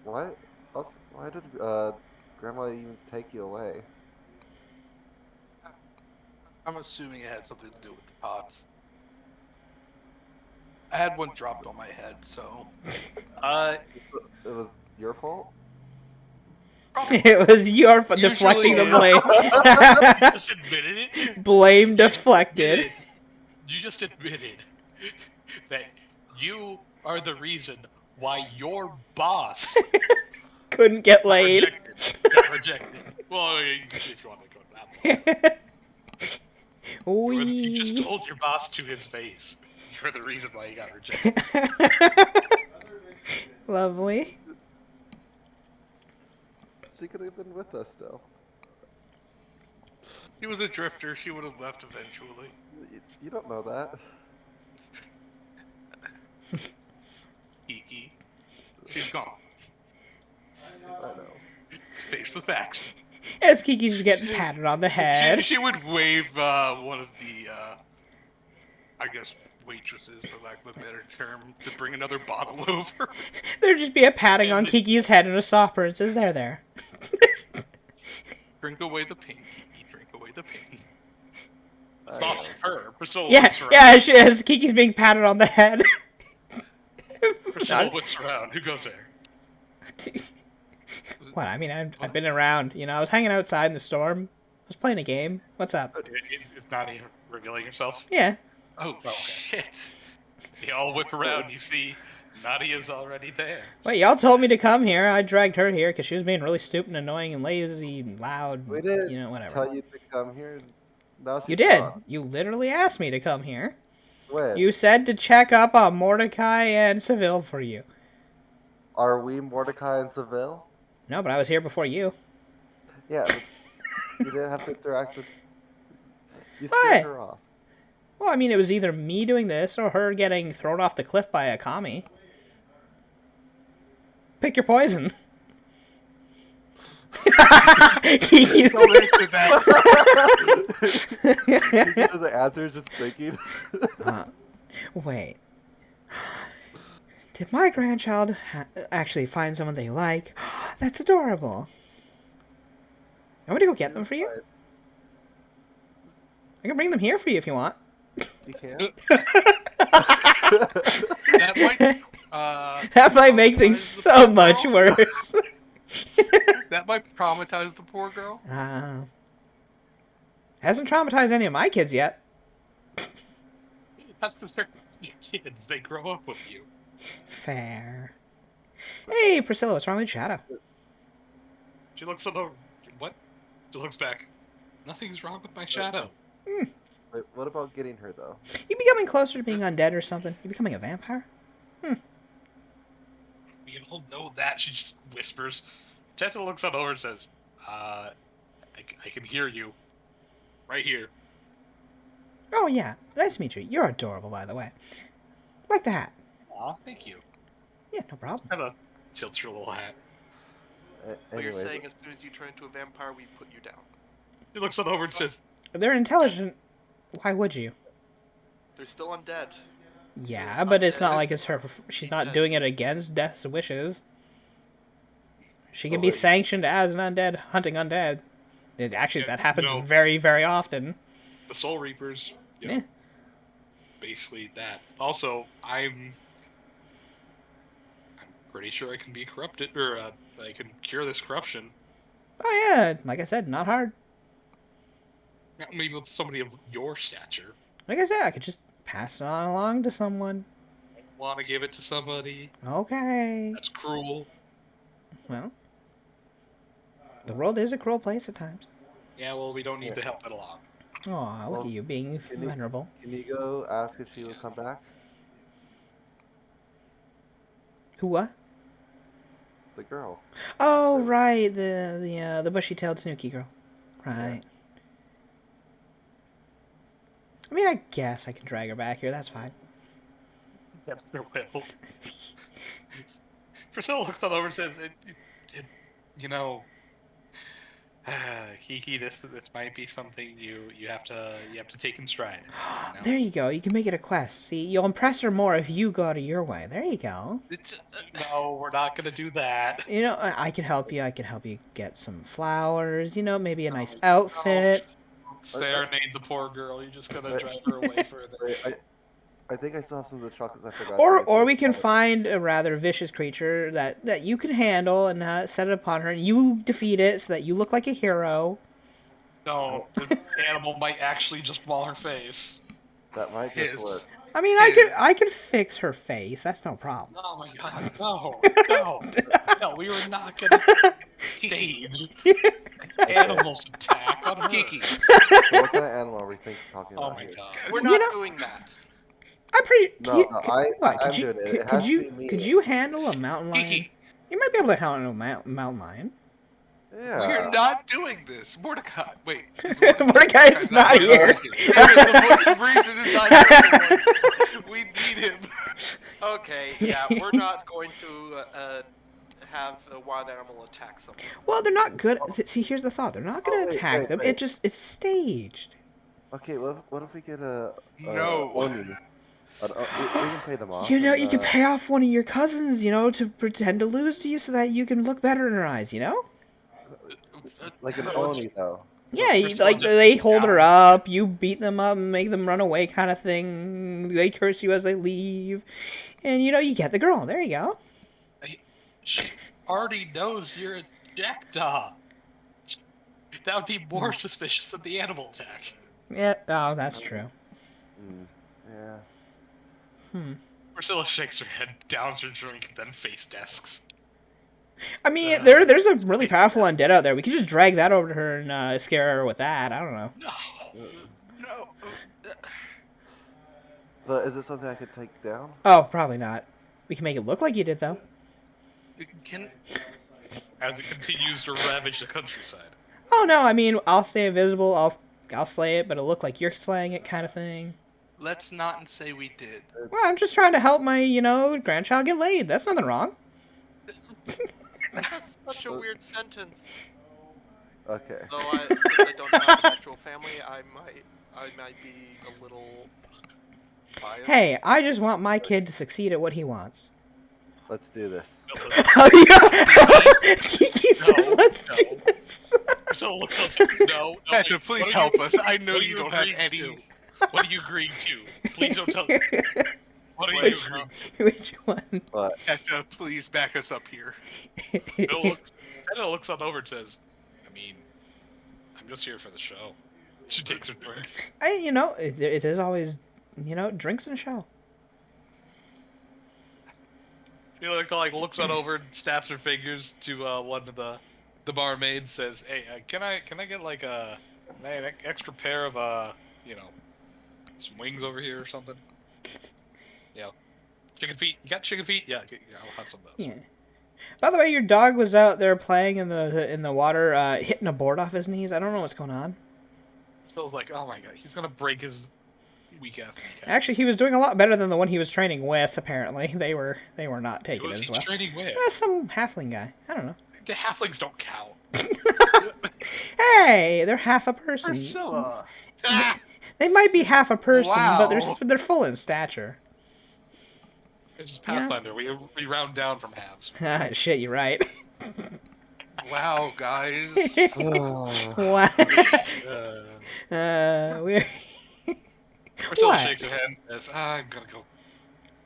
Why? Why did Grandma even take you away? I'm assuming it had something to do with the pots. I had one dropped on my head, so Uh, It was your fault. It was your deflecting the is. blame. just admitted it. Blame deflected. You just admitted that you are the reason why your boss Couldn't get got laid. rejected. Well, if you want to go that way. You just Wee. told your boss to his face. You're the reason why he got rejected. Lovely. She could have been with us still. she was a drifter. She would have left eventually. You don't know that. Kiki. She's gone. I know. Face the facts. As Kiki's just getting patted on the head. She would wave one of the, I guess, waitresses, for lack of a better term, to bring another bottle over. There'd just be a patting on Kiki's head and a software that says, there. Drink away the pain, Kiki. Drink away the pain. It's not her. Priscilla Yeah, whips around. yeah, as Kiki's being patted on the head. Priscilla whips around. Who goes there? What? I mean, I've been around. I was hanging outside in the storm. I was playing a game. What's up? It's not even revealing yourself. Yeah. Oh, okay. shit. They all whip around. You see, Nadia's already there. Wait, y'all told me to come here. I dragged her here because she was being really stupid and annoying and lazy and loud. We didn't Whatever. tell you to come here. Now she's You did. gone. You literally asked me to come here. When? You said to check up on Mordecai and Seville for you. Are we Mordecai and Seville? No, but I was here before you. Yeah. But you didn't have to interact with. You What? scared her off. Well, I mean, it was either me doing this or her getting thrown off the cliff by a commie. Pick your poison. He's Don't answer that. He doesn't answer, just thinking. Wait. Did my grandchild actually find someone they like? That's adorable. You want me to go get them for you? I can bring them here for you if you want. You can't. That might That might make things traumatize the so poor much girl. worse. That might traumatize the poor girl. Hasn't traumatized any of my kids yet. That's because they're your kids. They grow up with you. Fair. Hey, Priscilla, what's wrong with Shadow? She looks at the... What? She looks back. Nothing's wrong with my shadow. Wait, what about getting her though? You becoming closer to being undead or something? You becoming a vampire? We all know that. She just whispers. Teta looks on over and says, I can hear you. Right here. Oh, yeah. Nice to meet you. You're adorable, by the way. Like the hat. Aw, thank you. Yeah, no problem. Teta tilts your little hat. But you're Anyways, saying as soon as you turn into a vampire, we put you down. She looks on over and says, If they're intelligent, why would you? They're still undead. Yeah, but it's not undead. like it's her. She's not Undead. doing it against Death's wishes. She can Oh, be wait. sanctioned as an undead, hunting undead. Actually, Yeah, that happens no. very, very often. the Soul Reapers. You know, Yeah. basically that. Also, I'm pretty sure I can be corrupted, or I can cure this corruption. Oh, yeah. Like I said, not hard. Maybe with somebody of your stature. Like I said, I could just pass it on along to someone. Want to give it to somebody? Okay. That's cruel. Well, the world is a cruel place at times. Yeah, well, we don't need Yeah. to help it along. Aw, look Well, at you being can you- vulnerable. Can you go ask if she will come back? Who, what? The girl. Oh, So- right, the bushy-tailed Snooky girl. Right. I mean, I guess I can drag her back here. That's fine. Yes, there will. Priscilla looks on over and says, you know, Kiki, this might be something you have to take in stride. You know? There you go. You can make it a quest. See, you'll impress her more if you go out of your way. There you go. It's No, we're not gonna do that. You know, I can help you. I can help you get some flowers. You know, maybe a nice outfit. Serenade the poor girl. You're just gonna drive her away further. Wait, I think I still have some of the chocolates I forgot. Or we can find a rather vicious creature that you can handle and set it upon her, and you defeat it so that you look like a hero. No, the animal might actually just maul her face. That might just his. work. I mean, I could fix her face. That's no problem. Oh my god, no. No, we were not gonna stage animals attack on her. Kiki. So what kind of animal are we talking Oh about my here? god. We're You not know- doing that. I'm pretty. No, I'm could you, doing it. could- It could has you to be me. could you handle a mountain lion? Kiki. You might be able to handle a mountain lion. Yeah. We're not doing this. Mordecai. Wait. is Mordecai's not here. Damn it, the voice of reason is not here for once. We need him. Okay, yeah, we're not going to have a wild animal attack someone. Well, they're not good. See, here's the thought: they're not going to wait, attack wait, them. wait. It's staged. Okay, what if we get a No. Oni? We can pay them off. You know, and, you can pay off one of your cousins, you know, to pretend to lose to you so that you can look better in her eyes, you know? like an Oni though. Yeah, you, Priscilla like just they hold her doubts. up, you beat them up, and make them run away, kind of thing. They curse you as they leave, and you know you get the girl. There you go. She already knows you're a jackdaw. That would be more suspicious than the animal attack. Yeah. Oh, that's true. Yeah. Priscilla shakes her head, downs her drink, and then face desks. I mean, there's a really powerful undead out there. We could just drag that over to her and scare her with that. I don't know. No. No. But is it something I could take down? Oh, probably not. We can make it look like you did, though. Can As it continues to ravage the countryside. Oh no, I mean, I'll stay invisible. I'll slay it, but it'll look like you're slaying it, kind of thing. let's not say we did. Well, I'm just trying to help my, grandchild get laid. That's nothing wrong. That's such a weird sentence. Okay. Though since I don't have an actual family, I might be a little biased. Hey, I just want my kid to succeed at what he wants. Let's do this. Oh yeah, Kiki says, No, "Let's no. do this." Priscilla looks up. No. Petra, wait, please what are help you- us. I know what are you don't have agreeing any. to? What are you agreeing to? Please don't tell me. What are you Wait, agreeing Which one? But Petra, please back us up here. to? Teta looks on over and says, I mean, I'm just here for the show. She takes her drink. It is always, drinks and a show. She like looks on over and snaps her fingers to one of the barmaids. Says, "Hey, can I get like an extra pair of some wings over here or something? Yeah, chicken feet. You got chicken feet? Yeah, I'll have some of those." Yeah. By the way, your dog was out there playing in the water, hitting a board off his knees. I don't know what's going on. Phil's like, "Oh my god, he's gonna break his weak ass kneecaps." Actually, he was doing a lot better than the one he was training with. Apparently, they were not Who taking was it he as well. training with? Some halfling guy. I don't know. The halflings don't count. Hey, they're half a person. Priscilla. They might be half a person, but Wow. they're full in stature. It's Pathfinder. We round down from halves. Ah, shit, you're right. Wow, guys. What? We're Priscilla What? shakes her head and says, "I'm gonna go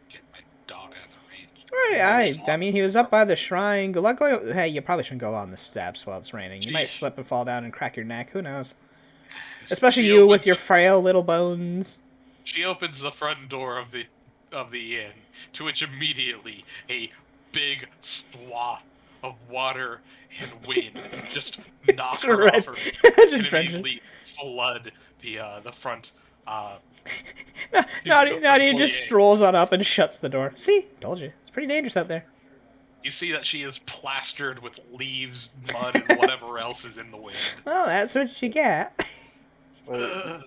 get my dog out of the range." I mean, he was up by the shrine. Good luck going. Hey, you probably shouldn't go on the steps while it's raining. You might Sheesh. slip and fall down and crack your neck. Who knows? Especially She you opens- with your frail little bones. She opens the front door of the inn, to which immediately a big swath of water and wind just knock her Right. off her Just and drench it. immediately flood the front. Nadia just foyer. strolls on up and shuts the door. See? Told you. It's pretty dangerous out there. You see that she is plastered with leaves, mud, and whatever else is in the wind. Well, that's what you get. wait,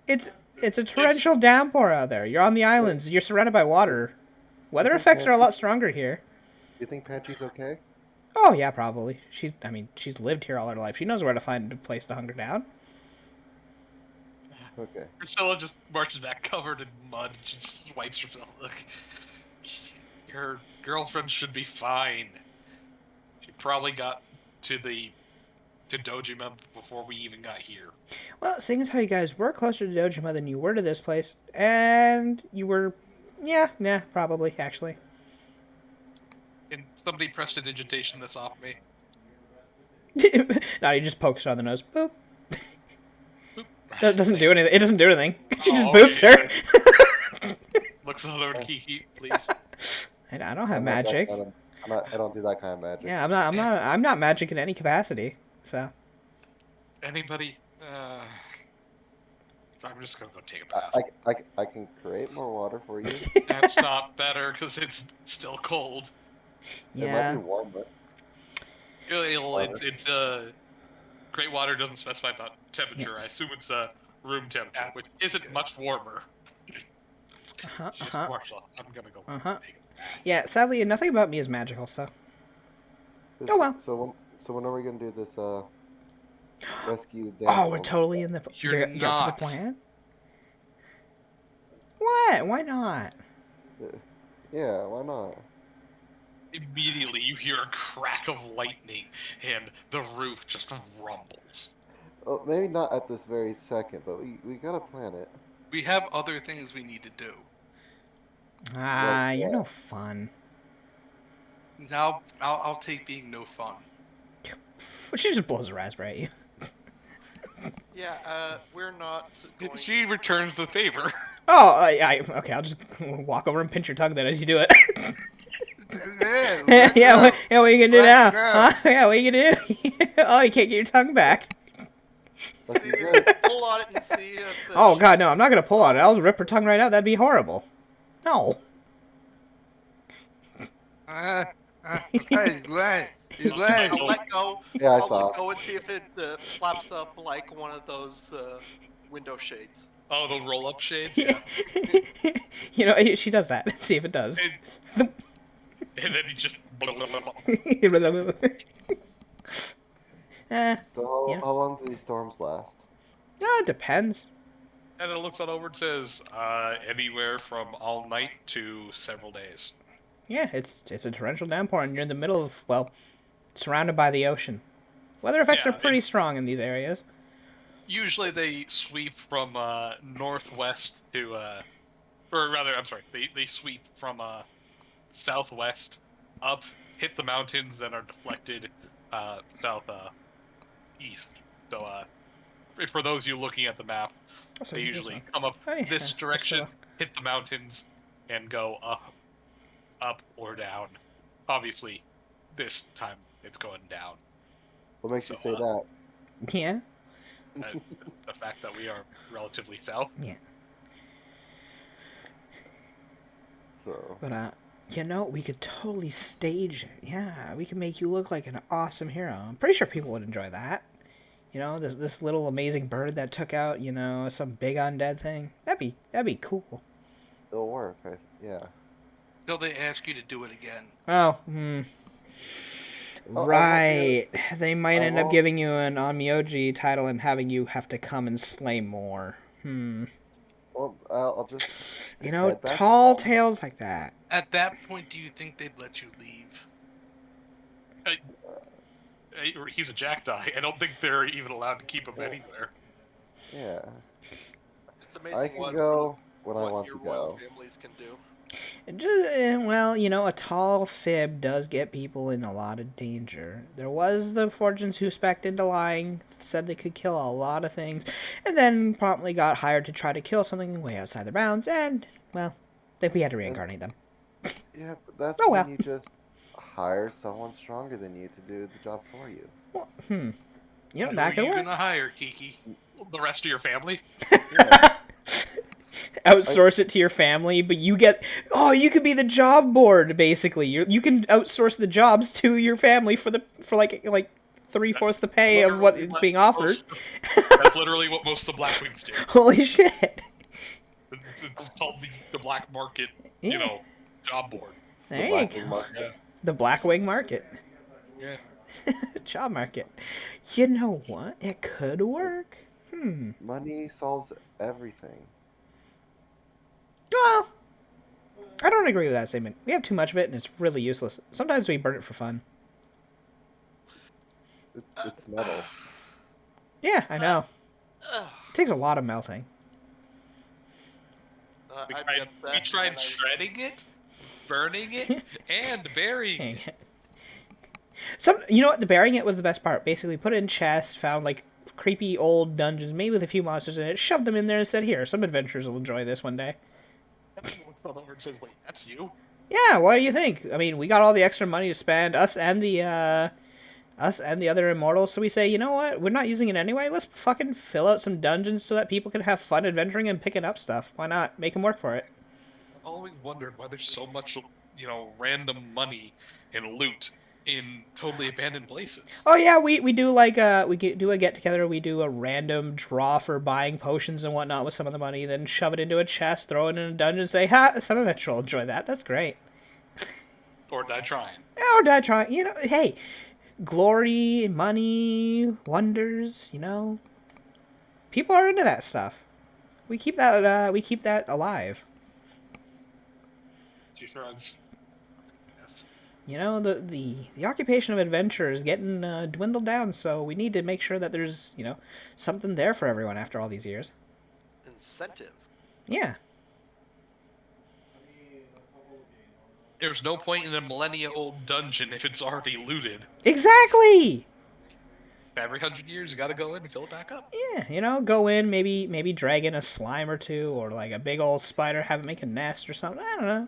It's a torrential downpour out there. You're on the islands. You're surrounded by water. Weather think effects are a Pantry- lot stronger here. you think Pantry's okay? Oh yeah, probably. She's lived here all her life. She knows where to find a place to hunker down. Okay. Priscilla just marches back covered in mud. She just wipes herself. Look, your girlfriend should be fine. She probably got to Dojima before we even got here. Well, seeing as how you guys were closer to Dojima than you were to this place, and you were, yeah, probably actually. And somebody prestidigitation this off me. No, he just pokes her on the nose. Boop. Boop. That doesn't do anything. It doesn't do anything. She just Oh, boops okay, her. Looks over to Kiki, please. I don't have I'm not that magic. kind of- I don't do that kind of magic. Yeah, I'm not magic in any capacity. So. Anybody? I'm just gonna go take a bath. I can create more water for you. That's not better because it's still cold. It might Yeah. be warm, but It's Great Water doesn't specify about temperature. I assume it's room temperature, which isn't much warmer. Uh-huh, Just uh-huh. Marshall, I'm gonna go. Uh-huh. Take a bath. Yeah, sadly, nothing about me is magical, so. this, Oh, well. So when are we gonna do this? Rescue. the Oh, damsel we're and totally stuff? in the. You're for the not. plan? What? Why not? Yeah, why not? Immediately, you hear a crack of lightning, and the roof just rumbles. Oh, maybe not at this very second, but we gotta plan it. We have other things we need to do. Ah, you're what? no fun. Now, I'll take being no fun. She just blows a raspberry at you. Yeah, we're not going. She returns the favor. Oh, okay, I'll just walk over and pinch your tongue then as you do it. Yeah, what are you gonna do now? Let go. Huh? Yeah, what are you gonna do? Oh, you can't get your tongue back. That's See, good. pull on it and see if. Oh she's- god, no, I'm not gonna pull on it. I'll just rip her tongue right out. That'd be horrible. No. Okay, Glenn. I'll let go. Yeah, I I'll saw. let go and see if it flaps up like one of those window shades. Oh, the roll-up shades. Yeah. You know, she does that. See if it does. And then he just. So Yeah. how long do these storms last? It depends. And it looks on over and says, anywhere from all night to several days. Yeah, it's a torrential downpour, and you're in the middle of, well, surrounded by the ocean. Weather effects Yeah, are pretty strong in these areas. Usually they sweep from northwest to, or rather, I'm sorry, they sweep from southwest up, hit the mountains, then are deflected southeast. So for those of you looking at the map, Oh, they sorry, this usually one. come up Oh, yeah, this that's direction, hit the mountains, and go up or down. Obviously, this time it's going down. What makes So, you say that? Yeah. uh, the fact that we are relatively south. Yeah. So But we could totally stage it. Yeah, we could make you look like an awesome hero. I'm pretty sure people would enjoy that. This little amazing bird that took out, some big undead thing. That'd be cool. it'll work. Yeah. Till they ask you to do it again. Oh, Oh, right. They might I end up won't- giving you an Onmyoji title and having you have to come and slay more. Well, I'll just. head back Tall home. tales like that. At that point, do you think they'd let you leave? He's a jackdaw. I don't think they're even allowed to keep him anywhere. Yeah. It's amazing I can what go when I what want your to royal go. families can do. A tall fib does get people in a lot of danger. There was the Fortunes who specced into lying, said they could kill a lot of things, and then promptly got hired to try to kill something way outside their bounds, and, well, we had to reincarnate them. Yeah, but that's Oh, when well. you just hire someone stronger than you to do the job for you. Well, Who that are could you work. gonna hire, Kiki? The rest of your family? Yeah. Outsource it to your family, but you could be the job board, basically. You can outsource the jobs to your family for like 3/4 the pay of what it's being offered. That's literally what most of the Blackwings do. Holy shit. It's called the black market, Yeah. job board. There you Blackwing go. market. The Blackwing market. Yeah. Job market. You know what? It could work. Money solves everything. Well, I don't agree with that statement. We have too much of it, and it's really useless. Sometimes we burn it for fun. It's metal. Yeah, I know. It takes a lot of melting. We tried shredding it, burning it, and burying Dang it. it. You know what? The burying it was the best part. Basically, put it in chests, found like creepy old dungeons, maybe with a few monsters in it, shoved them in there, and said, "Here, some adventurers will enjoy this one day." Looks over and says, "Wait, that's you?" Yeah, what do you think? I mean, we got all the extra money to spend, us and the other immortals. So we say, you know what? We're not using it anyway. Let's fucking fill out some dungeons so that people can have fun adventuring and picking up stuff. Why not? Make them work for it. I've always wondered why there's so much, random money and loot in totally abandoned places. Oh yeah, we do like do a get together. We do a random draw for buying potions and whatnot with some of the money. Then shove it into a chest, throw it in a dungeon, and say, "Ha! Some adventurer will enjoy that. That's great." Or die trying. Or did I try? Hey, glory, money, wonders. People are into that stuff. We keep that alive. She shrugs. Yes. The occupation of adventure is getting dwindled down, so we need to make sure that there's something there for everyone after all these years. Incentive. Yeah. There's no point in a millennia-old dungeon if it's already looted. Exactly. Every 100 years, you gotta go in and fill it back up. Yeah, go in, maybe drag in a slime or two, or like a big old spider, have it make a nest or something. I don't know.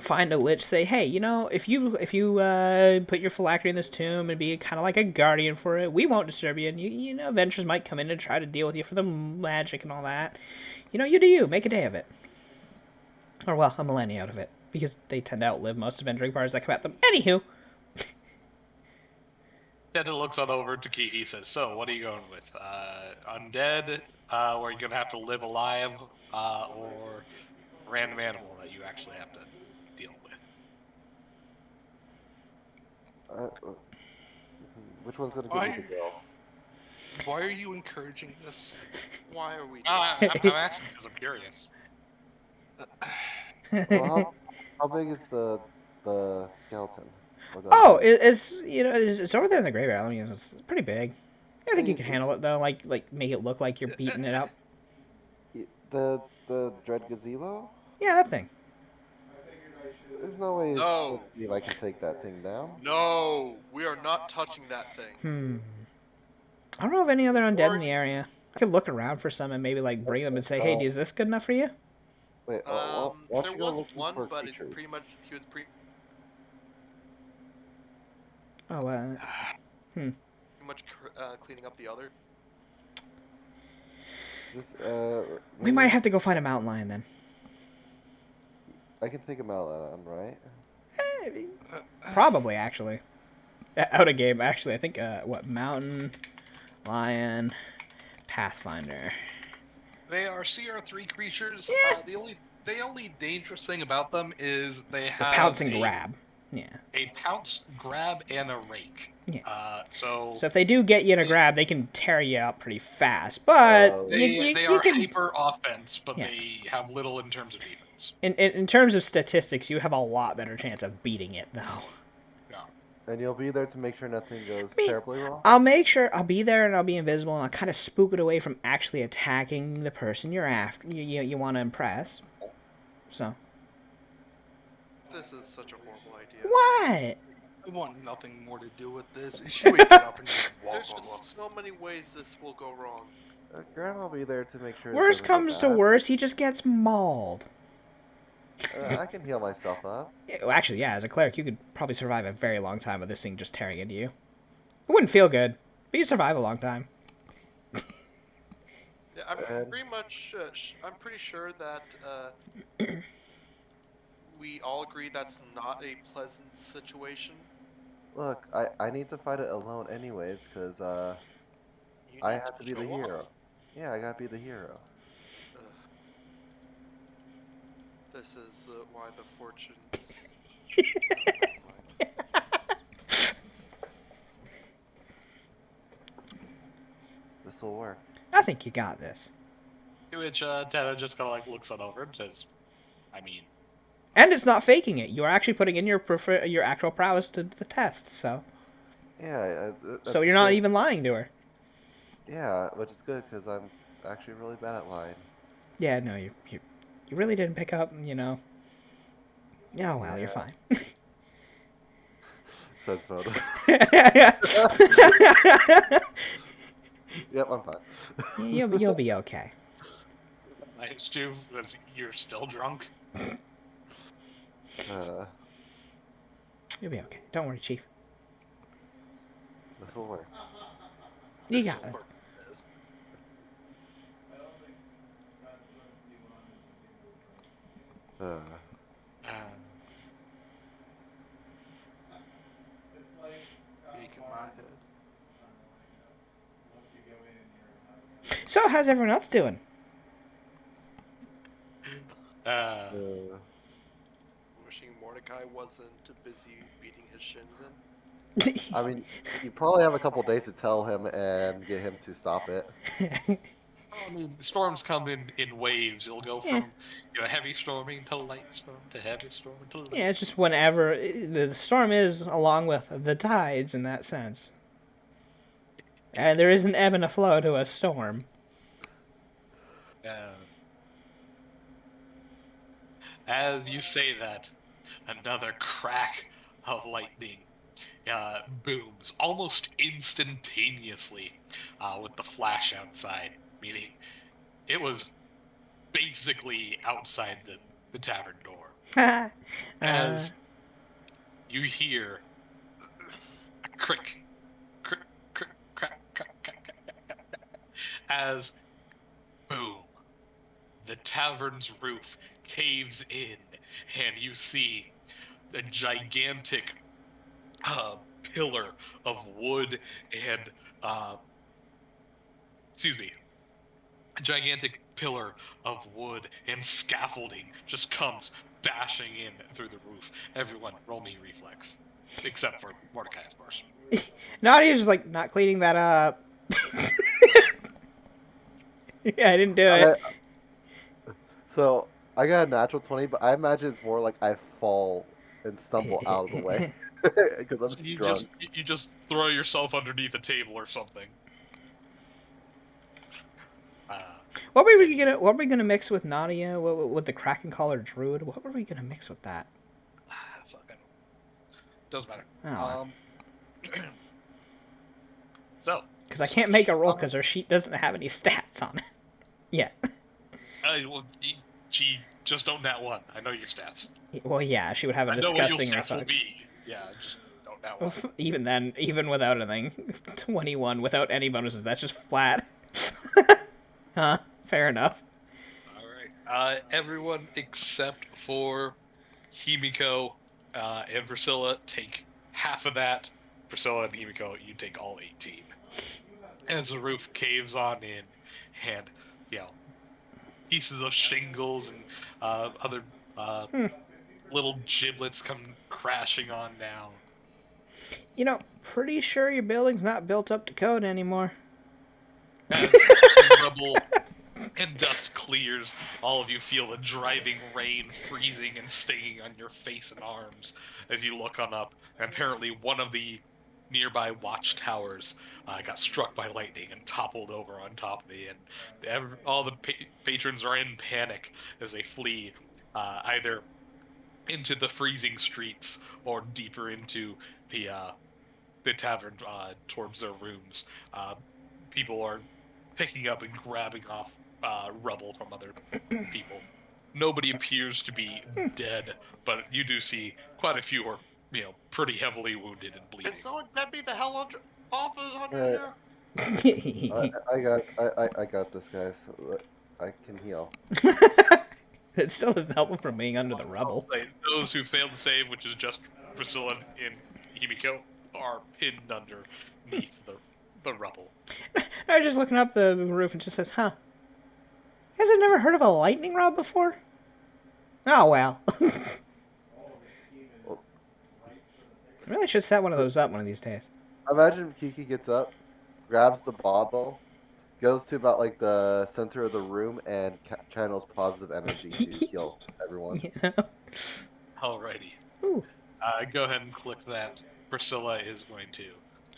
Find a lich, say, hey, if you put your phylactery in this tomb and be kind of like a guardian for it, we won't disturb you. And adventurers might come in and try to deal with you for the magic and all that. You do you. Make a day of it. Or, well, a millennia out of it. Because they tend to outlive most adventuring parties that come at them. Anywho. Teta looks on over to Kiki, says, "So, what are you going with? Undead, where you're gonna have to live alive, or random animal that you actually have to deal with?" Which one's gonna Why? give me the bill? Why are you encouraging this? Why are we doing I'm asking because I'm curious. Well, How big is the skeleton? Or the Oh, undead? it's over there in the graveyard. I mean, it's pretty big. I think you Hey, can handle it though. Like make it look like you're beating it up. the dread gazebo? Yeah, that thing. There's no way to No, see if I can take that thing down. no, we are not touching that thing. I don't know of any other undead in Or the area. I could look around for some and maybe like bring them and say, "Hey, Uh, is this good enough for you?" wait, why don't there you go was looking one, for but it's creatures? pretty much he was pretty Oh, much cleaning up the other. Just we might maybe have to go find a mountain lion then. I can take him out on right? Probably actually. Out of game, actually. I think what mountain lion pathfinder. They are CR3 creatures. Yeah. The only dangerous thing about them is they The have pounce and grab. Yeah. a pounce, grab, and a rake. Yeah. So So if they do get you in a grab, they can tear you out pretty fast. But Oh. they you are can. hyper offense, but Yeah. they have little in terms of defense. In terms of statistics, you have a lot better chance of beating it, though. Yeah. And you'll be there to make sure nothing goes I mean, terribly wrong? I'll make sure I'll be there and I'll be invisible and I'll kind of spook it away from actually attacking the person you're after. You want to impress. So This is such a horrible idea. what? I want nothing more to do with this. She wakes up and just walk There's on just so many ways this will go wrong. Grandma will be there to make sure it Worst doesn't go comes to bad. worst, he just gets mauled. I can heal myself up. Yeah, well, actually, yeah, as a cleric, you could probably survive a very long time with this thing just tearing into you. It wouldn't feel good, but you'd survive a long time. Yeah, I'm And- pretty much. I'm pretty sure that we all agree that's not a pleasant situation. Look, I need to fight it alone anyways, because You I need have to be the show hero. off. Yeah, I gotta be the hero. Ugh. This is why the fortunes. This will work. I think you got this. To which Tana just kind of like looks on over and says, "I mean, And it's not faking it. You're actually putting in your actual prowess to the test, so Yeah. so you're not even lying to her. Yeah, which is good because I'm actually really bad at lying. Yeah, no, you really didn't pick up, Oh, well, you're Yeah. fine. Said so. Yep, I'm fine. You'll be okay. nice too, since you're still drunk." You'll be okay. Don't worry, Chief. This will work. You This got it. work says. Uh, shaking my head. So, how's everyone else doing? Uh, Wishing Mordecai wasn't too busy beating his shins in. I mean, you probably have a couple days to tell him and get him to stop it. I mean, storms come in waves. It'll go Yeah. from heavy storming to light storm to heavy storm to light. Yeah, it's just whenever the storm is along with the tides in that sense. And there is an ebb and a flow to a storm. As you say that, another crack of lightning booms almost instantaneously with the flash outside, meaning it was basically outside the tavern door. As you hear a crick, crick, crick, crack, crack, crack, crack, crack, crack, as boom, the tavern's roof caves in, and you see a gigantic pillar of wood and a gigantic pillar of wood and scaffolding just comes bashing in through the roof. Everyone, roll me reflex, except for Mordecai, of course. Nadia's just like not cleaning that up. Yeah, I didn't do it. So I got a natural 20, but I imagine it's more like I fall and stumble out of the way because I'm You drunk. just throw yourself underneath a table or something. Uh, What were we and- gonna What were we gonna mix with Nadia? With the Kraken Collar Druid? What were we gonna mix with that? Fuck, I don't. Doesn't matter. Oh, So, because I can't make a roll um, because her sheet doesn't have any stats on it. Yeah. she just don't nat one. I know your stats. Well, yeah, she would have a I know what your disgusting stats will reflex. be. Yeah, just don't nat one. Even then, even without anything, 21 without any bonuses, that's just flat. Huh? Fair enough. All right. Everyone except for Himiko and Priscilla take half of that. Priscilla and Himiko, you take all 18. As the roof caves on in, and pieces of shingles and other little giblets come crashing on down. Pretty sure your building's not built up to code anymore. As the rubble and dust clears, all of you feel the driving rain freezing and stinging on your face and arms as you look on up. And apparently one of the nearby watchtowers got struck by lightning and toppled over on top of it. And all the patrons are in panic as they flee either into the freezing streets or deeper into the tavern towards their rooms. People are picking up and grabbing off rubble from other people. Nobody appears to be dead, but you do see quite a few are, pretty heavily wounded and bleeding. Can someone get me the hell off of under Right. here? I got this, guys. I can heal. It still doesn't help him from being under the rubble. Those who failed to save, which is just Priscilla and Himiko, are pinned underneath the rubble. I was just looking up the roof and it just says, huh. You guys have never heard of a lightning rod before? Oh, well. I really should set one of those up one of these days. Imagine Kiki gets up, grabs the bottle, goes to about like the center of the room, and channels positive energy to heal everyone. Yeah. Alrighty. Ooh. Go ahead and click that. Priscilla is going to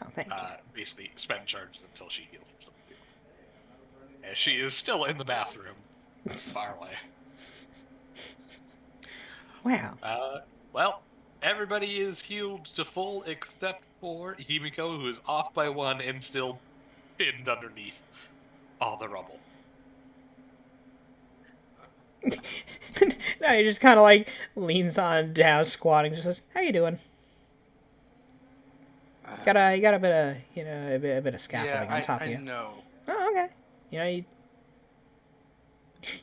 Oh, thank you. basically spend charges until she heals herself. And she is still in the bathroom, far away. Wow. Well, everybody is healed to full except for Himiko, who is off by one and still pinned underneath all the rubble. No, he just kind of like leans on down, squatting, just says, "How you doing?" You got a bit of a bit of scaffolding on top of you. I know. Oh, okay. You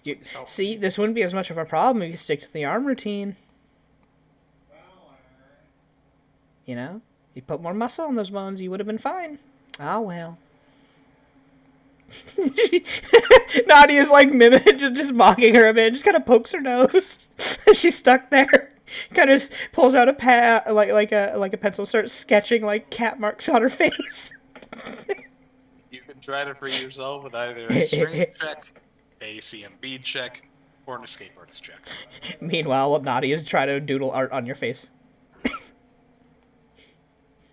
Please help see, me. this wouldn't be as much of a problem if you stick to the arm routine. You put more muscle on those bones, you would have been fine. Oh well. Nadia's like just mocking her a bit, just kind of pokes her nose. She's stuck there. Kind of pulls out a like a pencil, starts sketching like cat marks on her face. You can try to free yourself with either a strength check, a CMB check, or an escape artist check. Meanwhile, Nadia's trying to doodle art on your face.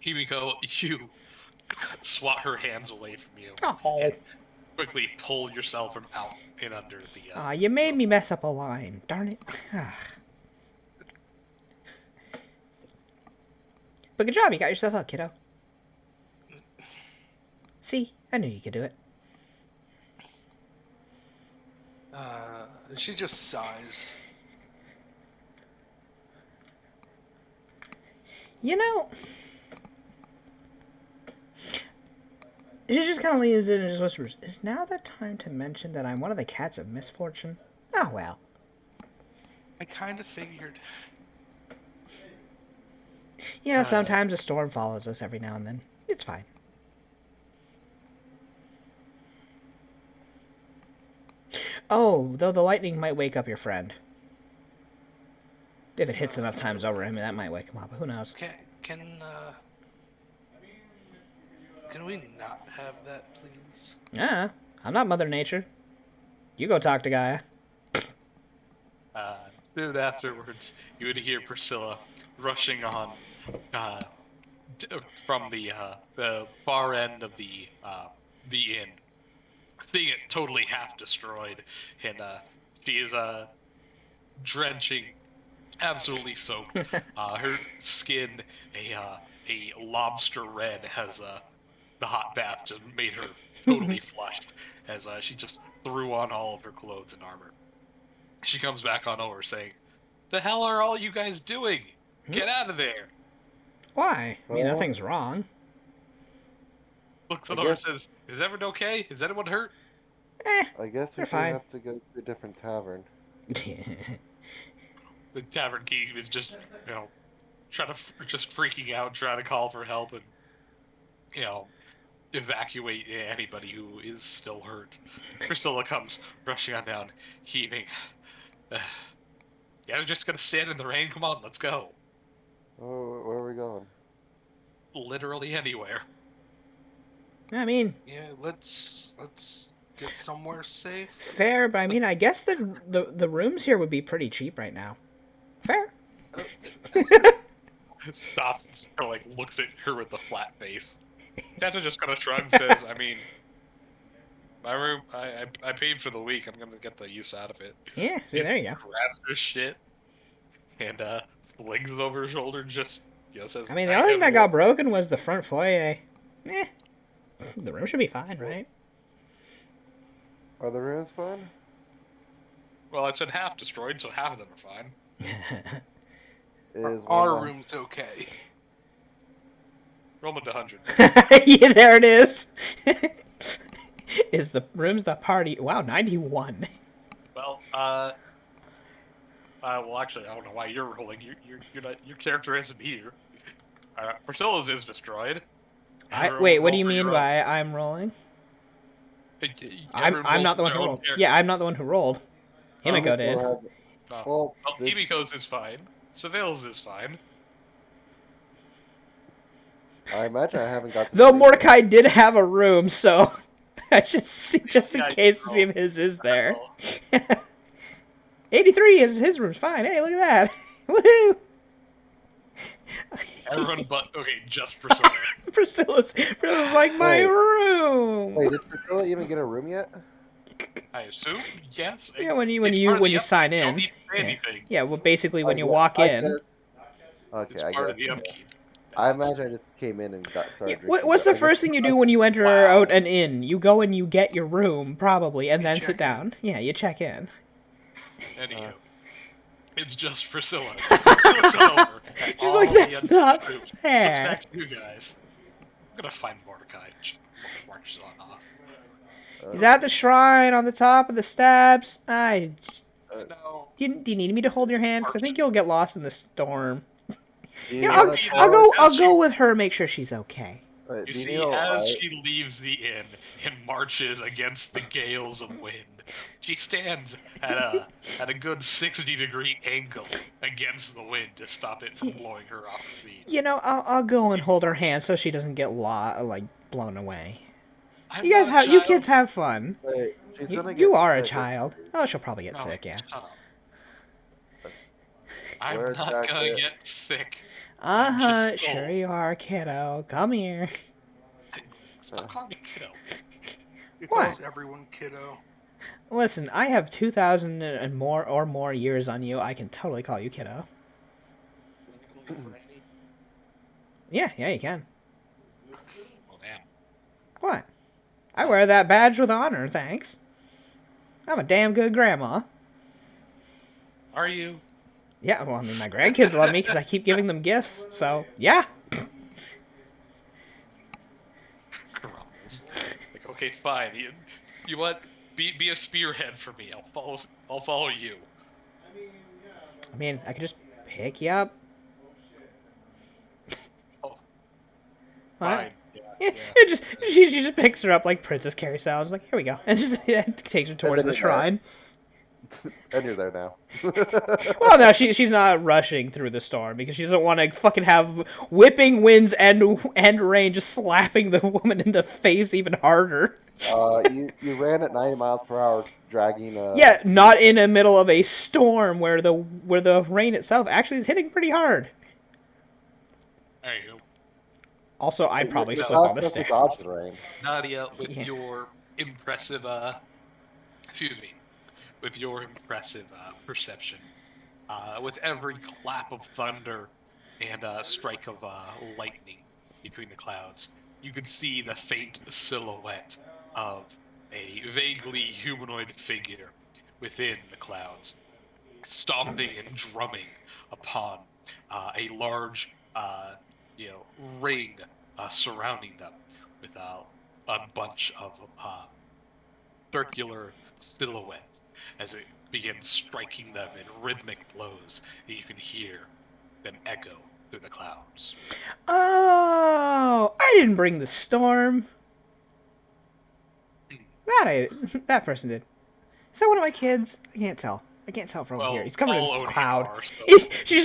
Himiko, you swat her hands away from you. Oh. And quickly pull yourself from out and under the... Aw, you made me mess up a line. Darn it. But good job, you got yourself up, kiddo. See, I knew you could do it. She just sighs. She just kind of leans in and just whispers, "Is now the time to mention that I'm one of the cats of misfortune?" Oh, well. I kind of figured. Sometimes a storm follows us every now and then. It's fine. Oh, though the lightning might wake up your friend. If it hits enough times over him, that might wake him up. Who knows? Can we not have that, please? I'm not Mother Nature. You go talk to Gaia. Soon afterwards, you would hear Priscilla rushing on uh, from the far end of the inn, seeing it totally half destroyed, and she is drenching, absolutely soaked. Her skin a lobster red, has the hot bath just made her totally flushed, as she just threw on all of her clothes and armor. She comes back on over saying, "The hell are all you guys doing? Get out of there!" Why? I mean, Well, nothing's wrong. Looks I on over and guess says, "Is everyone okay? Is anyone hurt?" Eh, I guess we they're do fine. have to go to a different tavern. The tavern king is just, trying to just freaking out, trying to call for help and, you know, evacuate anybody who is still hurt. Priscilla comes rushing on down, heaving. Yeah, we're just gonna stand in the rain. Come on, let's go. Oh, where are we going? Literally anywhere. I mean, Yeah, let's get somewhere safe. fair, but I mean, I guess the rooms here would be pretty cheap right now. Fair. Stops and just kinda, looks at her with a flat face. Tata just kind of shrugs, says, "I mean, my room, I paid for the week. I'm gonna get the use out of it." Yeah, see, He there you go. grabs her shit and slings it over his shoulder and just, says, I mean, the "I only thing have that got broken was the front foyer. Eh, the room should be fine, right? Are the rooms fun? Well, I said half destroyed, so half of them are fine. Is Our one room's okay. Roll them to 100. Yeah, there it is. Is the room's the party? Wow, 91. Well, well, actually, I don't know why you're rolling. You're not, your character isn't here. Priscilla's is destroyed. Wait, what do Roll you for mean your own. by I'm rolling? Everyone I'm rolls not the for one their who own rolled. character. Yeah, I'm not the one who rolled. Himiko did. Himiko has- No. Well, Well, the- Himiko's is fine. Seville's is fine. I imagine I haven't got to Though the Mordecai did have a room, so I should see just in Yeah, case to you see if his is there. Well, 83 is his room's fine. Hey, look at that. Woohoo! everyone but just Priscilla. Priscilla's like my Wait. room. Wait, did Priscilla even get a room yet? I assume yes. Yeah, when It's part of you the sign upkeep. in. Don't need to say anything. Yeah, well, basically when you guess- walk I in. guess- Okay, It's I part guess. of the upkeep. I imagine I just came in and started Yeah, drinking. what's but the I first guess- thing you do when you enter Wow. out an inn? You go and you get your room, probably, and You then check sit down. Yeah, you check in. Anywho, it's just Priscilla. She looks over. She's like, that's not fair. Looks back to you guys. I'm gonna find Mordecai. Just marches on off. He's at the shrine on the top of the steps. No. Do you need me to hold your hand? 'Cause I think you'll get lost in the storm. Do you Yeah, wanna I'll tell- go. I'll As go she- with her. Make sure she's okay. Wait, You do see, know as why- she leaves the inn and marches against the gales of wind, she stands at a good 60-degree angle against the wind to stop it from blowing her off her feet. You know, I'll go and hold her hand so she doesn't get blown away. I'm You guys not a have you child. kids have fun. Wait, she's gonna You get are a sick. child. Oh, she'll probably get No, sick. Yeah. shut up. I'm Where's not that gonna kid? get sick. Just just sure told. you are, kiddo. Come here. Stop calling me kiddo. He What? calls everyone kiddo. Listen, I have 2,000 and more years on you. I can totally call you kiddo. Yeah, you can. Oh, damn. What? I wear that badge with honor, thanks. I'm a damn good grandma. Are you? Yeah, well, I mean, my grandkids love me because I keep giving them gifts, so, yeah. Grumbles. Like, okay, fine. You what? Be a spearhead for me. I'll follow you. I mean, I could just pick you up. Oh, What? fine. Yeah. Yeah, yeah. she just picks her up like Princess Carrie style. It's like, here we go. And just takes her towards then the it shrine. And you're there now. Well, no, she's not rushing through the storm because she doesn't want to fucking have whipping winds and rain just slapping the woman in the face even harder. You ran at 90 miles per hour dragging a... Yeah, not in the middle of a storm where the rain itself actually is hitting pretty hard. There you go. Also, I'd You're probably you're slip on the constantly stairs. dodging rain. Nadia, with Yeah. your impressive, excuse me, with your impressive perception, with every clap of thunder and strike of lightning between the clouds, you could see the faint silhouette of a vaguely humanoid figure within the clouds, stomping and drumming upon a large, ring surrounding them with a bunch of circular silhouettes as it begins striking them in rhythmic blows, and you can hear them echo through the clouds. Oh, I didn't bring the storm. That person did. Is that one of my kids? I can't tell. I can't tell from here. He's covered all in Oni cloud. are, so She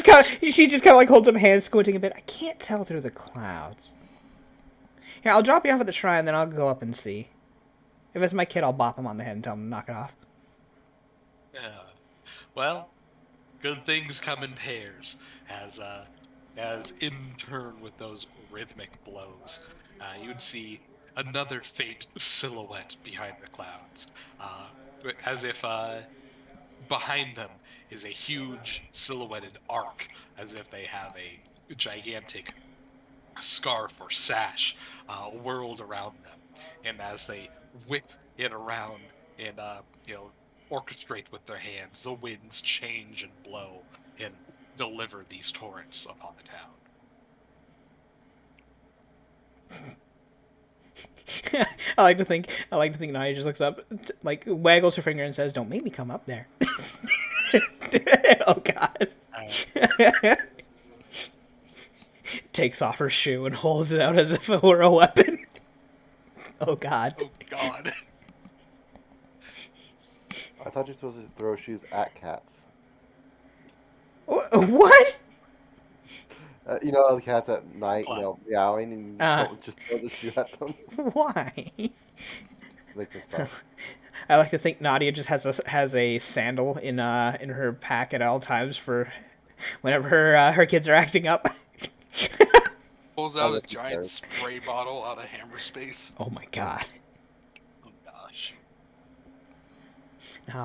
just kind of like holds up hands, squinting a bit. I can't tell through the clouds. Here, I'll drop you off at the shrine, then I'll go up and see. If it's my kid, I'll bop him on the head and tell him to knock it off. Well, good things come in pairs, as in turn with those rhythmic blows, you'd see another faint silhouette behind the clouds, as if behind them is a huge silhouetted arc, as if they have a gigantic scarf or sash whirled around them, and as they whip it around and orchestrate with their hands, the winds change and blow and deliver these torrents upon the town. I like to think Naya just looks up, like waggles her finger and says, "Don't make me come up there." Oh God. Takes off her shoe and holds it out as if it were a weapon. Oh God. Oh God. I thought you're supposed to throw shoes at cats. What? You know, the cats at night, meowing, and Uh-huh. just throws a shoe at them. Why? Make them stop. I like to think Nadia just has a sandal in her pack at all times for whenever her kids are acting up. Pulls out a that's giant fair. spray bottle out of hammer space. Oh my God. Oh gosh.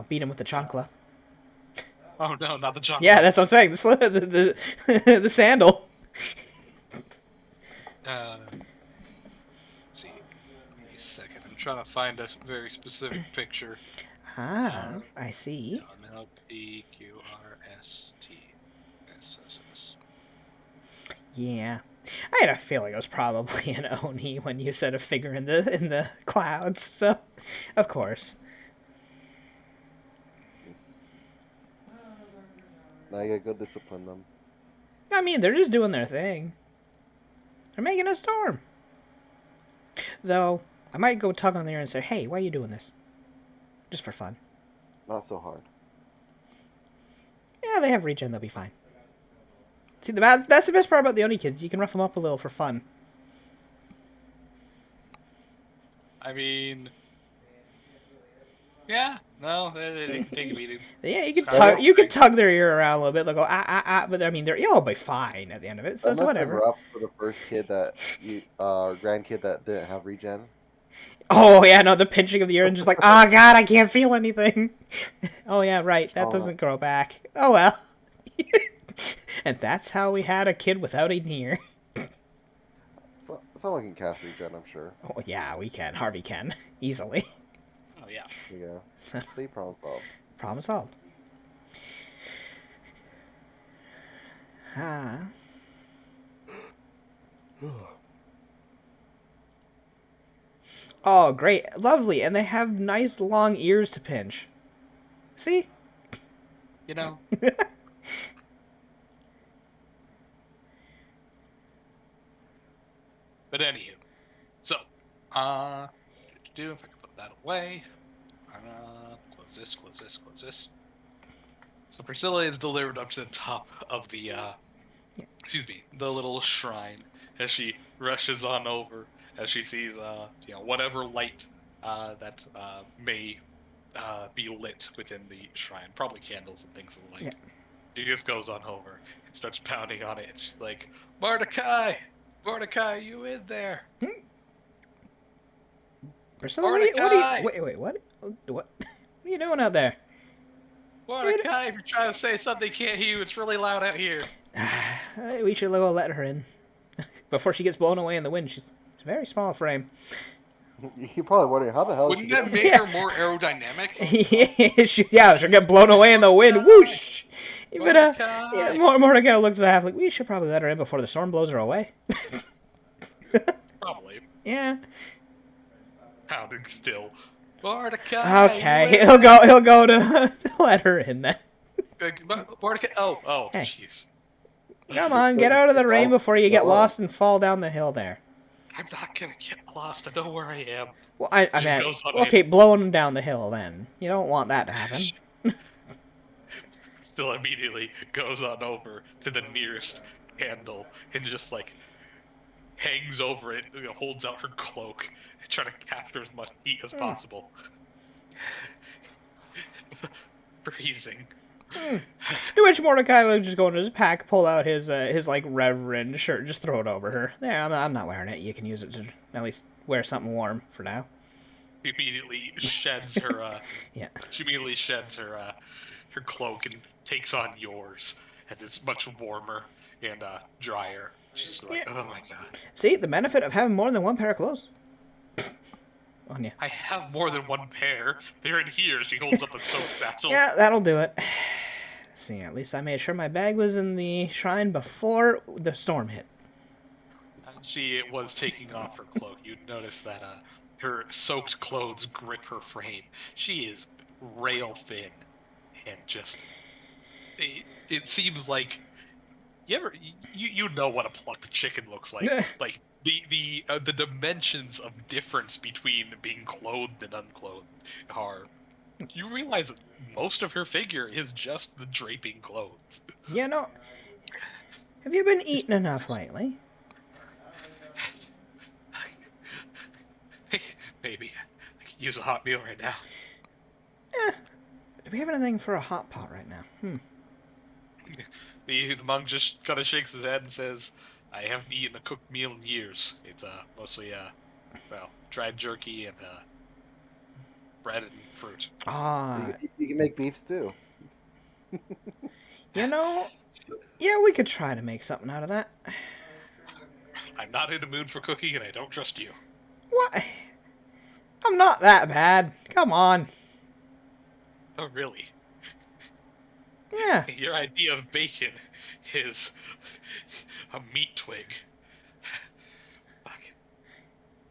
Beat him with the chancla. Oh no, not the chocolate. Yeah, that's what I'm saying. The sandal. Let's see. Give me a second. I'm trying to find a very specific picture. Ah, I see. MLPQRSTSSS. Yeah, I had a feeling it was probably an Oni when you said a figure in the clouds. So, of course. Now you gotta go discipline them. I mean, they're just doing their thing. They're making a storm. Though, I might go tug on the ear and say, "Hey, why are you doing this?" Just for fun. Not so hard. Yeah, they have regen. They'll be fine. See, that's the best part about the Oni kids. You can rough them up a little for fun. I mean, yeah, no, they can take a beating. Yeah, you can Sorry. tug their ear around a little bit. They'll go but I mean, you'll be fine at the end of it. So That it's must have been whatever. rough for the first kid that grandkid that didn't have regen. Oh yeah, no, the pinching of the ear and just like, oh God, I can't feel anything. Oh yeah, right, that doesn't grow back. Oh well. And that's how we had a kid without an ear. So, someone can cast regen, I'm sure. Oh yeah, we can. Harvey can easily. Oh yeah. Yeah. So, See, problem solved. problem solved. Ah. Oh, great. Lovely. And they have nice long ears to pinch. See? You know. But anywho, so if I can put that away. Close this, close this, close this. So Priscilla is delivered up to the top of the the little shrine as she rushes on over as she sees whatever light that may be lit within the shrine, probably candles and things of the like. Yeah. She just goes on over and starts pounding on it. And she's like, Mordecai, Mordecai, you in there? Priscilla, Mordecai! wait, what are you doing out there? Mordecai, if you're trying to say something, can't hear you. It's really loud out here. We should go let her in before she gets blown away in the wind. She's a very small frame. You're probably wondering how the hell Wouldn't she that make her more aerodynamic? She'll get blown away in the wind. Whoosh! But Mordecai! Mordecai looks half like we should probably let her in before the storm blows her away. Probably. Yeah. Pounding still. Mordecai! Okay, he'll go to let her in then. Mordecai! Oh, Hey. jeez. Come on, get out of the rain before you get lost and fall down the hill there. I'm not gonna get lost. I know where I am. Well, I Just meant, goes on okay, blowing down the hill then. You don't want that to happen. Still immediately goes on over to the nearest candle and just like hangs over it, holds out her cloak, trying to capture as much heat as possible. Freezing. To which Mordecai would just go into his pack, pull out his like reverend shirt, just throw it over her. There, I'm not wearing it. You can use it to at least wear something warm for now. She immediately sheds her Yeah. She immediately sheds her her cloak and takes on yours, as it's much warmer and drier. She's like, Yeah. oh my god. See, the benefit of having more than one pair of clothes. On you. I have more than one pair. They're in here. She holds up a soap satchel. Yeah, that'll do it. See, at least I made sure my bag was in the shrine before the storm hit. She was taking off her cloak. You'd notice that her soaked clothes grip her frame. She is rail thin and just. It seems like you know what a plucked chicken looks like. Like the dimensions of difference between being clothed and unclothed are. You realize that most of her figure is just the draping clothes. You know, have you been eating enough lately? Hey, baby, I could use a hot meal right now. Do we have anything for a hot pot right now? The monk just kind of shakes his head and says, I haven't eaten a cooked meal in years. It's mostly, dried jerky and bread and fruit. You can make beef stew. You know, yeah, we could try to make something out of that. I'm not in the mood for cooking and I don't trust you. What? I'm not that bad. Come on. Oh, really? Yeah. Your idea of bacon is a meat twig.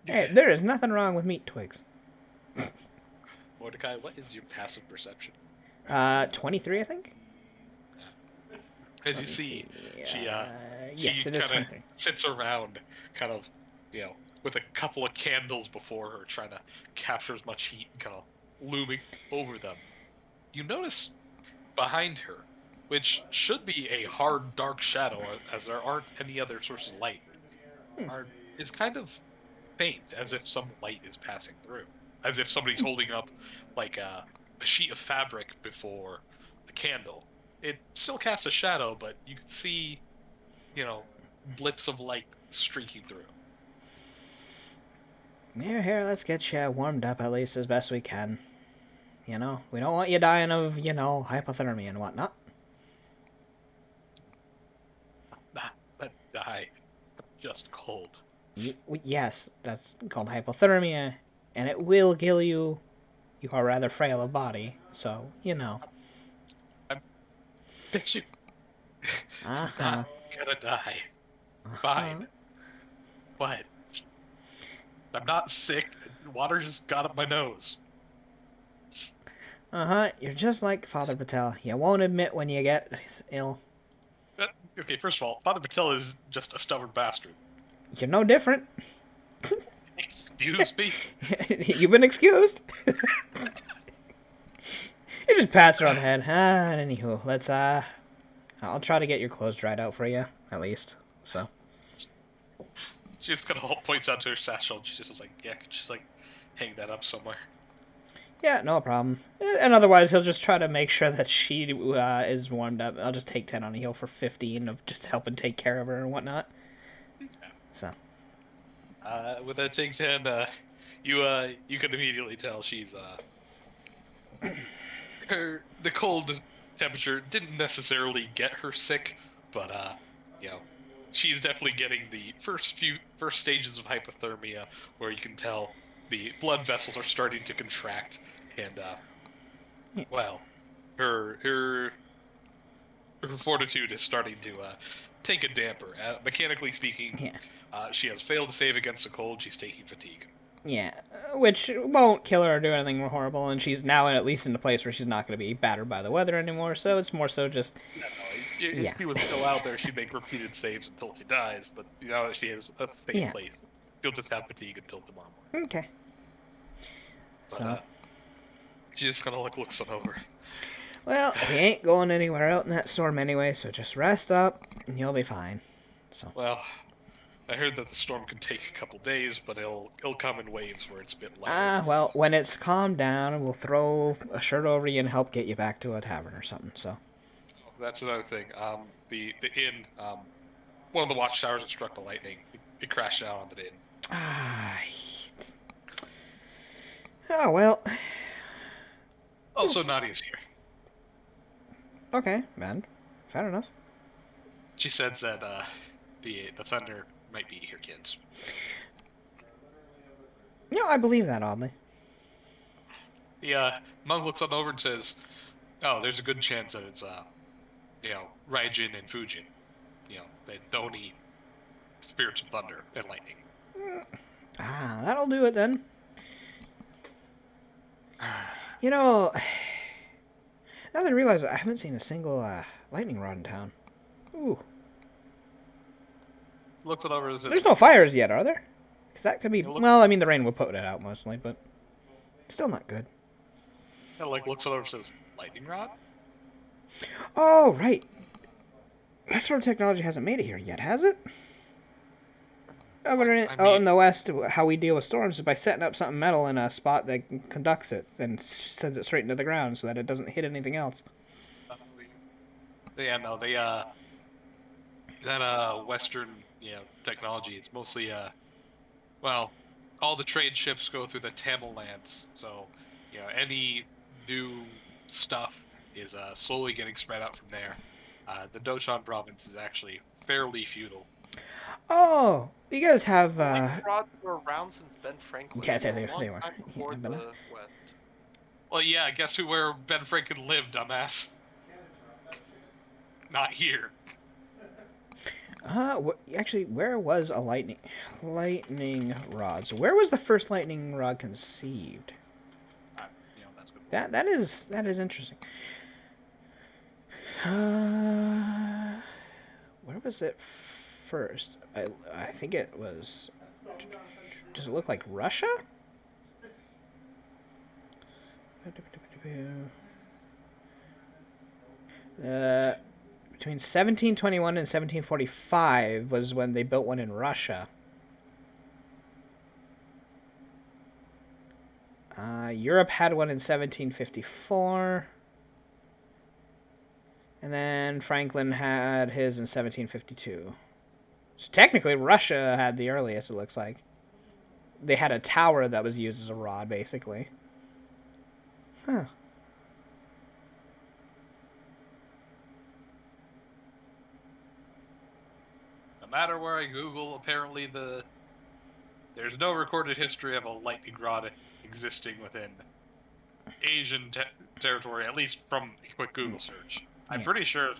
Hey, there is nothing wrong with meat twigs. Mordecai, what is your passive perception? 23, I think? As you Let me see, she yes, it is kind of 23. sits around, kind of, with a couple of candles before her, trying to capture as much heat, kind of looming over them. You notice behind her, which should be a hard, dark shadow, as there aren't any other sources of light, is kind of faint, as if some light is passing through, as if somebody's holding up like a sheet of fabric before the candle. It still casts a shadow, but you can see, blips of light streaking through. Here, let's get you warmed up at least as best we can. We don't want you dying of, hypothermia and whatnot. Not die, just cold. Yes, that's called hypothermia, and it will kill you. You are rather frail of body, so, Bet you Uh-huh. not gonna die. Fine. What? I'm not sick. Water just got up my nose. You're just like Father Patel. You won't admit when you get ill. Okay, first of all, Father Patel is just a stubborn bastard. You're no different. Excuse me? You've been excused. He just pats her on the head. Anywho, let's, I'll try to get your clothes dried out for you, at least, so. She just kind of points out to her satchel, and she's just like, yeah, could you just, hang that up somewhere? Yeah, no problem. And otherwise, he'll just try to make sure that she is warmed up. I'll just take 10 on a heal for 15 of just helping take care of her and whatnot. So. With that take 10, you can immediately tell she's the cold temperature didn't necessarily get her sick, but she's definitely getting the first stages of hypothermia, where you can tell the blood vessels are starting to contract, and well, her fortitude is starting to take a damper. Mechanically speaking, Yeah. she has failed to save against the cold. She's taking fatigue. Yeah, which won't kill her or do anything horrible, and she's now at least in a place where she's not going to be battered by the weather anymore, so it's more so just... No, if she was still out there, she'd make repeated saves until she dies, but now that she is a safe place, she'll just have fatigue until tomorrow morning. Okay. But, So... she just kind of looks it over. Well, we ain't going anywhere out in that storm anyway, so just rest up, and you'll be fine. So... Well, I heard that the storm can take a couple days, but it'll come in waves where it's a bit lighter. well, when it's calmed down, we'll throw a shirt over you and help get you back to a tavern or something, so... That's another thing. The inn, one of the watchtowers that struck the lightning, it crashed down on the inn. Oh, well... Also, Nadia's here. Okay, man. Fair enough. She says that the thunder might be your kids. No, I believe that, oddly. The monk looks on over and says, "Oh, there's a good chance that it's Raijin and Fujin. The only spirits of thunder and lightning." That'll do it then. Now that I realize I haven't seen a single lightning rod in town. Ooh. Looks it over and says, There's no fires yet, are there? Because that could be... Well, I mean, the rain will put it out mostly, but... Still not good. looks it over and says, "Lightning rod?" Oh, right. That sort of technology hasn't made it here yet, has it? In the West, how we deal with storms is by setting up something metal in a spot that conducts it and sends it straight into the ground so that it doesn't hit anything else. That Western technology. It's mostly all the trade ships go through the Tamil lands, so any new stuff is slowly getting spread out from there. The Doshan province is actually fairly feudal. Oh, you guys have... Lightning rods were around since Ben Franklin. Yeah, so they a long were. time before Yeah, the West. Well, yeah, guess where Ben Franklin lived, dumbass? Not here. Actually, where was a lightning rod? So where was the first lightning rod conceived? That's good. That is interesting. Where was it first? I think it was... Does it look like Russia? Between 1721 and 1745 was when they built one in Russia. Europe had one in 1754. And then Franklin had his in 1752. So technically, Russia had the earliest, it looks like. They had a tower that was used as a rod, basically. Huh. No matter where I Google, apparently there's no recorded history of a lightning rod existing within Asian territory, at least from a quick Google search. I'm pretty sure,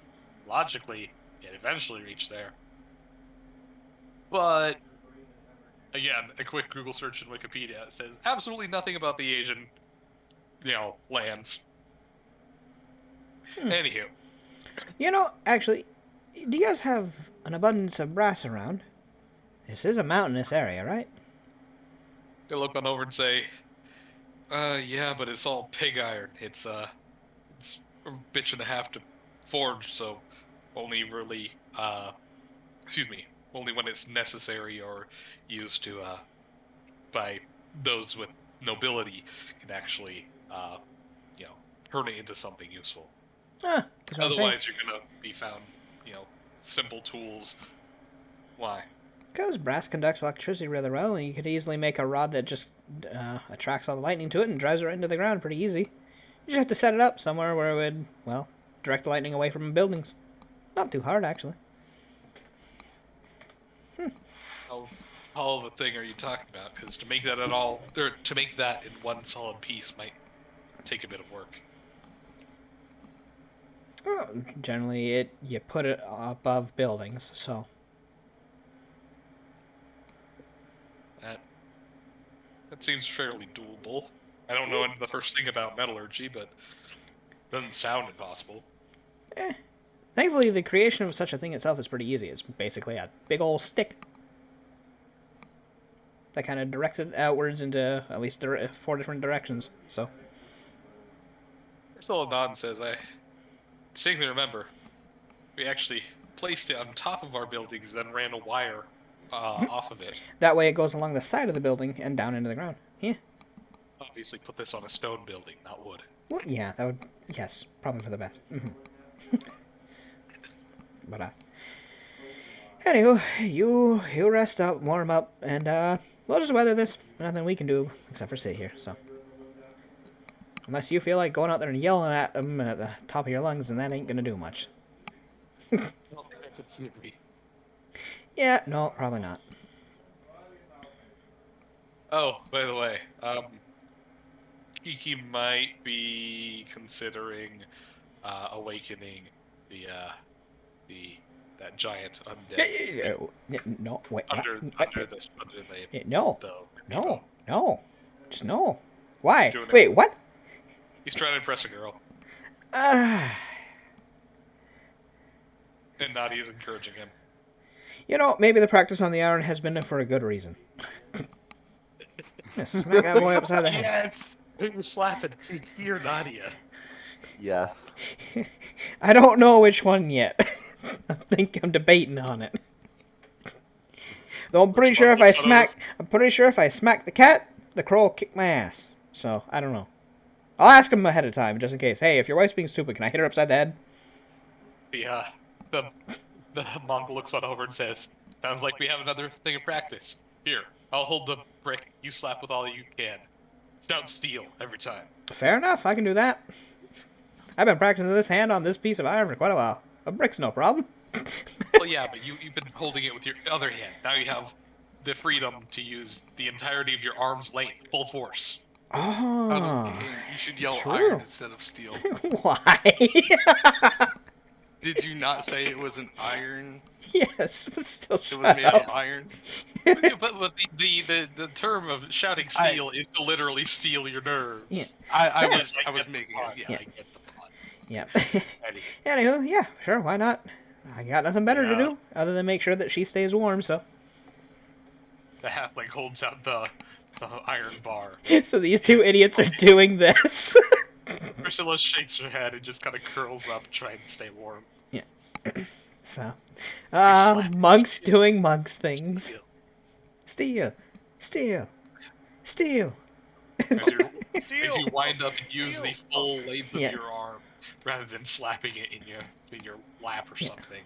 logically, it eventually reached there. But, again, a quick Google search in Wikipedia says absolutely nothing about the Asian, lands. Anywho. Actually, do you guys have an abundance of brass around? This is a mountainous area, right? They look on over and say, yeah, but it's all pig iron. It's a bitch and a half to forge, so only really, only when it's necessary or used to, by those with nobility can actually you know, turn it into something useful. That's what I'm saying. Otherwise, you're gonna be found, simple tools. Why? Because brass conducts electricity rather well, and you could easily make a rod that just attracts all the lightning to it and drives it right into the ground pretty easy. You just have to set it up somewhere where it would, well, direct the lightning away from buildings. Not too hard, actually. How tall of a thing are you talking about? Because to make that to make that in one solid piece might take a bit of work. Well, generally, you put it above buildings, so... That seems fairly doable. I don't know the first thing about metallurgy, but it doesn't sound impossible. Thankfully, the creation of such a thing itself is pretty easy. It's basically a big old stick that kind of directs it outwards into at least 4 different directions, so... First all Don says, I distinctly remember, we actually placed it on top of our buildings, then ran a wire off of it. That way it goes along the side of the building and down into the ground. Yeah. Obviously put this on a stone building, not wood. Well, yeah, that would... Yes, probably for the best. But, anywho, you rest up, warm up, and, we'll just weather this. Nothing we can do except for sit here, so... Unless you feel like going out there and yelling at them at the top of your lungs, then that ain't gonna do much. Yeah, no, probably not. Oh, by the way, Kiki might be considering awakening that giant undead No, wait. under the No, people. no. Just no. Why? doing it. Wait, what? He's trying to impress a girl, Ah. and Nadia's encouraging him. Maybe the practice on the iron has been for a good reason. Smack that boy upside the head. Yes! You're slapping here, Nadia. Yes. I don't know which one yet. I think I'm debating on it. Though I'm pretty sure if I smack the cat, the crow will kick my ass. So, I don't know. I'll ask him ahead of time, just in case. Hey, if your wife's being stupid, can I hit her upside the head? The monk looks on over and says, sounds like we have another thing of practice. Here, I'll hold the brick. You slap with all you can. Don't steal every time. Fair enough, I can do that. I've been practicing this hand on this piece of iron for quite a while. A brick's no problem. Well, yeah, but you've been holding it with your other hand. Now you have the freedom to use the entirety of your arm's length, full force. Out of Oh, game, you should yell true. iron instead of steel. Why? Did you not say it was an iron? Yes, but still It shut was made up. of iron? but the term of shouting steal is to literally steal your nerves. Yeah. I Sure. was making it. Yeah. I get the pun. Yeah. Eddie. Anywho, yeah, sure, why not? I got nothing better to Yeah. do other than make sure that she stays warm, so. The halfling holds out the iron bar. So these two idiots are doing this. Priscilla shakes her head and just kind of curls up, trying to stay warm. So, slapped monks steal. doing monks things. Steal. Steal. Steal. As you wind up and use the full length of Yeah. your arm, rather than slapping it in your lap or Yeah. something,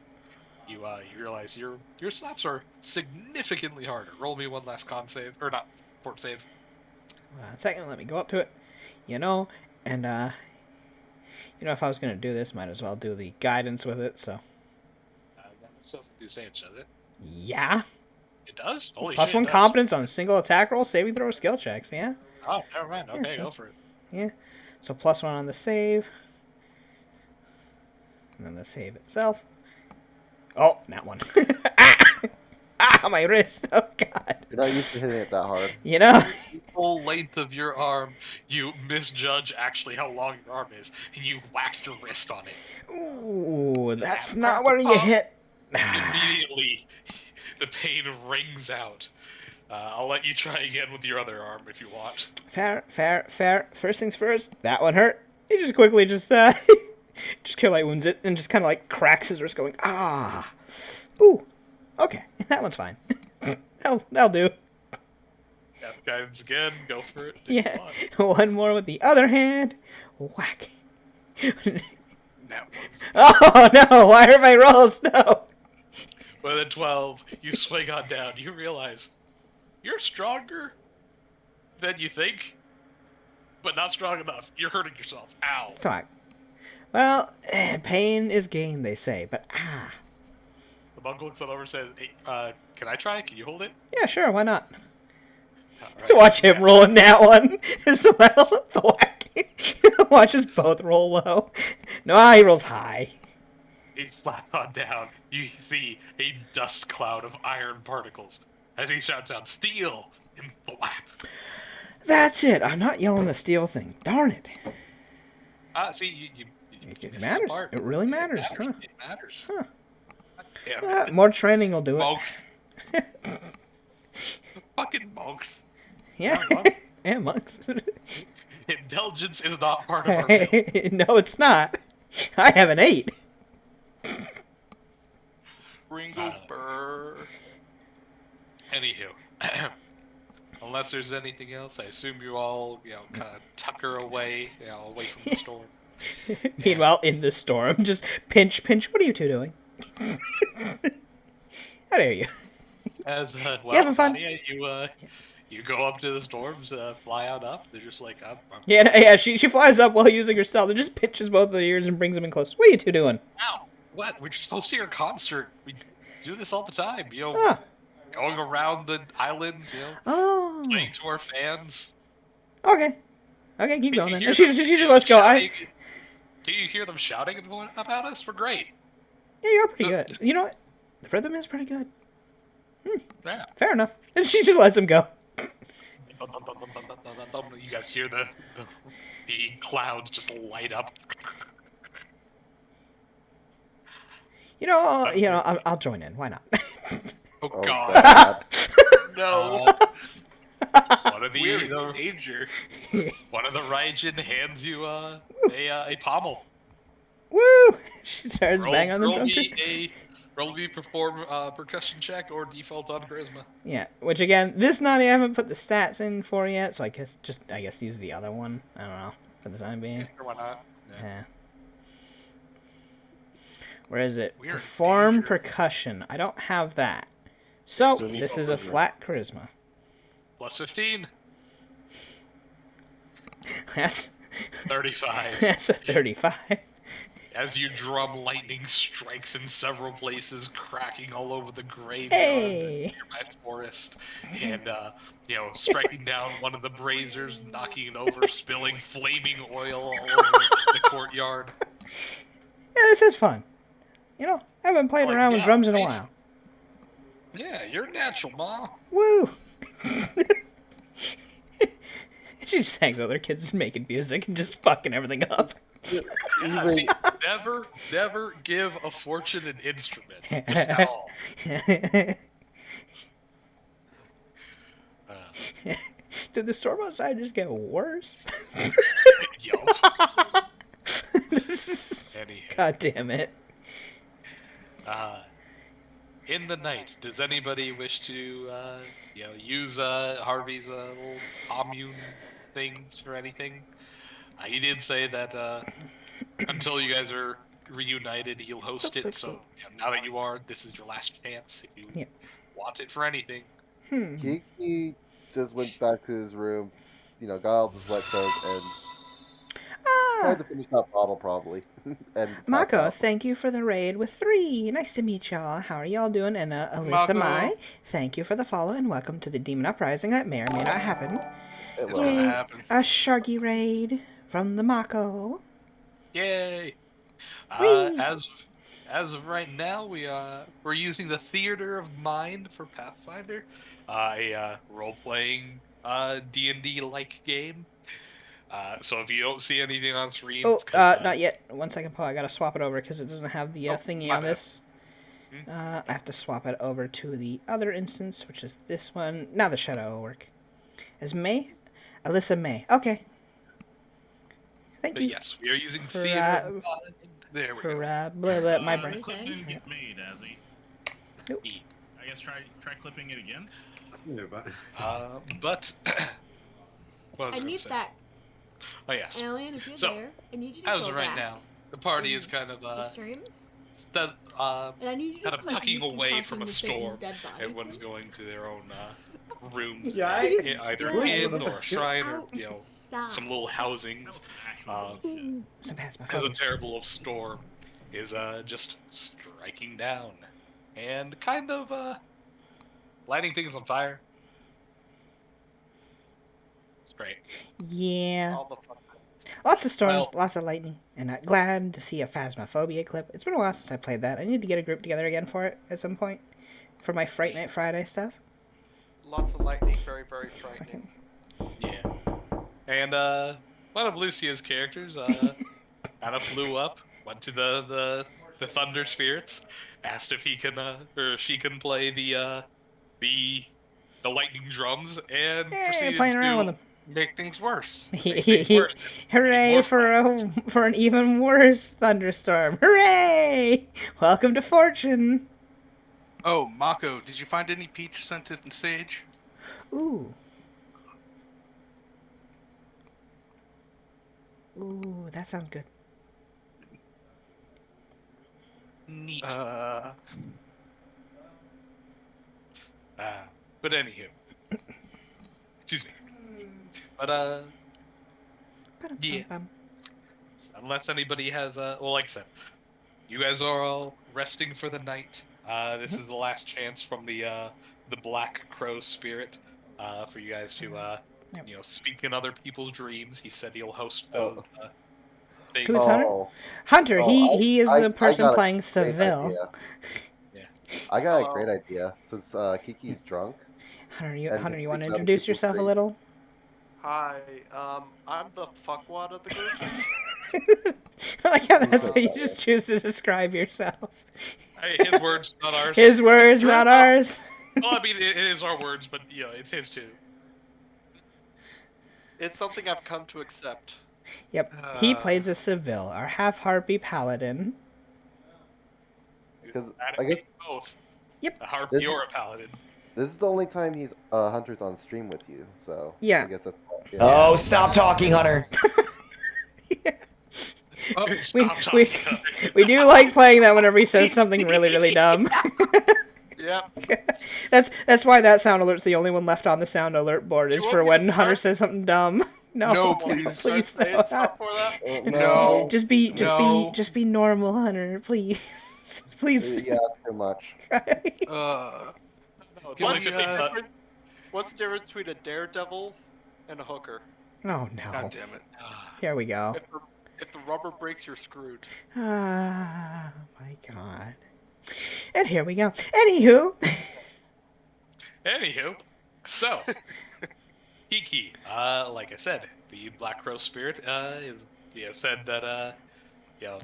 you realize your slaps are significantly harder. Roll me one last con save, or not fort save. Second, let me go up to it. And, if I was going to do this, might as well do the guidance with it, so. That still doesn't do save, does it? Yeah. It does. Holy Plus shit, one it does. competence on single attack roll, saving throw, skill checks, yeah? Oh, never mind. Okay, so- go for it. Yeah. So plus 1 on the save. And then the save itself. Oh, that one. Ah, my wrist. Oh, God. You're not used to hitting it that hard. The full length of your arm, you misjudge actually how long your arm is, and you whack your wrist on it. Ooh, that's not where you hit. Immediately, the pain rings out. I'll let you try again with your other arm if you want. Fair. First things first, that one hurt. He just quickly just Cure Light wounds it and just kind of like cracks his wrist going, ah. Ooh, okay, that one's fine. That'll do. Death guidance again. Go for it. If you Yeah. want. One more with the other hand. Whack. Nat ones. Oh no! Why are my rolls? No. With a 12, you swing on down. You realize you're stronger than you think, but not strong enough. You're hurting yourself. Ow. Fuck. Well, pain is gain, they say, but The monk looks on over and says, hey, can I try? Can you hold it? yeah, sure, why not? All right. Watch him roll in that one as well. The whack. Watch us both roll low. No, he rolls high. He slaps on down. You see a dust cloud of iron particles as he shouts out, "Steel!" and thwap. That's it. I'm not yelling the steel thing. Darn it. See, you It missed matters. the part. It really matters, huh? It matters. Huh. Yeah. More training will do it. Monks. Fucking monks. Yeah. monks. And monks. Indulgence is not part of our bill. No, it's not. I have an 8. Ringo Burr. Anywho, unless there's anything else, I assume you all, kind of tucker away, away from the storm. Meanwhile, in the storm, just pinch. What are you two doing? How dare you? As well, having fun? Nadia, you go up to the storms, fly out up. They're just like, Yeah. She flies up while using her stealth and just pinches both of the ears and brings them in close. What are you two doing? Ow! What? We're just supposed to hear a concert. We do this all the time. Oh. Going around the islands, Oh. playing to our fans. Okay, keep Can going you then. hear She them just lets go. shouting? Can you hear them shouting about us? We're great. Yeah, you're pretty good. You know what? The rhythm is pretty good. Yeah. Fair enough. And she just lets him go. You guys hear the clouds just light up. I'll join in. Why not? Oh, Oh, God. God. No. One of We're in the danger. one of the Raijin hands you a pommel. Woo! She starts banging on the drum too. Roll me perform percussion check or default on charisma. Yeah, which again, this naughty I haven't put the stats in for yet, so I guess use the other one. I don't know, for the time being. Or why not? Yeah. Where is it? We're in Perform danger. percussion. I don't have that. So, So this default is a charisma. flat charisma. Plus 15. That's 35. that's a 35. As you drum, lightning strikes in several places, cracking all over the graveyard, Hey! the nearby forest, and striking down one of the braziers, knocking it over, spilling flaming oil all over the courtyard. Yeah, this is fun. I haven't played Like, around with yeah, drums in a right? while. Yeah, you're natural, Ma. Woo! She just hangs out with her kids making music and just fucking everything up. Yeah, Even- see, never give a fortune an instrument. Just at all. Did the storm outside just get worse? Yup. Anyhow. God damn it. In the night, does anybody wish to, use Harvey's little commune things or anything? He did say that until you guys are reunited, he'll host it. So now that you are, this is your last chance. If you want it for anything. Kiki just went back to his room, got out his wet coat and tried to finish that bottle probably. And passed Mako, out. thank you for the raid with 3. Nice to meet y'all. How are y'all doing? And Alyssa Mako. Mai, thank you for the follow and welcome to the Demon Uprising. That may or may not happen. It It's was. gonna Yay. happen. A Sharky raid from the Mako. Yay! Whee! As of right now, we're using the Theater of Mind for Pathfinder, a role-playing D&D like game. So if you don't see anything on screen, Oh, it's 'cause, not yet. 1 second, Paul. I gotta swap it over because it doesn't have the thingy my on bad. this. I have to swap it over to the other instance, which is this one. Now the shadow will work. As May? Alyssa May. Okay. Thank But you. yes, we are using For, Theater of Mind. There we For go. my The brain. clip didn't get made, Azzy. Nope. I guess try clipping it again. But But what was I I gonna need say? that. Oh yes. Alien, if you're So, there, I need you to As go of right back now, the party is in kind of the stream, that and I need you to kind of clip tucking Yuki away talking from a to Satan's storm. dead body. Everyone's going to their own rooms, Yeah, He's either dead. inn or shrine or Outside. some little housings. Some As a phasmophobia. terrible of storm is just striking down and kind of lighting things on fire. It's great. Yeah. All the fun. Lots of storms, Well- lots of lightning, and glad to see a phasmophobia clip. It's been a while since I played that. I need to get a group together again for it at some point. For my Fright Night Friday stuff. Lots of lightning, very, very frightening. Yeah. And one of Lucia's characters kind of flew up, went to the Thunder Spirits, asked if he can or she can play the lightning drums, and Hey, proceeded playing around with to them. Make things worse. make things worse. Hooray more for an even worse thunderstorm. Hooray! Welcome to Fortune. Oh, Mako, did you find any peach scented sage? Ooh. Ooh, that sounds good. Neat. But anywho, excuse me. But yeah. Ba-dum-bum-bum. Unless anybody has well, like I said, you guys are all resting for the night. This is the last chance from the Black Crow spirit for you guys to Yep. speak in other people's dreams. He said he'll host those things. Who's Hunter? Oh, Hunter, he is I the person got a playing great Seville. idea. Yeah. I got Hello. a great idea. Since Kiki's drunk, Hunter, And Hunter, you want to other introduce people's yourself a dreams. little? Hi, I'm the fuckwad of the group. I like how that's how you just choose to describe yourself. Hey, his words, not ours. His words, not ours. Well, I mean, it is our words, but it's his too. It's something I've come to accept. Yep, he plays a Seville, our half-harpy paladin. because That I guess both. Yep. A harpy or a paladin. this is the only time he's Hunter's on stream with you. So Yeah. I guess that's. Yeah. Oh, stop talking, Hunter. Oh, We, Stop we, talking. we do like playing that whenever he says something really, really dumb. Yep. That's why that sound alert's the only one left on the sound alert board, Do is you for want me to when Hunter start? says something dumb. No, No, please. please Say no. stuff for that. No. Just be No. normal, Hunter, please. Please. Yeah, too much. No, it's only What's, 50 the bucks. difference- what's the difference between a daredevil and a hooker? Oh no. God damn it. Here we go. If the rubber breaks, you're screwed. Ah, my God. And here we go. Anywho. Anywho, so Kiki, like I said, the Black Crow spirit, said that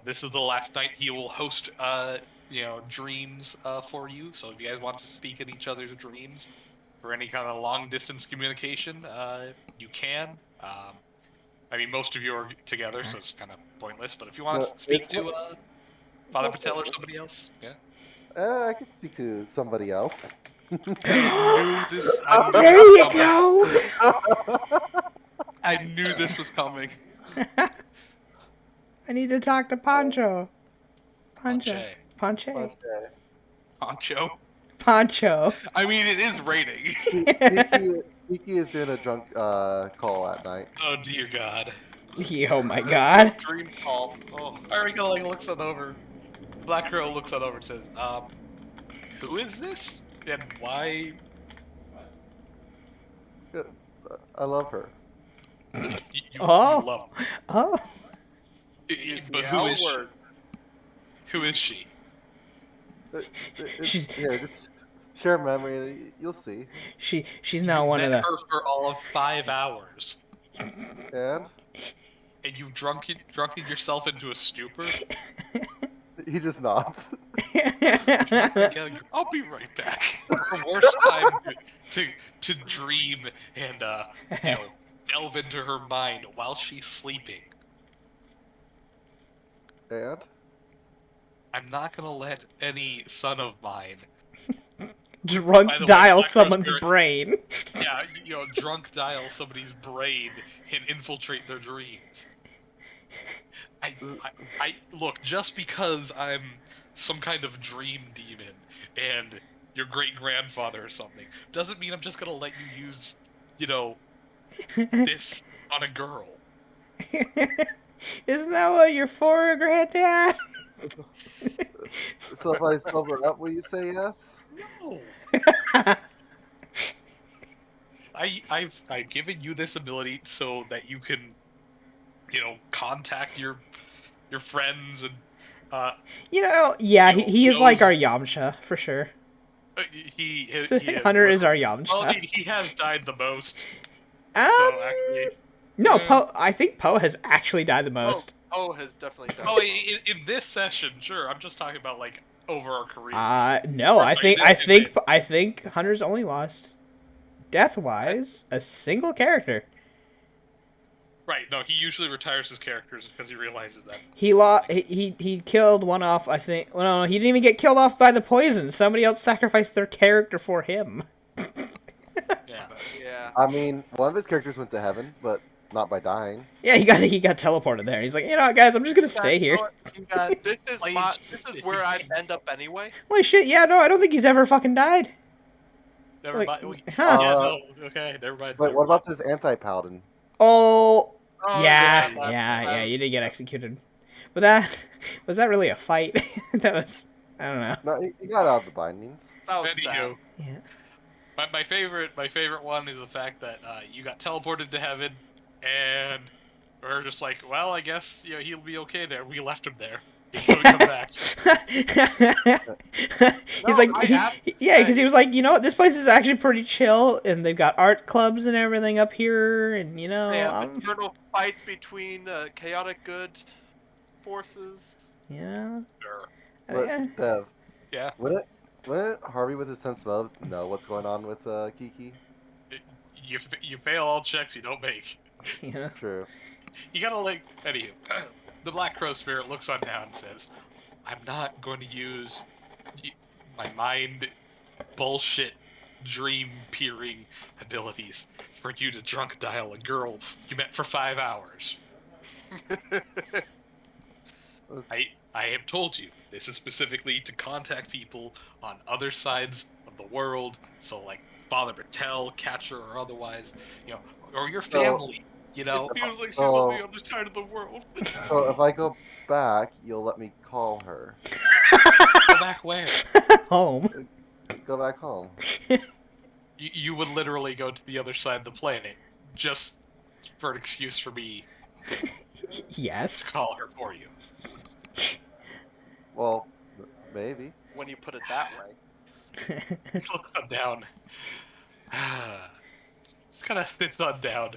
this is the last night he will host dreams for you. So if you guys want to speak in each other's dreams for any kind of long distance communication, you can. I mean, most of you are together, so it's kind of pointless. But if you want No, to speak it's to Father Patel or somebody else, yeah. I could speak to somebody else. I knew this. I knew There this you was coming. go. I knew this was coming. I need to talk to Poncho. Poncho. Ponche. Ponche. Okay. Honcho. Poncho. I mean, it is raining. Kiki is doing a drunk call at night. Oh dear God. Oh my God. Dream call. Oh, Arico looks it over. Black Crow looks it over and says, who is this? And why? I love her. You Oh. love her. Oh. use But the who L is she? word. Who is she? It's, She's- here, just share memory. You'll see. She's not one of Met the. her for all of 5 hours. And And you drunken yourself into a stupor? he just nods. I'll be right back. The worst time to dream and delve into her mind while she's sleeping. And I'm not gonna let any son of mine Drunk By the way, dial Black Rose Someone's Spirit- brain. Yeah, drunk dial somebody's brain and infiltrate their dreams. I look, just because I'm some kind of dream demon and your great grandfather or something, doesn't mean I'm just gonna let you use, this on a girl. Isn't that what you're for, Granddad? So if I sober up, will you say yes? No. I've given you this ability so that you can, contact your friends and Yeah, he is like our knows- Yamcha, for sure. he is. Hunter is our literally- Yamcha. Well, he has died the most. Um, So actually, no, yeah. Poe. I think Poe has actually died the most. Oh, has definitely done. Oh, in this session, sure. I'm just talking about like over our careers. No, Or, I sorry, I think Hunter's only lost, death-wise, a single character. Right. No, he usually retires his characters because he realizes that. He killed one off. I think. Well, no, he didn't even get killed off by the poison. Somebody else sacrificed their character for him. Yeah. Yeah. I mean, one of his characters went to heaven, but not by dying. Yeah, he got teleported there. He's like, you know what, guys, I'm just gonna stay here. This is where I'd end up anyway. Holy shit! Yeah, no, I don't think he's ever fucking died. Never Like, mind. huh. Yeah. No. Okay. Never mind. But what about this anti-paladin? Oh, Oh, yeah, that- yeah, that- you did get executed. But that was that really a fight? That was, I don't know. No, he got out of the bindings. That was sad. Anywho, Yeah. my favorite one is the fact that you got teleported to heaven, and we're just like, well, I guess he'll be okay there. We left him there. He's gonna come back. He's like, I asked to yeah, because stay. he was like, you know what, this place is actually pretty chill, and they've got art clubs and everything up here, and They have I'm, eternal fights between chaotic good forces. yeah, Sure. But yeah. Dev, Yeah. wouldn't Harvey with his sense of know what's going on with Kiki? You fail all checks you don't make. Yeah. True. You gotta anywho. The Black Crow Spirit looks on down and says, I'm not going to use my mind bullshit dream peering abilities for you to drunk dial a girl you met for 5 hours. I have told you, this is specifically to contact people on other sides of the world, so like Father Bertel, Catcher, or otherwise, or your So- family, It feels like she's Oh. on the other side of the world. So if I go back, you'll let me call her. Go back where? Home. Go back home. You would literally go to the other side of the planet, just for an excuse for me Yes. to call her for you. Well, maybe. When you put it that way. Looks on down. Just kind of sits on down.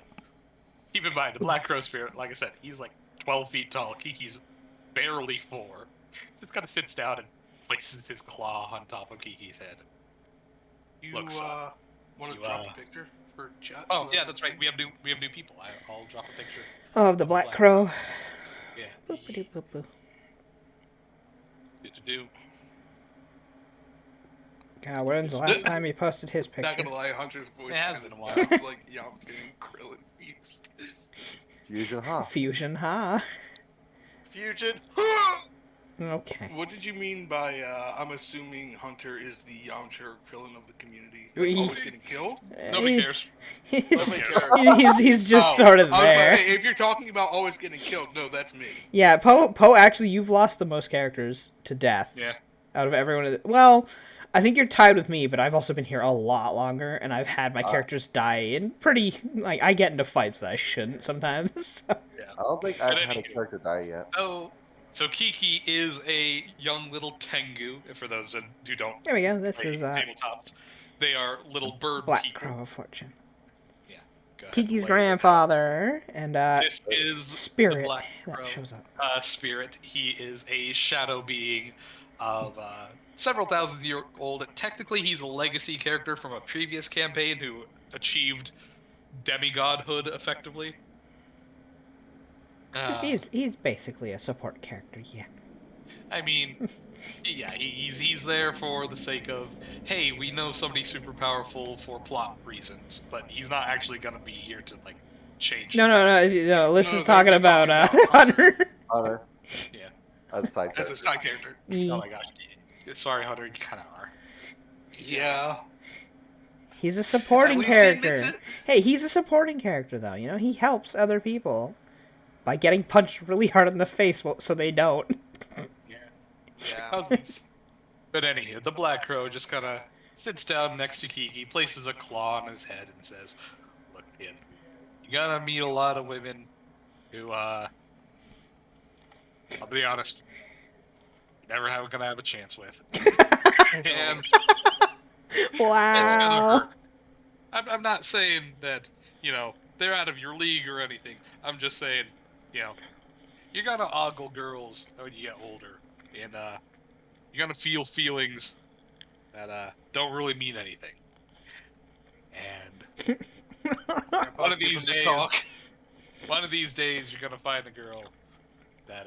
Keep in mind, the Black Crow Spirit, like I said, he's like 12 feet tall. Kiki's barely 4. Just kind of sits down and places his claw on top of Kiki's head. You Looks up. want to You, drop a picture for chat? Oh yeah, that's right. We have new people. I'll drop a picture. Of the Black Crow. Yeah. Boop-a-doop-boop-boop. Do. God, when's the last time he posted his Not picture? gonna lie, Hunter's voice It has kind of been a while. sounds like Yamcha and Krillin fused. Fusion, huh? Fusion, huh? Fusion. Okay. What did you mean by, I'm assuming Hunter is the Yamcha or Krillin of the community? We- Like, always getting killed? Nobody cares. He's just Oh, sort of I was gonna there. say, if you're talking about always getting killed, no, that's me. Yeah, Poe, actually, you've lost the most characters to death Yeah. out of everyone. Well, I think you're tied with me, but I've also been here a lot longer, and I've had my characters die in pretty, like, I get into fights that I shouldn't sometimes. So. I don't think I've But had a anywho. character die yet. So Kiki is a young little Tengu. For those who don't There we go. This play is tabletops, they are little bird Black people. Crow of Fortune. Go ahead, Kiki's play. grandfather, and This is the Spirit Black that Crow. shows up. Spirit. He is a shadow being of several thousand-year-old. Technically, he's a legacy character from a previous campaign who achieved demigodhood effectively. He's basically a support character, yeah. I mean, yeah, he's there for the sake of, hey, we know somebody's super powerful for plot reasons, but he's not actually gonna be here to like change No, it. no, no. Liz No, is they're talking about talking about Hunter. Hunter Yeah. as a side as a character. side character. Oh my gosh. Sorry, Hunter, you kind of are. Yeah. He's a At supporting least he admits character. it. Hey, he's a supporting character, though. You know, he helps other people by getting punched really hard in the face so they don't. Yeah. Yeah. Cousins. But anywho, the Black Crow just kind of sits down next to Kiki, places a claw on his head, and says, "Look, kid, you're gonna meet a lot of women who, I'll be honest, you're never gonna have a chance with, and it's gonna Wow. hurt. I'm not saying that, they're out of your league or anything. I'm just saying, you're gonna ogle girls when you get older, and you're gonna feel feelings that don't really mean anything. And one of these Given to days, talk. you're gonna find a girl that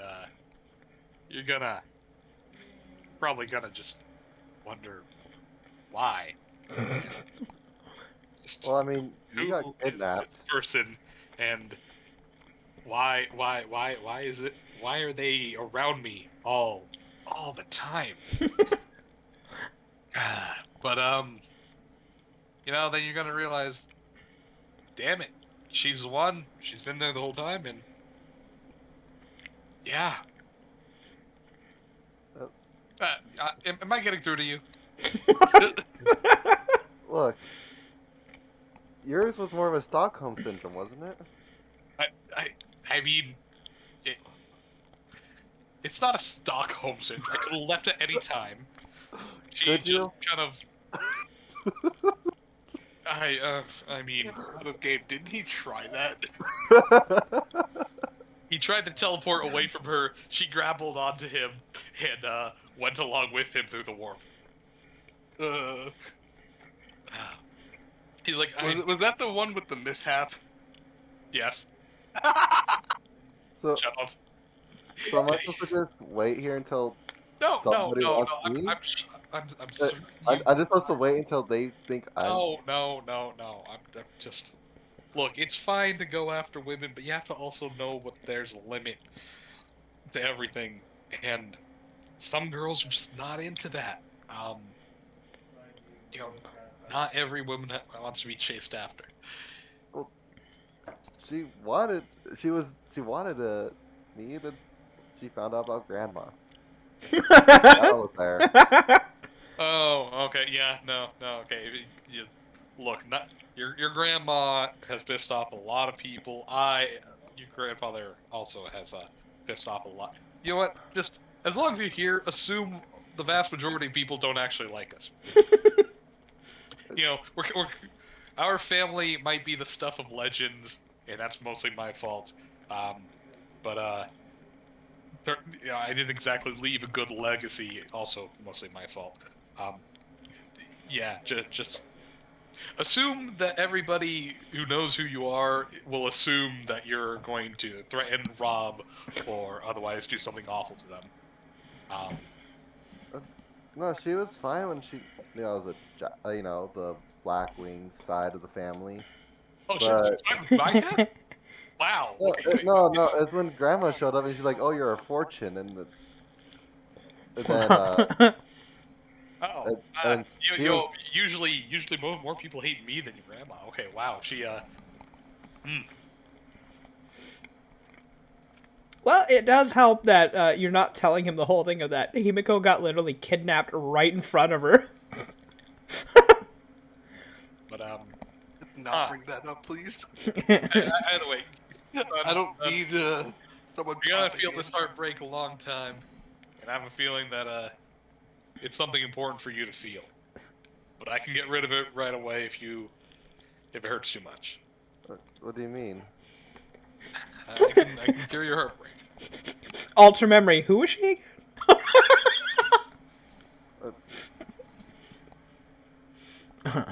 you're probably gonna just wonder why. Just Well, I mean, you who got is kidnapped. this person, and why is it? Why are they around me all the time? But then you're gonna realize, damn it, she's the one. She's been there the whole time, and yeah. Am I getting through to you? Look, yours was more of a Stockholm syndrome, wasn't it? I mean, it's not a Stockholm syndrome. I could have left at any time. She Could just you? kind of. I mean, Okay, didn't he try that? he tried to teleport away from her. She grappled onto him and went along with him through the warp. He's like, Was that the one with the mishap? yes, So, shut up. so am I supposed to just wait here until No, somebody wants I'm me? certain I'm just supposed to wait until they think I'm. No. I'm just. Look, it's fine to go after women, but you have to also know there's a limit to everything, and some girls are just not into that. You know, not every woman wants to be chased after. Well, she wanted. She wanted me. Then she found out about Grandma. That was there. Oh, okay, yeah, no, okay. Look, not your grandma has pissed off a lot of people. Your grandfather also has pissed off a lot. You know what? Just as long as you're here, assume the vast majority of people don't actually like us. Our family might be the stuff of legends, and that's mostly my fault. But I didn't exactly leave a good legacy. Also, mostly my fault. Yeah, just assume that everybody who knows who you are will assume that you're going to threaten, rob, or otherwise do something awful to them. No, she was fine when she, was the Black Wings side of the family. Oh, But she's fine with my cat? Wow. no, Okay. no, it's when Grandma showed up and she's like, "Oh, you're a fortune," and then Oh, and she was, usually more people hate me than your grandma. Okay, wow. She Well, it does help that you're not telling him the whole thing of that Himiko got literally kidnapped right in front of her. But Not bring that up, please. either way, I don't need someone. you're gonna popping feel in. this heartbreak a long time, and I have a feeling that it's something important for you to feel. But I can get rid of it right away if it hurts too much. what do you mean? I can cure your heartbreak. Alter memory. Who was she again?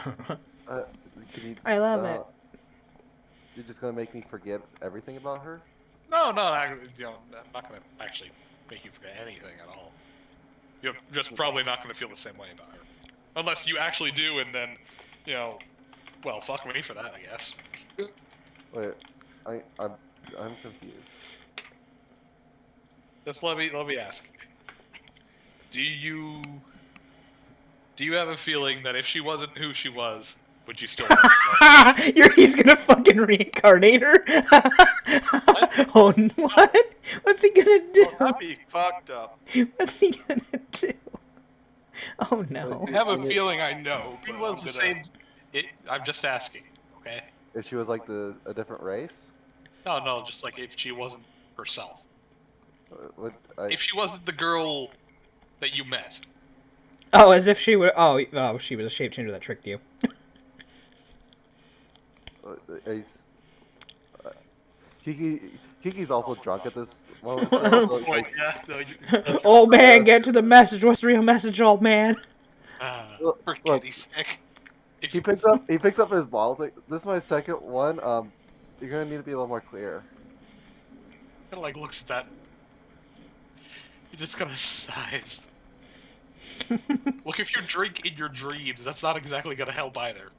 Can you, I love it. You're just gonna make me forget everything about her? No, I'm not gonna actually make you forget anything at all. You're just probably not going to feel the same way about her. Unless you actually do, and then, well, fuck me for that, I guess. Wait, I'm confused. Just let me ask. Do you have a feeling that if she wasn't who she was, would you still want her? He's gonna fucking reincarnate her? Oh, what? What's he gonna do? That'd be fucked up. What's he gonna do? Oh no. I have a feeling I know. If she But was the same... I'm just asking, okay? If she was like a different race, No, just like if she wasn't herself. if If she wasn't the girl that you met. Oh, as if she were. Oh, she was a shape changer that tricked you. Kiki's also drunk at this moment. So it's like, Yeah, no, you... Old man, get to the message. What's the real message, old man? for look, Kitty's sake. he picks up his bottle. Like, this is my second one. You're gonna need to be a little more clear. Kind of like looks at that. He just kind of sighs. Look, if you drink in your dreams, that's not exactly gonna help either.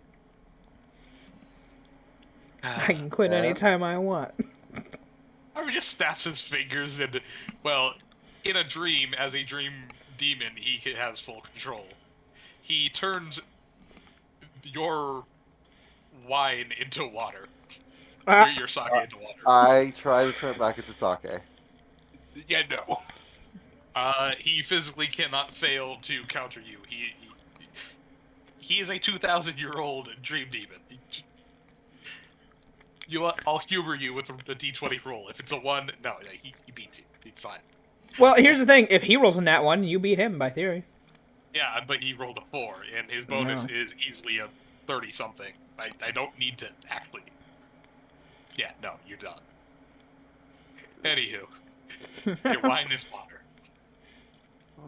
I can quit Yeah. anytime I want. Or he just snaps his fingers and, well, in a dream, as a dream demon, he has full control. He turns your wine into water. Your sake into water. I try to turn it back into sake. Yeah, no. He physically cannot fail to counter you. He is a 2,000-year-old dream demon. I'll humor you with the D20 roll. If it's a 1, no, he beats you. It's fine. Well, here's the thing. If he rolls in that one, you beat him by theory. Yeah, but he rolled a 4, and his bonus No. is easily a 30-something. I don't need to actually... Yeah, no, you're done. Anywho, your wine is water.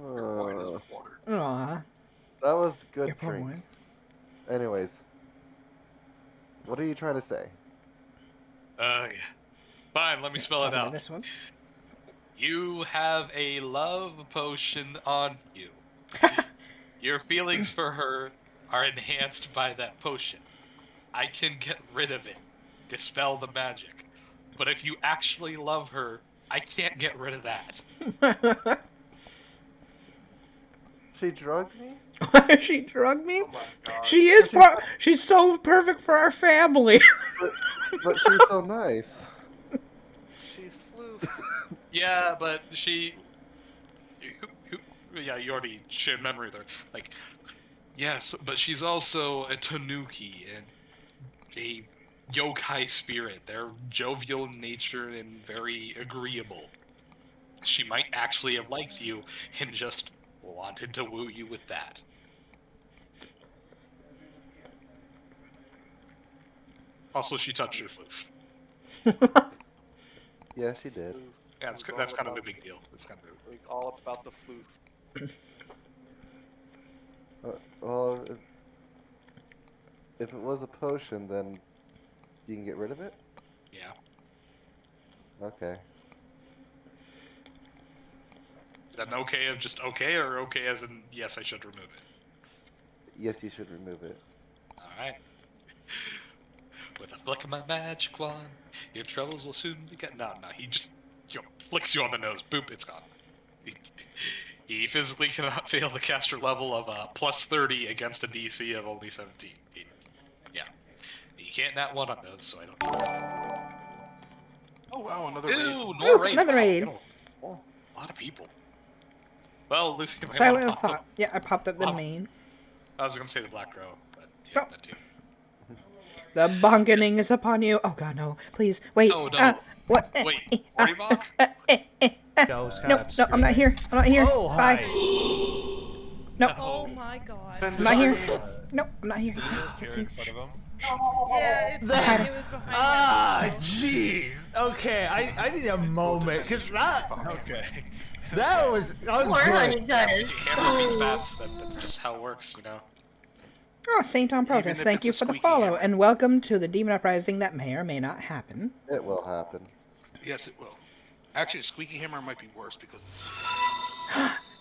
Wine is water. Aw, That was good your poor drink. wine. Anyways, what are you trying to say? Yeah. Fine, let me spell it out. This one. You have a love potion on you. Your feelings for her are enhanced by that potion. I can get rid of it, dispel the magic. But if you actually love her, I can't get rid of that. She drugged me? She drugged me? Oh my god. She is she's so perfect for our family. But she's so nice. She's floof. Yeah, but she... Yeah, you already shared memory there. Like, yes, but she's also a tanuki and a yokai spirit. They're jovial in nature and very agreeable. She might actually have liked you and just wanted to woo you with that. Also, she touched your floof. Yeah, she did. Yeah, that's kind of a big deal. It's kind of It's all about the floof. Well, if it was a potion, then you can get rid of it? yeah. Okay. Is that an okay of just okay, or okay as in yes, I should remove it? Yes, you should remove it. All right. With a flick of my magic wand, your troubles will soon be gone. No, he just flicks you on the nose. Boop, it's gone. He physically cannot fail the caster level of plus 30 against a DC of only 17. Yeah. You can't nat 1 on those, so I don't. Oh wow, another Ew, raid. no raid. another Wow, raid. A lot of people. Well, Lucy, you might Silent wanna of pop Thought. up. Yeah, I popped up the Wow. main. I was gonna say the Black Crow, but yeah, Oh. that too. The bonkening is upon you. Oh god, no. Please, wait. Oh, no. What? Wait, 40 Bach? No, I'm not here. I'm not here. Oh, Bye. No, Oh my god. I'm not here. No, I'm not here. Can't see. in front of him. Yeah, it was behind Ah, him. jeez. Okay, I need a moment because that Okay. that was Poor honey good. gutters. Hammer beats bats, that's just how it works, you know? Oh, Saint on Even Protest, if thank it's you a for the squeaky follow, hammer. and welcome to the Demon Uprising that may or may not happen. It will happen. Yes, it will. Actually, Squeaky Hammer might be worse because it's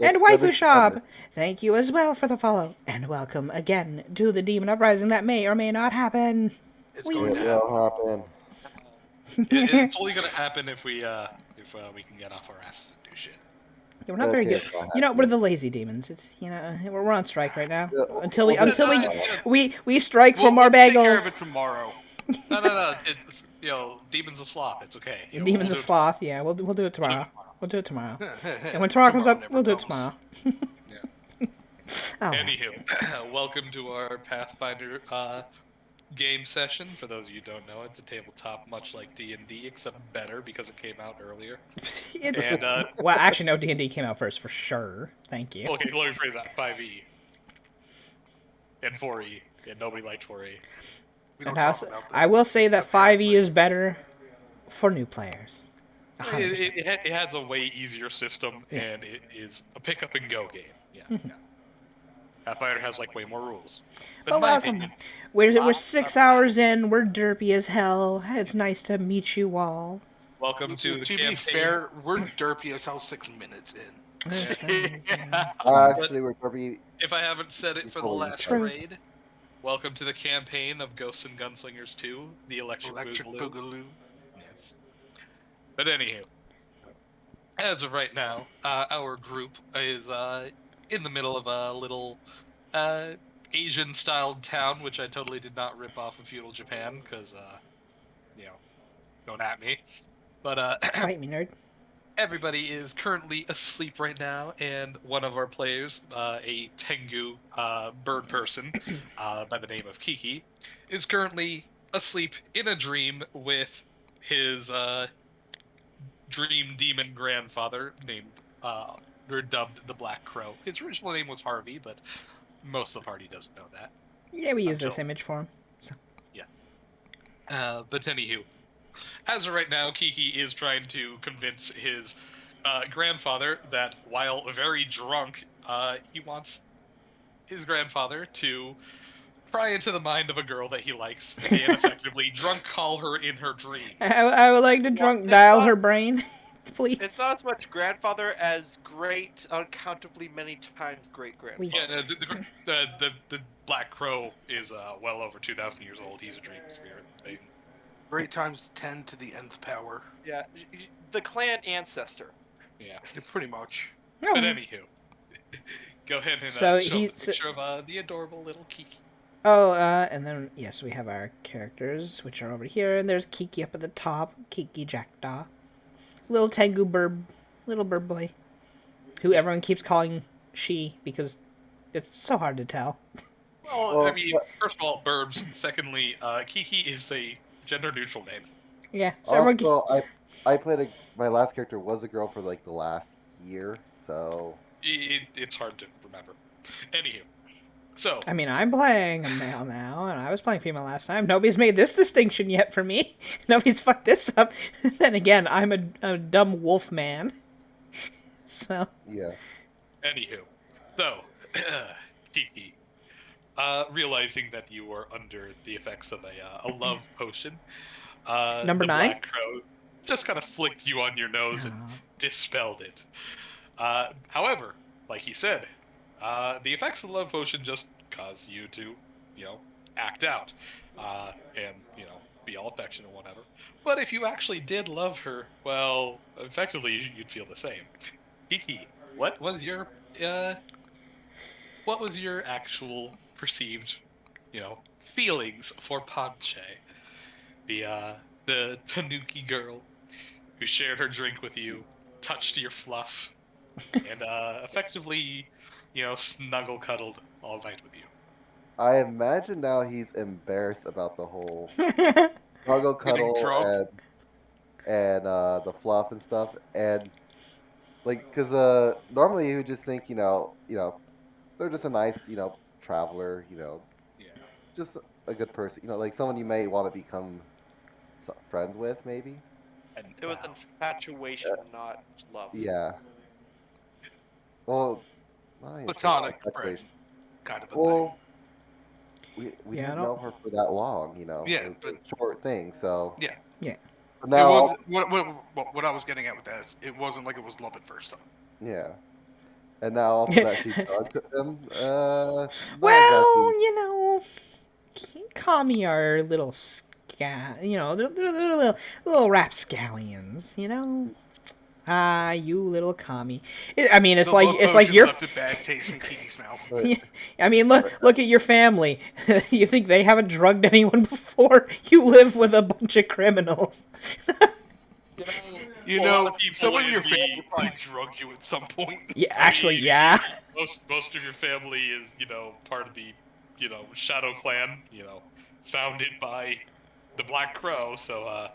And What Waifu is Shop, Hammer? thank you as well for the follow. And welcome again to the Demon Uprising that may or may not happen. it's Whee! going It to will happen. happen. It's only gonna happen if we can get off our asses and do shit. We're not very Okay, good. it's not You know, we're happening. the lazy demons. It's we're on strike right now. Yeah, Until we'll we do until it. we strike for more We'll take care of bagels. it tomorrow. No. It's, Demon's a sloth. It's okay. Demons We'll of do it sloth. Yeah, we'll do it tomorrow. We'll do it tomorrow. And when tomorrow tomorrow comes up, never we'll do it comes. tomorrow. Yeah. Oh, Anywho, welcome to our Pathfinder game session. For those of you who don't know, it's a tabletop much like D&D, except better because it came out earlier. it's And well, actually, no. D&D came out first for sure. Thank you. okay, let me phrase that: 5e and 4e, and nobody liked 4e. We don't And talk about that. I will say that 5e apparently. is better for new players. 100%. It has a way easier system, Yeah. and it is a pick up and go game. Yeah. Pathfinder has like way more rules. But But in my welcome. opinion, We're 6 hours in. We're derpy as hell. It's nice to meet you all. welcome to the To campaign. be fair, we're derpy as hell 6 minutes in. Actually, we're probably If I haven't said it for the Totally last true. raid, welcome to the campaign of Ghosts and Gunslingers 2, the Electric Boogaloo. Boogaloo. Yes. But anywho, as of right now, our group is in the middle of a little Asian-styled town, which I totally did not rip off of feudal Japan, because, don't at me. But Fight me, nerd. everybody is currently asleep right now, and one of our players, a Tengu bird person by the name of Kiki, is currently asleep in a dream with his dream demon grandfather named or dubbed the Black Crow. His original name was Harvey, but most of the party doesn't know that. Yeah, we use this Until- image for him. But anywho, as of right now, Kiki is trying to convince his grandfather that while very drunk, he wants his grandfather to pry into the mind of a girl that he likes and effectively drunk call her in her dreams. I would like to drunk it's dial not- her brain, please. It's not as much grandfather as great, uncountably many times great grandfather. Yeah, the Black Crow is well over 2,000 years old. He's a dream spirit. Great times 10 to the nth power. Yeah, the clan ancestor. Yeah. Yeah, pretty much. Oh, But anywho, go ahead and So show he- the picture of the adorable little Kiki. and then, yes, we have our characters, which are over here, and there's Kiki up at the top. Kiki Jackdaw. Little Tengu bird, little bird boy, who everyone keeps calling she, because it's so hard to tell. Well, Well, I mean, first of all, Burbs. Secondly, Kiki is a gender-neutral name. Yeah, so everyone also I played my last character was a girl for like the last year, so It's hard to remember. Anywho, so I mean, I'm playing a male now, and I was playing female last time. Nobody's made this distinction yet for me. Nobody's fucked this up. Then again, I'm a dumb wolf man. So, yeah. anywho, so Kiki, realizing that you are under the effects of a love potion, Number the 9? Black Crow just kind of flicked you on your nose and dispelled it. However, like he said, the effects of the love potion just cause you to, act out, and be all affectionate or whatever. But if you actually did love her, well, effectively you'd feel the same. Kiki, what was your actual perceived, feelings for Panche, the Tanuki girl who shared her drink with you, touched your fluff, and effectively, snuggle cuddled all night with you? I imagine now he's embarrassed about the whole snuggle Getting cuddle drugged. and the fluff and stuff, and like because normally you would just think they're just a nice traveler, Yeah. just a good person, like someone you may want to become friends with maybe. And It was wow. infatuation, not love. Yeah. Well, not even Platonic friend. infatuation. Kind of a Well, we Yeah, I didn't don't- know her for that long, Yeah, It was but- a short thing, so Yeah. Yeah. Now, was what I was getting at with that is it wasn't like it was love at first sight. yeah. And now also that she drugged him, not Well, exactly. you know, Kami are little you know, they're little rapscallions, you know. Ah, you little Kami. I mean, it's The like love it's like potion your. left a bad taste in Kiki's mouth. But, I mean, look at your family. You think they haven't drugged anyone before? You live with a bunch of criminals. You a lot know, of people someone in in your the- family probably drugged you at some point. Yeah, I actually, mean, yeah. most of your family is, part of the, Shadow Clan, founded by the Black Crow. So,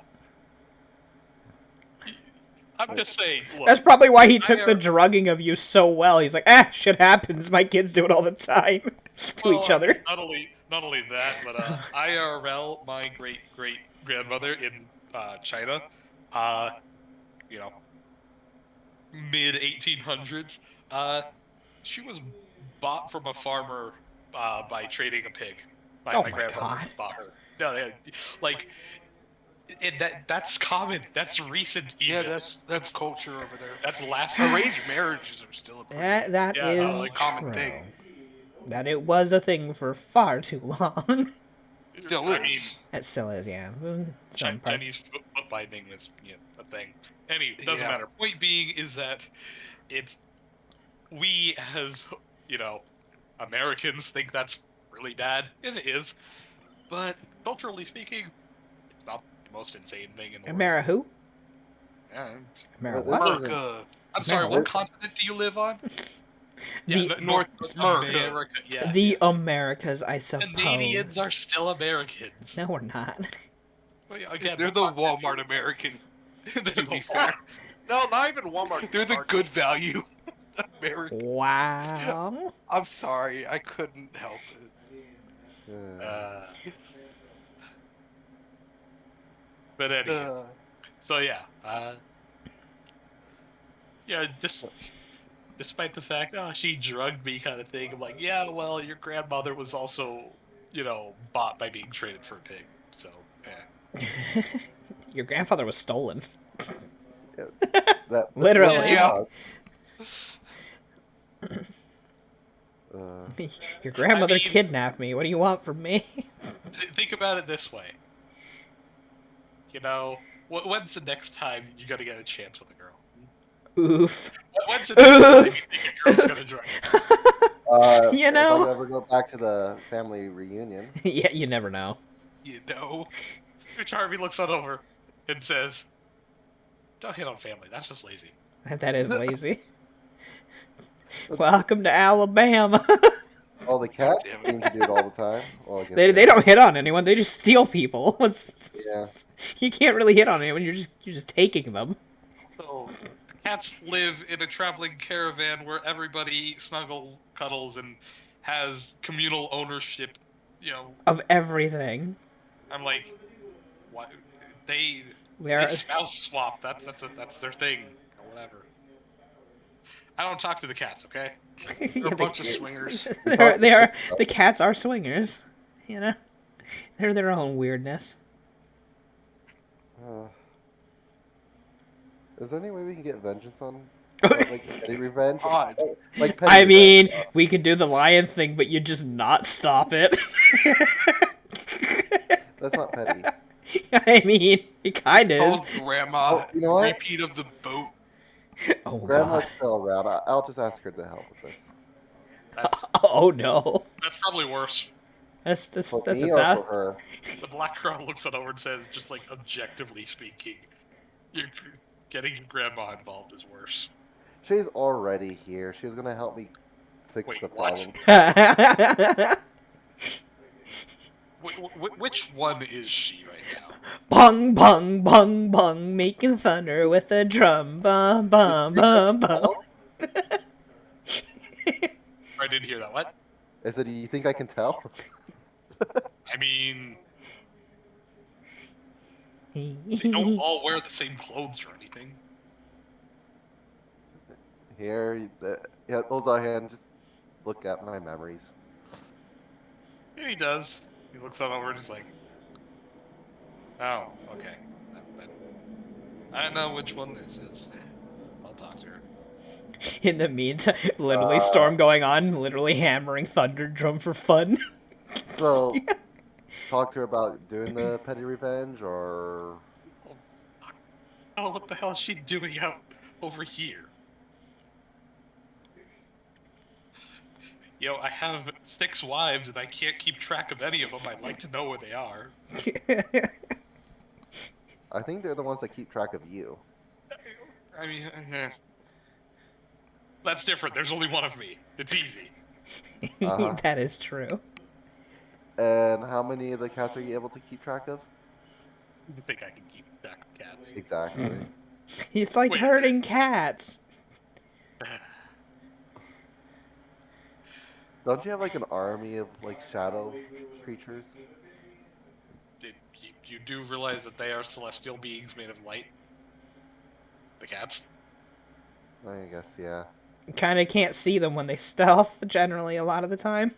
I'm just saying. Look, That's probably why he took the IR drugging of you so well. He's like, ah, shit happens. My kids do it all the time to each I other. mean, not only that, but IRL, my great grandmother in China, uh, you know, mid 1800s, she was bought from a farmer by trading a pig. Oh My my grandmother God. bought her. No, like that's common. That's recent. Yeah, Even. that's culture over there. That's last. Arranged marriages are still a pretty That Yeah, is like, common true. thing. That it was a thing for far too long. Still I mean, is. It still is, yeah. Some parts. Chinese foot binding is a thing. Anyway, doesn't Yeah. matter. Point being is that it's we as Americans think that's really bad, and it is. But culturally speaking, it's not the most insane thing in the world. Amara who? Yeah. Amara Well, this what? isn't- America. I'm sorry. America. What continent do you live on? The- North America. Yeah. The Americas, I suppose. Canadians are still Americans. No, we're not. Well, yeah, again, They're the Walmart American. They're To be the fair, No, not even Walmart. they're the Target. good value American. Wow. I'm sorry, I couldn't help it. But anyway, so yeah, just despite the fact, she drugged me kind of thing. I'm like, yeah, well, your grandmother was also, bought by being traded for a pig. So, yeah. Your grandfather was stolen. that Literally. Yeah. Your grandmother mean- kidnapped me. What do you want from me? Think about it this way. When's the next time you're gonna get a chance with a girl? Oof. When's the next time you think a girl's gonna drug you? You know? If I ever go back to the family reunion, Yeah, you never know. You know, Charmy looks on over and says, "Don't hit on family. That's just lazy." That is lazy. Welcome to Alabama. all the cats Damn it. seem to do it all the time. Well, I guess They don't hit on anyone. They just steal people. Yeah. You can't really hit on anyone. You're just taking them. So, cats live in a traveling caravan where everybody cuddles and has communal ownership. Of everything. I'm like, what? They They're spouse swap. That's their thing or whatever. I don't talk to the cats, okay? they're a bunch of swingers. the cats are swingers. You know? They're their own weirdness. Is there any way we can get vengeance on, like petty revenge? Odd. Like petty I revenge. mean, we could do the lion thing, but you just not stop it. That's not petty. I mean, it kind of is. Told Grandma. Oh, you know what? Repeat of the boat. Oh Grandma's god. still around. I'll just ask her to help with this. That's Oh no. probably worse. That's For a me or bad. for her? The Black Crow looks it over and says, just like objectively speaking, you're getting your grandma involved is worse. She's already here. She was gonna help me fix Wait, the what? problem. Which one is she right now? Bong bong bong bong, making thunder with a drum. Bum bum bum bum. I didn't hear that. What? I said, do you think I can tell? I mean, they don't all wear the same clothes or anything. Here, yeah, holds out hand. Just look at my memories. Yeah, he does. He looks on over and he's like, "Oh, okay. I know which one this is. I'll talk to her. In the meantime, literally Uh, storm going on, literally hammering thunder drum for fun. So, talk to her about doing the petty revenge, or Oh, fuck. Oh, what the hell is she doing out over here? Yo, I have 6 wives and I can't keep track of any of them. I'd like to know where they are. I think they're the ones that keep track of you. I mean, that's different. There's only one of me. It's easy. Uh-huh. That is true. And how many of the cats are you able to keep track of? I think I can keep track of cats. Exactly. It's like Wait. herding cats. Don't you have like an army of like shadow creatures? You do realize that they are celestial beings made of light? The cats? I guess, yeah. Kind of can't see them when they stealth, generally, a lot of the time.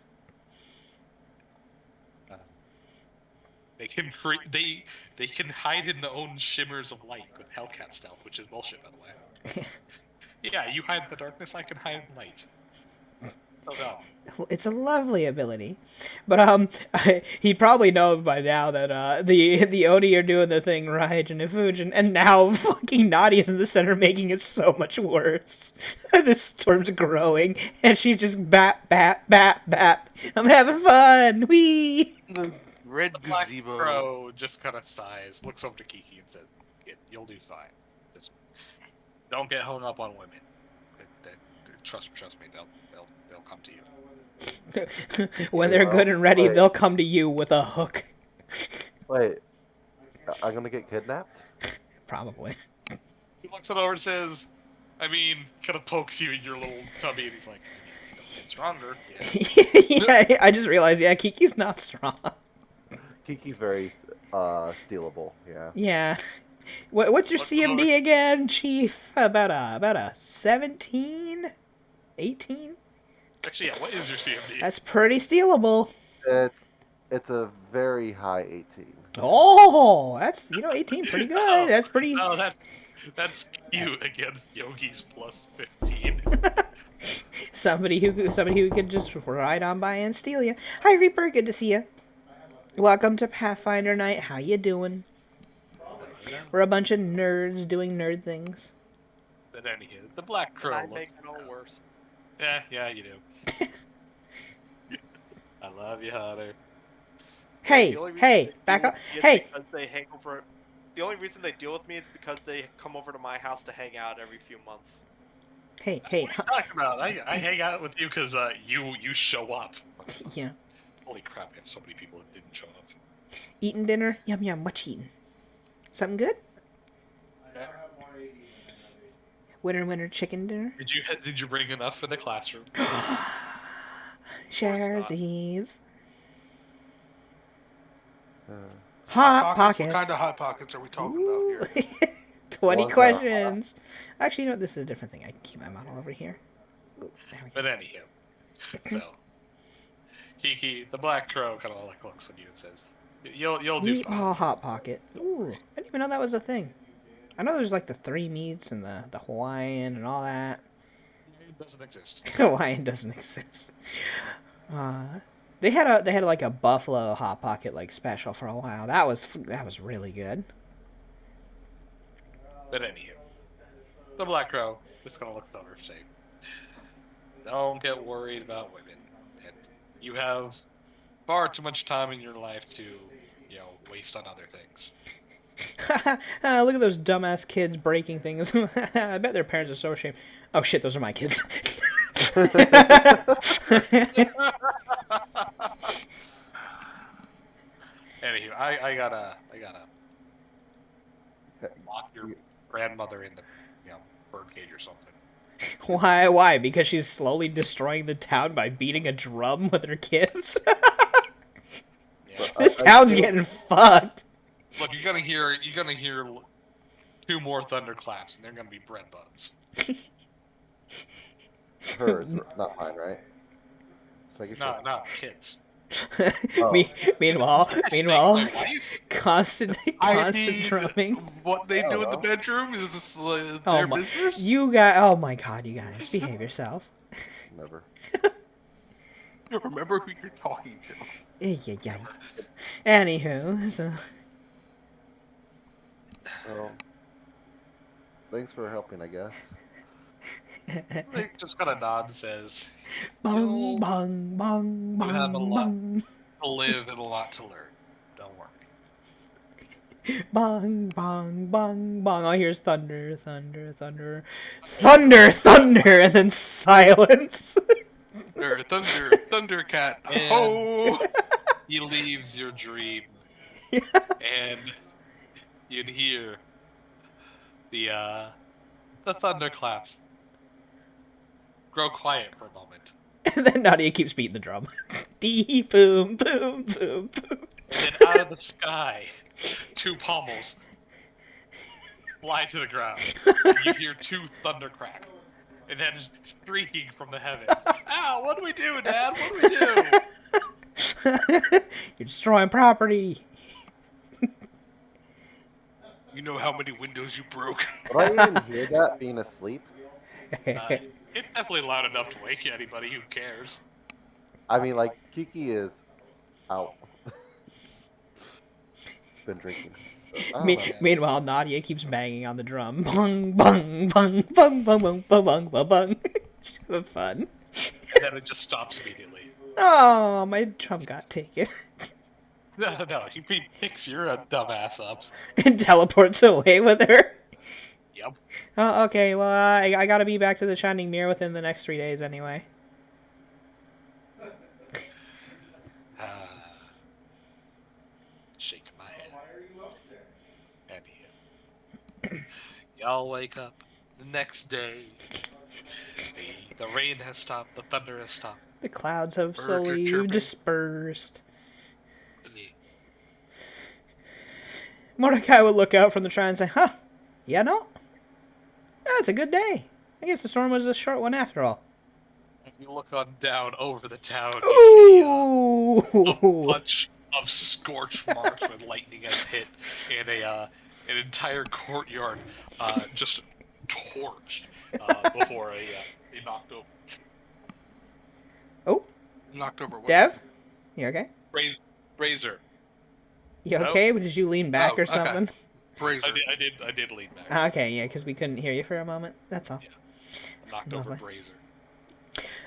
They can they can hide in their own shimmers of light with Hellcat stealth, which is bullshit, by the way. Yeah, you hide in the darkness, I can hide in light. Oh no. It's a lovely ability. But, he probably knows by now that, the Oni are doing the thing, Raijin and Fujin, and now fucking Nadia's in the center, making it so much worse. The storm's growing, and she's just bap, bap, bap, bap. I'm having fun! Whee! The red The Black gazebo. Crow just kind of sighs, looks over to Kiki and says, "You'll do fine. Just don't get hung up on women. Trust me, they'll come to you." When they're good and ready, Wait. they'll come to you with a hook. Wait, I'm gonna get kidnapped? Probably. He looks it over and says, I mean, kind of pokes you in your little tummy, and he's like, I mean, don't get stronger. Yeah. Yeah, I just realized, yeah, Kiki's not strong. Kiki's very stealable, yeah. Yeah. What's your What's CMD again, Chief? About a 17? 18? Actually, yeah, what is your CMD? That's pretty stealable. It's a very high 18. Oh, that's 18, pretty good. That's pretty. No, that's cute against Yogi's plus 15. Somebody who could just ride on by and steal you. Hi Reaper, good to see you. Welcome to Pathfinder Night. How you doing? We're a bunch of nerds doing nerd things. But anywho, the Black Crow I looks. make it all worse. Yeah, you do. I love you, Hunter. Hey, The only reason hey, they back deal up. with me is Hey, because they hang over. The only reason they deal with me is because they come over to my house to hang out every few months. hey. What are you talking about? I hang out with you because you show up. Yeah. Holy crap! I have so many people that didn't show up. Eating dinner? Yum yum. What you eating? Something good? Winter chicken dinner? Did you bring enough for the classroom? Sharesies. Uh, Hot Pockets. What kind of hot pockets are we talking about here? 20 Ones that are questions. Actually, you know what? This is a different thing. I can keep my model over here. Ooh, there we go. But anywho, so Kiki, the Black Crow, kind of like looks at you and says, "You'll do fine." Meatball Hot Pocket. Ooh, I didn't even know that was a thing. I know there's like the 3 meats and the Hawaiian and all that. It doesn't exist. Hawaiian doesn't exist. They had like a buffalo Hot Pocket like special for a while. That was really good. But anywho, the Black Crow just kind of looks over, saying, "Don't get worried about women. You have far too much time in your life to, waste on other things." Look at those dumbass kids breaking things. I bet their parents are so ashamed. Oh shit, those are my kids. Anywho, I gotta lock your grandmother in the, bird cage or something. Why? Because she's slowly destroying the town by beating a drum with her kids? Yeah. This I town's feel- getting fucked. Look, you're gonna hear 2 more thunderclaps, and they're gonna be bread bugs. Hers, not mine, right? Just making sure. No, kids. Oh. Meanwhile, My wife? constant I mean, drumming. what they I do don't in the know. bedroom is this, Oh their my, business. you guys! Oh my God, you guys, behave yourself. Never. Remember who you're talking to. Yeah, yeah. Anywho, so Well, thanks for helping, I guess. They just kind of nod and says, bong You'll bong bong you have a bong lot bong to live and a lot to learn. Don't worry. bong bong bong bong. All I hear is thunder, thunder, thunder, thunder, thunder, and then silence. Thunder, Thundercat. And Ho! he leaves your dream, and you'd hear the thunderclaps grow quiet for a moment, And then Nadia keeps beating the drum. Dee boom boom boom boom. and then out of the sky, two pommels fly to the ground, and you hear two thunder cracks, and then shrieking from the heavens. Ow! What do we do, Dad? What do we do? You're destroying property. You know how many windows you broke? Would I even hear that being asleep? It's definitely loud enough to wake anybody who cares. I mean, like, Kiki is out. Been drinking. So, I don't know. Meanwhile, Nadia keeps banging on the drum. Bong bong bong bong bong bong bong bong bong bong. She's having fun. And then it just stops immediately. Oh, my drum got taken. No, he picks your dumbass up. And teleports away with her. Yep. Oh, okay, well, I gotta be back to the Shining Mirror within the next 3 days anyway. Shaking my head. And y'all wake up the next day. The rain has stopped. The thunder has stopped. The clouds have Birds are slowly chirping. dispersed. And the- Mordecai would look out from the tree and say, huh, yeah, no? That's a good day. I guess the storm was a short one after all. If you look on down over the town, you see a Ooh! bunch of scorch marks where lightning has hit, and an entire courtyard just torched before they knocked over. Oh, Knocked over what? Dev? You okay? Razor. You Nope. okay? Did you lean back Oh, or okay. something? Brazier. I did lean back. Okay, yeah, because we couldn't hear you for a moment. That's all. I knocked over Lovely. Brazier.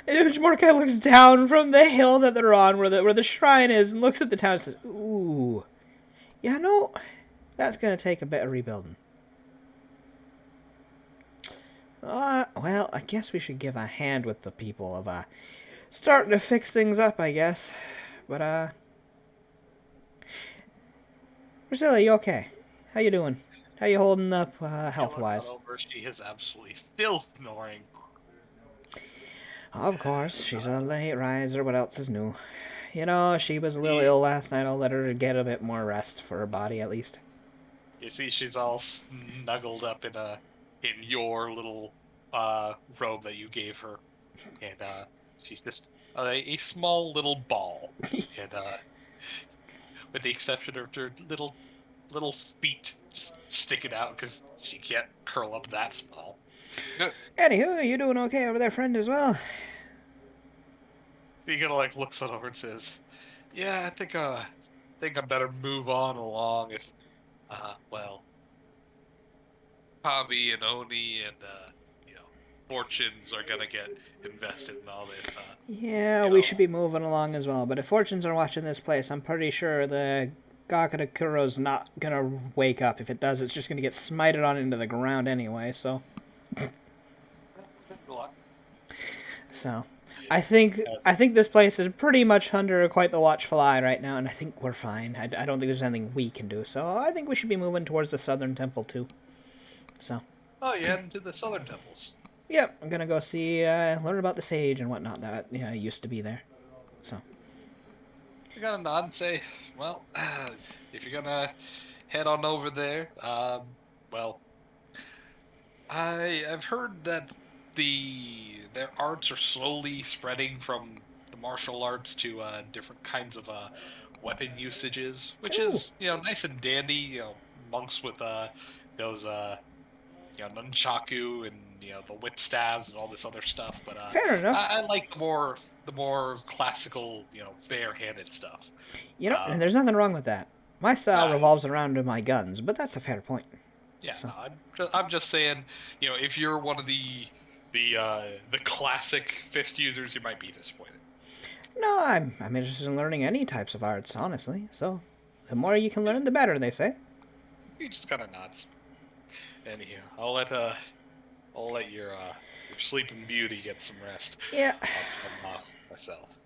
And Mordecai looks down from the hill that they're on, where the shrine is, and looks at the town and says, "Ooh, yeah, no, that's gonna take a bit of rebuilding." Well, I guess we should give a hand with the people of starting to fix things up, I guess. But Priscilla, you okay? How you doing? How you holding up health-wise? Over, she is absolutely still snoring. Of course, she's a late riser. What else is new? You know, she was a little ill last night. I'll let her get a bit more rest for her body, at least. You see, she's all snuggled up in your little robe that you gave her, and she's just a small little ball, and with the exception of her little feet just sticking out because she can't curl up that small. Anywho, you doing okay over there, friend, as well? So he kind of looks on over and says, "Yeah, I think I better move on along if well, Hobby and Oni and fortunes are gonna get invested in all this. Yeah, we should be moving along as well. But if fortunes are watching this place, I'm pretty sure the Gakurakuro's not gonna wake up. If it does, it's just gonna get smited on into the ground anyway. So, I think this place is pretty much under quite the watchful eye right now, and I think we're fine. I don't think there's anything we can do. So I think we should be moving towards the southern temple too. So. Oh, you're heading to the southern temples. Yep, I'm gonna go see, learn about the sage and whatnot that used to be there. So. I gotta nod and say, well, if you're gonna head on over there, well, I've heard that their arts are slowly spreading from the martial arts to different kinds of weapon usages, which Ooh. is nice and dandy. Monks with those nunchaku and the whip stabs and all this other stuff. But Fair enough. I like the more classical barehanded stuff. And there's nothing wrong with that. My style Nah. revolves around my guns, but that's a fair point. Yeah, So- no, I'm just saying, if you're one of the classic fist users, you might be disappointed. No, I'm interested in learning any types of arts, honestly. So, the more you can learn, the better, they say. He just kind of nods. Anyhow, I'll let your sleeping beauty get some rest. Yeah. I'm off myself.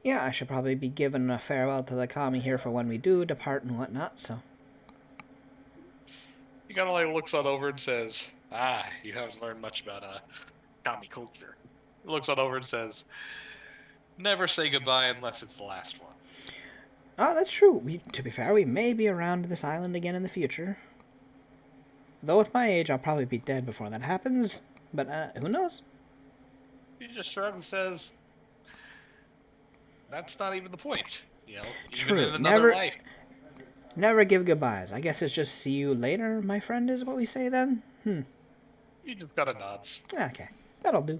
Yeah, I should probably be giving a farewell to the kami here for when we do depart and whatnot, so. He kind of looks on over and says, you haven't learned much about kami culture. He looks on over and says, never say goodbye unless it's the last one. Oh, that's true. To be fair, we may be around this island again in the future. Though with my age, I'll probably be dead before that happens. But, who knows? He just shrugs and says, that's not even the point. Even True. in another life. Never give goodbyes. I guess it's just see you later, my friend, is what we say then? You just got a nods. Okay. That'll do.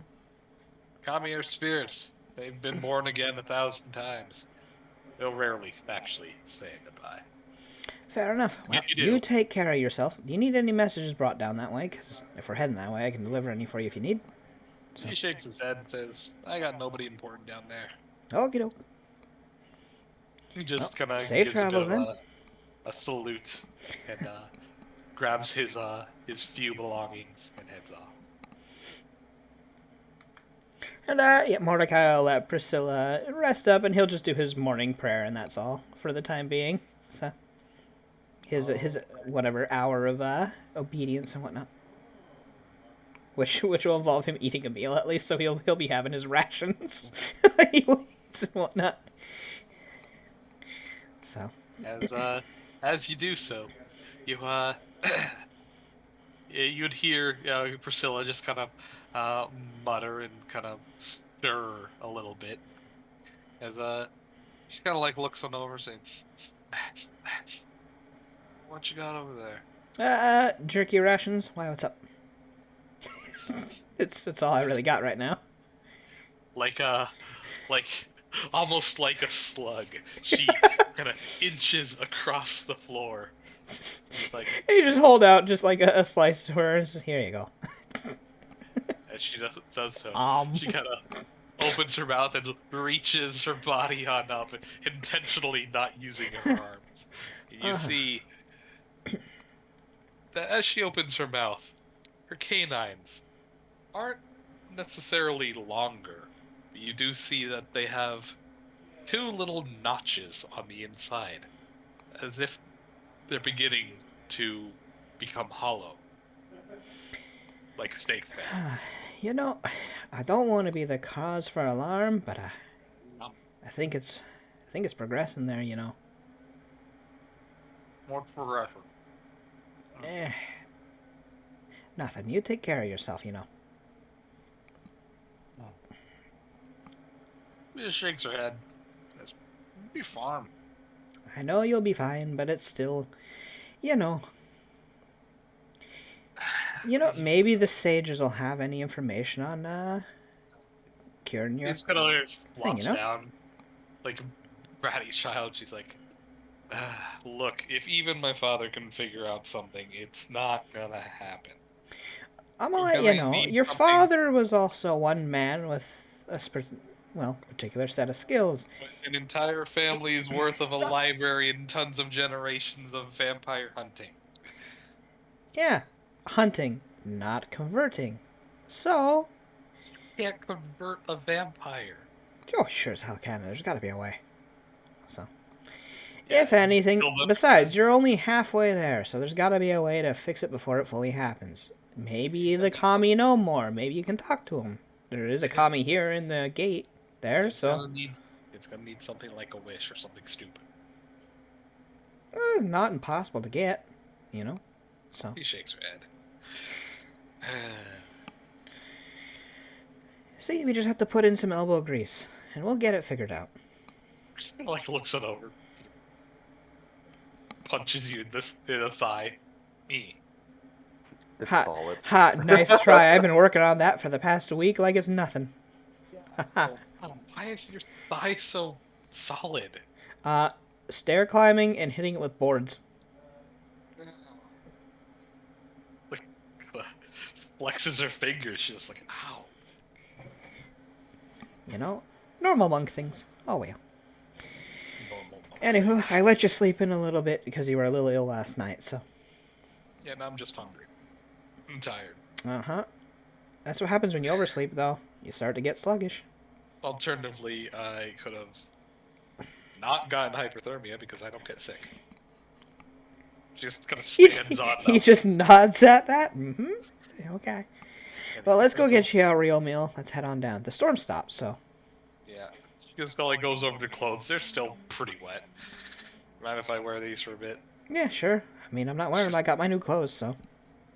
Kami are spirits. They've been born again 1,000 times. They'll rarely actually say goodbye. Fair enough. Well, If you do. you take care of yourself. Do you need any messages brought down that way? Because if we're heading that way, I can deliver any for you if you need. So. He shakes his head and says, I got nobody important down there. Okie doke. He just Well, kind of safe gives travels, a bit then. of a salute and grabs his few belongings and heads off. And, yeah, Mordecai will let Priscilla rest up, and he'll just do his morning prayer, and that's all for the time being. So, his whatever hour of obedience and whatnot, which will involve him eating a meal at least, so he'll be having his rations he waits and whatnot. So, As you do so, you'd hear Priscilla just kind of mutter and kind of stir a little bit as she kind of looks on over saying, "What you got over there?" Jerky rations. Why? What's up? It's all I really got right now. Like almost like a slug, she kind of inches across the floor. Like, And you just hold out just like a slice to her. And says, here you go. as she does so, she Um. kind of opens her mouth and reaches her body on up, intentionally not using her arms. You see that as she opens her mouth, her canines aren't necessarily longer. But you do see that they have two little notches on the inside, as if they're beginning to become hollow, like a snake fan. You know, I don't want to be the cause for alarm, but I think it's progressing there. You know. More progression. Eh. Nothing. You take care of yourself. You know. She just shakes her head. Says, "Be fine." I know you'll be fine, but it's still, you know. Maybe the sages will have any information on curing your He's kind of flops you know? down, like a bratty child. She's like, "Look, if even my father can figure out something, it's not gonna happen." I'm gonna You're let you gonna know. need Your something- father was also one man with a particular set of skills. An entire family's worth of a library and tons of generations of vampire hunting. Yeah, hunting, not converting. So, Can't convert a vampire. oh, sure as hell can. There's got to be a way. So, Yeah, if anything, build up- besides, you're only halfway there, so there's got to be a way to fix it before it fully happens. Maybe the kami know more. Maybe you can talk to him. There is a kami here in the gate there, It's so gonna need something like a wish or something stupid. not impossible to get, you know. So, He shakes her head. See, we just have to put in some elbow grease, and we'll get it figured out. Just like looks it over, punches you in the thigh. Me. It's Ha, solid. ha, nice try. I've been working on that for the past week like it's nothing. Why is your thigh so solid? Stair climbing and hitting it with boards. Like flexes her fingers. She's just like, ow. You know, normal monk things. Oh well. Normal. Anywho, I let you sleep in a little bit because you were a little ill last night, so. Yeah, now I'm just hungry. I'm tired. Uh-huh. That's what happens when you oversleep, though. You start to get sluggish. Alternatively, I could have not gotten hyperthermia because I don't get sick. Just kind of stands on He them. just nods at that. Mm-hmm. Okay. And Well, he let's go goes, get you a real meal. Let's head on down. The storm stopped, so. Yeah. She just like goes over to clothes. They're still pretty wet. Mind if I wear these for a bit? Yeah, sure. I mean, I'm not wearing them. I got my new clothes, so.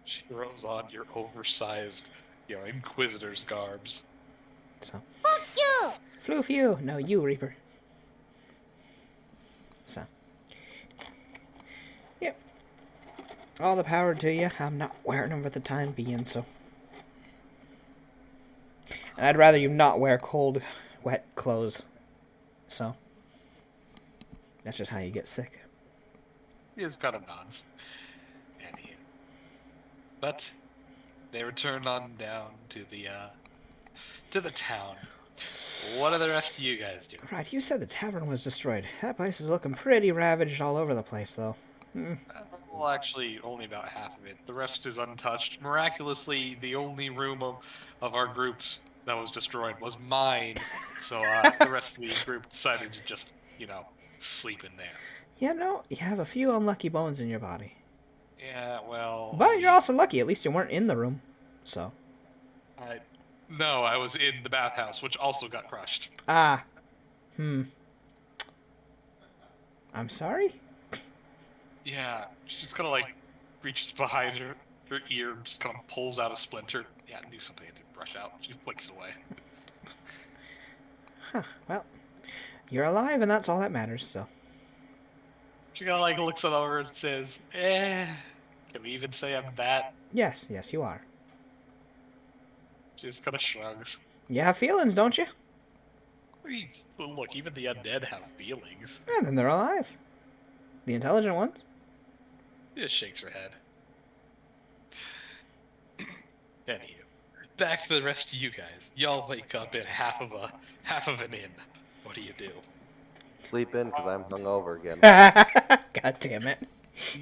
She throws on your oversized, Inquisitor's garbs. So. Fuck you! Flew few. No, you, Reaper. So. Yep. All the power to you. I'm not wearing them for the time being, so. And I'd rather you not wear cold, wet clothes. So. That's just how you get sick. He just kind of nods. But they returned on down to the town. What are the rest of you guys doing? Right, you said the tavern was destroyed. That place is looking pretty ravaged all over the place, though. Well, actually, only about half of it. The rest is untouched. Miraculously, the only room of our groups that was destroyed was mine. So the rest of the group decided to just, sleep in there. Yeah, no, you have a few unlucky bones in your body. Yeah, well... But you're also lucky. At least you weren't in the room. So. No, I was in the bathhouse, which also got crushed. Ah. I'm sorry? Yeah, she just kind of reaches behind her ear, just kind of pulls out a splinter. Yeah, I knew something I didn't brush out. She flicks it away. Huh, well. You're alive, and that's all that matters, so. She kind of looks it over and says, can we even say I'm that? Yes, you are. She just kind of shrugs. You have feelings, don't you? Look, even the undead have feelings. Yeah, then they're alive. The intelligent ones. She just shakes her head. Anywho, back to the rest of you guys. Y'all wake up in half of an inn. What do you do? Sleep in because I'm hungover again. God damn it.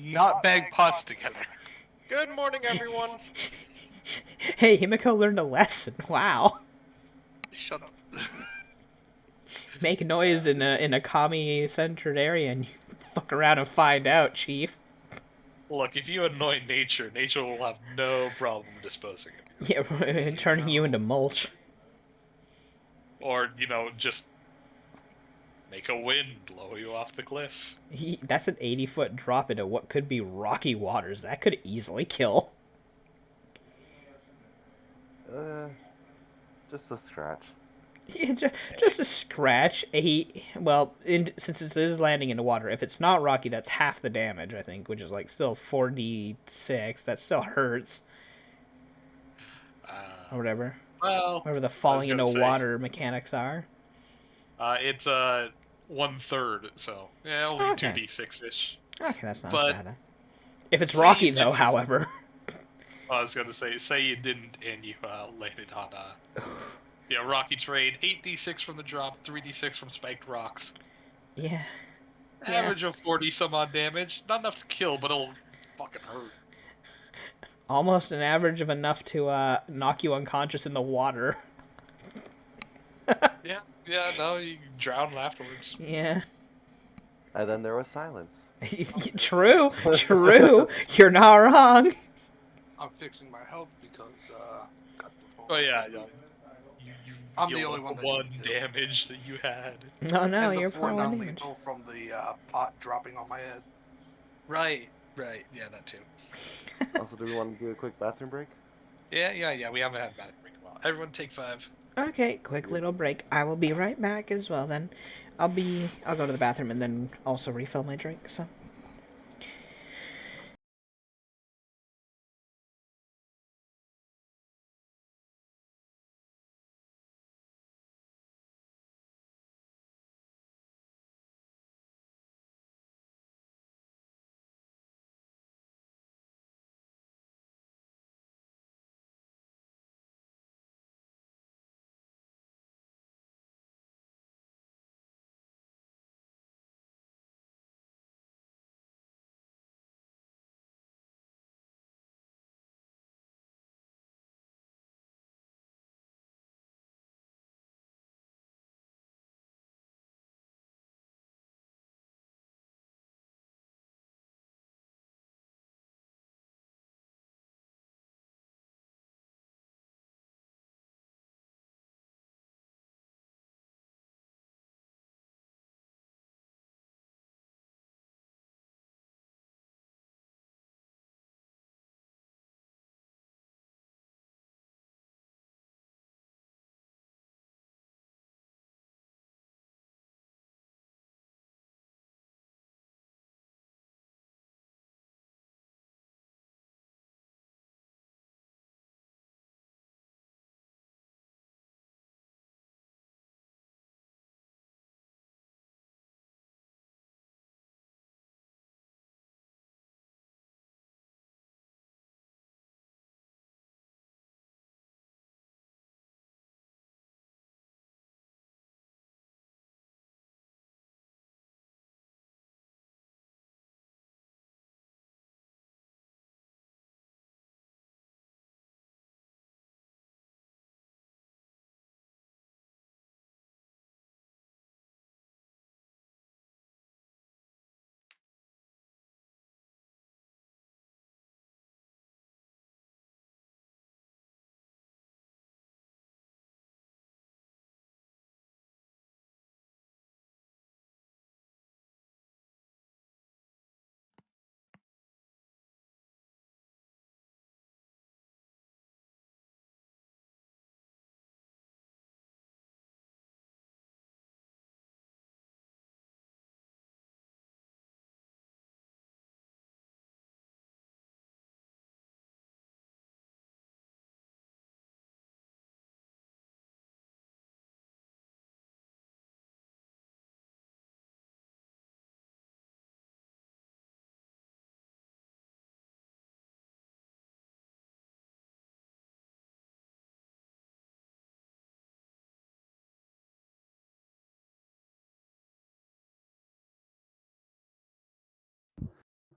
Not bag pus together. Good morning, everyone. Hey, Himiko learned a lesson. Wow. Shut up. Make noise in a commie-centered area and you fuck around and find out, Chief. Look, if you annoy nature will have no problem disposing of you. Yeah, turning you into mulch. Or, just make a wind blow you off the cliff. That's an 80-foot drop into what could be rocky waters. That could easily kill. Just a scratch. Yeah, just a scratch. Since it is landing into water, if it's not rocky, that's half the damage, I think, which is still 4d6. That still hurts. Or whatever. Well, whatever the falling into say, water mechanics are. It's 1/3, so yeah, only Okay. 2d6-ish. Okay, that's not But bad. If it's say rocky, you though, didn't- however. I was gonna say you didn't, and you landed on rocky terrain. 8d6 from the drop, 3d6 from spiked rocks. Yeah. Average of 40 some odd damage. Not enough to kill, but it'll fucking hurt. Almost an average of enough to knock you unconscious in the water. Yeah, no, you drown afterwards. Yeah. And then there was silence. True. You're not wrong. I'm fixing my health because got the phone. Oh yeah, asleep. You I'm the deal only with one that one needs to. damage that you had. No, And you're the 4 fine. non-lethal from the pot dropping on my head. Right. Yeah, that too. Also, do we want to do a quick bathroom break? Yeah. We haven't had bad break in a while. Everyone take 5. Okay, quick little break. I will be right back as well then. I'll go to the bathroom and then also refill my drink, so.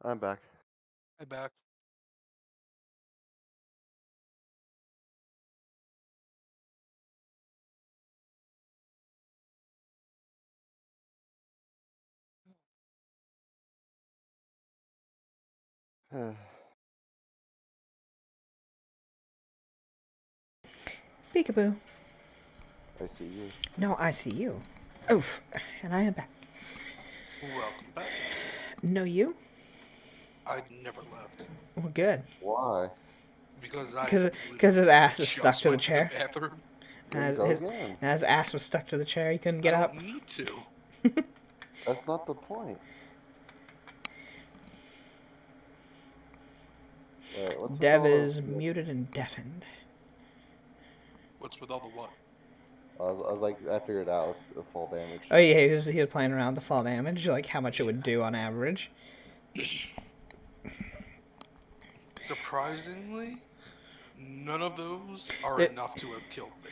I'm back. I back. Peekaboo. I see you. No, I see you. Oof. And I am back. Welcome back. No, you? I never left Well, good. Why? because I Because his ass is stuck just to the went chair. to the bathroom. Then go again. His ass was stuck to the chair. He couldn't I get up. don't need to. That's not the point. Alright, what's with Dev all is those- muted and deafened. What's with all the what? I was like, I figured out it was the full damage. Oh yeah, he was playing around with the fall damage, like how much it would do on average. Surprisingly, none of those are It- enough to have killed me.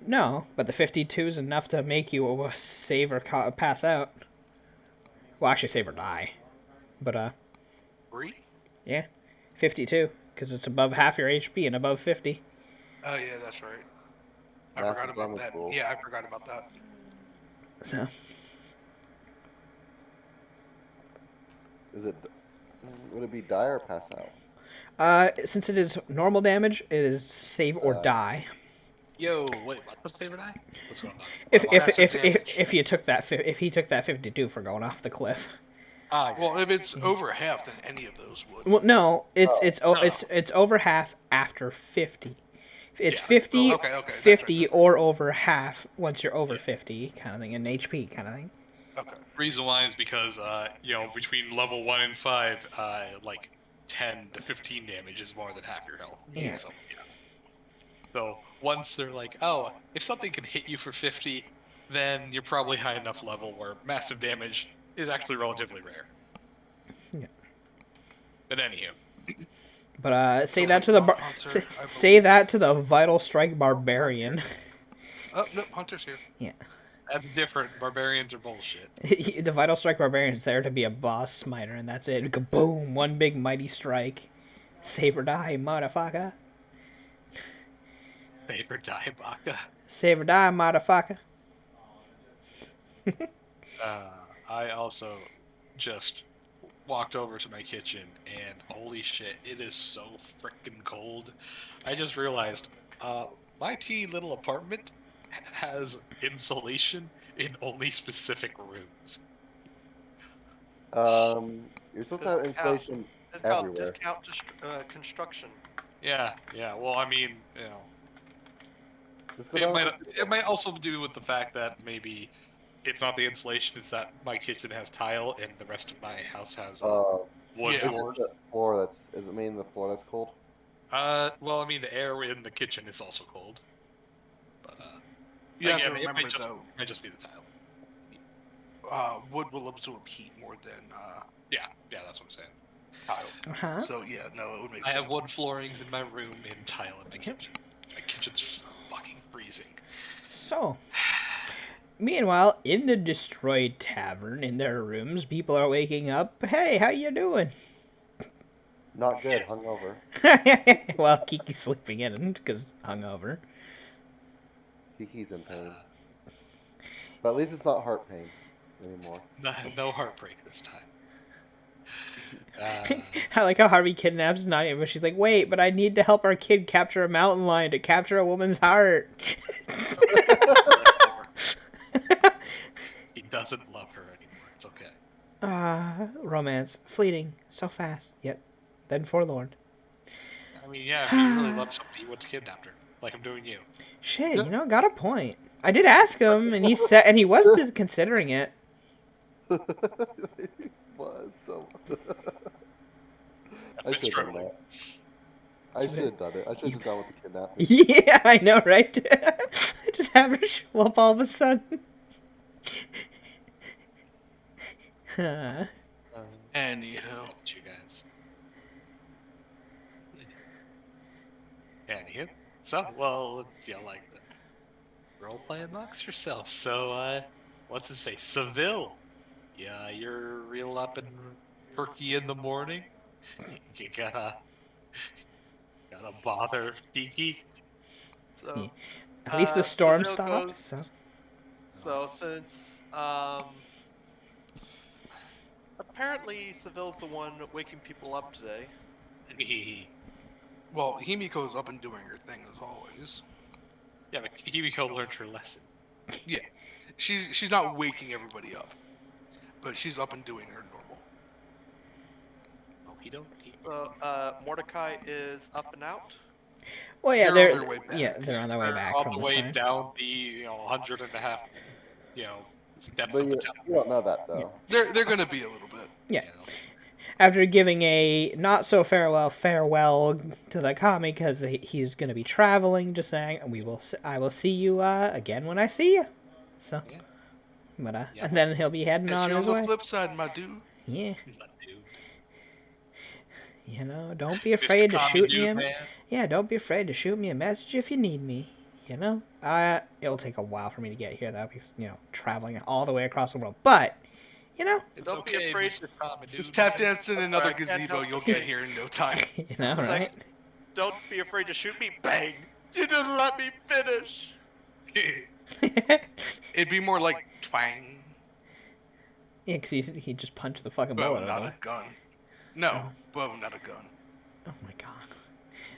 No, but the 52 is enough to make you save or pass out. Well, actually, save or die. But Three? yeah, 52, because it's above half your HP and above 50. Oh yeah, that's right. I Massive forgot about damage that. roll. Yeah, I forgot about that. So Is it? Would it be die or pass out? since it is normal damage, it is save or die. Yo, wait, what? What's save or die? What's going on? If What- if Massive if, damage. if you took that if he took that 52 for going off the cliff. Ah, yeah. Well, if it's over half, then any of those would. Well, no, No. it's over half after 50. It's Yeah. 50, Okay, that's right, 50 that's right. or over half once you're over 50 kind of thing, in HP kind of thing. Okay. Reason why is because between level 1 and 5, like 10 to 15 damage is more than half your health. Yeah. So yeah. So once they're like, oh, if something can hit you for 50, then you're probably high enough level where massive damage is actually relatively rare. Yeah. But anywho, But say So, that like, to the non-hunter, I say believe. that to the Vital Strike Barbarian. Oh, nope, Hunter's here. Yeah. that's different. Barbarians are bullshit. The Vital Strike Barbarian's there to be a boss smiter, and that's it. Kaboom! One big mighty strike. Save or die, motherfucker. Favorite die, Baka. Save or die, motherfucker. I also just walked over to my kitchen, and holy shit, it is so freaking cold. I just realized, my teeny little apartment has insulation in only specific rooms. You're supposed to have insulation It's called everywhere. discount construction. Yeah. Well, I mean, Just go it down might to the it might also do with the fact that maybe it's not the insulation; it's that my kitchen has tile and the rest of my house has wood Yeah. It's just floors. the floor that's. Is it mainly the floor that's cold? Well, I mean, the air in the kitchen is also cold. But You have again, to it remember, might just be the tile. though, wood will absorb heat more than Yeah, that's what I'm saying. tile. Uh-huh. So, yeah, no, it would make I sense. have wood floorings in my room and tile in my kitchen. My kitchen's fucking freezing. So, meanwhile, in the destroyed tavern, in their rooms, people are waking up. Hey, how you doing? Not good. Hungover. Well, Kiki's sleeping in because hungover. Kiki's in pain. But at least it's not heart pain anymore. No heartbreak this time. I like how Harvey kidnaps Nadia, but she's like, wait, but I need to help our kid capture a mountain lion to capture a woman's heart. He doesn't love her anymore. It's okay. Romance. Fleeting. So fast. Yet. Then forlorn. I mean, yeah, if you really love somebody, you would have kidnapped her, like I'm doing you. Shit, got a point. I did ask him, and he was considering it. It was so. I been should have done struggling. that. I should have done it. I should have just gone with the kidnapping. Yeah, I know, right? Just have her show up all of a sudden. Anyhow. You guys. Anywho, so like the role play amongst yourself. So, what's his face? Seville. Yeah, you're real up and perky in the morning. You gotta bother Kiki. So At least the storm Seville stopped. goes- So since apparently Seville's the one waking people up today. Well, Himiko's up and doing her thing as always. Yeah, but Himiko learned her lesson. Yeah. She's not waking everybody up. But she's up and doing her normal. Oh, he don't. So Mordecai is up and out. Well, yeah, They're on their way back. they're on their way back on from the the way fight. down the 100.5 steps But of the you temple. don't know that though. They're gonna be a little bit. Yeah. After giving a not so farewell to the comic, because he's going to be traveling, just saying, I will see you again when I see you. So, Yeah. but Yeah. and then he'll be heading Catch on you on his the way. flip side, my dude. Yeah, Dude. don't be afraid to Mr. shoot Common me. Dude, man. Yeah, don't be afraid to shoot me a message if you need me. It'll take a while for me to get here, though, because traveling all the way across the world. But It's Don't be okay, afraid Mr. Common Dude, Just tap man. dance in another Alright, yeah, gazebo, no, you'll okay. get here in no time. right? Don't be afraid to shoot me. Bang! You didn't let me finish. It'd be more like twang. Yeah, because he just punched the fucking Bow, bullet. not out a of gun. No, bow, not a gun. Oh my god.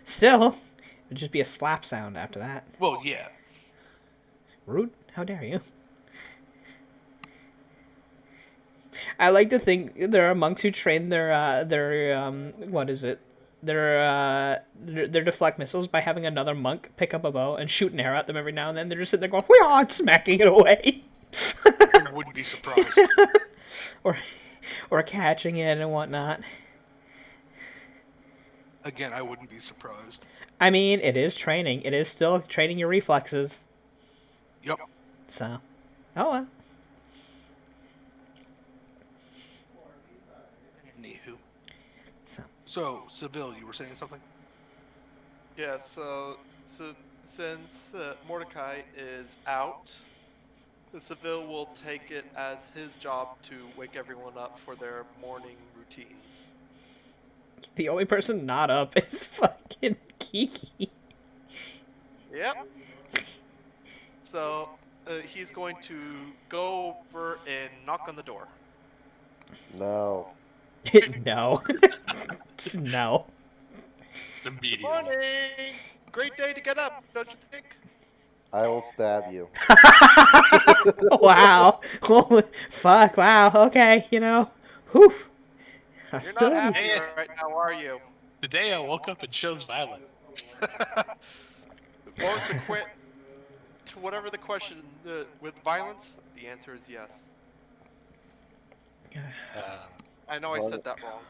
Still, it'd just be a slap sound after that. Well, yeah. Rude. How dare you? I like to think there are monks who train their what is it? their deflect missiles by having another monk pick up a bow and shoot an arrow at them every now and then. They're just sitting there going, "We're on," smacking it away, I wouldn't be surprised. or catching it and whatnot. Again, I wouldn't be surprised. I mean, it is training. It is still training your reflexes. Yep. So, oh well. Anywho. So, So, Seville, you were saying something? Yeah, so since Mordecai is out, the Seville will take it as his job to wake everyone up for their morning routines. the only person not up is fucking Kiki. Yep. So he's going to go over and knock on the door. No. No. Just no. Immediately. Morning! Great day to get up, don't you think? I will stab you. Wow. Well, fuck. Wow. Okay. You know. Whew. You're Hostility. not happy right now, are you? Today I woke up and chose violence. What was the to whatever the question with violence? The answer is yes. I know I said that wrong.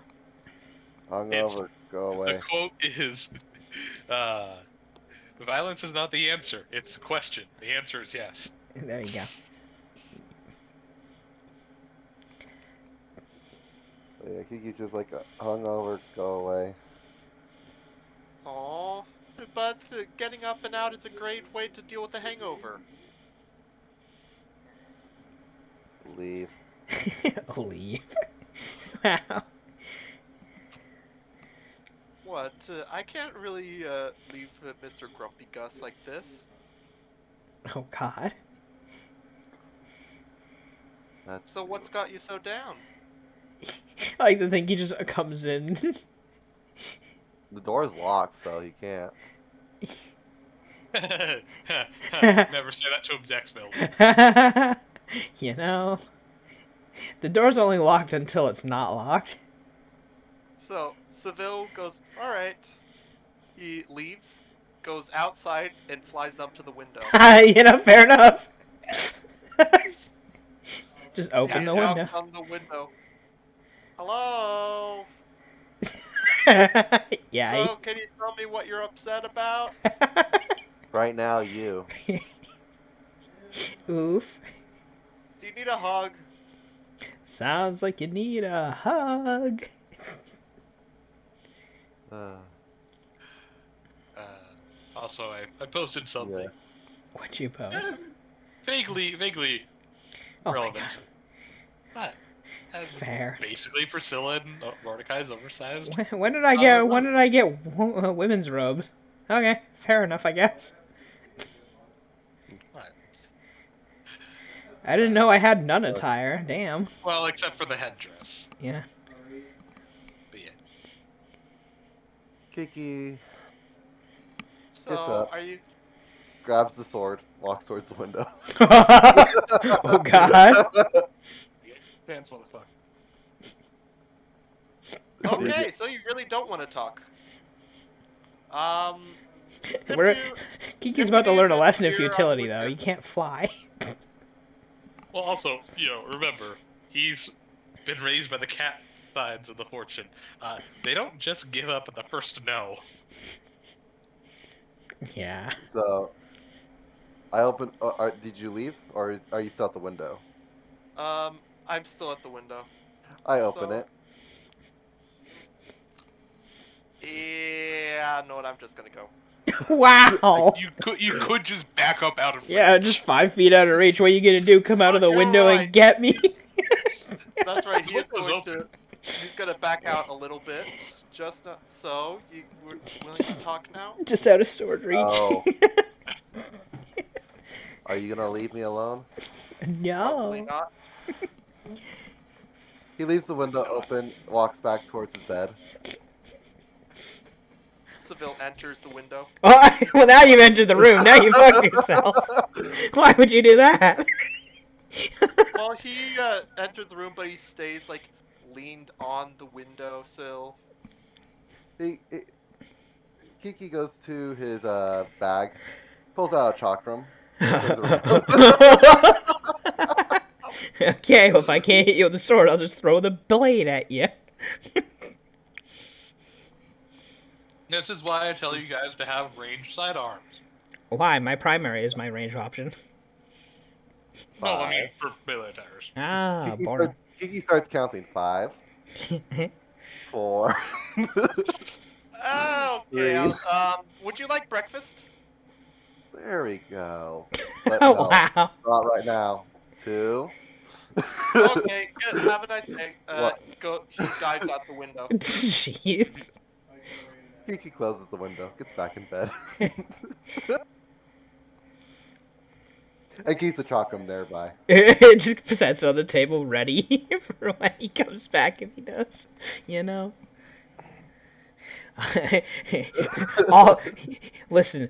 Hungover, go The away. quote is, "Violence is not the answer; it's a question. The answer is yes." There you go. Yeah, Kiki's just like hungover, go away. Aw, but getting up and out is a great way to deal with a hangover. Leave. Leave. Wow. What? I can't really leave Mr. Grumpy Gus like this. Oh God. That's So what's got you so down? I like to think he just comes in. the door's locked, so he can't. Never say that to him, Dexville. You know, the door's only locked until it's not locked. So Seville goes, all right. He leaves, goes outside, and flies up to the window. You know, fair enough. Just open And the out window. come the window. Hello. Yeah. So can you tell me what you're upset about? Right now, you. Oof. Do you need a hug? Sounds like you need a hug. Also, I posted something Yeah. What'd you post? vaguely Oh my relevant. But Fair. basically Priscilla and Mordecai's oversized. When did I get? When did I get women's robes? Okay, fair enough, I guess. Right. I didn't know I had none attire. Damn. Well, except for the headdress. Yeah. But yeah. Kiki So up. are you? grabs the sword, walks towards the window. Oh God. Pants motherfucker. Okay, so you really don't want to talk. If We're, you- Kiki's if about to we learn a need lesson in figure out futility, what though. you're- You can't fly. Well, also, remember, he's been raised by the cat sides of the fortune. They don't just give up at the first no. Yeah. So, I open. Did you leave, or are you still at the window? I'm still at the window. I open So- it. Yeah, no, I'm just gonna go. Wow. You could just back up out of Yeah, reach. just 5 feet out of reach. What are you gonna do? Come out of the You're window right. and get me? That's right. He is Window's going to. He's gonna back out a little bit. Just not, so you were willing to talk now? Just out of sword reach. Oh. Are you gonna leave me alone? Probably No. not. He leaves the window open, walks back towards his bed. Seville enters the window. Oh, well, now you've entered the room. Now you fuck yourself. Why would you do that? Well, he enters the room, but he stays like leaned on the windowsill. he Kiki goes to his bag, pulls out a chakram, and turns around. Okay, well, if I can't hit you with the sword, I'll just throw the blade at you. This is why I tell you guys to have ranged sidearms. Why? My primary is my range option. No, I mean for melee attackers. Ah, Borno. Kiki starts counting 5, 4, Oh, okay. 3. Would you like breakfast? There we go. But no, Wow. not right now. 2. Okay, good. Have a nice day. What? Go. He dives out the window. Jeez. Kiki closes the window, gets back in bed, and keeps the chakram thereby. It just sets on the table ready for when he comes back if he does. You know? Listen,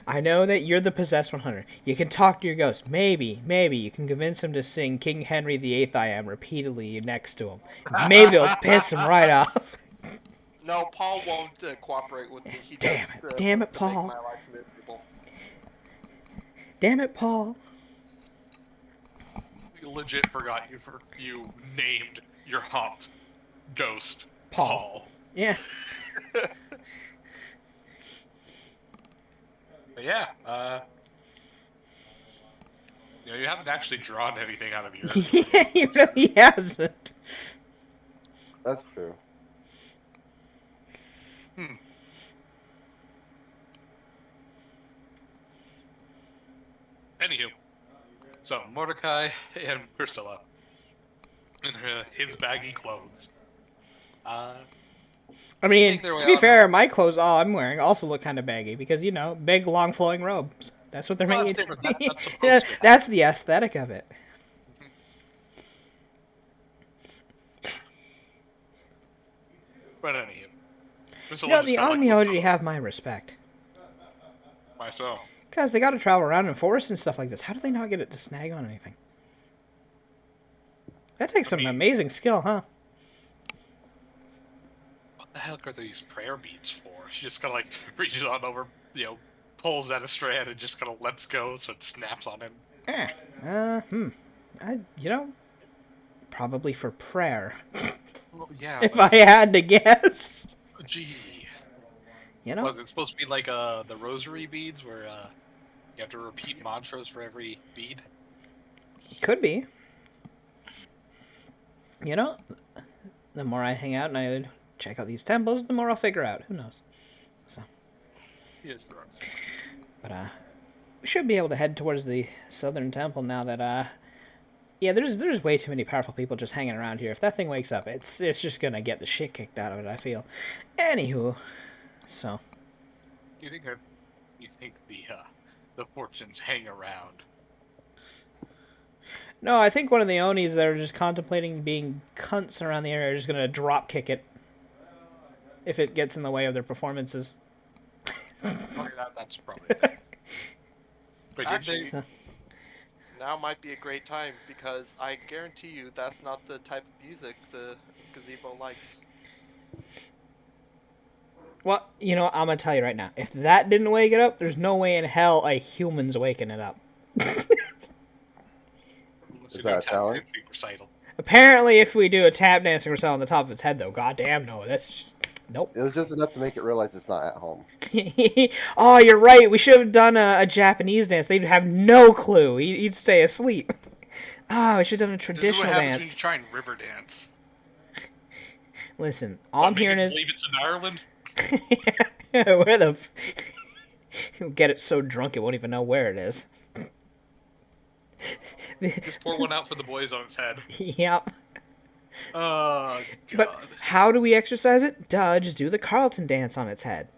I know that you're the possessed 100. You can talk to your ghost. Maybe you can convince him to sing King Henry VIII I Am repeatedly next to him. Maybe it'll piss him right off. No, Paul won't cooperate with me. He Damn just, it. Damn it, to Paul. Make my life miserable. Damn it, Paul. We legit forgot you named your haunt ghost Paul. Paul. Yeah. But yeah, you haven't actually drawn anything out of your. Yeah, he really hasn't. That's true. Anywho, so Mordecai and Priscilla in his baggy clothes. I mean, Make their way to be out. fair, my clothes, all I'm wearing, also look kind of baggy because, you know, big, long, flowing robes. That's what they're Well, made. that's different. That's supposed Yeah, to happen. that's the aesthetic of it. But anywho, Priscilla You know, just the kinda, Onmyoji have my respect. myself. Because they got to travel around in forests and stuff like this. How do they not get it to snag on anything? That takes some amazing skill, huh? What the heck are these prayer beads for? She just kind of like reaches on over, pulls at a strand and just kind of lets go so it snaps on him. Probably for prayer. Well, yeah. If I had to guess. Gee. You know? Was it supposed to be like the rosary beads where you have to repeat mantras for every bead? Could be. You know, the more I hang out and I check out these temples, the more I'll figure out. Who knows? So. Yes, there are. But we should be able to head towards the southern temple now that yeah, there's way too many powerful people just hanging around here. If that thing wakes up, it's just gonna get the shit kicked out of it, I feel. Anywho, so. You think the fortunes hang around? No, I think one of the Onis that are just contemplating being cunts around the area are just gonna drop kick it if it gets in the way of their performances. That's probably it. But did Actually, they? now might be a great time because I guarantee you that's not the type of music the gazebo likes. Well, you know, I'm gonna tell you right now. If that didn't wake it up, there's no way in hell a human's waking it up. Unless Is you do that a tap challenge? dancing recital. Apparently, if we do a tap dancing recital on the top of its head, though, goddamn no, that's just, nope. It was just enough to make it realize it's not at home. Oh, you're right. We should have done a Japanese dance. They'd have no clue. He'd stay asleep. Oh, we should have done a This is traditional what happens when dance. you try and river dance. Listen, all I'm hearing is Believe it's in Ireland. where the he'll get it so drunk it won't even know where it is. Just pour one out for the boys on its head. Yep. Oh, God. But how do we exercise it? Duh, just do the Carlton dance on its head.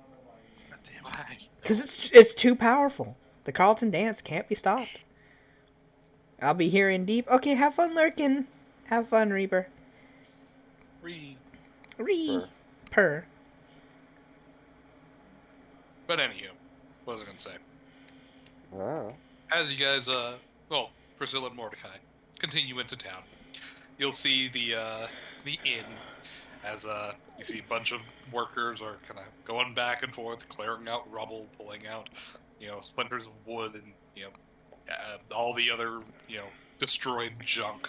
God damn it. Why? Because it's too powerful. The Carlton dance can't be stopped. I'll be here in deep. Okay, have fun lurking. Have fun, Reaper. Re. Purr. But anywho, what was I gonna say? Wow. As you guys, Priscilla and Mordecai continue into town, you'll see the inn as you see a bunch of workers are kind of going back and forth, clearing out rubble, pulling out, splinters of wood and all the other destroyed junk.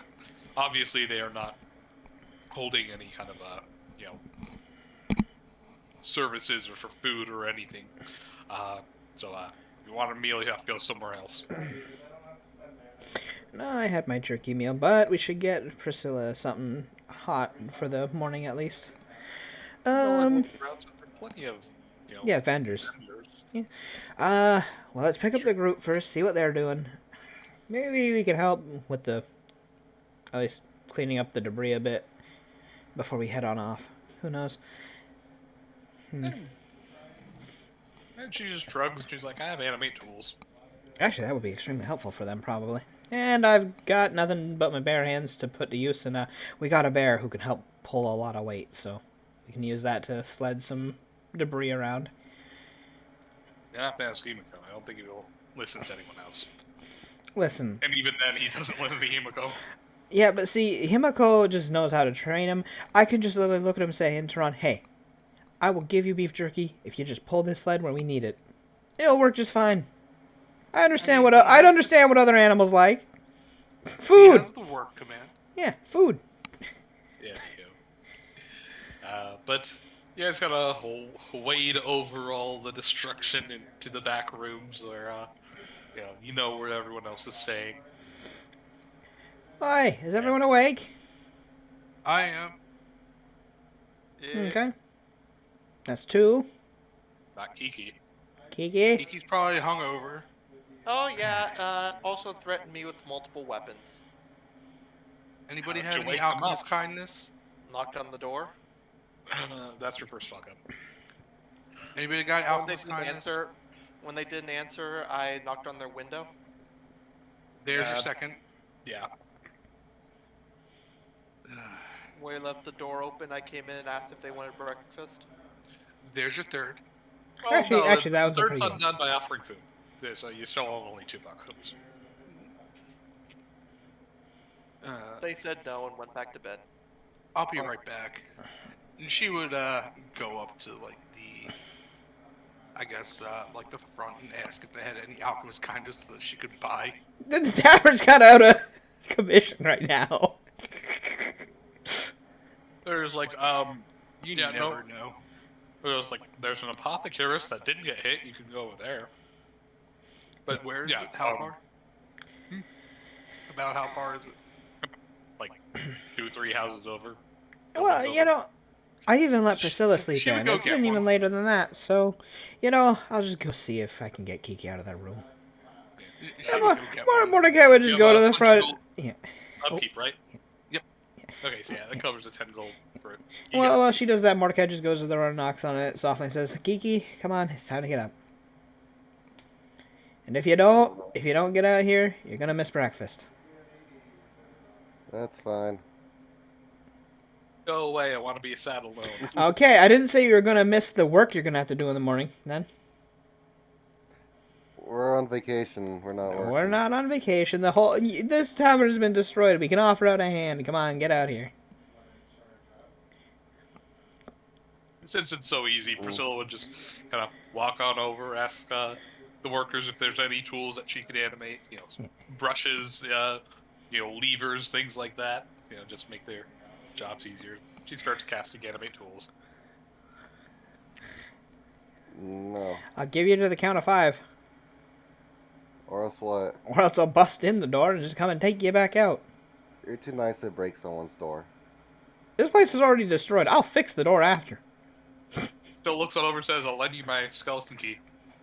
Obviously, they are not holding any kind of services or for food or anything. So if you want a meal, you have to go somewhere else. No, I had my jerky meal, but we should get Priscilla something hot for the morning at least. There are plenty of Yeah, vendors. vendors. Well, let's pick up the group first, see what they're doing. Maybe we can help with at least cleaning up the debris a bit before we head on off. Who knows? And she just shrugs. She's like, I have animate tools. Actually, that would be extremely helpful for them, probably. And I've got nothing but my bare hands to put to use, and we got a bear who can help pull a lot of weight, so we can use that to sled some debris around. You have to ask Himiko. I don't think he will listen to anyone else. Listen. And even then, he doesn't listen to Himiko. Yeah, but see, Himiko just knows how to train him. I can just literally look at him and say, Interon, hey, I will give you beef jerky if you just pull this sled where we need it. It'll work just fine. I understand I understand what other animals like. Food. He has the work command. Yeah, food. Yeah. But yeah, it's got a whole wade over all the destruction into the back rooms where where everyone else is staying. Hi, is everyone awake? I am. Yeah. Okay. That's 2. Not Kiki. Kiki? Kiki's probably hungover. Oh yeah. Also threatened me with multiple weapons. Anybody How'd have you any wake them alchemist up? kindness? Knocked on the door. That's your first fuck up. Anybody got When they alchemist didn't kindness? answer, when they didn't answer, I knocked on their window. There's your Yeah. second. Yeah. Way left the door open. I came in and asked if they wanted breakfast. There's your third. Actually, that was a third pretty son good. done by offering food. So you still own only $2. They said no and went back to bed. I'll be right back. And she would go up to like the, I guess like the front and ask if they had any alchemist kindness that she could buy. The tavern's kind of out of commission right now. There's like You Yeah, never know. there's an apothecarist that didn't get hit. You can go over there. But Where is yeah, it? How far? About how far is it? Like 2-3 houses over. Well, Buildings over. I even let Priscilla sleep she would in. go It's get been even one. later than that, so, I'll just go see if I can get Kiki out of that room. She would go get one. Mordecai would just You go have to a the front. functional Yeah. Upkeep, right? Yep. Okay, so yeah, that covers the 10 gold for it. Well, she does that. Mordecai just goes to the door and knocks on it softly and says, Kiki, come on, it's time to get up. And if you don't get out here, you're gonna miss breakfast. That's fine. Go away, I want to be sad alone. Okay, I didn't say you were gonna miss the work you're gonna have to do in the morning, then. We're on vacation. We're not working. We're not on vacation. This tavern has been destroyed. We can offer out a hand. Come on, get out here. Since it's so easy, Priscilla would just kind of walk on over, ask the workers if there's any tools that she could animate, some brushes, levers, things like that, just make their jobs easier. She starts casting animate tools. No. I'll give you to the count of 5, Or else what? or else I'll bust in the door and just come and take you back out. You're too nice to break someone's door. This place is already destroyed. I'll fix the door after. Still looks on over and says, I'll lend you my skeleton key.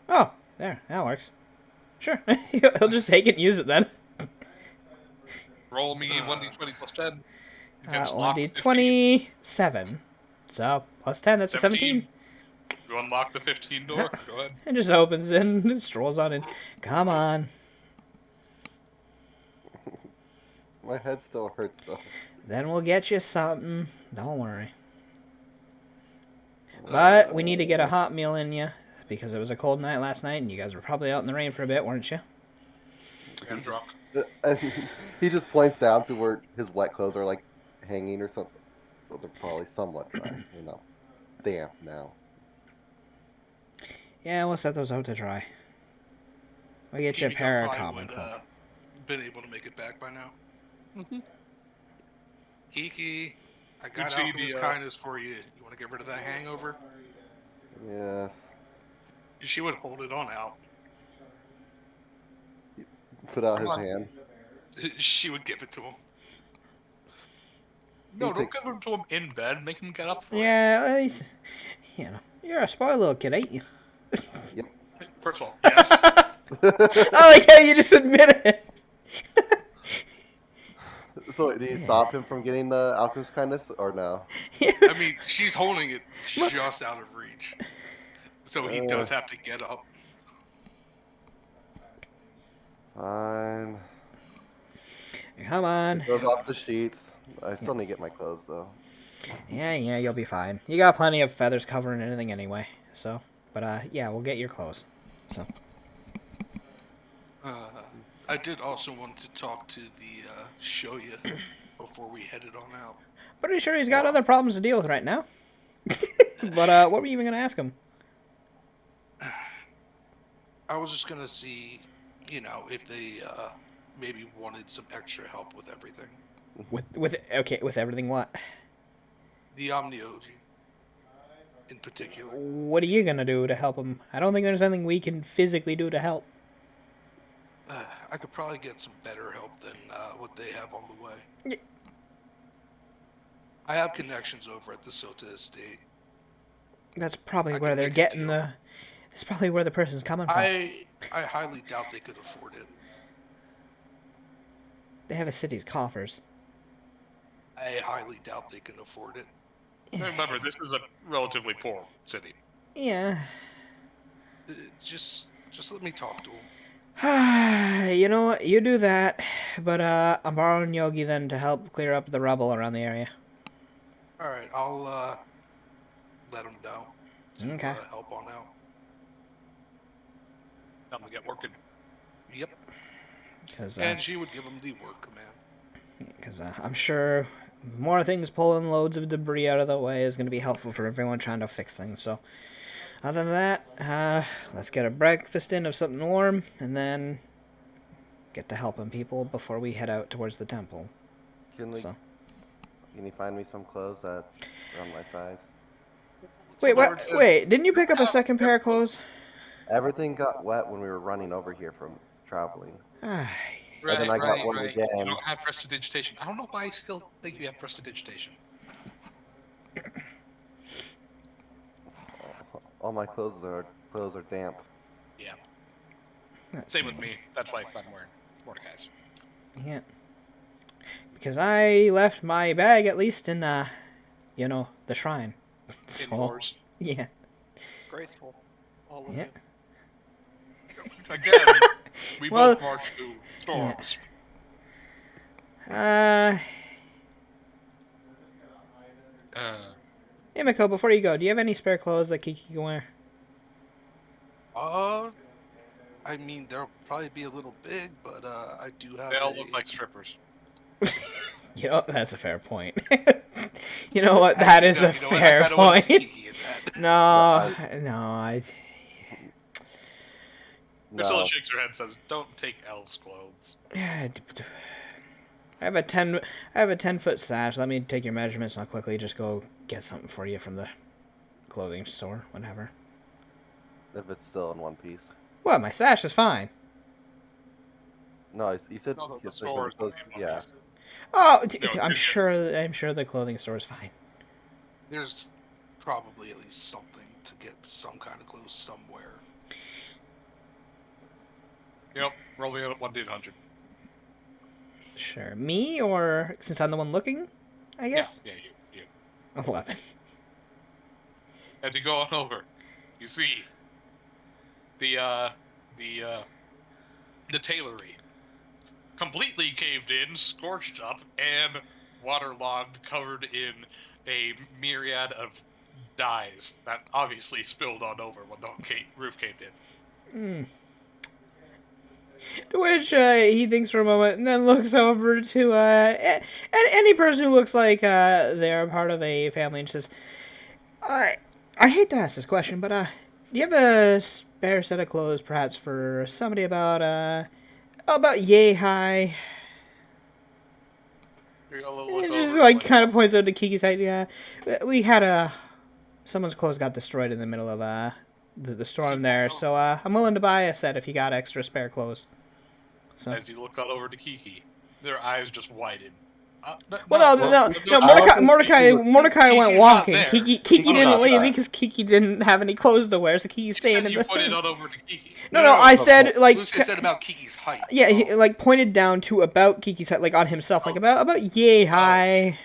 Oh, there. That works. Sure. He'll just take it and use it then. Roll me 1d20 plus 10. Against lock 15. 1d27. So, plus 10, that's a 17. You unlock the 15 door. Go ahead. It just opens and strolls on in. Come on. My head still hurts though. Then we'll get you something. Don't worry. But we need to get a hot meal in you because it was a cold night last night and you guys were probably out in the rain for a bit, weren't you? And drunk. And he just points down to where his wet clothes are like hanging or something. Well, they're probably somewhat dry. Damp now. Yeah, we'll set those out to dry. We'll get you a Kimiko pair of probably common would clothes. been able to make it back by now. Mhm. Kiki, I You'd got see alchemist the, kindness for you. You want to get rid of that hangover? Yes. She would hold it on out. Put out Come his on. hand. She would give it to him. No, He don't takes- give him to him in bed. Make him get up for Yeah, you know, you're a spoiled little kid, ain't you? it. First of all, yes. I like how you just admitted it. So, do you stop him from getting the alchemist kindness or no? I mean, she's holding it just out of reach. So he does have to get up. Fine. Come on. He goes off the sheets. I still need to get my clothes though. Yeah, you'll be fine. You got plenty of feathers covering anything anyway. So, but yeah, we'll get your clothes. So, I did also want to talk to the Shoya before we headed on out. pretty sure he's got other problems to deal with right now. But what were you even gonna ask him? I was just gonna see, if they maybe wanted some extra help with everything. With everything what? The Omnioji, in particular. What are you gonna do to help him? I don't think there's anything we can physically do to help. I could probably get some better help than what they have on the way. Yeah. I have connections over at the Sota estate. That's probably I where can they're make a getting deal. the. That's probably where the person's coming from. I highly doubt they could afford it. They have a city's coffers. I highly doubt they can afford it. Remember, this is a relatively poor city. Yeah. Just let me talk to them. You know what? You do that, but I'm borrowing Yogi then to help clear up the rubble around the area. All right, I'll let them know to Okay. help on out. Time to get working. Yep, Because and she would give them the work command. I'm sure more things pulling loads of debris out of the way is going to be helpful for everyone trying to fix things. So, other than that, let's get a breakfast in of something warm, and then get to helping people before we head out towards the temple. Can you find me some clothes that are on my size? Wait, Lord what? says- Wait, didn't you pick up a second pair of clothes? Everything got wet when we were running over here from traveling. Ah, And then I got one You again. don't have prestidigitation. I don't know why I still think you have prestidigitation. All my clothes are damp. Yeah. that's Same with me. That's why I'm wearing Mordecai's. Yeah. Because I left my bag at least in the shrine. So, Indoors. yeah. Graceful. All of Yeah. it. Again, we Well, both marched through storms. Hey, Miko, before you go, do you have any spare clothes that Kiki can wear? I mean, they'll probably be a little big, but I do have They all look like strippers. That's a fair point. You know what? That is a fair I kinda wanna see point. Kiki in that. No, Priscilla No. shakes her head and says, "Don't take elves' clothes." I have a 10-foot sash. Let me take your measurements and I'll quickly just go get something for you from the clothing store, whatever. If it's still in one piece. Well, my sash is fine. No, you said No, the you said store is clothes- only in one yeah. piece. Oh, No, I'm you're sure the clothing store is fine. There's probably at least something to get some kind of clothes somewhere. Yep, roll me at 1d100. Sure. Me, or since I'm the one looking, I guess? Yeah, you. 11. As you go on over, you see the tailory completely caved in, scorched up, and waterlogged, covered in a myriad of dyes that obviously spilled on over when the roof caved in. which he thinks for a moment and then looks over to any person who looks like they're part of a family and says, I hate to ask this question, but do you have a spare set of clothes, perhaps for somebody about yay high? You're gonna look It just over like kind of points out to Kiki's height. Yeah, we had someone's clothes got destroyed in the middle of the storm there, so I'm willing to buy a set if you got extra spare clothes. So. As you look out over to Kiki, their eyes just widen. Well, no. Mordecai went Kiki's walking. not there. Kiki didn't not leave there. because Kiki didn't have any clothes to wear, so Kiki's You staying said in you the. put it on over to Kiki. No, I said like. Lucy said about Kiki's height. Yeah, he like pointed down to about Kiki's height, like on himself, like about yay high.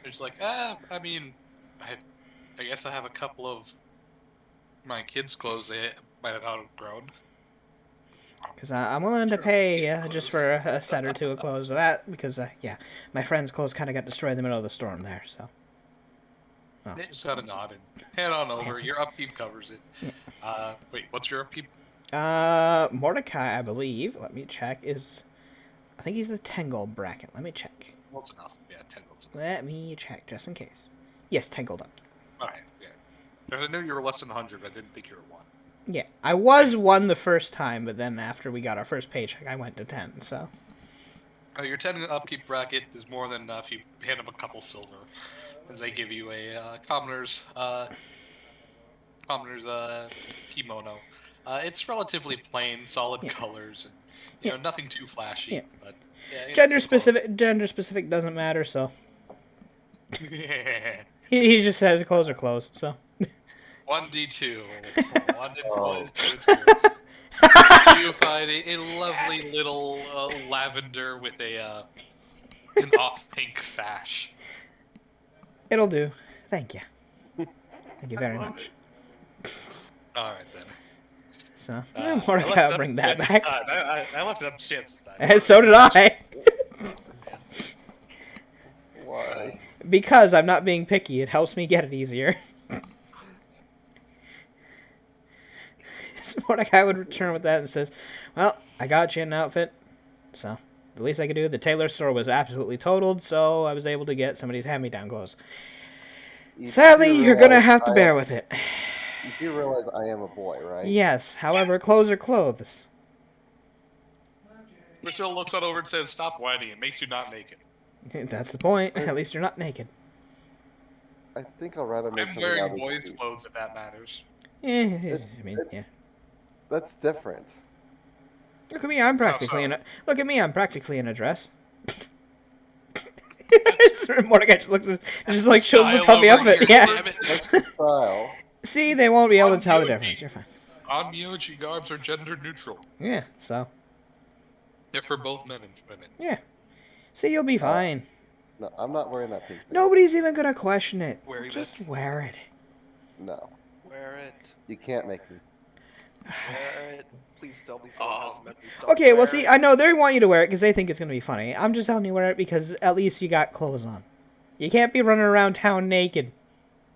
It's like, I mean, I guess I have a couple of my kids' clothes they might have outgrown. Because I'm willing to pay just for a set or two of clothes of that, because, my friend's clothes kind of got destroyed in the middle of the storm there, so. Oh. They just got a nod and head on over. Your upkeep covers it. Wait, what's your upkeep? Mordecai, I believe, let me check, I think he's the 10 gold bracket. Let me check. Well, it's enough. Yeah, 10 gold's enough. Let me check, just in case. Yes, 10 gold up. Alright, yeah. Because I knew you were less than 100, but I didn't think you were 1. Yeah, I was 1 the first time, but then after we got our first paycheck, I went to 10, so. Your 10 upkeep bracket is more than enough. You hand them a couple silver, as they give you a commoner's kimono. It's relatively plain, solid colors, and nothing too flashy. Yeah. But Gender specific doesn't matter, so. He just says clothes are clothes, so. 1d2. 1 is 2. You find a lovely little lavender with an off pink sash. It'll do. Thank you. Thank you very much. All right then. So, Mordecai will bring that back. I left it up to chance this time. So did I. Why? Because I'm not being picky, it helps me get it easier. So Mordecai would return with that and says, well, I got you an outfit, so the least I could do. The tailor store was absolutely totaled, so I was able to get somebody's hand-me-down clothes. Sadly, you're going to have to bear with it. You do realize I am a boy, right? Yes, however, clothes are clothes. Priscilla looks on over and says, stop whining, it makes you not naked. That's the point. At least you're not naked. I think I'll rather make I'm something out wearing of boys' these. clothes if that matters. I mean, yeah. That's different. Look at me, I'm practically in a dress. Mordecai just looks just like shows the Style puppy over outfit. here, Yeah. damn it. That's the style. See, they won't be able to tell the difference. You're fine. On-myoji garbs are gender neutral. Yeah, so. They're for both men and women. Yeah. See, you'll be fine. No, I'm not wearing that pink thing. Nobody's even gonna question it. Wearing Just it. wear it. No. Wear it. You can't make me. Wear it. Please tell me someone hasn't met me. Don't Okay, well, wear see, it. I know they want you to wear it because they think it's gonna be funny. I'm just telling you wear it because at least you got clothes on. You can't be running around town naked.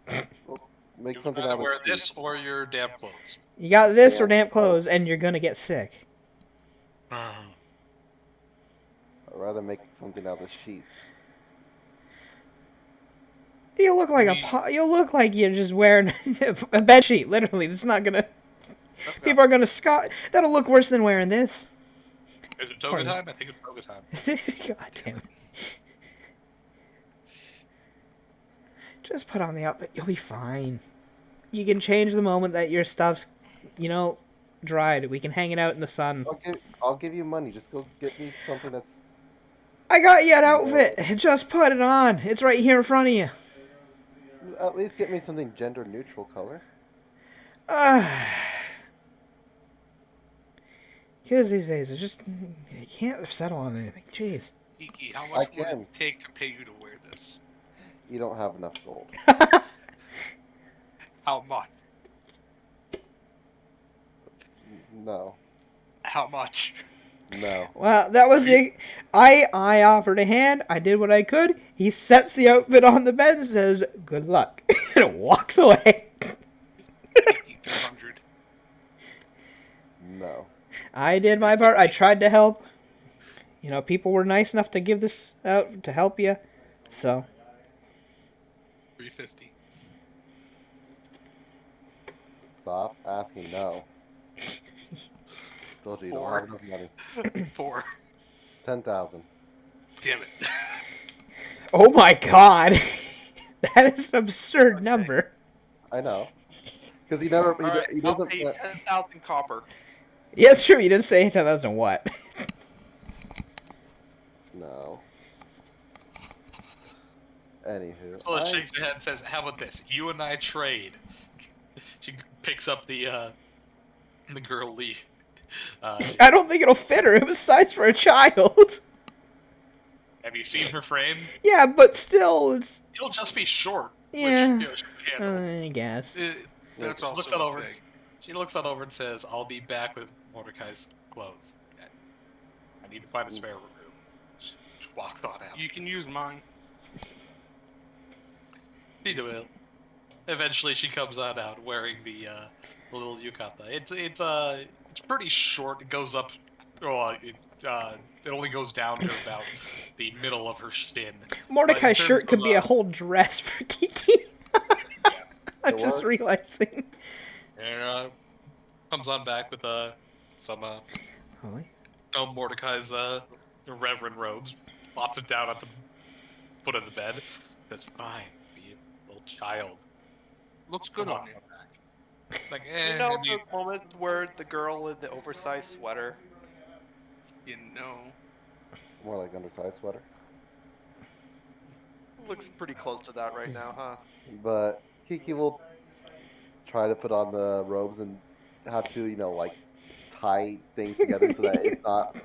Make You something either out of wear sheets. this or your damp clothes. You got this or damp clothes, and you're gonna get sick. I'd rather make something out of sheets. You look like you look like you're just wearing a bed sheet. Literally, that's not gonna. People are gonna scoff. That'll look worse than wearing this. Is it toga time? I think it's toga time. God damn it. Just put on the outfit. You'll be fine. You can change the moment that your stuff's, dried. We can hang it out in the sun. I'll give you money. Just go get me something that's. I got you an outfit. Just put it on. It's right here in front of you. At least get me something gender neutral color. Kids these days, it's just you can't settle on anything. Jeez. Kiki, how much would can. it take to pay you to wear this? You don't have enough gold. How much? No. How much? No. Well, that was it. I offered a hand. I did what I could. He sets the outfit on the bed and says, "Good luck," and walks away. Kiki, 200. No. I did my part. I tried to help. You know, people were nice enough to give this out to help you. So, 350. Stop asking. No. Told you you don't Four. have enough money. 4. 10,000. Damn it. oh my god. that is an absurd Okay. number. I know. Because he never. All right, He I'll doesn't. pay 10,000 copper. Yeah, it's true. You didn't say 10,000 what? No. Anywho, So it shakes her head and says, "How about this? You and I trade." She picks up the girl Lee. I don't think it'll fit her. It was sized for a child. Have you seen her frame? yeah, but still, it's... It'll just be short, Yeah. which she can handle. I guess. That's She looks also on a over. thing. She looks on over and says, "I'll be back with Mordecai's clothes. I need to find a spare room." She walks on out. You can use mine. She will. Eventually, she comes on out wearing the little yukata. It's pretty short. It goes up. Well, it only goes down to about the middle of her shin. Mordecai's terms shirt could of, be a whole dress for Kiki. I'm It just works. realizing. And comes on back with some Holy. Mordecai's reverend robes. Plops it down at the foot of the bed. Says, "Fine, be a little child." Looks good on you. Like, You know the moment where the girl in the oversized sweater. You know. More like undersized sweater. Looks pretty close to that right now, huh? But Kiki will try to put on the robes and have to, like, tie things together so that it's not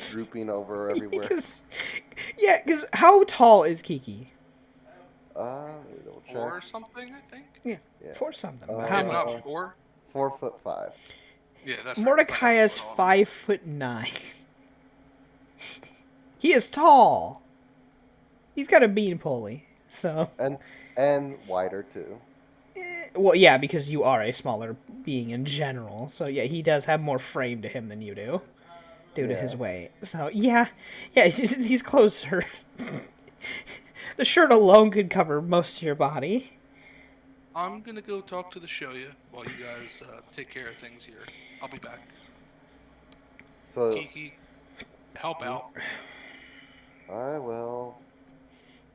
drooping over everywhere. Because how tall is Kiki? Let me double check. 4 or something, I think. Yeah. 4 something. But If how If much? not 4. 4'5". Yeah, that's right. Mordecai is It's like a foot on. 5'9". He is tall. He's got a beanpole, so. And wider too. Well, yeah, because you are a smaller being in general. So yeah, he does have more frame to him than you do, due to his Yeah. weight. So yeah, these clothes are. The shirt alone could cover most of your body. I'm gonna go talk to the Shoya while you guys take care of things here. I'll be back. So Kiki, help out. I will.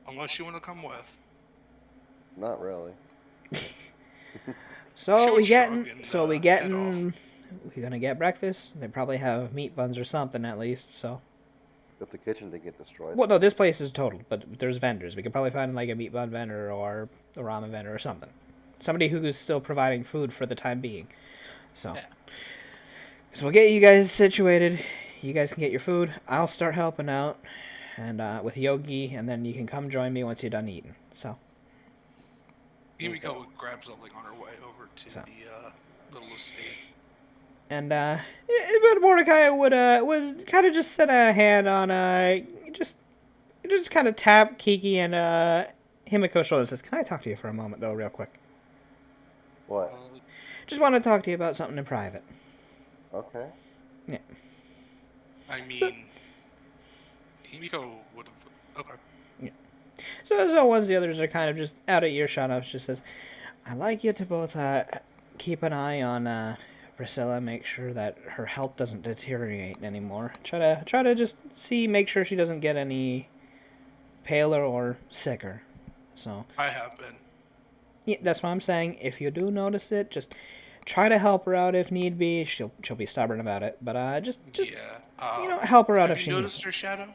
Unless you want to come with. Not really. So She'll we shrug getting. and, So we head getting. We gonna get breakfast. They probably have meat buns or something at least. So. If the kitchen didn't get destroyed. Well, no, this place is total, but there's vendors. We could probably find like a meat bun vendor or a ramen vendor or something. Somebody who is still providing food for the time being. So, Yeah. so we'll get you guys situated. You guys can get your food. I'll start helping out, and with Yogi, and then you can come join me once you're done eating. So, Himiko would grab something on her way over to So. the little estate. and but Mordecai would kind of just set a hand on just kind of tap Kiki and Himiko's shoulder and says, "Can I talk to you for a moment though, real quick? What? Just want to talk to you about something in private." Okay. I mean, Himiko would have. Okay. So once the others are kind of just out of earshot, I just says, "I'd like you to both keep an eye on Priscilla, make sure that her health doesn't deteriorate anymore. Try to just make sure she doesn't get any paler or sicker." So I have been. yeah, that's what I'm saying. If you do notice it, just try to help her out if need be. She'll be stubborn about it, but just Yeah. help her out Have if you she noticed needs. her shadow?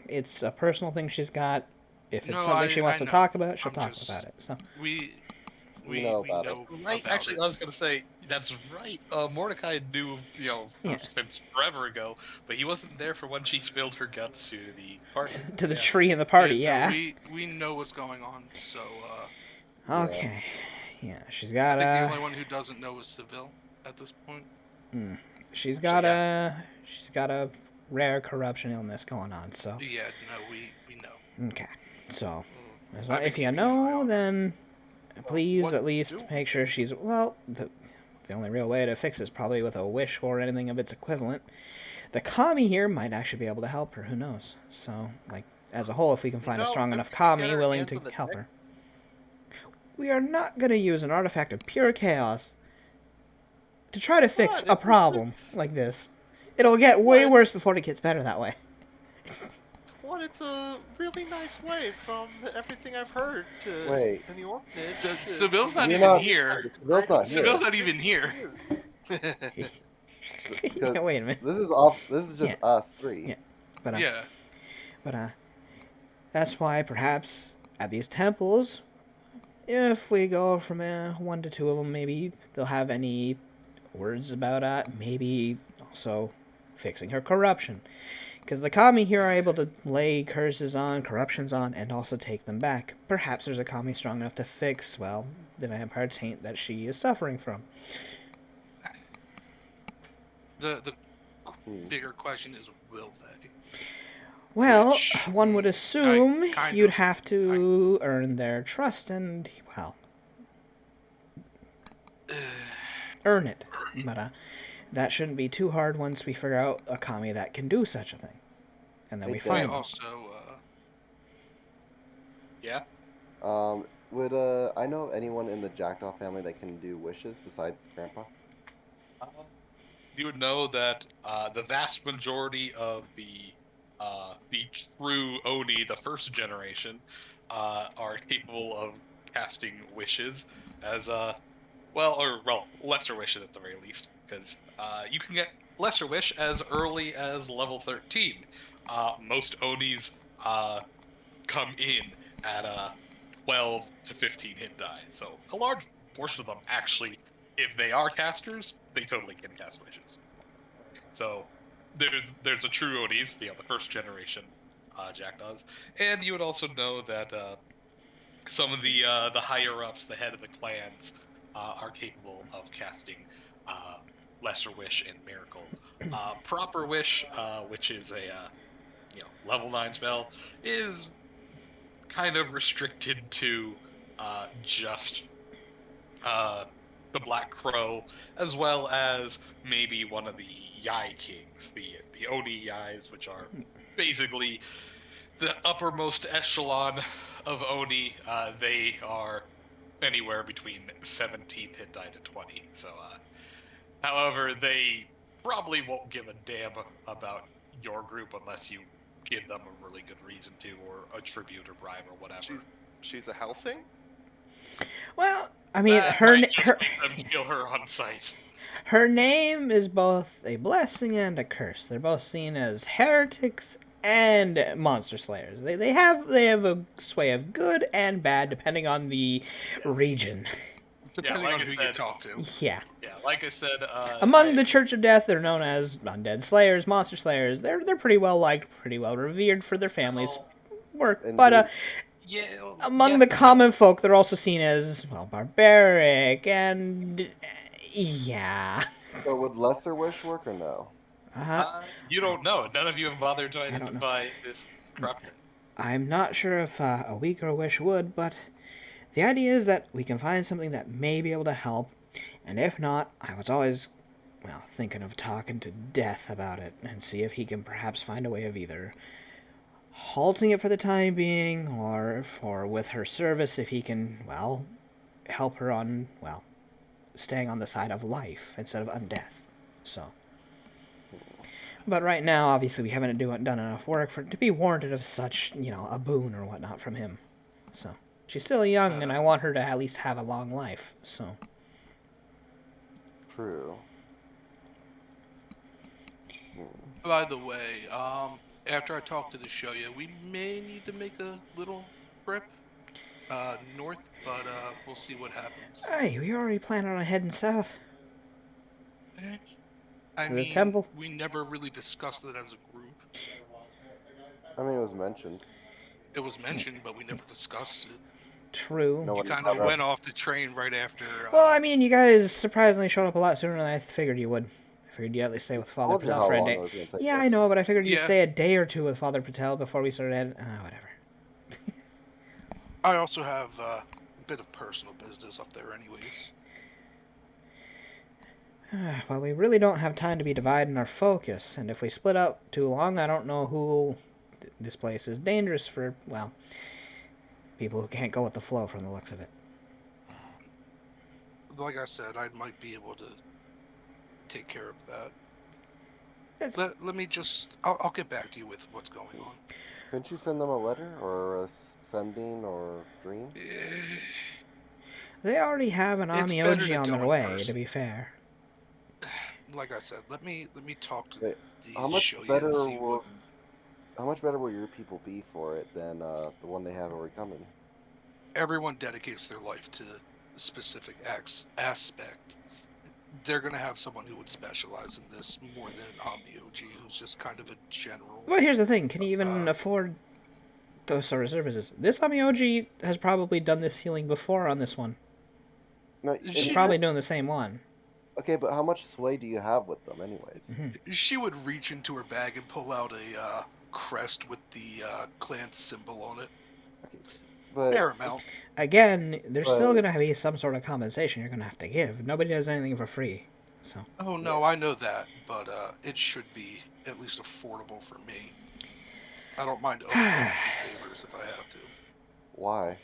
It's a personal thing she's got. If it's No, something she wants I to know. talk about, she'll I'm talk just- about it. So We know about it. Right, about actually, it. I was gonna say that's right. Mordecai knew, Yeah. since forever ago, but he wasn't there for when she spilled her guts to the party. to the Yeah. tree in the party, no, yeah. we know what's going on. So Okay. Yeah, she's I got think the only one who doesn't know is Seville at this point. she's So, got a rare corruption illness going on. So Yeah, no, we know. okay. So I've been if you keeping an eye know, on her. then please what at least do make sure she's well. the only real way to fix it is probably with a wish or anything of its equivalent. The kami here might actually be able to help her. Who knows? So, like, as a whole, if we can find a strong maybe enough we can get kami our willing hands to on the help deck. her. We are not going to use an artifact of pure chaos to try to fix What? a problem like this. It'll get way What? worse before it gets better that way. What? It's a really nice way from everything I've heard Wait. in the orphanage. Seville's not You're even not- here. Seville's not here. Seville's not even here. Because Yeah, wait a minute. This is off. This is just Yeah. us three. Yeah. But, Yeah. But that's why perhaps at these temples, if we go from 1 to 2 of them, maybe they'll have any words about maybe also fixing her corruption. Because the kami here are able to lay curses on, corruptions on, and also take them back. Perhaps there's a kami strong enough to fix, well, the vampire taint that she is suffering from. The bigger question is, will they? Well, Which, one would assume kind you'd of- have to earn their trust and, well, earn it. But that shouldn't be too hard once we figure out a kami that can do such a thing. And then Hey, we Dan. I find them. also, Yeah. Would I know of anyone in the Jackdaw family that can do wishes besides Grandpa? You would know that the vast majority of the true Oni, the first generation, are capable of casting wishes as lesser wishes at the very least, because you can get lesser wish as early as level 13. Most Onis come in at 12 to 15 hit die, so a large portion of them actually, if they are casters, they totally can cast wishes. So there's a true Onis, the first generation Jackdaws, and you would also know that some of the higher ups, the head of the clans, are capable of casting lesser wish and miracle. Proper wish, which is a level 9 spell, is kind of restricted to just the Black Crow, as well as maybe one of the Yai Kings, the Oni Yais, which are basically the uppermost echelon of Oni. They are anywhere between 17th hit die to 20. So, however, they probably won't give a damn about your group unless you give them a really good reason to, or a tribute or bribe or whatever. She's a Helsing? Well, I mean, That might just make them kill her on sight. her name is both a blessing and a curse. They're both seen as heretics and monster slayers. They have a sway of good and bad depending on the region. depending like on I who you said- talk to. Yeah. Yeah, like I said, Among the Church of Death, they're known as undead slayers, monster slayers. They're pretty well liked, pretty well revered for their families' work. And But yeah, among yes the and no. common folk, they're also seen as, well, barbaric and yeah. So would lesser wish work or no? You don't know. None of you have bothered to don't know. identify this corruption. I'm not sure if a weaker wish would, but the idea is that we can find something that may be able to help, and if not, I was always, well, thinking of talking to Death about it and see if he can perhaps find a way of either halting it for the time being, or for with her service, if he can, well, help her on, well, staying on the side of life instead of undeath. So. But right now, obviously, we haven't done enough work for it to be warranted of such, a boon or whatnot from him. So, she's still young, and I want her to at least have a long life, so. True. By the way, after I talk to the Shoya, we may need to make a little trip north, but we'll see what happens. Hey, we already planned on heading south. I To the mean, temple? we never really discussed it as a group. I mean, it was mentioned. It was mentioned, but we never discussed it. True. No You one kind of brought went off the train right after. Well, I mean, you guys surprisingly showed up a lot sooner than I figured you would. I figured you'd at least stay with Father told you Patel how for a long day. it was gonna take Yeah, us. I know, but I figured you'd Yeah. stay a day or two with Father Patel before we started heading. Whatever. I also have a bit of personal business up there, anyways. Well, we really don't have time to be dividing our focus, and if we split up too long, I don't know who... This place is dangerous for, well, people who can't go with the flow from the looks of it. Like I said, I might be able to take care of that. Let me just... I'll get back to you with what's going on. Couldn't you send them a letter or a sending or dream? They already have an It's better Amioji to on go their in way, person. to be fair. Like I said, let me talk to Wait, the how much show better and see will how much better will your people be for it than the one they have already coming? everyone dedicates their life to a specific aspect. They're going to have someone who would specialize in this more than an Omnioji, who's just kind of a general. Well, here's the thing. Can you even afford those sort of services? This Amioji has probably done this healing before on this one. No, She's probably doing the same one. okay, but how much sway do you have with them, anyways? She would reach into her bag and pull out a crest with the clan symbol on it. Okay, but Fair amount. Again, there's still going to be some sort of compensation you're going to have to give. Nobody does anything for free, so... Oh, no, I know that, but it should be at least affordable for me. I don't mind owing them a few favors if I have to. why?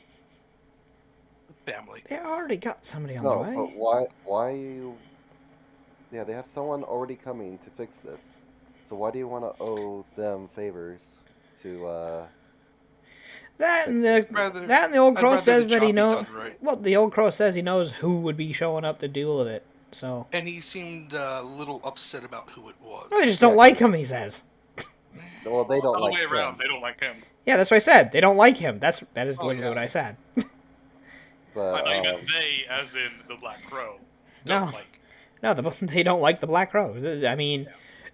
Family. They already got somebody on No, their way. but why you... Yeah, they have someone already coming to fix this. So why do you want to owe them favors to, That and fix the Rather- old I'd crow rather says the that he job be knows. done right. Well, the old crow says he knows who would be showing up to deal with it. So And he seemed a little upset about who it was. they just don't like him. He says. Well, they don't All like the way him. around, they don't like him. Yeah, that's what I said. They don't like him. That is Oh, literally yeah. what I said. I But, thought you meant they, as in the Black Crow. No. Don't like. No, they don't like the Black Crow. I mean,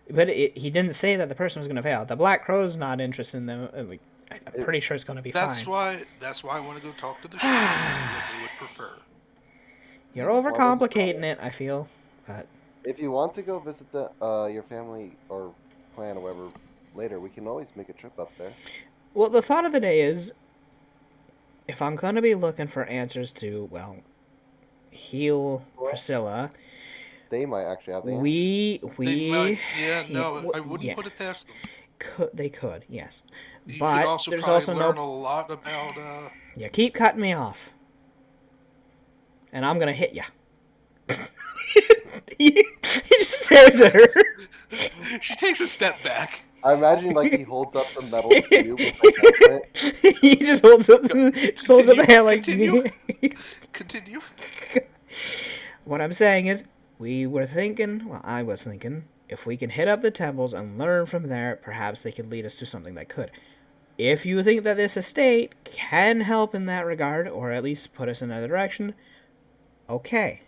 but he didn't say that the person was going to fail. The Black Crow's not interested in them. Like, I'm pretty sure it's going to be That's fine. why I want to go talk to the show and see what they would prefer. You're overcomplicating it, I feel. But if you want to go visit the your family or clan or whatever later, we can always make a trip up there. well, the thought of the day is, if I'm going to be looking for answers to, well, heal Priscilla, They might actually have the answer. They might, yeah, I wouldn't yeah. put it past them. They could, yes. You But could also there's probably also learn no... a lot about. You keep cutting me off. And I'm going to hit you. He just stares at her. She takes a step back. I imagine like he holds up the metal cube with the helmet. He just holds up the hand like... Continue. What I'm saying is, I was thinking, if we can hit up the temples and learn from there, perhaps they could lead us to something that could. If you think that this estate can help in that regard, or at least put us in another direction, okay.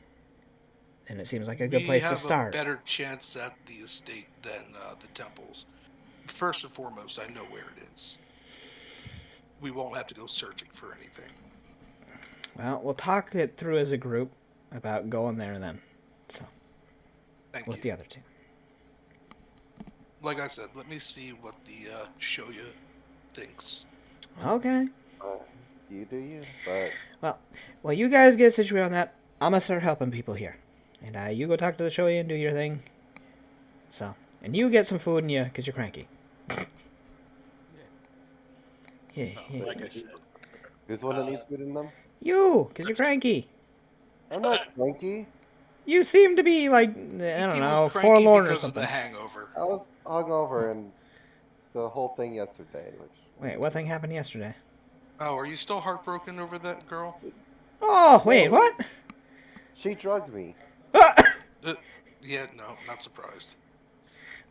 And it seems like a good place to start. We have a better chance at the estate than the temples. First and foremost, I know where it is. We won't have to go searching for anything. Well, we'll talk it through as a group about going there then. So, Thank with you. the other two. Like I said, let me see what the Shoya thinks. Okay. You do you, but Well, you guys get situated on that. I'm gonna start helping people here. And you go talk to the Shoya and do your thing. So, and you get some food in you because you're cranky. Yeah. Like I said. who's the one that needs food in them? You, because you're cranky. I'm not cranky. You seem to be like, I He don't know, was cranky forlorn or because of the something. hangover. I was hungover and the whole thing yesterday, which Wait, what thing happened yesterday? Oh, are you still heartbroken over that girl? Oh, wait, what? she drugged me. Yeah, no, not surprised.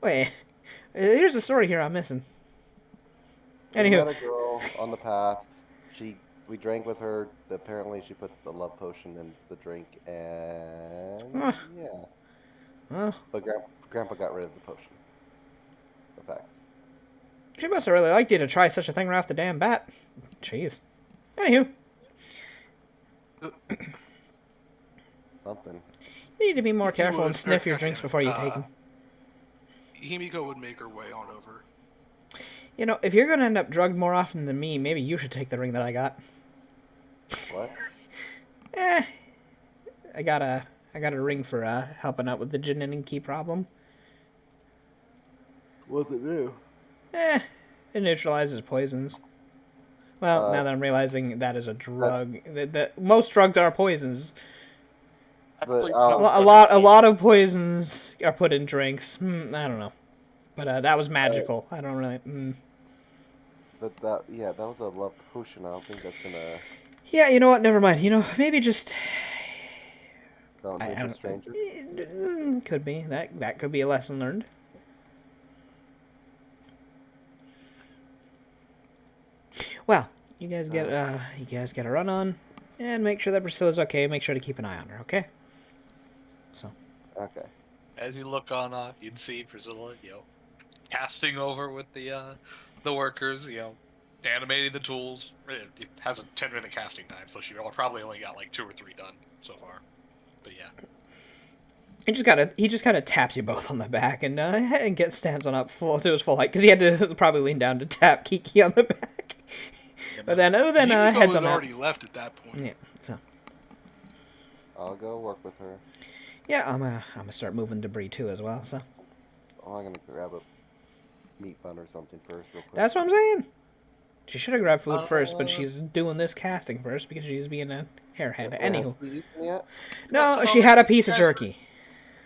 Wait, here's the story here I'm missing. We Anywho, met a girl on the path. We drank with her. Apparently, she put the love potion in the drink, and Huh. yeah. well, But Grandpa got rid of the potion. The facts. she must have really liked you to try such a thing right off the damn bat. Jeez. Anywho, Something. you need to be more He careful and would- sniff your drinks goddamn it, before you take them. Himiko would make her way on over. You know, if you're gonna end up drugged more often than me, maybe you should take the ring that I got. What? I got a I got a ring for helping out with the Janinki problem. What's it do? It neutralizes poisons. Well, now Uh, that I'm realizing that is a drug, that most drugs are poisons. But A lot of poisons are put in drinks. I don't know, but that was magical. I don't really. but that that was a love potion. I don't think that's gonna Yeah, you know what? Never mind. Maybe just. don't I hurt the don't. stranger. Could be that could be a lesson learned. Well, you guys get a run on, and make sure that Priscilla's okay. Make sure to keep an eye on her. Okay. So. Okay. As you look on off, you'd see Priscilla, casting over with the workers, animating the tools. It has a 10-minute casting time, so she probably only got like 2 or 3 done so far. But yeah. He just kind of taps you both on the back and gets stands on up full to his full height because he had to probably lean down to tap Kiki on the back. But then Himiko heads had on already up. left at that point. Yeah. So. I'll go work with her. Yeah, I'm gonna start moving debris too as well. So. Oh, I'm gonna grab a meat bun or something first, real quick. That's what I'm saying. She should have grabbed food first, but she's doing this casting first because she's being a hairhead. Anywho. Have you eaten yet? No, she had a piece of jerky.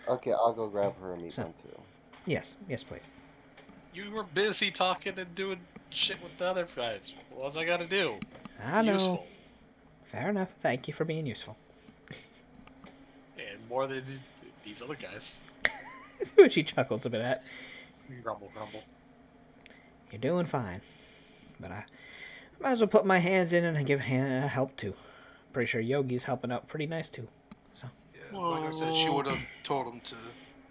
Okay, I'll go grab her a meat bun too. Yes, please. You were busy talking and doing shit with the other guys. What was I gotta do? I know. Useful. Fair enough. Thank you for being useful. And more than these other guys. Which he chuckles a bit at. Grumble, grumble. You're doing fine. But I might as well put my hands in and give help too. Pretty sure Yogi's helping out pretty nice too. So. Yeah, like I said, she would have told him to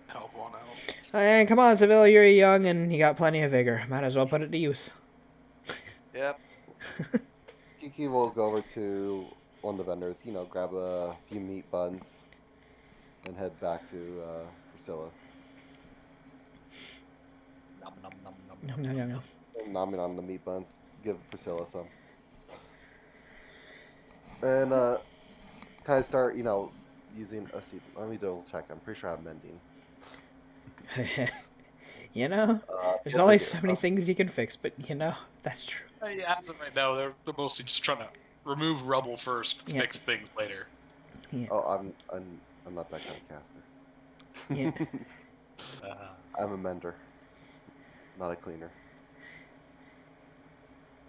help on out. And come on, Seville, you're young and you got plenty of vigor. Might as well put it to use. Yep. Kiki will go over to one of the vendors, grab a few meat buns, and head back to Priscilla. Nom nom nom nom. No. Nomming on the meat buns. Give Priscilla some. And kind of start, using. Let's see. Let me double check. I'm pretty sure I'm mending. There's only so many things you can fix, but that's true. Yeah, as of right now, they're mostly just trying to remove rubble first, Yeah. fix things later. Yeah. Oh, I'm not that kind of caster. Yeah. I'm a mender, not a cleaner.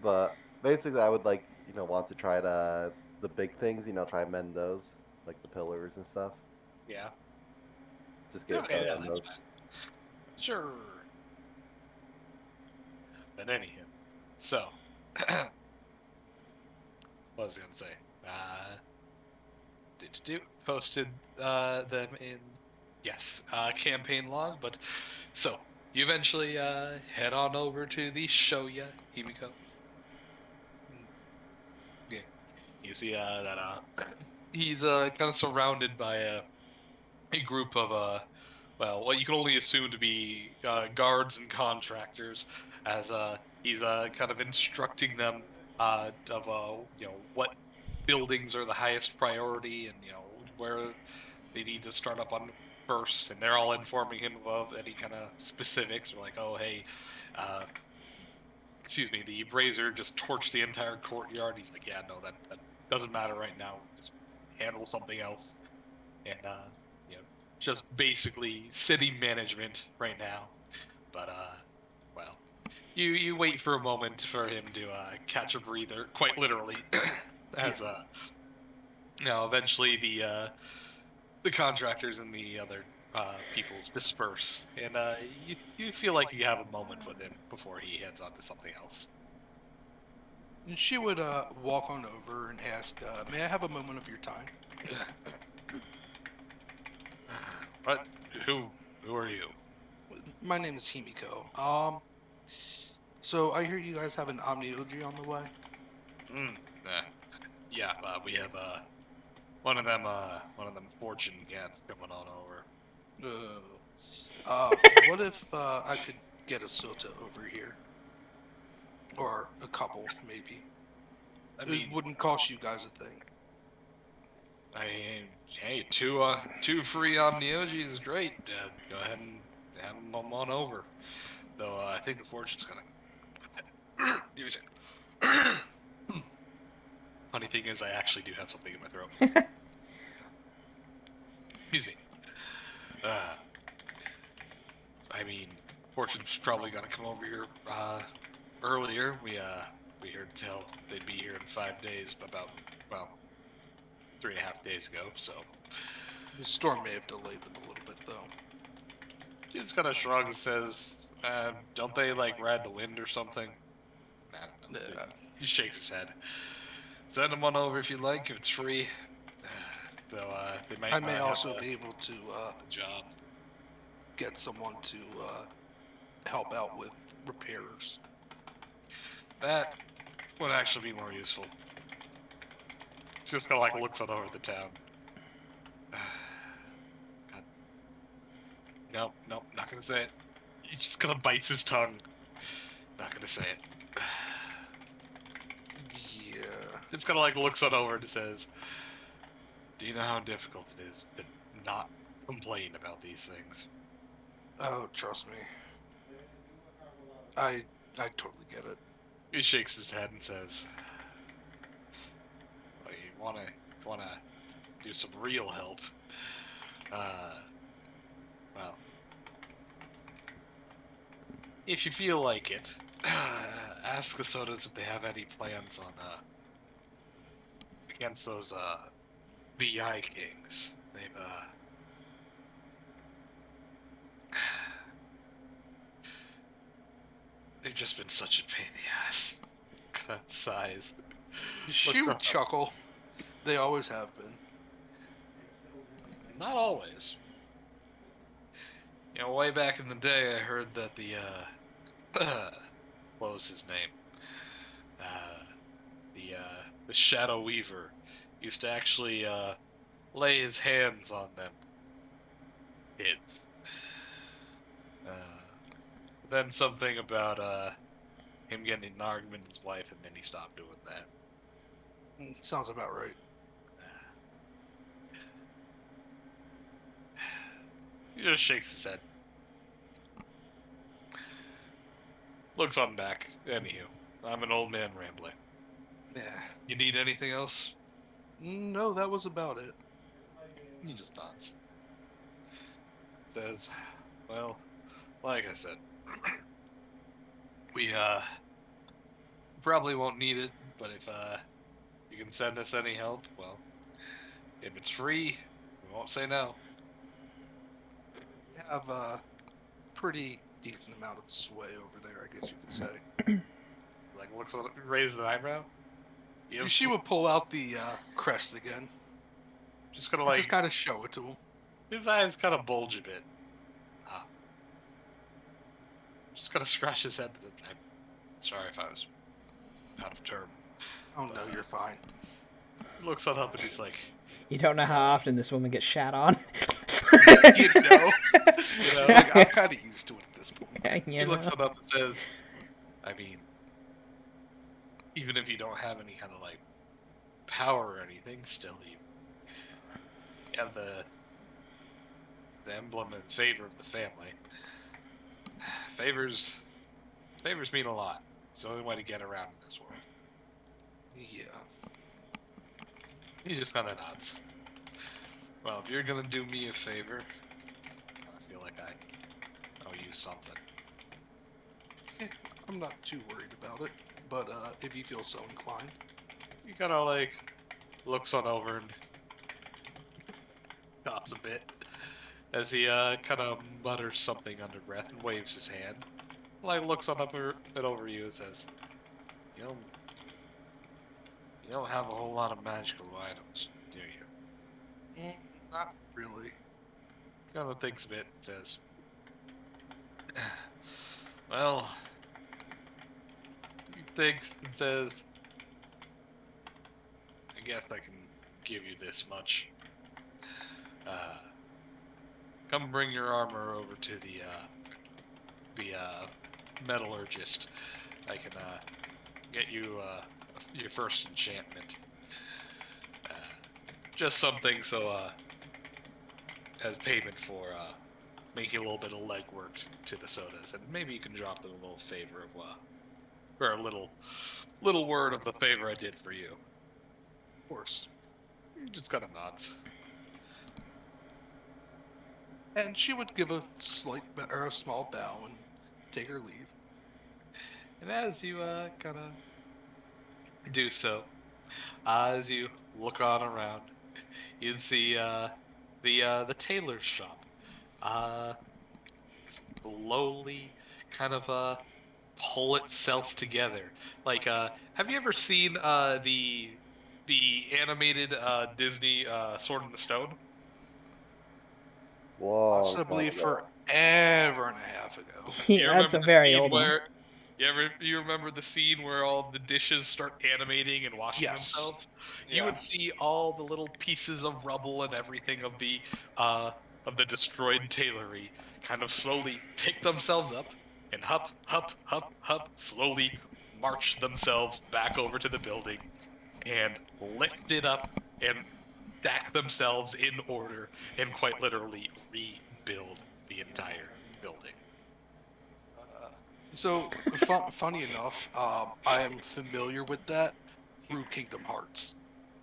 But basically, I would want to try the big things, try and mend those, like the pillars and stuff. Yeah. Just get Okay, started yeah, on that's those. fine. Sure. But anywho, so what was I gonna say? Posted them in campaign log, but so you eventually head on over to the Shoya Himiko. Yeah, you see that he's kind of surrounded by a group of what you can only assume to be guards and contractors, as he's kind of instructing them of what buildings are the highest priority and where they need to start up on first, and they're all informing him of any kind of specifics, or like, oh hey, the Brazier just torched the entire courtyard. He's like, yeah, no, that doesn't matter right now. Just handle something else, and just basically city management right now. But you wait for a moment for him to catch a breather, quite literally, as eventually the contractors and the other peoples disperse, and you feel like you have a moment with him before he heads on to something else. And she would walk on over and ask, may I have a moment of your time? What? Who are you? My name is Himiko. So I hear you guys have an Omni-Oji on the way? Yeah, we have one of them fortune cats coming on over. What if I could get a Sota over here? Or a couple, maybe. I mean, It wouldn't cost you guys a thing. Hey, two free on Neogi is great. Go ahead and have them on over. Though I think the fortune's gonna. Use it. Funny thing is, I actually do have something in my throat. Excuse me. I mean, fortune's probably gonna come over here earlier. We heard tell they'd be here in 5 days. About 3.5 days ago. So The storm may have delayed them a little bit, though. he just kind of shrugs and says, "Don't they like ride the wind or something?" Nah, Yeah. he shakes his head. Send them on over if you like. If it's free. Though they might I not may have also a be able to job. get someone to help out with repairs. That would actually be more useful. Just kind of like looks on over the town. God. Nope, not gonna say it. He just kind of bites his tongue. Not gonna say it. Yeah. Just kind of like looks on over and says, "Do you know how difficult it is to not complain about these things?" Oh, trust me. I totally get it. He shakes his head and says, "Well, you wanna do some real help? Well, if you feel like it, ask the Sodas if they have any plans on against those VI kings. They've just been such a pain in the ass." Kind of sighs. She would chuckle. They always have been. Not always. You know, way back in the day, I heard that the what was his name? The Shadow Weaver used to actually lay his hands on them kids. Then something about him getting in an argument with his wife, and then he stopped doing that. Sounds about right. He just shakes his head. Looks on back. Anywho, I'm an old man rambling. Yeah. You need anything else? No, that was about it. He just nods. Says, well, like I said, we probably won't need it, but if you can send us any help, well, if it's free, we won't say no. We have a pretty decent amount of sway over there, I guess you could say. Like looks, raises an eyebrow. She would pull out the crest again. Just kind of And like just kind of show it to him. his eyes kind of bulge a bit. Just kind of scratch his head. I'm sorry if I was out of term. Oh no, you're fine. He looks on up and he's like, You don't know how often this woman gets shat on. You know, like, I'm kind of used to it at this point. he looks on up and says, I mean, even if you don't have any kind of like power or anything, still you have the emblem in favor of the family. Favors mean a lot. It's the only way to get around in this world. Yeah. He just kind of nods. Well, if you're gonna do me a favor, I feel like I owe you something. I'm not too worried about it, but if you feel so inclined. He kind of like looks on over and stops a bit as he kind of mutters something under breath and waves his hand. Like looks on up and over you and says, "You don't have a whole lot of magical items, do you?" Not really. Kind of thinks a bit and says, "Well," he thinks and says, "I guess I can give you this much. Come bring your armor over to the metallurgist. I can get you your first enchantment. just something so as payment for making a little bit of legwork to the sodas, and maybe you can drop them a little favor of or a little word of the favor I did for you. Of course. Just kind of nods. And she would give a or a small bow and take her leave. And as you kind of do so, as you look on around, you'd see the tailor's shop slowly kind of pull itself together. Like, have you ever seen the animated Disney Sword in the Stone? Whoa. Possibly forever and a half ago. You That's a remember the very scene old one. where you remember the scene where all the dishes start animating and washing Yes. themselves? You Yeah. would see all the little pieces of rubble and everything of the destroyed tailory kind of slowly pick themselves up and hup, slowly march themselves back over to the building and lift it up and stack themselves in order and quite literally rebuild the entire building. So, funny enough, I am familiar with that through Kingdom Hearts.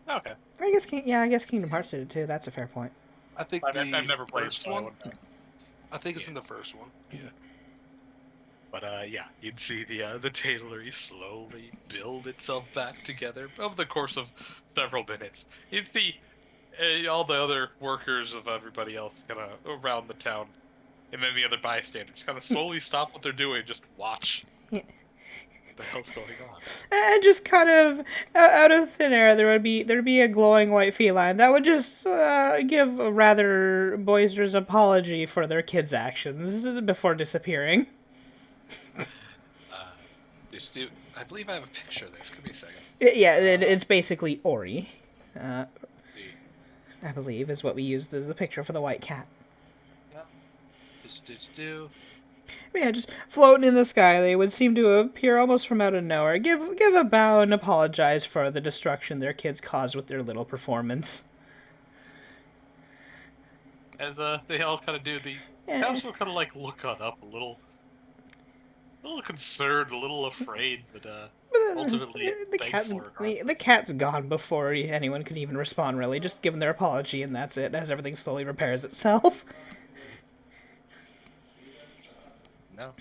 Okay. I guess Kingdom Hearts did it too. That's a fair point. I think I've the never played first so I one. wouldn't know. I think it's Yeah. in the first one. Yeah. But yeah, you'd see the tailory slowly build itself back together over the course of several minutes. You'd see all the other workers of everybody else kind of around the town, and then the other bystanders kind of slowly stop what they're doing, just watch. Yeah. What the hell's going on? And just kind of out of thin air, there'd be a glowing white feline that would just give a rather boisterous apology for their kids' actions before disappearing. I believe I have a picture of this. Give me a second. It's basically Ori, See. I believe, is what we used as the picture for the white cat. Do. Yeah, just floating in the sky, they would seem to appear almost from out of nowhere. Give a bow and apologize for the destruction their kids caused with their little performance. As they all kind of do, the townsfolk kind of like look on up a little concerned, a little afraid, but ultimately thankful. The cat's gone before anyone could even respond. Really, just giving their apology and that's it. As everything slowly repairs itself. No.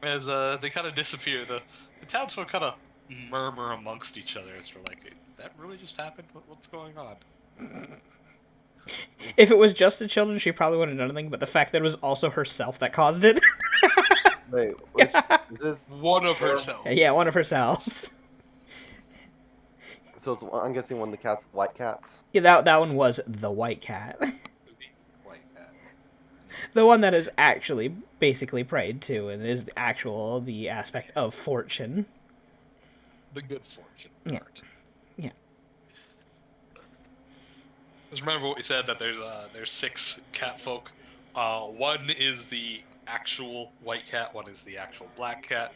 As they kind of disappear, the townsfolk kind of murmur amongst each other as they're like, "Did that really just happened? What's going on?" If it was just the children, she probably wouldn't have done anything, but the fact that it was also herself that caused it. Wait, which, is this? One of herself. Yeah, one of herself. So it's, I'm guessing one of the cats, white cats. Yeah, that one was the white cat. White cat. The one that is actually basically prayed to and is the aspect of fortune. The good fortune Yeah. part. Yeah. Just remember what we said, that there's 6 cat folk. One is the actual white cat, one is the actual black cat,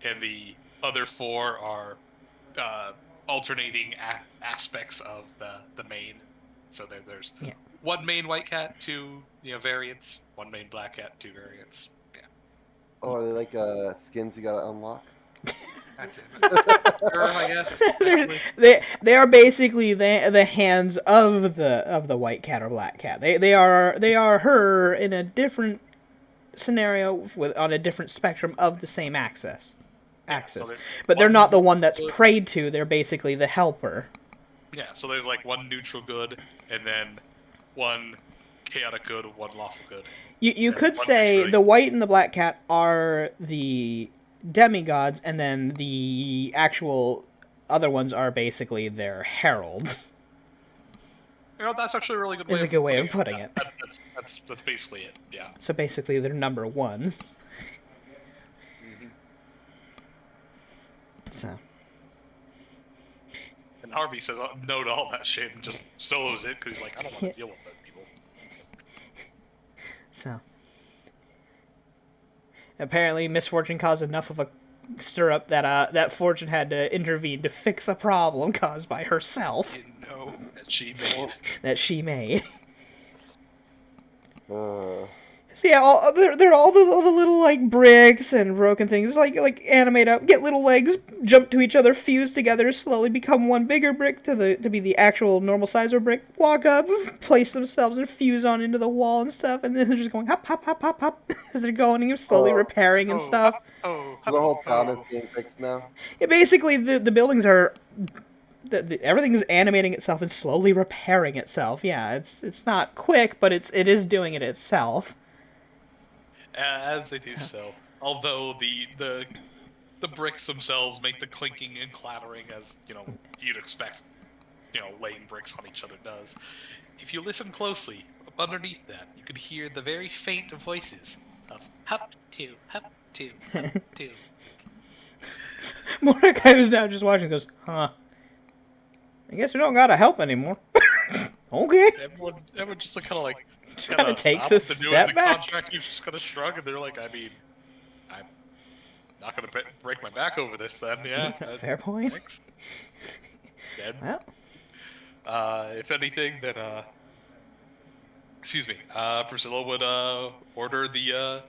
and the other 4 are alternating aspects of the main. So there's one main white cat, 2 variants, one main black cat, 2 variants. Yeah. Oh, are they like skins you gotta unlock? That's it. Sure, I guess. They are basically the hands of the white cat or black cat. They are her in a different scenario on a different spectrum of the same axis. So But they're one not the one that's good- prayed to. They're basically the helper. Yeah, so there's like one neutral good, and then one chaotic good, one lawful good. You Yeah, could one say actually- the white and the black cat are the demigods, and then the actual other ones are basically their heralds. That's actually a really good way. Is a good way of putting Yeah, it. That's basically it. Yeah. So basically, they're number ones. So. And Harvey says no to all that shit and just solos it because he's like, I don't want to deal with those people. So. Apparently, misfortune caused enough of a stir up that Fortune had to intervene to fix a problem caused by herself You know. that she made. that she made. Uh, So yeah, they're all the little like bricks and broken things like animate up, get little legs, jump to each other, fuse together, slowly become one bigger brick to be the actual normal size of a brick. Walk up, place themselves and fuse on into the wall and stuff, and then they're just going hop hop hop hop hop as they're going and slowly Oh. repairing and stuff. Oh, the whole town is oh. being fixed now. Yeah, basically the buildings are. Everything is animating itself and slowly repairing itself. Yeah, it's not quick, but it is doing it itself. As they do so. Although the bricks themselves make the clinking and clattering as, you'd expect, laying bricks on each other does. If you listen closely, up underneath that, you could hear the very faint voices of hup two, hup two, hup two. Mordecai, who's now just watching, goes, huh. I guess we don't gotta help anymore. Okay. Everyone just kind of like Just kinda takes stop a what they're doing. step The back. contractors just kind of shrug, and they're like, I mean, I'm not gonna break my back over this then. Yeah. Fair point. Thanks. Then, Well, if anything, then excuse me, Priscilla would order the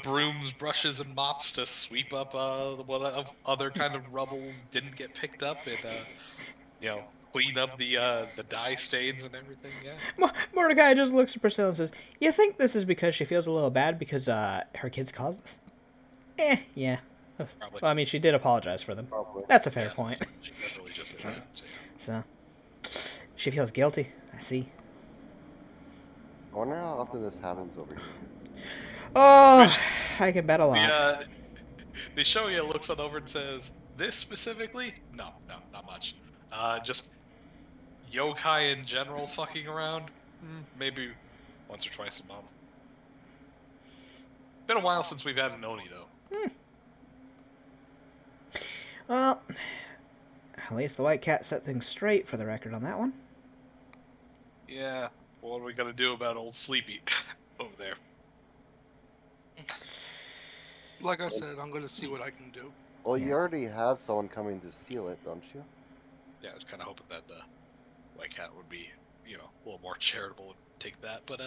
brooms, brushes, and mops to sweep up what other kind of rubble didn't get picked up, and clean up the dye stains and everything. Yeah. Mordecai just looks at Priscilla and says, "You think this is because she feels a little bad because her kids caused this?" Yeah. Probably. Well, I mean, she did apologize for them. Probably. That's a fair Yeah, point. She definitely just did that. So, she feels guilty. I see. I wonder how often this happens over here. Oh, I can bet a lot. The Shoya looks on over and says, "This specifically? No, not much. Just yokai in general fucking around. Maybe once or twice a month. Been a while since we've had an Oni though. Well, at least the White Cat set things straight for the record on that one. Yeah. Well, what are we gonna do about old Sleepy over there? Like I said, I'm gonna see what I can do. Well, you already have someone coming to seal it, don't you? Yeah, I was kind of hoping that the White Cat would be, a little more charitable and take that. But,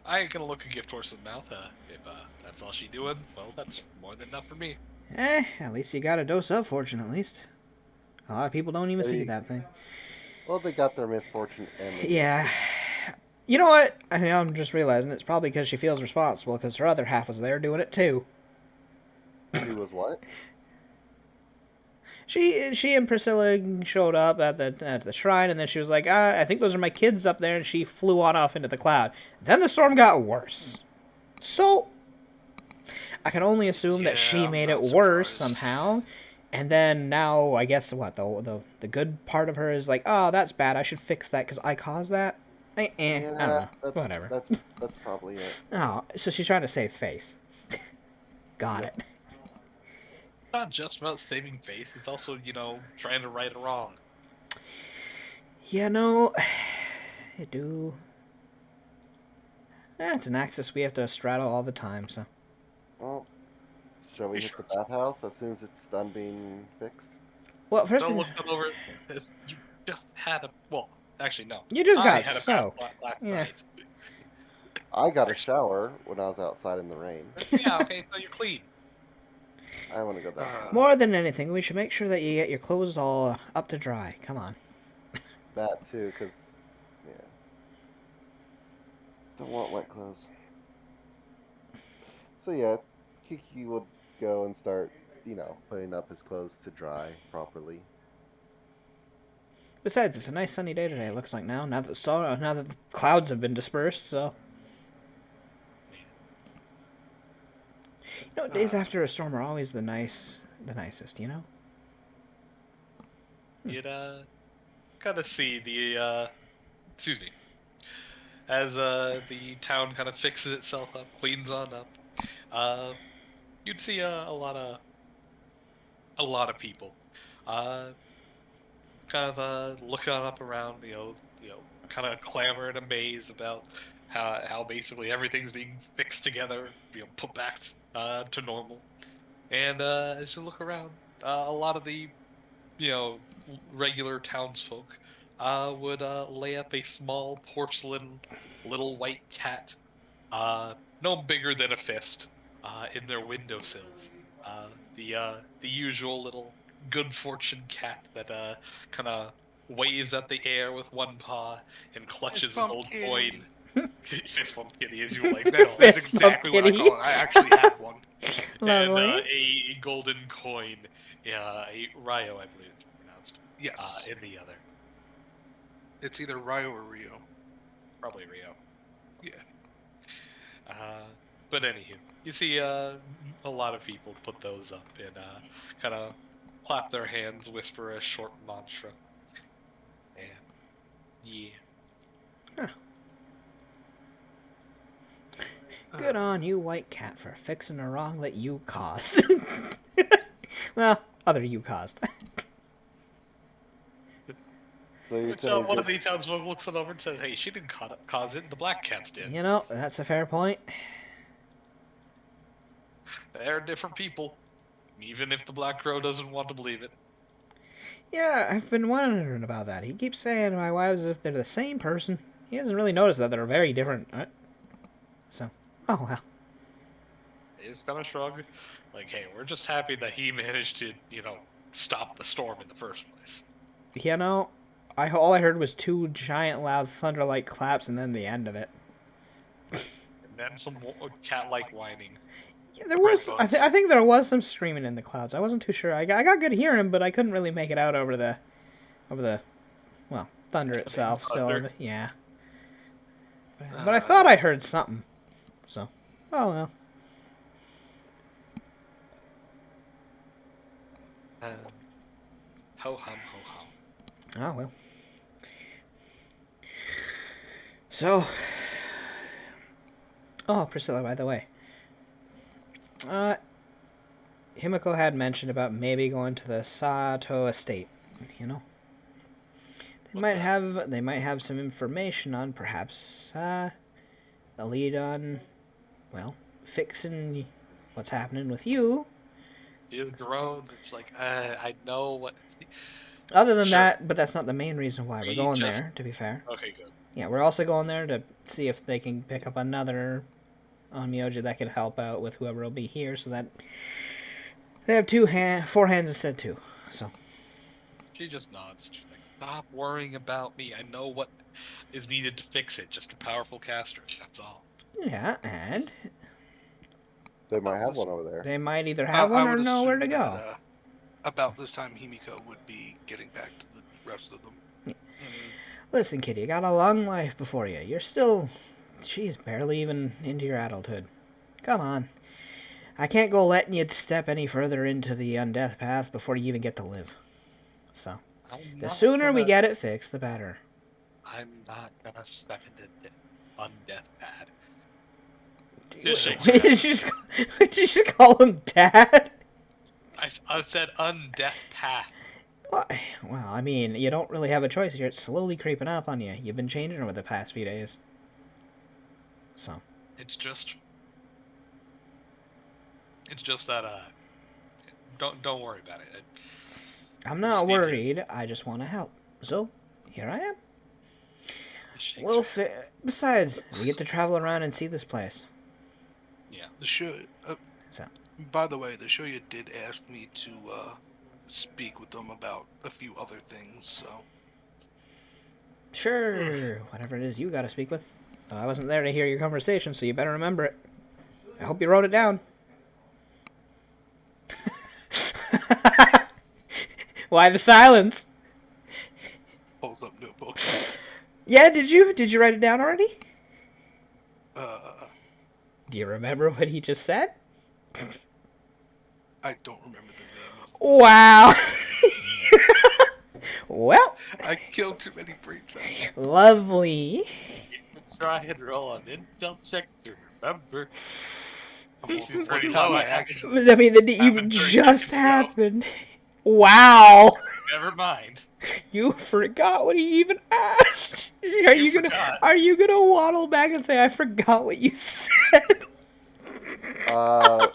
I ain't gonna look a gift horse in the mouth. If that's all she doing, well, that's more than enough for me. At least you got a dose of fortune, at least. A lot of people don't even see that thing. Well, they got their misfortune and Yeah. You know what? I mean, I'm just realizing it's probably because she feels responsible because her other half was there doing it too. She was what? She and Priscilla showed up at the shrine, and then she was like, I think those are my kids up there, and she flew on off into the cloud. Then the storm got worse. So, I can only assume that she I'm made not it worse surprised. somehow. And then now, I guess, the good part of her is like, oh, that's bad, I should fix that because I caused that. I don't know. Whatever. That's probably it. Oh, so she's trying to save face. Got Yep. it. It's not just about saving face. It's also, trying to right a wrong. Yeah, no, I do. It's an axis we have to straddle all the time, so. Well, shall we You hit sure? the bathhouse as soon as it's done being fixed? Well, first Don't thing, look them over. You just had a. Well, actually, no. You just I got had a soaked. bath last Yeah. night. I got a shower when I was outside in the rain. Yeah, okay, so you're clean. I want to go that far. more than anything, we should make sure that you get your clothes all up to dry. Come on. That too, because, yeah. Don't want wet clothes. So yeah, Kiki would go and start, putting up his clothes to dry properly. Besides, it's a nice sunny day today. It looks like now that the clouds have been dispersed. So, days after a storm are always the nicest. You'd kind of see the excuse me, as the town kind of fixes itself up, cleans on up. You'd see a lot of people, kind of looking up around, kind of clamor and amaze about how basically everything's being fixed together, put back to normal. And as you look around, a lot of the, regular townsfolk would lay up a small porcelain little white cat, no bigger than a fist, in their windowsills. The usual little good fortune cat that kind of waves at the air with one paw and clutches Fist his bump old kitty. coin. Fist bump kitty, as you like now. That's Fist bump exactly what I kitty. call it. I actually have one. And Lovely. a golden coin, a Ryo, I believe it's pronounced, Yes. in the other. It's either Ryo or Rio. Probably Rio. Yeah. But anywho, you see a lot of people put those up and kind of clap their hands, whisper a short mantra, and yeah. Good on you, White Cat, for fixing a wrong that you caused. Well, other you caused. So you're Which saying one of just- the townsfolk looks it over and says, "Hey, she didn't cause it. The black cats did. You know, that's a fair point. They're different people, even if the Black Crow doesn't want to believe it." Yeah, I've been wondering about that. He keeps saying my wives as if they're the same person. He hasn't really noticed that they're very different. So, oh well. They just kind of shrug, like, "Hey, we're just happy that he managed to, stop the storm in the first place." You know, all I heard was two giant loud thunder-like claps and then the end of it. And then some cat-like whining. Yeah, there was. Bones. I think there was some screaming in the clouds. I wasn't too sure. I got good hearing, but I couldn't really make it out over the, well, thunder itself. Thunder. So yeah. But I thought I heard something. So, oh well. Ho hum ho hum. Oh well. So, oh Priscilla, by the way, Himiko had mentioned about maybe going to the Sato estate. You know, they might have some information on perhaps a lead on, well, fixing what's happening with you. The groans. It's like, I know what. Other than Sure. that, but that's not the main reason why we're We going just- there. To be fair. Okay, good. Yeah, we're also going there to see if they can pick up another Onmyoji that could help out with whoever will be here, so that they have 4 hands instead of 2. So, She just nods. She's like, "Stop worrying about me. I know what is needed to fix it. Just a powerful caster. That's all." yeah, and they might have one over there. they might either have one I or would know where to assume go. that, about this time, Himiko would be getting back to the rest of them. Listen, kid, you got a long life before you. You're still, she's barely even into your adulthood. Come on. I can't go letting you step any further into the undeath path before you even get to live. So, I'm the not sooner we gonna- get it fixed, the better. I'm not gonna step into the undeath pad. Wait, Just shakes did you just call him Dad? I said undeath path. Well, I mean, you don't really have a choice here. It's slowly creeping up on you. You've been changing over the past few days. So, It's just that don't worry about it. I'm not Just need to- worried. I just want to help. So, here I am. It shakes Well, her. besides, we get to travel around and see this place. Yeah. The show. So. By the way, the Shoya did ask me to speak with them about a few other things. So Sure, whatever it is you got to speak with. I wasn't there to hear your conversation, so you better remember it. I hope you wrote it down. Why the silence? pulls up notebook. Yeah, did you write it down already? Uh, Do you remember what he just said? I don't remember the name of. Wow. Well, I killed too many brain cells. lovely. Try and roll an intel check to remember. One pretty time low. I actually. I mean, that even Happened 30 just seconds ago. happened. Wow. Never mind. You forgot what he even asked. You forgot. Are you gonna waddle back and say I forgot what you said?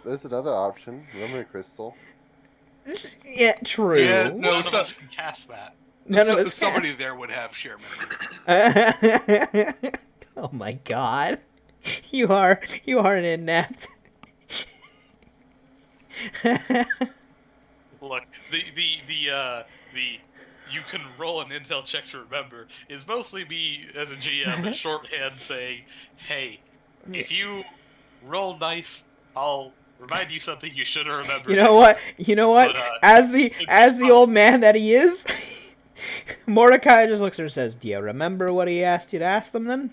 There's another option. Memory crystal. Yeah, true. Yeah, no, None of us can cast that. None of us somebody there would have share memory. can. Oh my god. You are an inept. Look, the you can roll an intel check to remember is mostly me as a GM shorthand saying, hey, if you roll nice, I'll remind you something you should have remembered. You know what? But, As the old man that he is, Mordecai just looks at her and says, "Do you remember what he asked you to ask them then?"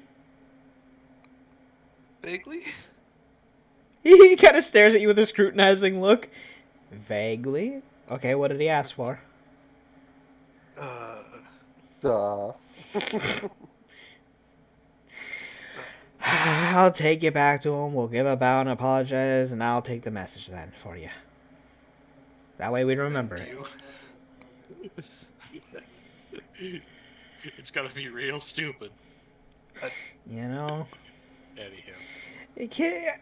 Vaguely? He kind of stares at you with a scrutinizing look. Vaguely. Okay, what did he ask for? Duh. I'll take you back to him. We'll give a bow and apologize, and I'll take the message then for you. That way we remember it. It's gonna be real stupid. You know? Anyhow.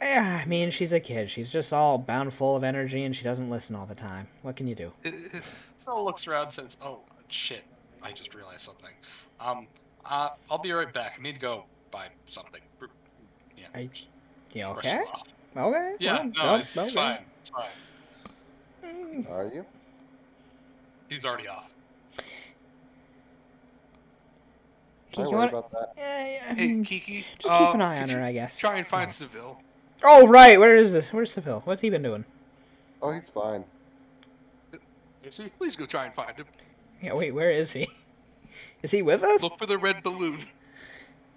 I mean, she's a kid. She's just all bound full of energy, and she doesn't listen all the time. What can you do? Phil looks around and says, oh, shit, I just realized something. I'll be right back. I need to go buy something. Yeah. You brush okay? it off. Okay. Yeah, well, no, oh, it's okay. fine. It's fine. Are you? He's already off. I You worry want- about that. Yeah, Hey, Kiki. just keep an eye could on you her, I guess. Try and find Seville. Oh, right. Where is this? Where's Seville? What's he been doing? Oh, he's fine. Is he? Please go try and find him. Yeah, wait. Where is he? Is he with us? Look for the red balloon.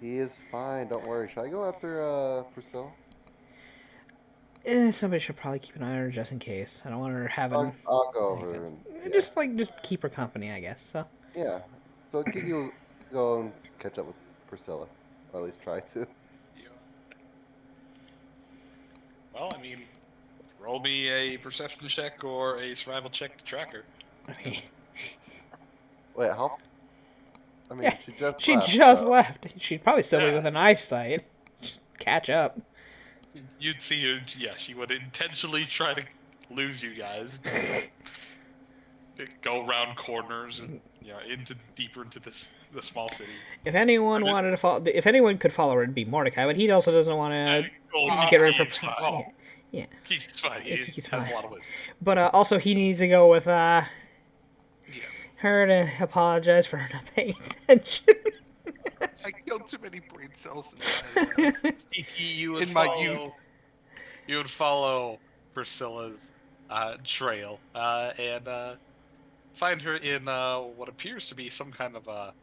He is fine. Don't worry. Should I go after Priscilla? Somebody should probably keep an eye on her just in case. I don't want her having. I'll go over and Just keep her company, I guess. So. yeah. So Kiki will go and catch up with Priscilla, or at least try to. Well, I mean, roll me a perception check or a survival check to track her. Okay. Wait, how? I mean, Yeah, she just She left. just so- left. She'd probably still be Yeah. within eyesight. Just catch up. You'd see her, yeah, she would intentionally try to lose you guys. Go around corners and, deeper into the small city. If anyone wanted to follow, if anyone could follow her, it'd be Mordecai. But he also doesn't want to get rid of her. Kiki's fine. Yeah. Kiki's fine. Yeah, He Kiki's has fine. a lot of wisdom. But also, he needs to go with Yeah. her to apologize for her not paying attention. I killed too many brain cells in Kiki, you would in my follow, youth. You would follow Priscilla's trail and find her in what appears to be some kind of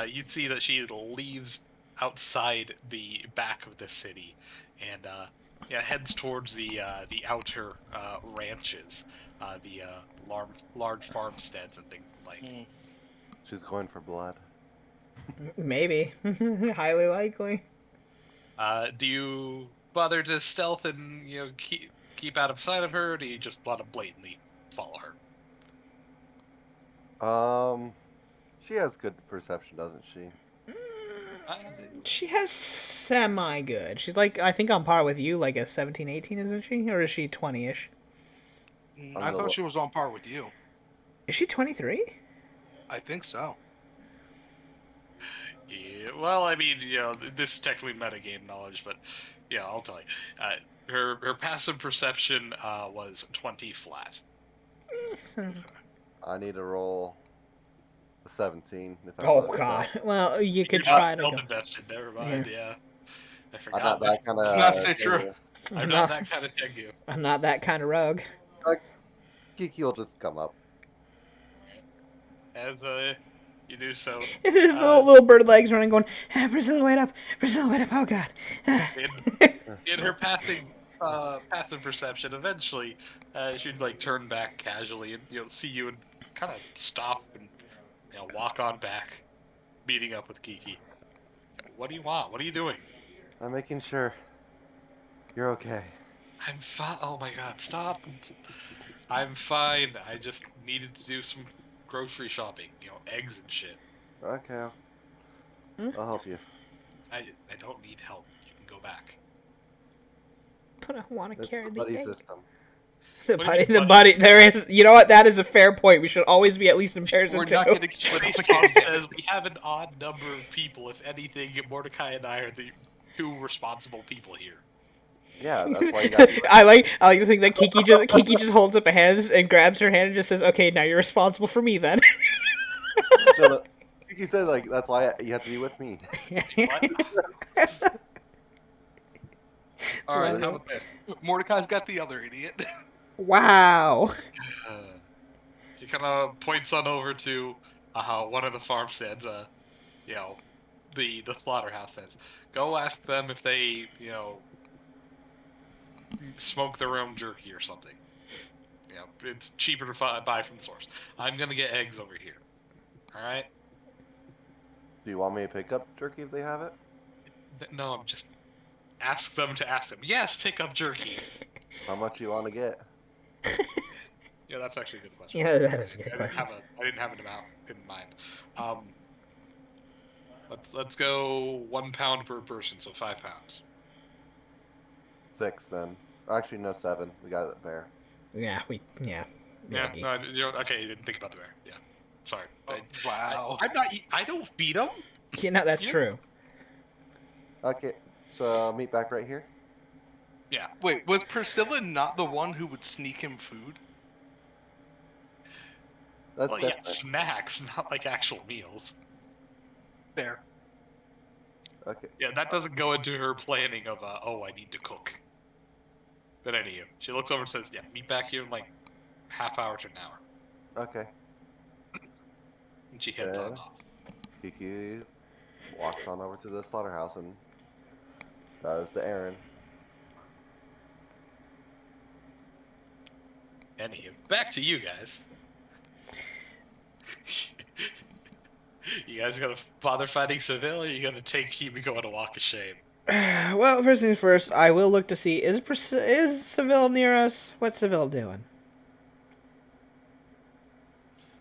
you'd see that she leaves outside the back of the city and heads towards the outer ranches, the large farmsteads and things like. She's going for blood. Maybe. Highly likely. Do you bother to stealth and keep out of sight of her, or do you just want to blatantly follow her? She has good perception, doesn't she? She has semi-good. She's like, I think on par with you, like a 17, 18, isn't she? Or is she 20-ish? I thought she was on par with you. Is she 23? I think so. Yeah, well, I mean, this is technically metagame knowledge, but yeah, I'll tell you. Her passive perception was 20 flat. I need to roll a 17. If I Oh, want to God. stealth. Well, you could You're not try to stealth go. invested. Never mind. Yeah, I I'm forgot. not that kind of. It's not Citra. I'm not that kind of Tengu. I'm not that kind of rogue. Kiki will just come up. As you do so, His little bird legs running, going, Priscilla, wait up! Priscilla, wait up! Oh, God. in her passive perception, eventually, she'd turn back casually and see you and kind of stop and walk on back, meeting up with Kiki. What do you want? What are you doing? I'm making sure you're okay. I'm fine. Oh my God! Stop. I'm fine. I just needed to do some grocery shopping. Eggs and shit. Okay. I'll help you. I don't need help. You can go back. But I want to It's carry the the buddy egg. system. The What do you buddy, mean, the buddy? buddy. There is. You know what? That is a fair point. We should always be at least in pairs We're of not two. getting split up Facebook again. says we have an odd number of people. If anything, Mordecai and I are the two responsible people here. Yeah, that's why you got. I like to think that Kiki just holds up a hand and grabs her hand and just says, "Okay, now you're responsible for me then." No, Kiki said like that's why you have to be with me. What? All right, how about this? Mordecai's got the other idiot. Wow. He kind of points on over to one of the farmsteads. You know, the slaughterhouse says, "Go ask them if they, smoke their own jerky or something. It's cheaper to buy from the source. I'm gonna get eggs over here. All right? Do you want me to pick up jerky if they have it? No, I'm just ask them to ask them. Yes, pick up jerky. How much you want to get? Yeah, that's actually a good question. Yeah, that is a good I didn't have an amount in mind. Let's go 1 pound per person, so 5 pounds. 6 then. Actually, no, 7. We got it there. Yeah. Yeah, Maybe. no, okay, you didn't think about the bear. Yeah, sorry. Wow. I don't feed them. Yeah, no, that's You- true. Okay, so meet back right here. Yeah. Wait, was Priscilla not the one who would sneak him food? That's Well, yeah, different. snacks, not like actual meals. There. Okay. Yeah, that doesn't go into her planning of, I need to cook. But anywho, she looks over and says, yeah, meet back here in like half hour to an hour. Okay. And she heads on Yeah. off. Kiki walks on over to the slaughterhouse and does the errand. Anywho, back to you guys. You guys gonna bother fighting Seville, or you gonna take Himiko on a walk of shame? Well, first things first, I will look to see is Seville near us? What's Seville doing?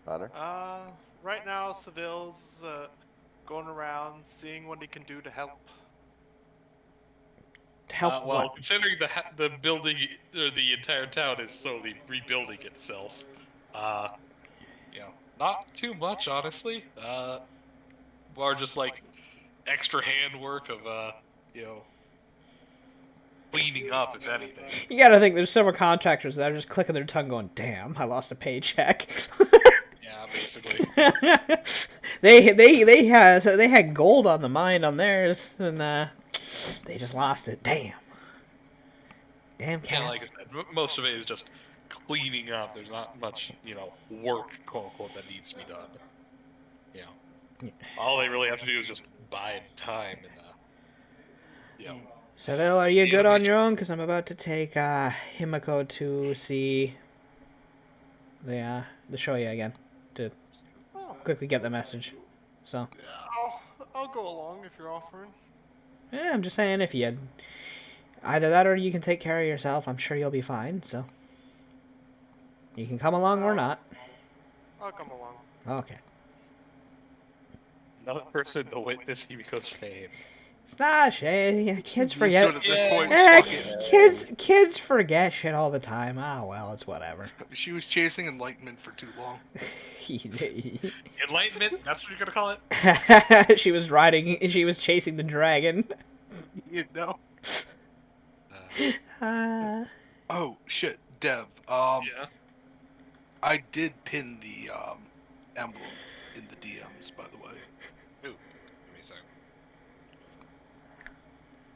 Connor? Right now, Seville's going around seeing what he can do to help. To help Well, what? considering the building or the entire town is slowly rebuilding itself, not too much, honestly. More just like extra handwork of cleaning up, if anything. You gotta think there's several contractors that are just clicking their tongue, going, "Damn, I lost a paycheck." Yeah, basically. they had gold on the mine on theirs, and they just lost it. Damn cats. Yeah, like I said, most of it is just cleaning up. There's not much, work, quote unquote, that needs to be done. All they really have to do is just bide time and, Seville, are you Yeah, good on we- your own? Because I'm about to take Himiko to see the Shoya again to Oh, quickly get the message. So, I'll go along if you're offering. yeah, I'm just saying if you either that or you can take care of yourself. I'm sure you'll be fine. So, you can come along or not. I'll come along. Okay. another person to witness Himiko's fame. It's not a shame. Yeah, kids So forget. at this Yeah. point, Eh, fuck it. kids forget shit all the time. Ah, well, it's whatever. She was chasing enlightenment for too long. Enlightenment? That's what you're gonna call it? She was riding. She was chasing the dragon. Uh, Oh shit, Dev. Yeah. I did pin the emblem in the DMs, by the way. Ooh, give me a second.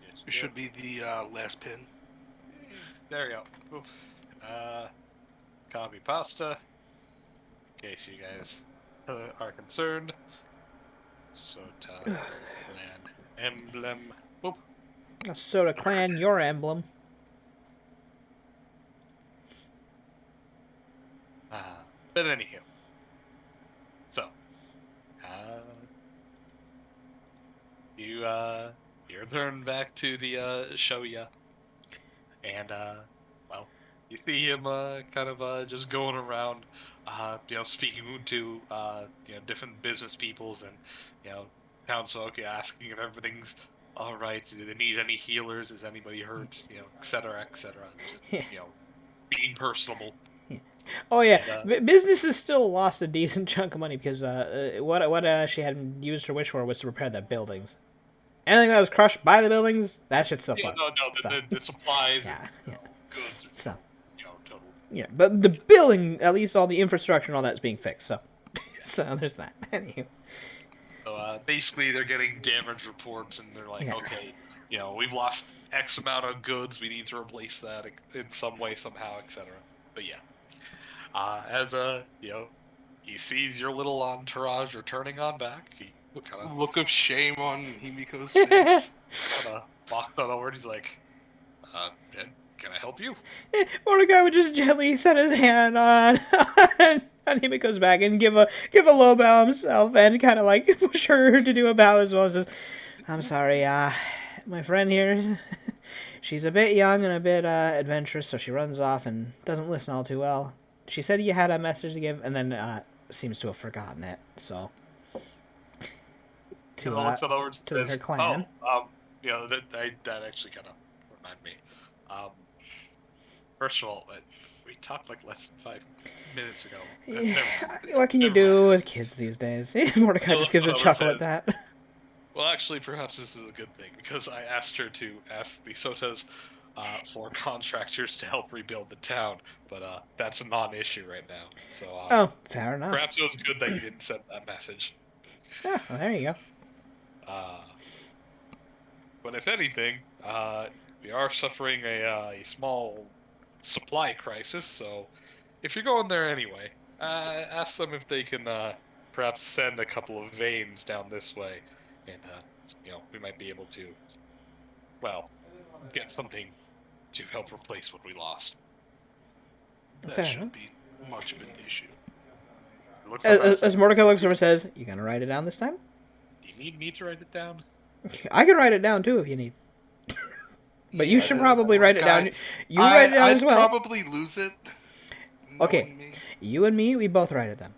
Yes, It should be the last pin. There we go. Oof. Copy pasta. In case you guys are concerned. Sota clan emblem. Whoop. Soda Clan, your emblem. But anywho. So, you return back to the Shoya, and well, you see him kind of just going around, speaking to different business peoples and townsfolk, asking if everything's all right, do they need any healers? Is anybody hurt? You know, et cetera, et cetera. Just, Yeah. you know, being personable. Oh yeah, And, business has still lost a decent chunk of money because what she had used her wish for was to repair the buildings. Anything that was crushed by the buildings, that shit's still yeah, fucked. no, So, the supplies yeah, and yeah. goods, So, you know, total. yeah, but the building, at least all the infrastructure and all that's being fixed. So, so there's that. Anyway, So basically, they're getting damage reports, and they're like, yeah. okay, you know, we've lost X amount of goods. We need to replace that in some way, somehow, etc. But yeah, as you know, he sees your little entourage returning on back. He kind Look of shame on Himiko's face. of walks on over, and he's like, can I help you? Mordecai would just gently set his hand on on Himiko's back and give a low bow himself and kind of like push her to do a bow as well. Says, "I'm sorry, my friend here, she's a bit young and a bit adventurous, so she runs off and doesn't listen all too well. She said you had a message to give, and then seems to have forgotten it. So Kind of looks on over and to says, her clan." you know, that actually kind of reminded me. First of all, we talked like less than 5 minutes ago. What can you do with kids these days? Mordecai just gives a chuckle at that. Well, actually, perhaps this is a good thing, because I asked her to ask the Sotas for contractors to help rebuild the town, but that's a non-issue right now. So Oh, fair enough. perhaps it was good that you didn't send that message. Yeah, well, there you go. But if anything, we are suffering a small supply crisis, so if you're going there anyway, ask them if they can perhaps send a couple of veins down this way, and you know, we might be able to, well, get something to help replace what we lost. That Fair shouldn't enough. be much of an issue. Looks like As Mordecai looks over and says, "You gonna write it down this time?" do you need me to write it down? I can write it down too if you need. But you should probably write it down. Mordecai, You write it down I'd as well. probably lose it. Okay. knowing me. You and me, we both write it down.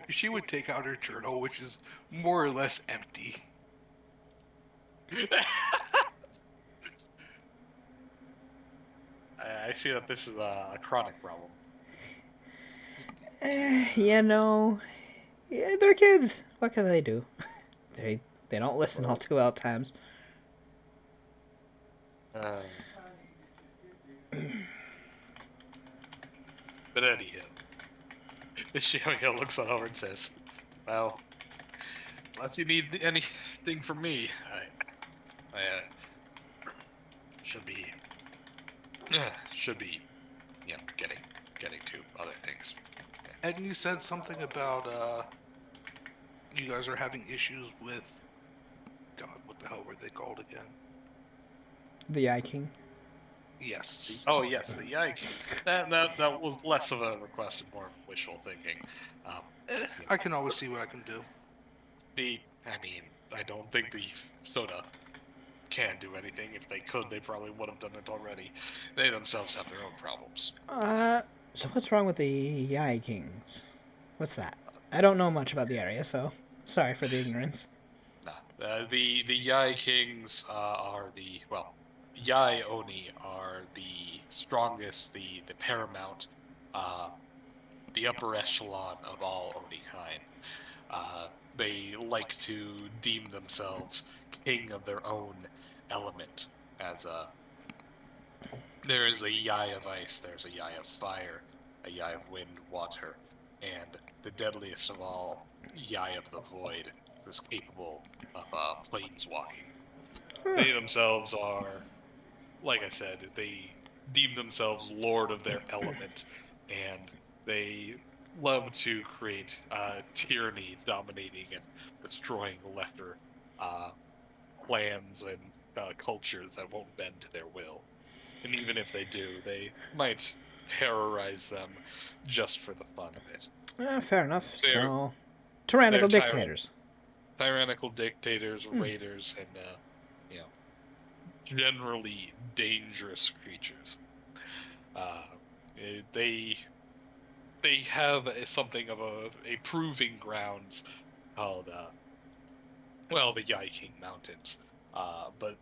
She would take out her journal, which is more or less empty. I see that this is a chronic problem. You know, yeah, they're kids. What can they do? They don't listen all too well at times. But anyhow, Shioyo looks on over and says, "Well, unless you need anything from me, I should be, you know, getting to other things." And you said something about you guys are having issues with God. What the hell were they called again? The Eye King. Yes. Oh yes, the yike. That was less of a request and more of wishful thinking. I can always see what I can do. I mean, I don't think the soda can do anything. If they could, they probably would have done it already. They themselves have their own problems. So what's wrong with the Eye Kings? What's that? I don't know much about the area, so sorry for the ignorance. Nah, the Yai Kings are the, well, Yai Oni are the strongest, the paramount, the upper echelon of all Oni kind. They like to deem themselves king of their own element, as there is a Yai of ice, there's a Yai of fire, a Yai of wind, water, and the deadliest of all, Yai of the void, is capable of planeswalking. They themselves are, like I said, they deem themselves lord of their element, and they love to create tyranny, dominating and destroying lesser clans and cultures that won't bend to their will. And even if they do, they might terrorize them just for the fun of it. Fair enough. They're- So, tyrannical they're dictators. Tyrannical dictators, raiders, and you know, generally dangerous creatures. They they have something of a proving grounds called, the King Mountains. But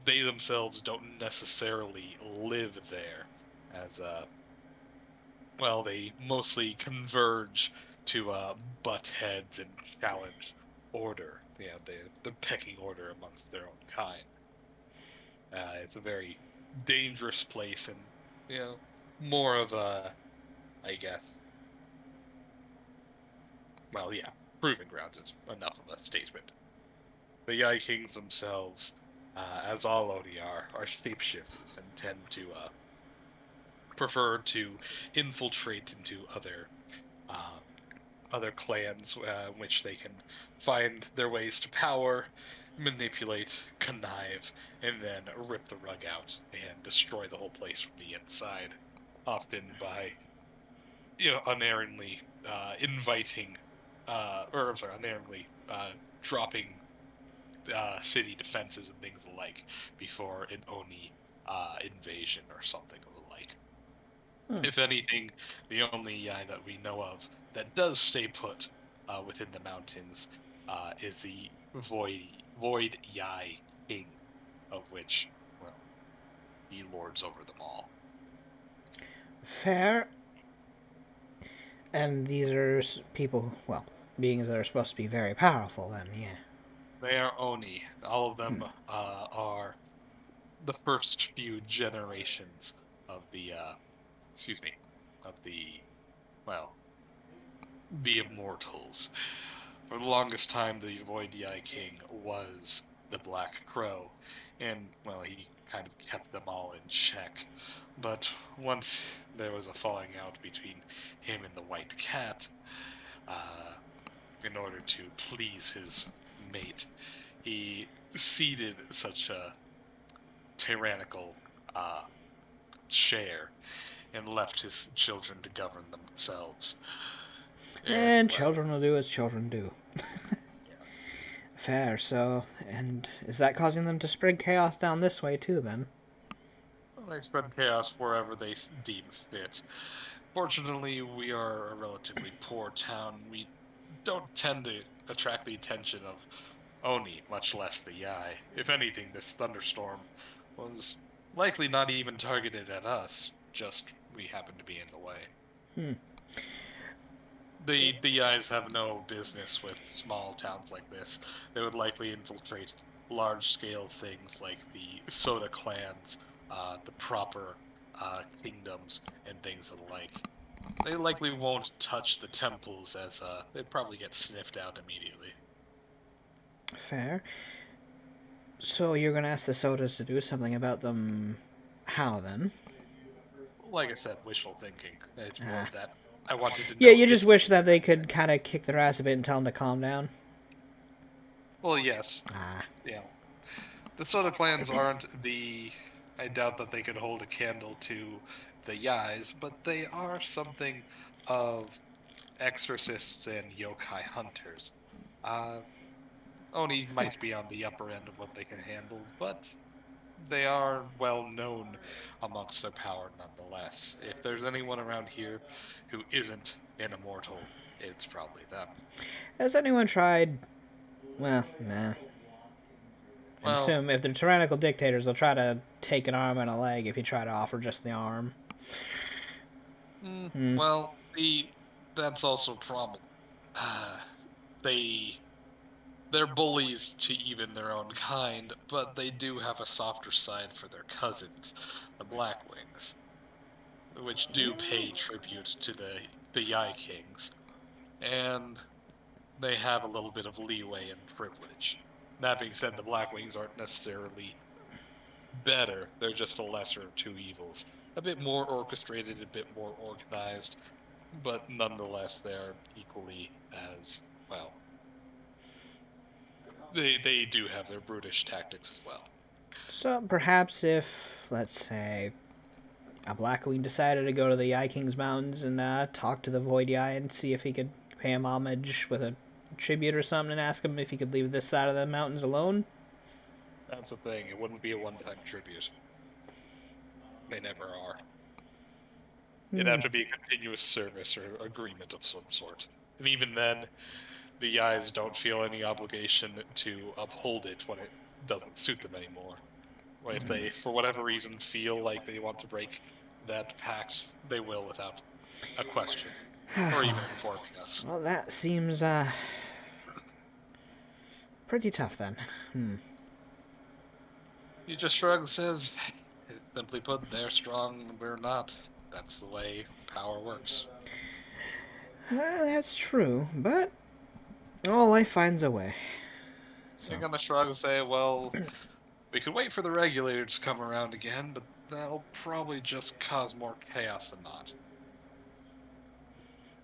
they themselves don't necessarily live there, as, they mostly converge to butt heads and challenge order. Yeah, the pecking order amongst their own kind. It's a very dangerous place, and more of a, I guess. Well, yeah, proving grounds is enough of a statement. The Yai Kings themselves, as all Oni are shapeshifters and tend to prefer to infiltrate into uh, other clans, which they can find their ways to power, manipulate, connive, and then rip the rug out and destroy the whole place from the inside, often by unerringly inviting, unerringly dropping city defenses and things alike before an Oni invasion or something of the like. If anything, the only Yai that we know of that does stay put within the mountains is the Void Yai King, of which, he lords over them all. Fair. And these are people, beings that are supposed to be very powerful, then, yeah. They are Oni. All of them are the first few generations of the, of the immortals. For the longest time, the Void Yai King was the Black Crow, and, he kind of kept them all in check. But once there was a falling out between him and the White Cat, in order to please his mate, he ceded such a tyrannical share and left his children to govern themselves. And children will do as children do. Yes. Fair, so, and is that causing them to spread chaos down this way too, then? They spread chaos wherever they deem fit. Fortunately, we are a relatively poor town. We don't tend to attract the attention of Oni, much less the Yai. If anything, this thunderstorm was likely not even targeted at us, just we happened to be in the way. The Yais have no business with small towns like this. They would likely infiltrate large-scale things like the Soda clans, the proper kingdoms, and things of the like. They likely won't touch the temples, as they'd probably get sniffed out immediately. Fair. So you're gonna ask the Sodas to do something about them. How, then? Like I said, wishful thinking. It's more of that. I wanted to know. Yeah, you just wish that they could kind of kick their ass a bit and tell them to calm down. Well, yes. Yeah. The Soda clans aren't I doubt that they could hold a candle to the Yais, but they are something of exorcists and yokai hunters. Oni might be on the upper end of what they can handle, but they are well known amongst their power nonetheless. If there's anyone around here who isn't an immortal, it's probably them. Has anyone tried? Well, nah. I assume if they're tyrannical dictators, they'll try to take an arm and a leg if you try to offer just the arm. Well, that's also a problem. They're bullies to even their own kind, but they do have a softer side for their cousins, the Blackwings, which do pay tribute to the Yai Kings, and they have a little bit of leeway and privilege. That being said, the Blackwings aren't necessarily better, they're just a lesser of two evils. A bit more orchestrated, a bit more organized, but nonetheless they're equally as, they do have their brutish tactics as well. So perhaps if, let's say, a Blackwing decided to go to the Yai King's Mountains and talk to the Void Yai and see if he could pay him homage with a tribute or something and ask him if he could leave this side of the mountains alone? That's the thing, it wouldn't be a one-time tribute. They never are. It'd have to be a continuous service or agreement of some sort. And even then, the guys don't feel any obligation to uphold it when it doesn't suit them anymore. Or if they, for whatever reason, feel like they want to break that pact, they will without a question, or even informing us. Well, that seems pretty tough then. He just shrugs and says, simply put, they're strong and we're not. That's the way power works. That's true, but all life finds a way. So. You're gonna shrug and say, well, we could wait for the regulators to come around again, but that'll probably just cause more chaos than not.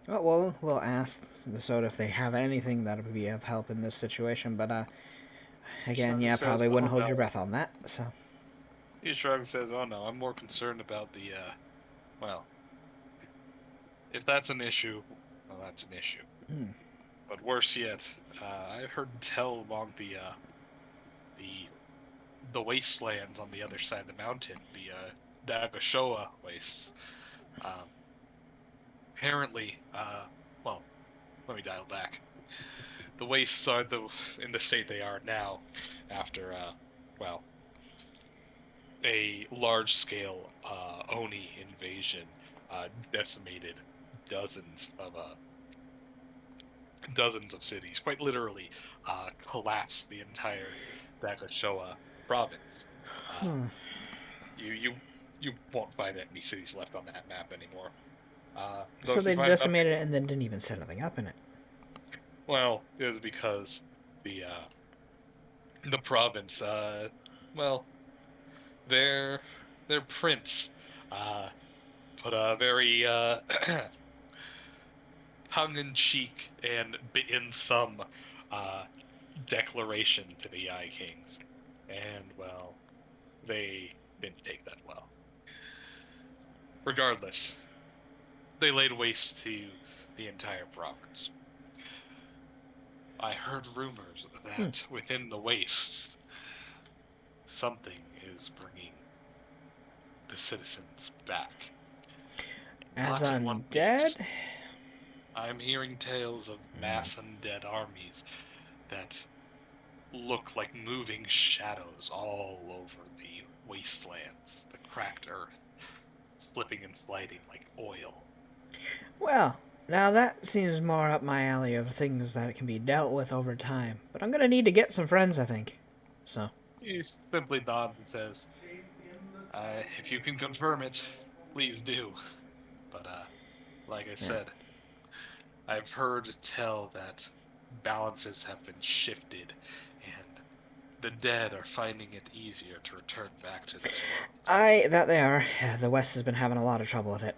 Well, we'll ask the Soda if they have anything that would be of help in this situation, but again, yeah, probably wouldn't hold your breath on that, so. He shrugs and says, oh no, I'm more concerned about the, well, if that's an issue, well, that's an issue. But worse yet, I heard tell along the wastelands on the other side of the mountain, the Dagashoa wastes. Apparently, well, let me dial back. The wastes are in the state they are now, after, well, a large-scale Oni invasion decimated dozens of cities, quite literally collapsed the entire Dagashoa province. You won't find any cities left on that map anymore. So they decimated it and then didn't even set anything up in it. Well, it was because the province, well, their prince put a very tongue-in-cheek and bit-in-thumb declaration to the Eye Kings, and well, they didn't take that well. Regardless, they laid waste to the entire province. I heard rumors that within the wastes, something is bringing the citizens back. As Not in one undead? piece. I'm hearing tales of mass undead armies that look like moving shadows all over the wastelands, the cracked earth, slipping and sliding like oil. Well, now that seems more up my alley of things that can be dealt with over time. But I'm gonna need to get some friends, I think. So. He simply nods and says, if you can confirm it, please do. But, like I said, I've heard tell that balances have been shifted, and the dead are finding it easier to return back to this world. That they are. The West has been having a lot of trouble with it.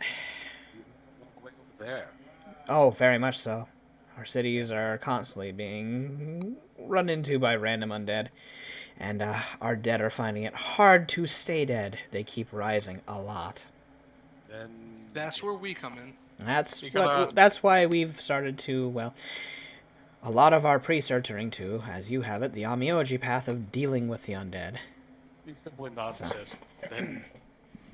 Over there. Oh, very much so. Our cities are constantly being run into by random undead. And our dead are finding it hard to stay dead. They keep rising a lot. Then That's where we come in. That's why we've started to, well, a lot of our priests are turning to, as you have it, the Amioji path of dealing with the undead. He simply nods and says, then,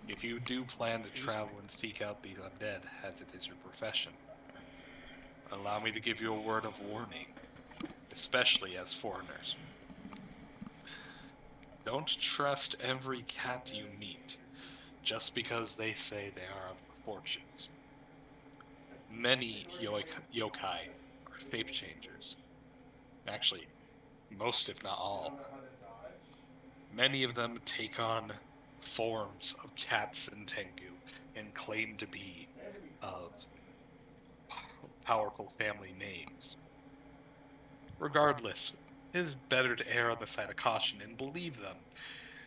if you do plan to travel and seek out these undead, as it is your profession, allow me to give you a word of warning, especially as foreigners. Don't trust every cat you meet, just because they say they are of the fortunes. Many yokai are shape changers. Actually, most if not all. Many of them take on forms of cats and tengu and claim to be of powerful family names. Regardless, it is better to err on the side of caution and believe them,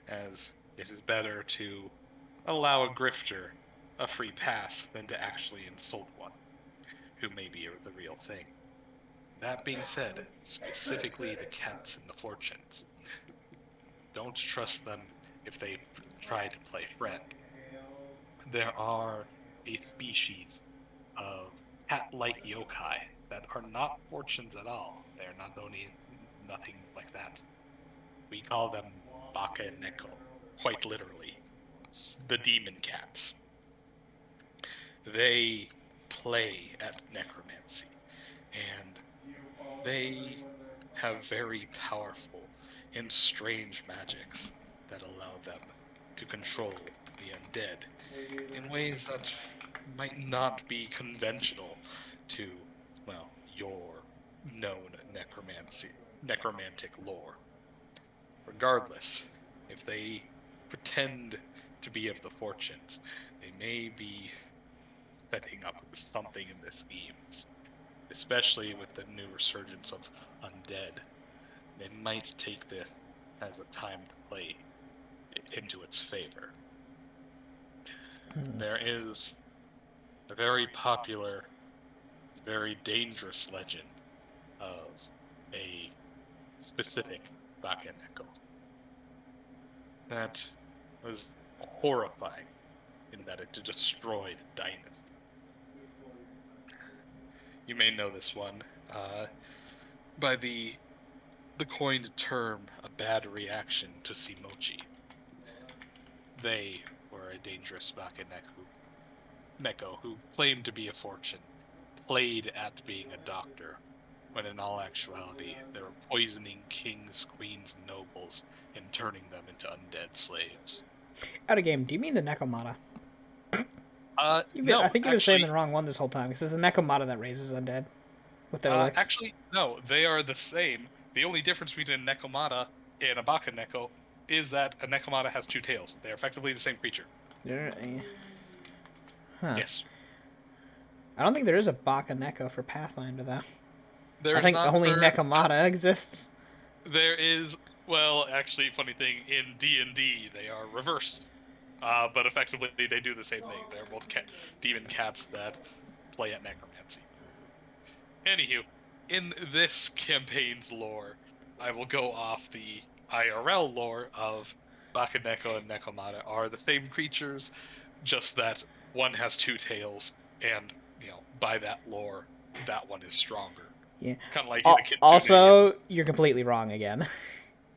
as it is better to allow a grifter a free pass than to actually insult one, who may be the real thing. That being said, specifically the cats and the fortunes, don't trust them if they try to play friend. There are a species of cat-like yokai that are not fortunes at all. They are not only nothing like that. We call them Baka and Neko, quite literally, the demon cats. they play at necromancy, and they have very powerful and strange magics that allow them to control the undead in ways that might not be conventional to, well, your known necromantic lore. Regardless, if they pretend to be of the fortunes, they may be setting up something in the schemes, especially with the new resurgence of undead. They might take this as a time to play into its favor. There is a very popular, very dangerous legend of a specific Bakeneko that was horrifying in that it destroyed dynasty. You may know this one by the coined term "a bad reaction to Simochi." They were a dangerous Neko who claimed to be a fortune, played at being a doctor, when in all actuality they were poisoning kings, queens, and nobles and turning them into undead slaves. Out of game, do you mean the Nekomata? No, I think you've been saying actually, the wrong one this whole time. This is the Nekomata that raises undead with their licks. actually, no, they are the same. The only difference between a Nekomata and a Bakeneko is that a Nekomata has two tails. They are effectively the same creature. Huh. Yes. I don't think there is a Bakeneko for Pathfinder, though. There's I think not only for- Nekomata exists. There is, well, actually, funny thing, in D&D, they are reversed. But effectively, they do the same thing. They're both demon cats that play at necromancy. Anywho, in this campaign's lore, I will go off the IRL lore of Bakeneko and Nekomata are the same creatures, just that one has two tails, and, by that lore, that one is stronger. Yeah. Kind of like the Kitsune. Also, you're completely wrong again.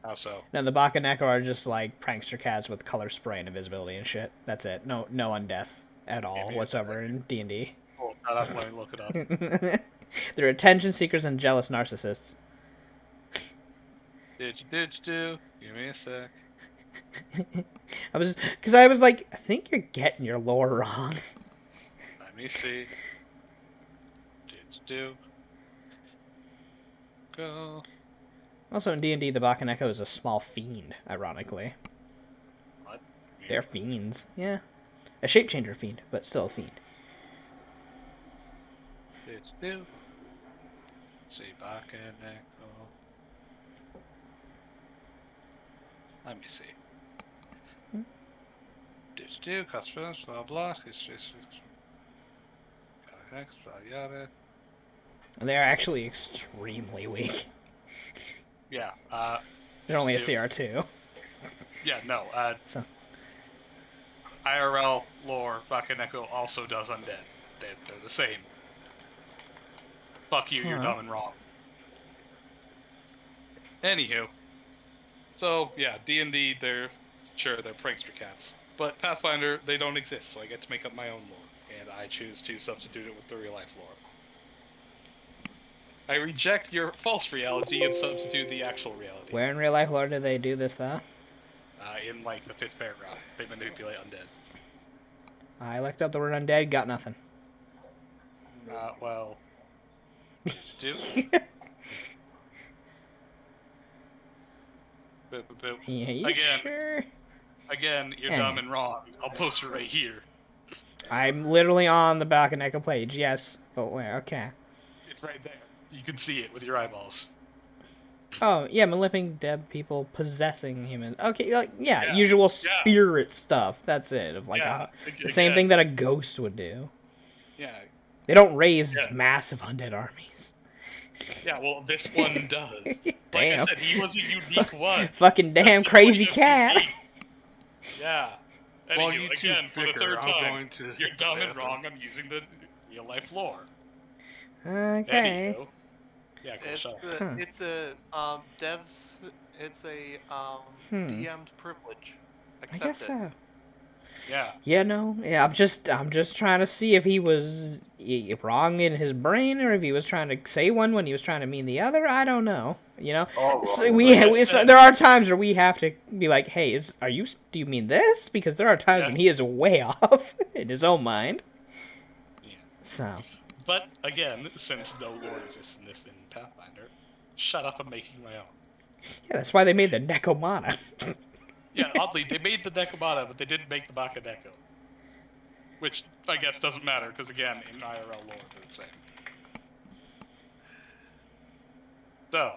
How so? No, the Bakeneko are just like prankster cats with color spray and invisibility and shit. That's it. No undeath at all whatsoever in D&D. Oh, let me look it up. They're attention seekers and jealous narcissists. Did you? Give me a sec. I was like, I think you're getting your lore wrong. Let me see. Did you? Go. Also in D&D, the Bakeneko is a small fiend, ironically. What? They're fiends. Yeah. A shape changer fiend, but still a fiend. Did you? See, Bakeneko. Let me see. Did you? Customers, blah blah. Yada. And they're actually extremely weak. Yeah. They're only a do- CR2. Yeah. No. So. IRL lore, Bakeneko also does undead. They're the same. Fuck you, you're Huh. dumb and wrong. Anywho. So, yeah, D&D, they're prankster cats. But Pathfinder, they don't exist, so I get to make up my own lore. And I choose to substitute it with the real-life lore. I reject your false reality and substitute the actual reality. Where in real life lore do they do this, though? In, the 5th paragraph, they manipulate undead. I looked up the word undead, got nothing. Well... do? Boop, boop, boop. Yeah, you Again. sure? Again, you're dumb and wrong. I'll post it right here. I'm literally on the Bakeneko page, yes. Oh, where? Okay. It's right there. You can see it with your eyeballs. Oh, yeah, manipulating dead people, possessing humans. Okay, Yeah, usual yeah. spirit stuff. That's it. Of the same thing that a ghost would do. Yeah. They don't raise Yeah. massive undead armies. Yeah, well, this one does. Damn. Like I said, he was a unique one. Fucking damn That's the crazy point of cat. unique. Yeah. While Anywho, you two again, for the bicker, third I'm time, going to you're hit the dumb and bathroom. wrong. I'm using the real-life lore. Okay. Anywho. Yeah, cool, It's shut up. Huh. it's a devs. It's a DM'd privilege. I Accept guess it. so. Yeah. Yeah, I'm just trying to see if he was wrong in his brain, or if he was trying to say one when he was trying to mean the other. I don't know. All So wrong. Like I so said. there are times where we have to be like, hey, do you mean this? Because there are times Yes. when he is way off in his own mind. Yeah. So But again, since no lore exists in this in Pathfinder, shut up, I'm making my own. yeah, that's why they made the Necomana. Yeah, oddly, they made the Necomata, but they didn't make the Baka Deco. Which, I guess, doesn't matter, because again, in IRL lore, they're the same. So,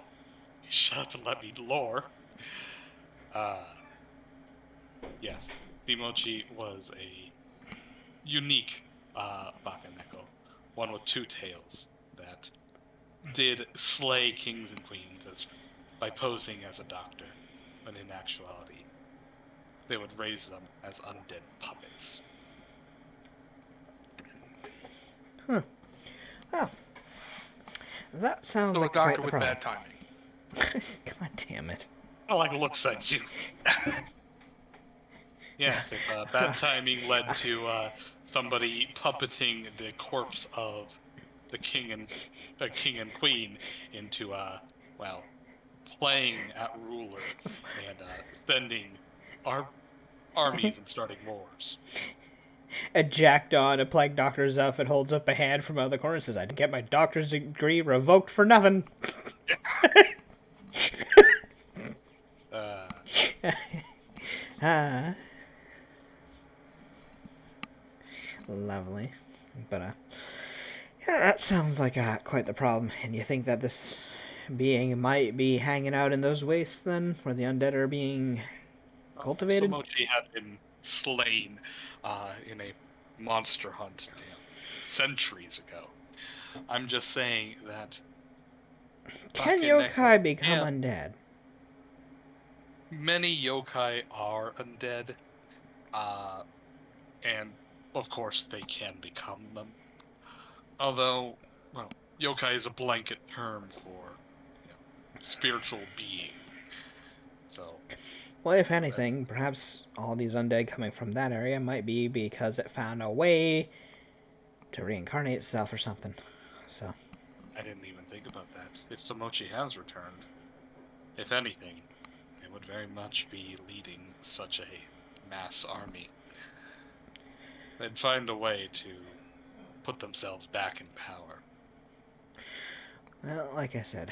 shut up and let me lore. Yes, Bimochi was a unique Baka Neko. One with two tails that did slay kings and queens by posing as a doctor, when in actuality, they would raise them as undead puppets. Huh. Oh, that sounds So a like quite doctor the with problem. bad timing. God damn it. I like looks at you. Yes, if bad timing led to somebody puppeting the corpse of the king and queen into well, playing at ruler and sending our armies and starting wars. A jackdaw in a plague doctor's outfit holds up a hand from out of the corner and says, I didn't get my doctor's degree revoked for nothing. Ah. Lovely. But, yeah, that sounds like quite the problem. And you think that this being might be hanging out in those wastes, then, where the undead are being cultivated? Somochi had been slain in a monster hunt centuries ago. I'm just saying that Can Bakeneko yokai become and undead? many yokai are undead, and of course they can become them. Although, well, yokai is a blanket term for spiritual being. So, Well, if anything, perhaps all these undead coming from that area might be because it found a way to reincarnate itself or something. So, I didn't even think about that. If Somochi has returned, if anything, it would very much be leading such a mass army. They'd find a way to put themselves back in power. well, like I said,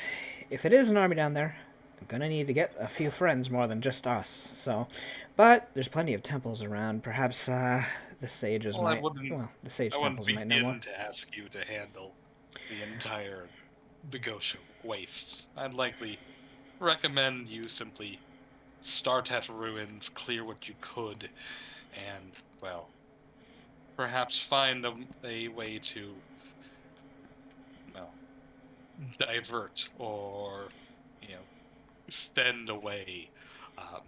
if it is an army down there, I'm gonna need to get a few friends more than just us. So, but there's plenty of temples around. Perhaps the sages Well, might. Well, the sage I wouldn't temples might know more. begin to ask you to handle the entire Bigosha wastes. I'd likely recommend you simply start at ruins, clear what you could, and, well, perhaps find a way to, well, divert or, send away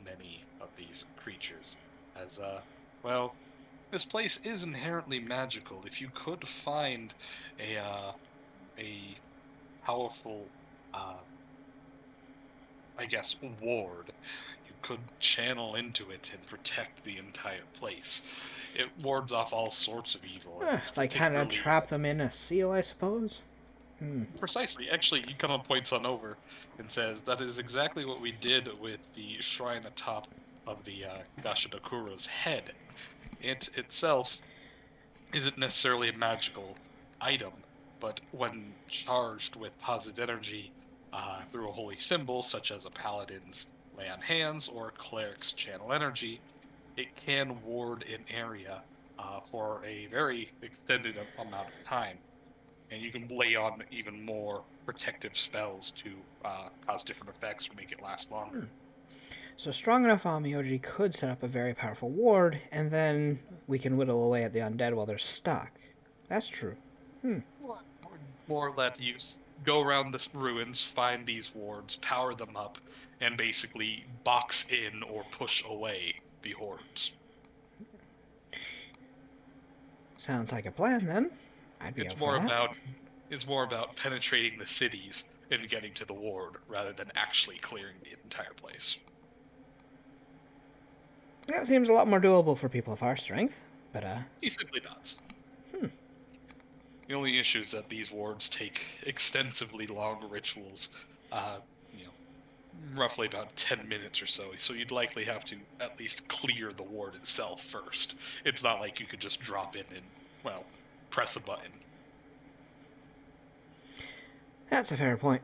many of these creatures. As, well, this place is inherently magical. If you could find a powerful, I guess, ward, you could channel into it and protect the entire place. It wards off all sorts of evil. And it's Like kind of particularly trap them in a seal, I suppose. precisely. Actually, Ikama points on over and says that is exactly what we did with the shrine atop of the Gashadakuro's head. It itself isn't necessarily a magical item, but when charged with positive energy through a holy symbol, such as a paladin's lay on hands or a cleric's channel energy, it can ward an area for a very extended amount of time. And you can lay on even more protective spells to cause different effects or make it last longer. So strong enough Amioji could set up a very powerful ward, and then we can whittle away at the undead while they're stuck. That's true. Or let you go around the ruins, find these wards, power them up, and basically box in or push away the hordes. Sounds like a plan, then. I'd be It's up more for that. about penetrating the cities and getting to the ward rather than actually clearing the entire place. That seems a lot more doable for people of our strength, but He simply does. The only issue is that these wards take extensively long rituals, you know, roughly about 10 minutes or so, so you'd likely have to at least clear the ward itself first. It's not like you could just drop in and, well, press a button. that's a fair point.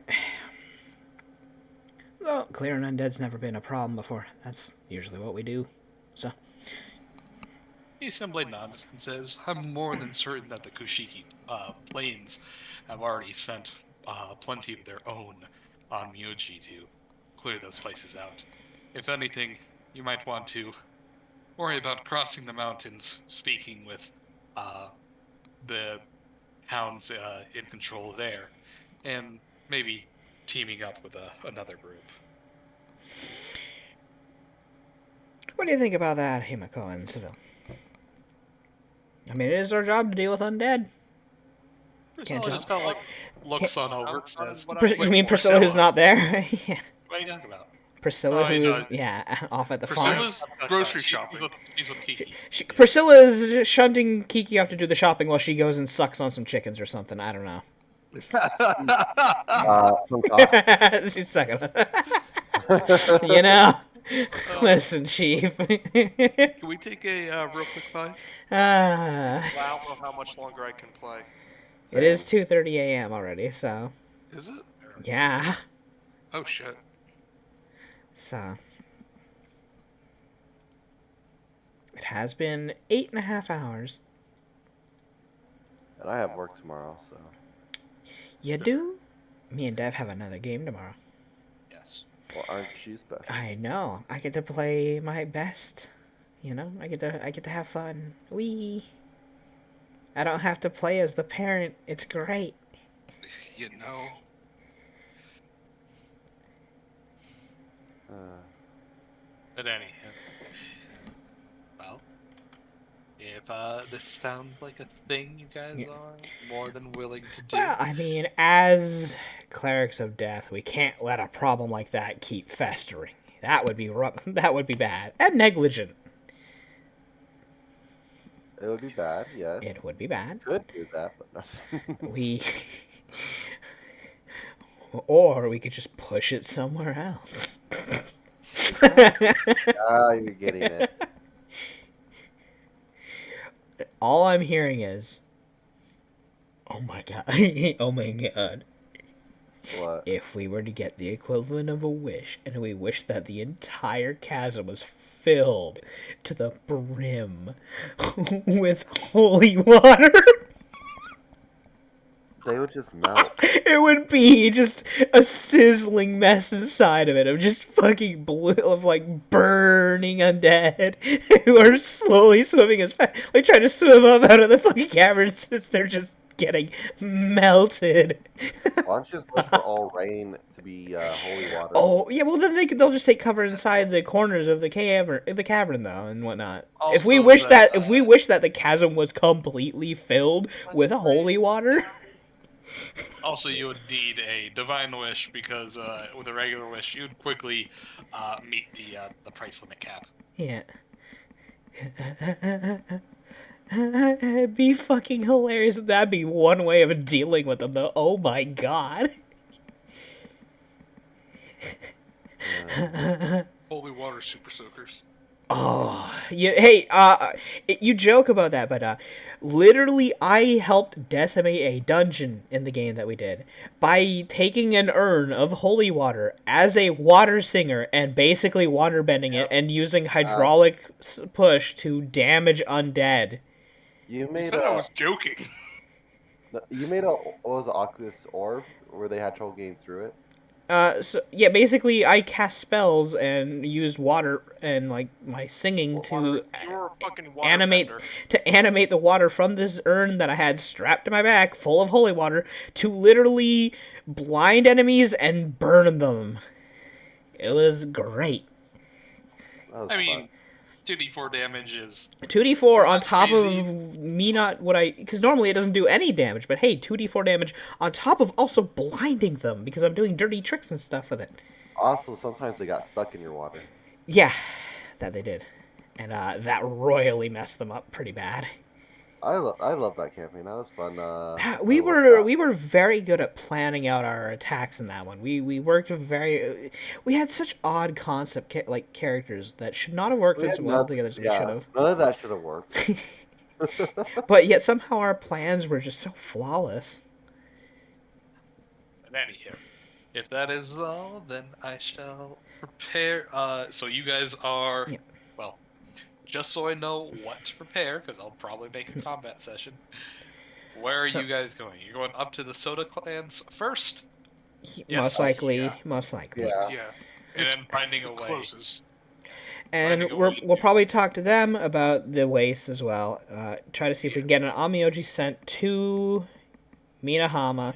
Well, clearing undead's never been a problem before. That's usually what we do. So, The assembly nods and says, I'm more than certain that the Kushiki planes have already sent plenty of their own on Myoji to clear those places out. If anything, you might want to worry about crossing the mountains, speaking with the hounds in control there, and maybe teaming up with another group. what do you think about that, Himiko and Seville? I mean, it is our job to deal with undead. Can't Priscilla just- just kind of like looks on over and says, You mean Priscilla who's not there? Yeah. what are you talking about? Priscilla, Oh, I know. yeah, off at the farm. Priscilla's grocery shopping. She's with Kiki. Priscilla is shunting Kiki off to do the shopping while she goes and sucks on some chickens or something. I don't know. Some cops. She's sucking. You know. Listen, Chief. Can we take a real quick 5? Ah. I don't know how much longer I can play. It is 2:30 a.m. already, so Is it? yeah. Oh shit. So it has been 8.5 hours. And I have work tomorrow, so. You do? Me and Dev have another game tomorrow. Yes. Well, aren't you special? I know. I get to play my best. You know, I get to have fun. Wee. I don't have to play as the parent. It's great. You know. But anyhow, well, if this sounds like a thing you guys Yeah. are more than willing to do, Well, I mean, as clerics of death, we can't let a problem like that keep festering. That would be that would be bad and negligent. It would be bad, yes. It would be bad. Could do that, but no. We or we could just push it somewhere else. Ah, you're getting it. All I'm hearing is, oh my god, oh my god. What? If we were to get the equivalent of a wish, and we wished that the entire chasm was filled to the brim with holy water, They would just melt. it would be just a sizzling mess inside of it of just fucking blue, of like burning undead who are slowly swimming as fast, like trying to swim up out of the fucking cavern since they're just getting melted. Why don't you just wish for all rain to be holy water? Oh yeah, well then they'll just take cover inside the corners of the cavern though and whatnot. I'll If we suppose wish that, if we wish that the chasm was completely filled with holy water, also you would need a divine wish because with a regular wish you'd quickly meet the price limit cap. yeah. It'd be fucking hilarious. That'd be one way of dealing with them though. Oh my god. Holy water super soakers. Oh, yeah. Hey, you joke about that, but literally, I helped decimate a dungeon in the game that we did by taking an urn of holy water as a water singer and basically water bending it and using hydraulic push to damage undead. You You made said I a, was joking. you made a, what was it, Oculus Orb, where they had trouble getting through it? So yeah, basically, I cast spells and used water and like my singing to You're a fucking water animate bender. the water from this urn that I had strapped to my back, full of holy water, to literally blind enemies and burn them. It was great. That was I fun. mean, 2d4 damage is 2d4 on Not top crazy. of me not what I, because normally it doesn't do any damage, but hey, 2d4 damage on top of also blinding them because I'm doing dirty tricks and stuff with it. Also, sometimes they got stuck in your water. Yeah, that they did. and that royally messed them up pretty bad. I love that campaign. That was fun. We I love were that. we were very good at planning out our attacks in that one. We worked very. We had such odd concept like characters that should not have worked We as had well none. together as they should Yeah, have. none of that should have worked. But yet somehow our plans were just so flawless. And anyhow, if that is all, then I shall prepare. So you guys are, Yeah. well, just so I know what to prepare, because I'll probably make a combat session. Where are So- you guys going? You're going up to the Soda clans first, Most Yes. likely, Yeah. most likely. Yeah. Yeah. and It's then finding a the way. closest. And Finding a way we'll to- probably talk to them about the waste as well. Try to see if we can get an Amioji sent to Minahama,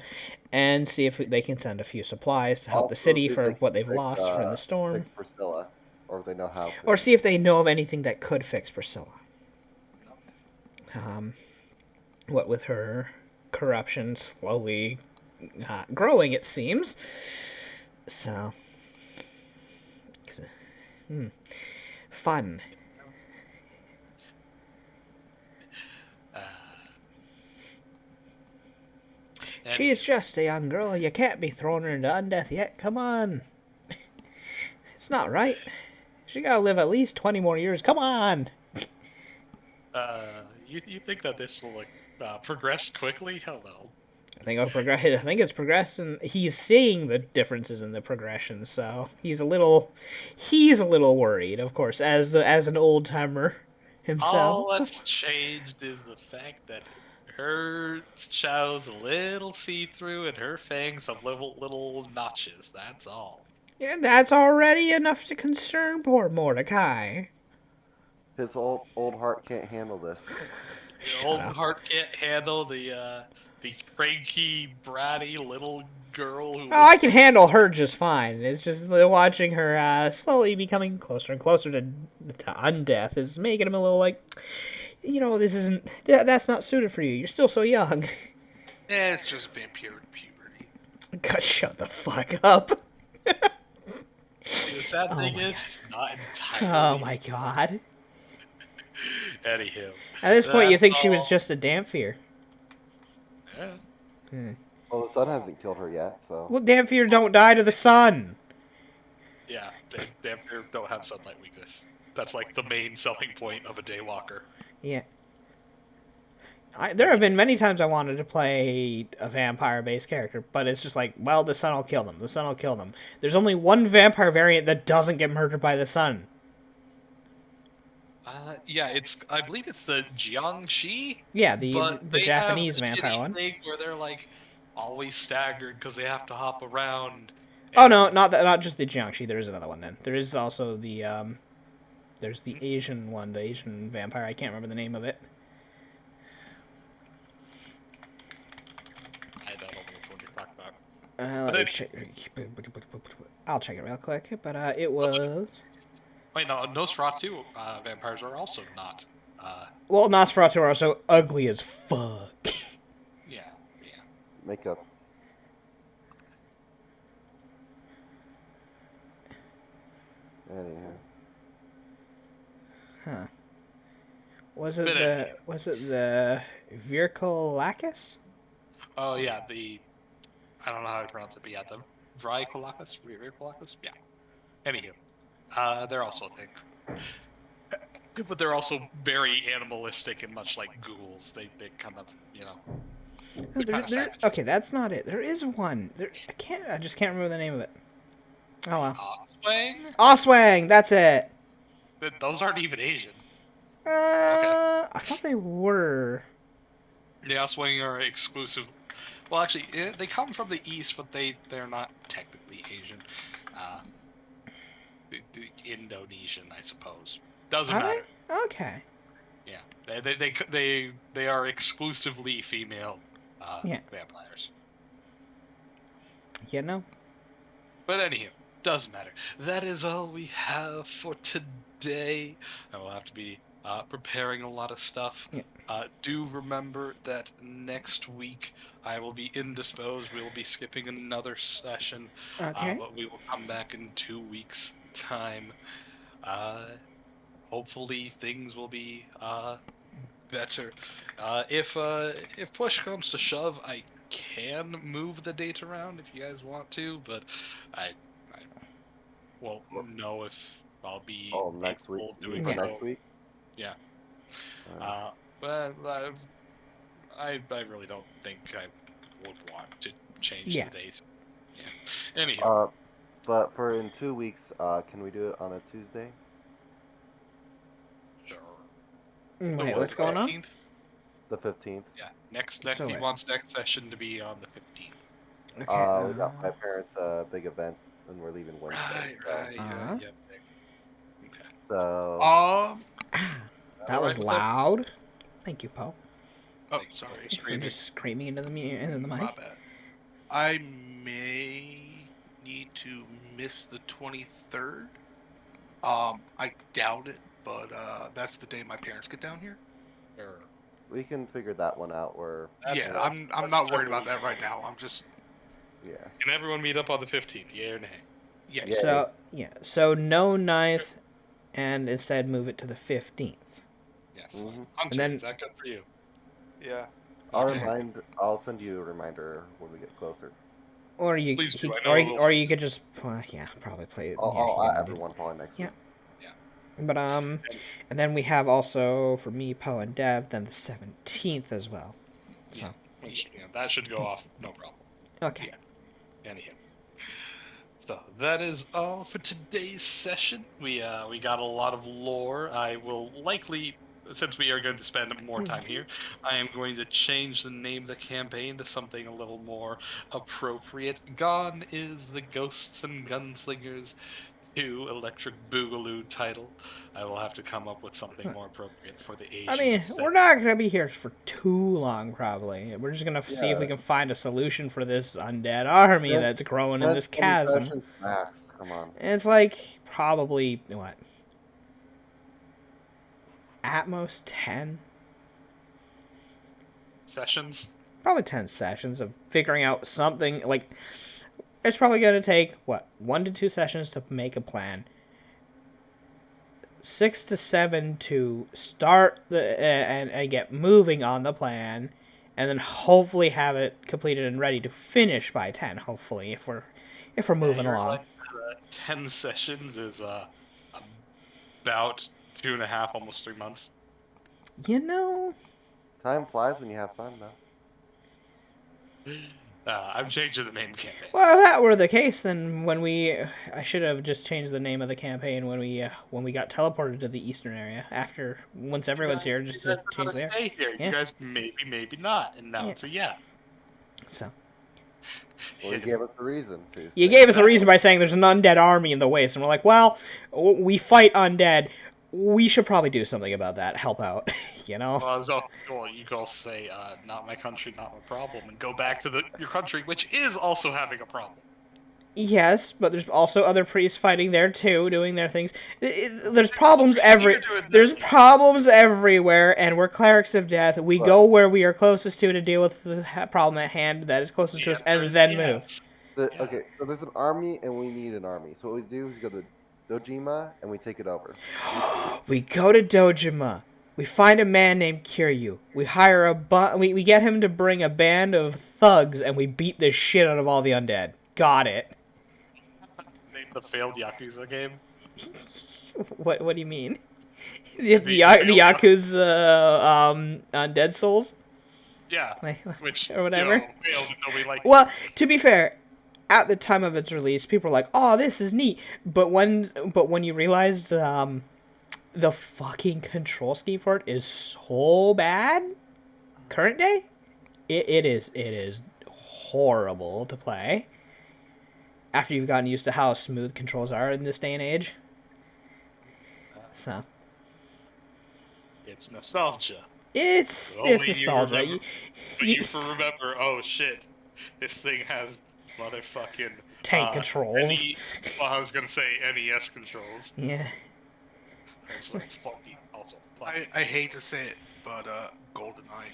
and see if they can send a few supplies to help the Also, city see if for they what can they've fix, lost from the storm, Fix Priscilla, or if they know how to. or see if they know of anything that could fix Priscilla. What with her corruption slowly growing, it seems. So, fun. And She's just a young girl. You can't be throwing her into undeath yet. Come on. It's not right. She gotta live at least 20 more years. Come on. you think that this will progress quickly? Hell no. I think it's progressing. He's seeing the differences in the progression, so he's a little worried, of course, as an old timer himself. All that's changed is the fact that her shadow's a little see-through and her fangs have little notches. That's all. And that's already enough to concern poor Mordecai. His old heart can't handle this. The old heart can't handle the cranky, bratty little girl who. Oh, I can handle her just fine. It's just watching her slowly becoming closer and closer to undeath is making him a little like, that's not suited for you. You're still so young. It's just vampire puberty. God, shut the fuck up. The sad thing is, it's not entirely. Oh my god. Anywho. At this point, you That's think she was all. just a Dampier. Yeah. Well, the sun hasn't killed her yet, so. Well, Dampier don't die to the sun. Yeah, vampire don't have sunlight weakness. That's like the main selling point of a daywalker. Yeah. There have been many times I wanted to play a vampire-based character, but it's just like, well, the sun will kill them. The sun will kill them. There's only one vampire variant that doesn't get murdered by the sun. Yeah, I believe it's the Jiangxi. Yeah, But the they Japanese have the vampire shitty one. thing where they're like always staggered because they have to hop around. Oh and- no, not just the Jiangxi. There is another one then. There is also the there's the Asian one, the Asian vampire. I can't remember the name of it. I don't know which one you're talking about. Let me check. I'll check it real quick. But it was. Wait, no, Nosferatu vampires are also not. Well, Nosferatu are also ugly as fuck. Yeah. Makeup. Anyhow. Huh. Was it But the Virkolakis? Oh yeah, I don't know how to pronounce it, but yeah, the Vricolakus? Yeah. Anywho, they're also a thing. But they're also very animalistic and much like ghouls. They kind of, they're kinda savage. Okay, that's not it. There is one. I just can't remember the name of it. Oh well. Oswang? Oswang, that's it. Those aren't even Asian. I thought they were. The Oswang are exclusive. Well, actually, they come from the east, but they're not technically Asian. Indonesian, I suppose. Doesn't Are matter. they? Okay. Yeah, they are exclusively female Yeah. vampires. You know. But anywho, doesn't matter. That is all we have for today. I will have to be preparing a lot of stuff. Yeah. Do remember that next week I will be indisposed. We will be skipping another session. Okay. But we will come back in 2 weeks' time. hopefully things will be better. If push comes to shove, I can move the date around if you guys want to, but I won't know if I'll be Oh, next week. capable of You mean doing for Yeah. so. next week? Yeah. Uh, But I really don't think I would want to change Yeah. the date. Yeah. Anyhow, but for in 2 weeks, can we do it on a Tuesday? sure. The Wait, what, what's the going on? 15th? The 15th. Yeah. Next So he wait. wants next session to be on the 15th. Okay. We got my parents' big event, and we're leaving Wednesday. Right. Uh-huh. Yeah. Okay. So, Um. That was Alright with that? loud. Thank you, Poe, Oh, Like, sorry. for screaming. just screaming into the into the My mic. bad. I may need to miss the 23rd. I doubt it, but that's the day my parents get down here. Or, we can figure that one out. Where, That's- Yeah, I'm that's not worried totally about that right fine. now. I'm just yeah. Can everyone meet up on the 15th? Yeah or nay? yes. Yeah. So yeah. So no 9th, and instead move it to the 15th. Yes. Mhm. Hunter, then- is that good for you? Yeah. Okay. I'll send you a reminder when we get closer. Or you, Please do, he, I know or, a you- little or you something. could just, yeah, probably play it. Yeah, I'll you add can do- everyone probably next Yeah. week. But and then we have also for me, Poe, and Dev, then the 17th as well. So Which, that should go off, no problem. okay. Anyhow. So that is all for today's session. We got a lot of lore. I will likely, since we are going to spend more time here, I am going to change the name of the campaign to something a little more appropriate. Gone is the Ghosts and Gunslingers 2 Electric Boogaloo title. I will have to come up with something more appropriate for the Asian I mean, setting. we're not gonna be here for too long, probably. We're just gonna see if we Yeah. can find a solution for this undead army Ten- that's growing in 10, this 20 chasm. sessions max. Come on. And it's like probably what? At most 10. Sessions? Probably 10 sessions of figuring out something. Like, it's probably going to take, what, 1 to 2 sessions to make a plan. 6 to 7 to start and get moving on the plan. And then hopefully have it completed and ready to finish by 10, hopefully, if we're moving you're along. like, 10 sessions is about 2.5, almost 3 months. You know, Time flies when you have fun, though. I'm changing the name of the campaign. well, if that were the case, then I should have just changed the name of the campaign when we got teleported to the eastern area. Once everyone's here, just you guys to are change gonna there. stay here. Yeah. You guys maybe not, and now Yeah. it's a yeah. So Well, you gave us a reason to. you stay. gave us a reason by saying there's an undead army in the waste, and we're like, well, we fight undead. We should probably do something about that. Help out, you know. Well, you can all say, "Not my country, not my problem," and go back to your country, which is also having a problem. Yes, but there's also other priests fighting there too, doing their things. There's problems There's problems everywhere, and we're clerics of death. We go where we are closest to deal with the problem at hand that is closest to us, and then move. Okay, so there's an army, and we need an army. So what we do is we go to Dojima, and we take it over. We go to Dojima. We find a man named Kiryu. We hire we get him to bring a band of thugs, and we beat the shit out of all the undead. Got it. Name the failed Yakuza game. What do you mean? The Yakuza Undead Souls? Yeah, Like, which or whatever. failed and nobody liked. Well, to be fair, at the time of its release, people were like, "Oh, this is neat." But when you realized the fucking control scheme for it is so bad, current day, it is horrible to play. After you've gotten used to how smooth controls are in this day and age. So It's nostalgia. it's Only nostalgia. You remember, oh shit, this thing has motherfucking Tank controls. Well, I was gonna say NES controls. Yeah. It's like funky, also. I hate to say it, but GoldenEye.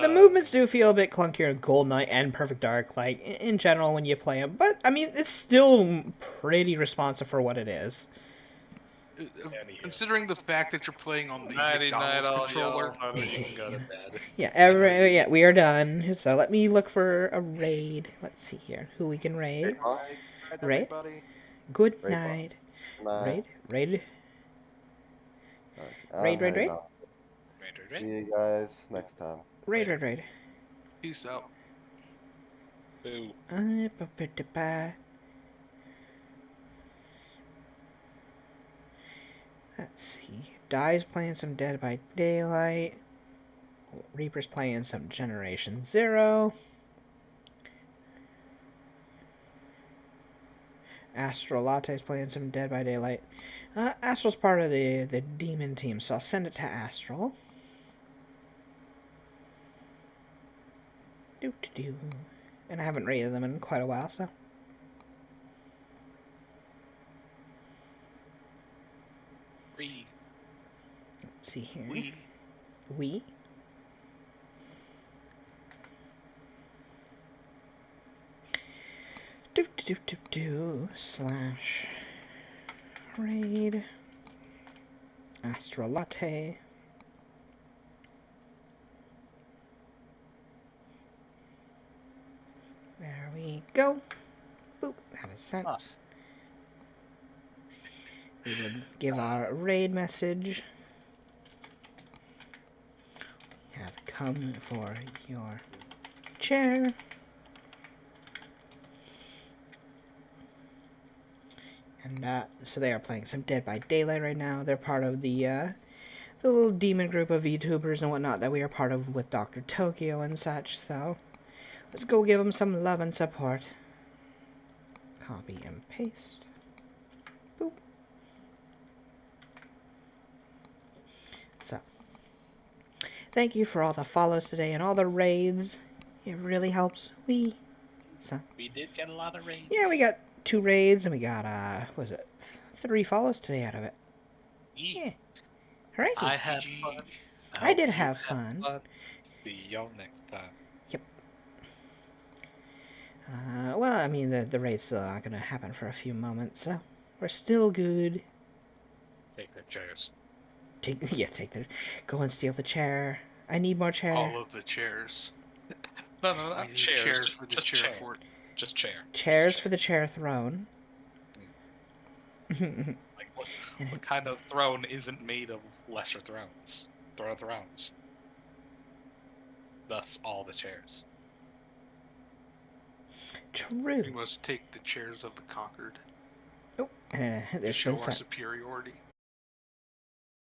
The movements do feel a bit clunkier in GoldenEye and Perfect Dark, like, in general when you play them. But, I mean, it's still pretty responsive for what it is. Considering the fact that you're playing on the Nighty night, McDonald's all controller, y'all. Hunter, you can go to bed. Yeah, we are done. So let me look for a raid. Let's see here. Who we can raid. Great ball. Raid? Everybody. Good Great ball. night. Night. Raid. Okay, Raid. I'm heading off. Right. See you guys next time. Raid. peace out. Boo. Let's see. Die's playing some Dead by Daylight. Reaper's playing some Generation Zero. Astral Latte's playing some Dead by Daylight. Astral's part of the demon team, so I'll send it to Astral. Do. And I haven't rated them in quite a while, so. Free. Let's see here. We. Do. Slash. Raid. Astral Latte. There we go. Boop. That is sent. Ah. We would give our raid message. We have come for your chair. And so they are playing some Dead by Daylight right now. They're part of the little demon group of VTubers and whatnot that we are part of with Dr. Tokyo and such. So let's go give them some love and support. Copy and paste. Boop. So, thank you for all the follows today and all the raids. It really helps. We did get a lot of raids. Yeah, we got 2 raids and we got, 3 follows today out of it. Yeah. Hooray. I had fun. I did hope you have had fun. See y'all next time. Yep. Well, I mean, the raid's still not going to happen for a few moments, so we're still good. Take the chairs. Take go and steal the chair. I need more chair. All of the chairs. No, We not need chairs. chairs for the just chair chair. fort. Just chair. Chairs for the chair throne. Like what kind of throne isn't made of lesser thrones? Thrones. Thus, all the chairs. True. We must take the chairs of the conquered Oh, to there's show been our some. superiority.